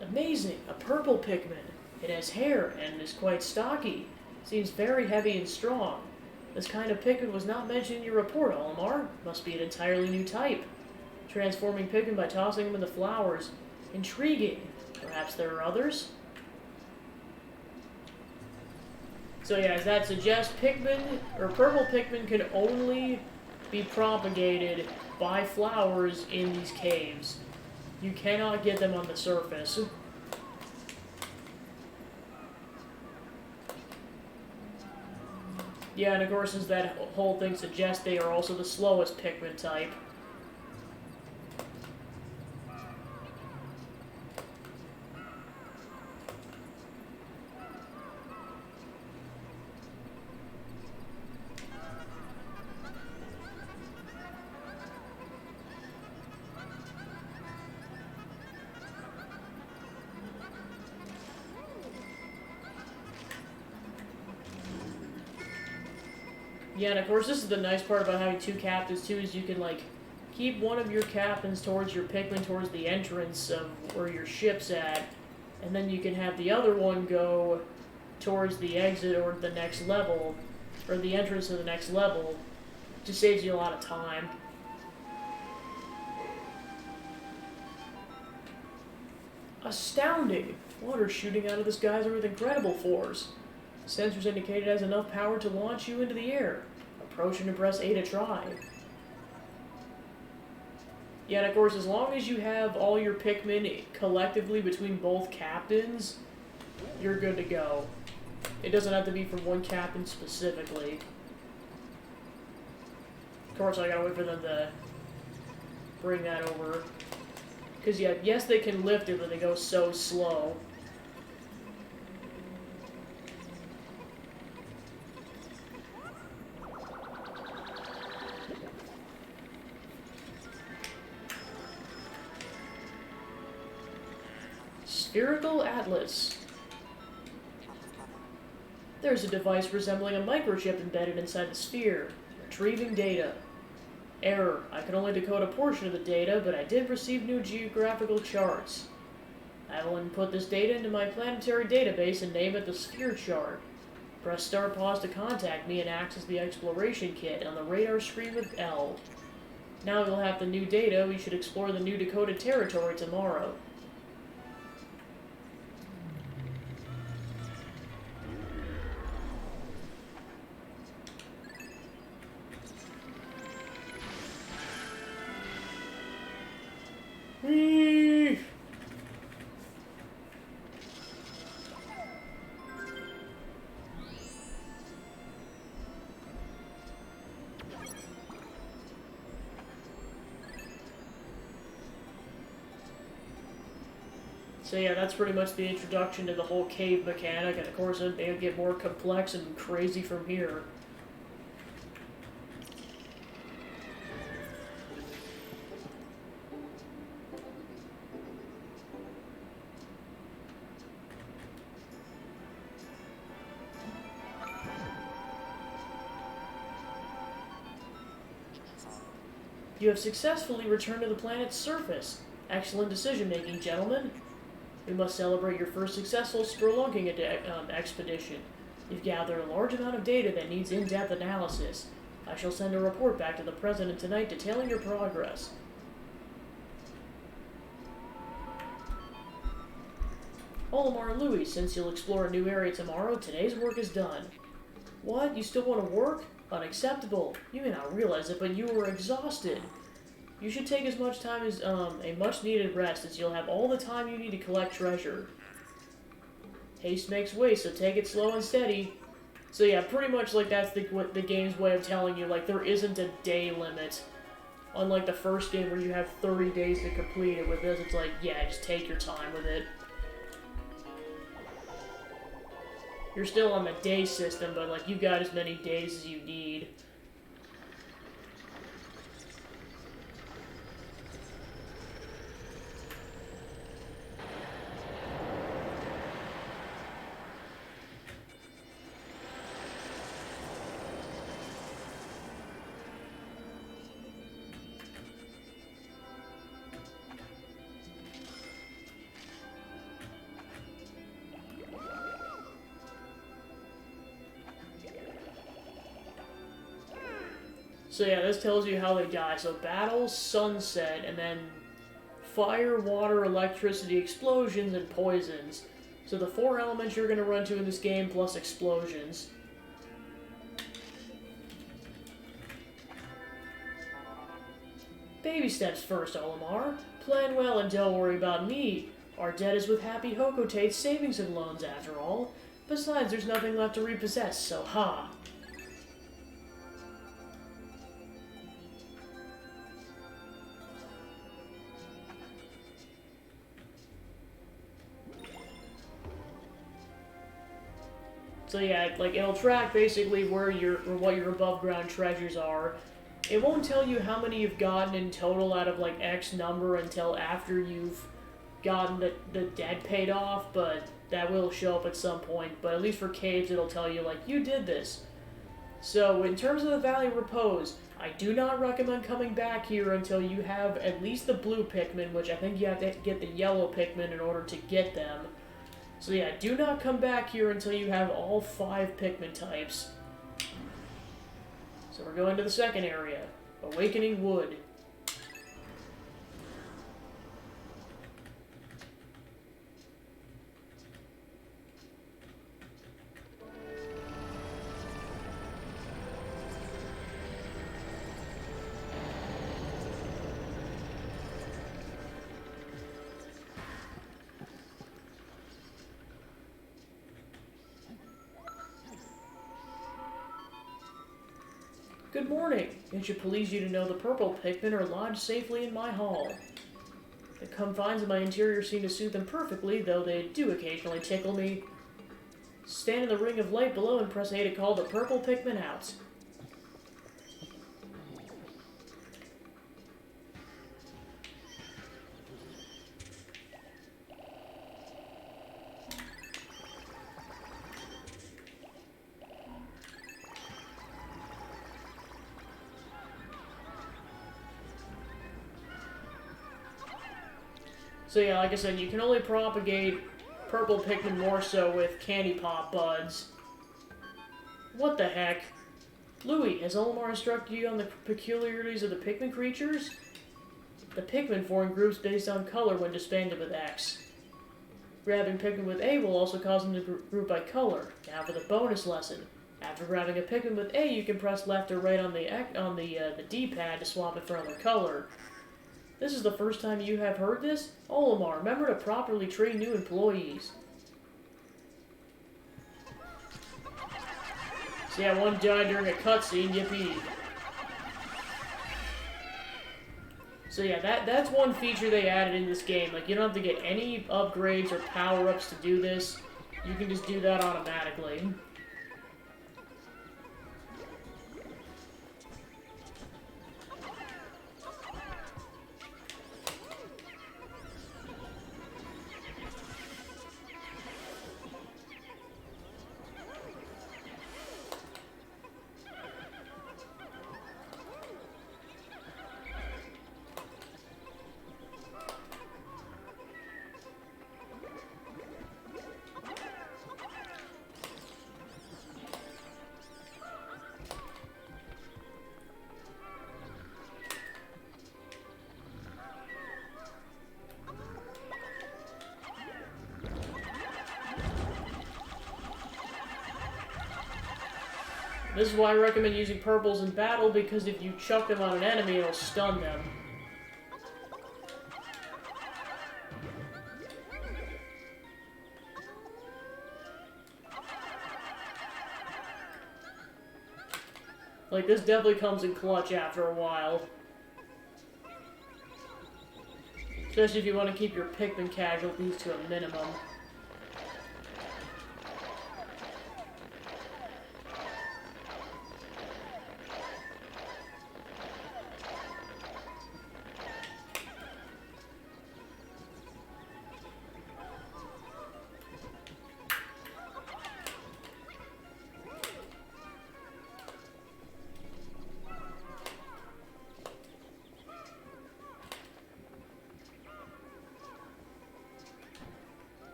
Amazing! A purple Pikmin. It has hair and is quite stocky. Seems very heavy and strong. This kind of Pikmin was not mentioned in your report, Olimar. Must be an entirely new type. Transforming Pikmin by tossing them into flowers. Intriguing. Perhaps there are others? So yeah, as that suggests, Pikmin, or purple Pikmin, can only be propagated by flowers in these caves. You cannot get them on the surface. Yeah, and of course, as that whole thing suggests, they are also the slowest Pikmin type. Yeah, and of course, this is the nice part about having 2 captains, too, is you can, like, keep one of your captains towards your Pikmin, towards the entrance of where your ship's at, and then you can have the other one go towards the exit or the next level, or the entrance to the next level. Just saves you a lot of time. Astounding! Water shooting out of this geyser with incredible force. The sensors indicate it has enough power to launch you into the air. Approach and press A to try. Yeah, and of course, as long as you have all your Pikmin collectively between both captains, you're good to go. It doesn't have to be from one captain specifically. Of course, I gotta wait for them to bring that over. Because, yeah, yes, they can lift it, but they go so slow. Spherical Atlas. There's a device resembling a microchip embedded inside the sphere. Retrieving data. Error. I could only decode a portion of the data, but I did receive new geographical charts. I will input this data into my planetary database and name it the Sphere Chart. Press Start Pause to contact me and access the exploration kit on the radar screen with L. Now we'll have the new data. We should explore the new decoded territory tomorrow. Whee! So yeah, that's pretty much the introduction to the whole cave mechanic, and of course it'll get more complex and crazy from here. You have successfully returned to the planet's surface. Excellent decision-making, gentlemen. We must celebrate your first successful spelunking expedition. You've gathered a large amount of data that needs in-depth analysis. I shall send a report back to the President tonight detailing your progress. Olimar Louis, since you'll explore a new area tomorrow, today's work is done. What? You still want to work? Unacceptable. You may not realize it, but you were exhausted. You should take as much time as a much-needed rest, as you'll have all the time you need to collect treasure. Haste makes waste, so take it slow and steady. So yeah, pretty much like that's the game's way of telling you, like, there isn't a day limit. Unlike the first game where you have 30 days to complete it. With this, it's like, yeah, just take your time with it. You're still on the day system, but like you got as many days as you need. So yeah, this tells you how they die. So battle, sunset, and then fire, water, electricity, explosions, and poisons. So the 4 elements you're going to run to in this game, plus explosions. Baby steps first, Olimar. Plan well and don't worry about me. Our debt is with Happy Hocotate's savings and loans, after all. Besides, there's nothing left to repossess, so ha! So yeah, like it'll track basically where what your above ground treasures are. It won't tell you how many you've gotten in total out of like X number until after you've gotten the debt paid off, but that will show up at some point. But at least for caves, it'll tell you like you did this. So in terms of the Valley of Repose, I do not recommend coming back here until you have at least the blue Pikmin, which I think you have to get the yellow Pikmin in order to get them. So yeah, do not come back here until you have all 5 Pikmin types. So we're going to the second area, Awakening Wood. Good morning. It should please you to know the purple Pikmin are lodged safely in my hall. The confines of my interior seem to suit them perfectly, though they do occasionally tickle me. Stand in the ring of light below and press A to call the purple Pikmin out. So yeah, like I said, you can only propagate purple Pikmin more so with candy pop buds. What the heck? Louis, has Olimar instructed you on the peculiarities of the Pikmin creatures? The Pikmin form groups based on color when disbanded with X. Grabbing Pikmin with A will also cause them to group by color. Now for the bonus lesson. After grabbing a Pikmin with A, you can press left or right on the D-pad to swap it for another color. This is the first time you have heard this? Olimar, remember to properly train new employees. So yeah, one died during a cutscene, yippee. So yeah, that's one feature they added in this game. Like, you don't have to get any upgrades or power-ups to do this. You can just do that automatically. This is why I recommend using purples in battle, because if you chuck them on an enemy, it'll stun them. Like, this definitely comes in clutch after a while. Especially if you want to keep your Pikmin casualties to a minimum.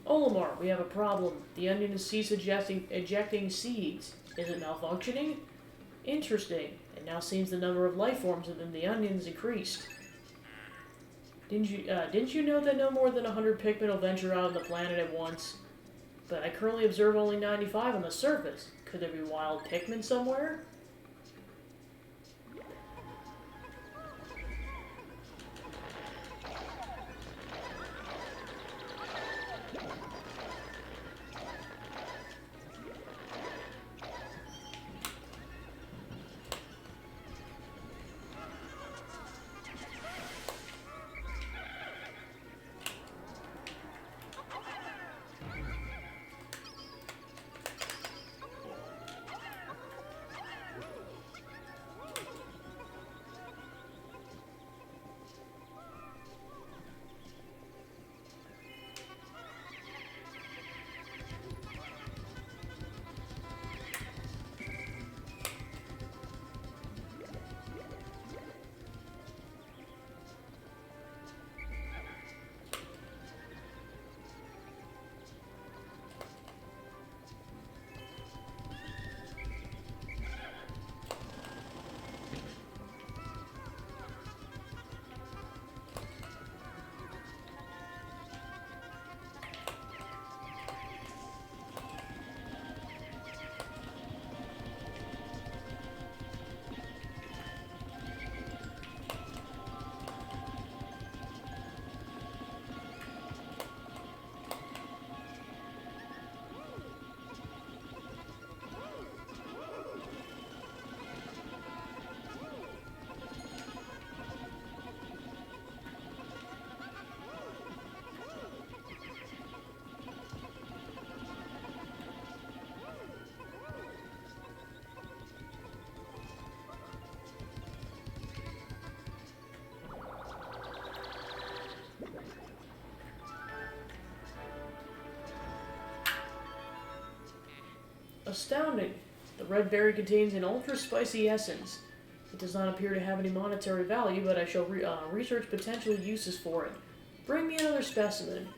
Olimar, we have a problem. The onion has ceased ejecting seeds. Is it malfunctioning? Interesting. It now seems the number of life forms within the onion has increased. Didn't you know that no more than 100 Pikmin will venture out on the planet at once? But I currently observe only 95 on the surface. Could there be wild Pikmin somewhere? Astounding! The red berry contains an ultra-spicy essence. It does not appear to have any monetary value, but I shall research potential uses for it. Bring me another specimen.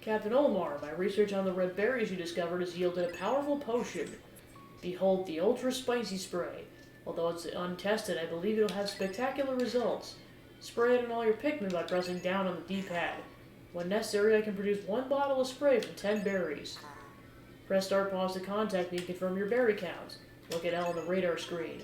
Captain Olmar, my research on the red berries you discovered has yielded a powerful potion. Behold the Ultra Spicy Spray. Although it's untested, I believe it'll have spectacular results. Spray it on all your Pikmin by pressing down on the D-pad. When necessary, I can produce 1 bottle of spray from 10 berries. Press start pause to contact me and confirm your berry count. Look at L on the radar screen.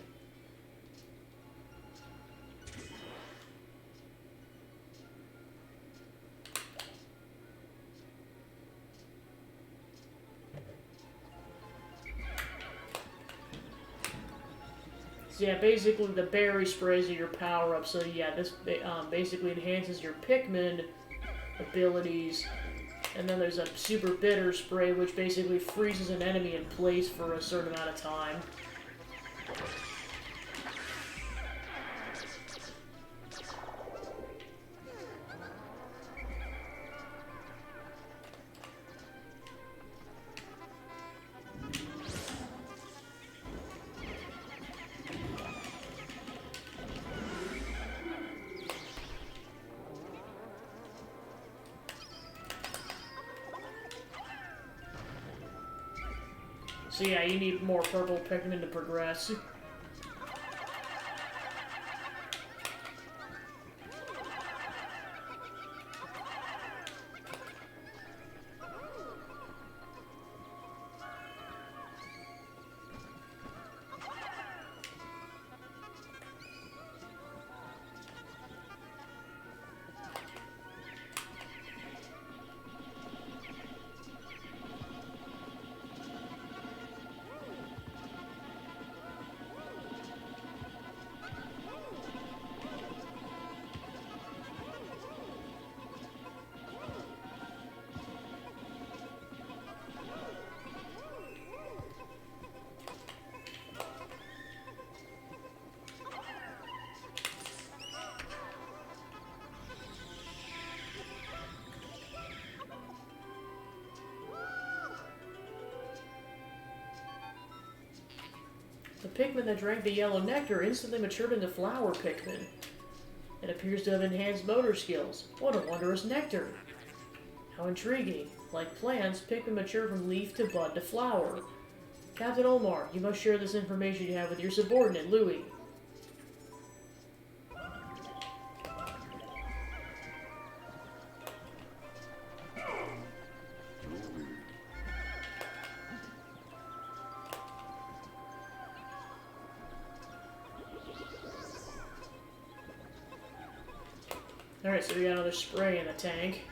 Yeah, basically the berry sprays are your power-up, so yeah, this basically enhances your Pikmin abilities. And then there's a super bitter spray, which basically freezes an enemy in place for a certain amount of time. So yeah, you need more purple Pikmin to progress. The Pikmin that drank the yellow nectar instantly matured into flower Pikmin. It appears to have enhanced motor skills. What a wondrous nectar! How intriguing. Like plants, Pikmin mature from leaf to bud to flower. Captain Olmar, you must share this information you have with your subordinate, Louis. Alright, so we got another spray in the tank.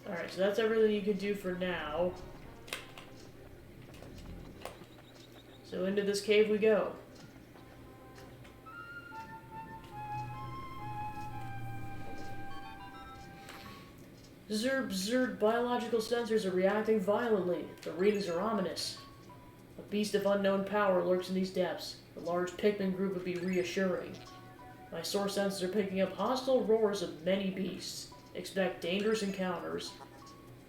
Alright, so that's everything you can do for now. So into this cave we go. Zerb, biological sensors are reacting violently. The readings are ominous. A beast of unknown power lurks in these depths. A large Pikmin group would be reassuring. My source sensors are picking up hostile roars of many beasts. Expect dangerous encounters.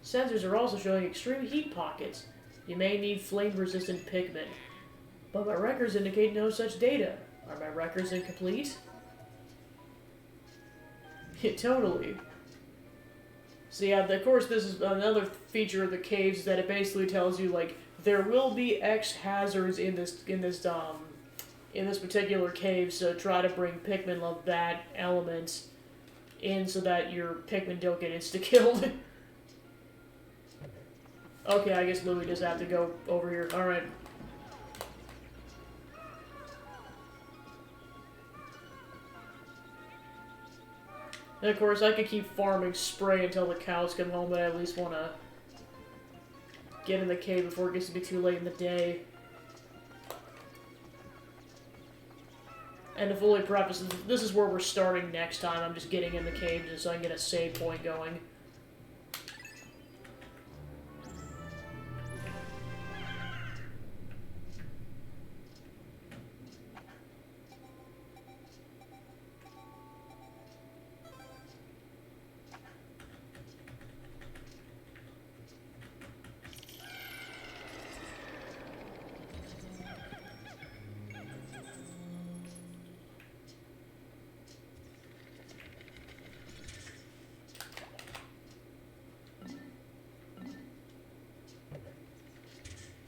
Sensors are also showing extreme heat pockets. You may need flame-resistant Pikmin. But my records indicate no such data. Are my records incomplete? Yeah, totally. So yeah, of course this is another feature of the caves, that it basically tells you, like, there will be X hazards in this particular cave, so try to bring Pikmin of that element in so that your Pikmin don't get insta-killed. Okay, I guess Louis does have to go over here. Alright. And of course, I could keep farming spray until the cows come home, but I at least want to get in the cave before it gets to be too late in the day. And to fully preface, this is where we're starting next time. I'm just getting in the cave just so I can get a save point going.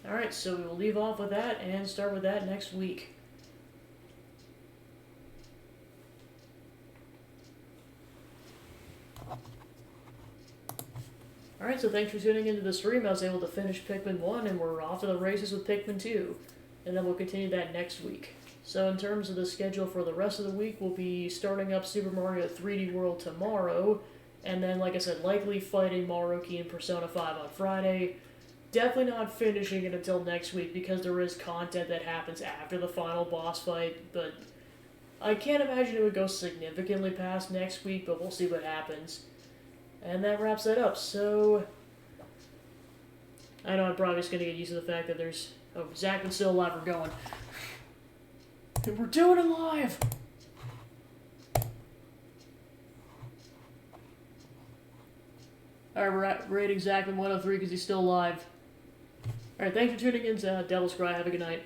Alright, so we will leave off with that and start with that next week. Alright, so thanks for tuning into the stream. I was able to finish Pikmin 1, and we're off to the races with Pikmin 2. And then we'll continue that next week. So in terms of the schedule for the rest of the week, we'll be starting up Super Mario 3D World tomorrow, and then, like I said, likely fighting Maruki in Persona 5 on Friday. Definitely not finishing it until next week, because there is content that happens after the final boss fight, but I can't imagine it would go significantly past next week, but we'll see what happens. And that wraps that up, so I know I'm probably just going to get used to the fact that there's... Oh, Zach is still alive, we're going. We're doing it live! Alright, we're rating Zach in 103 because he's still alive. Alright, thanks for tuning in to Devil's Cry. Have a good night.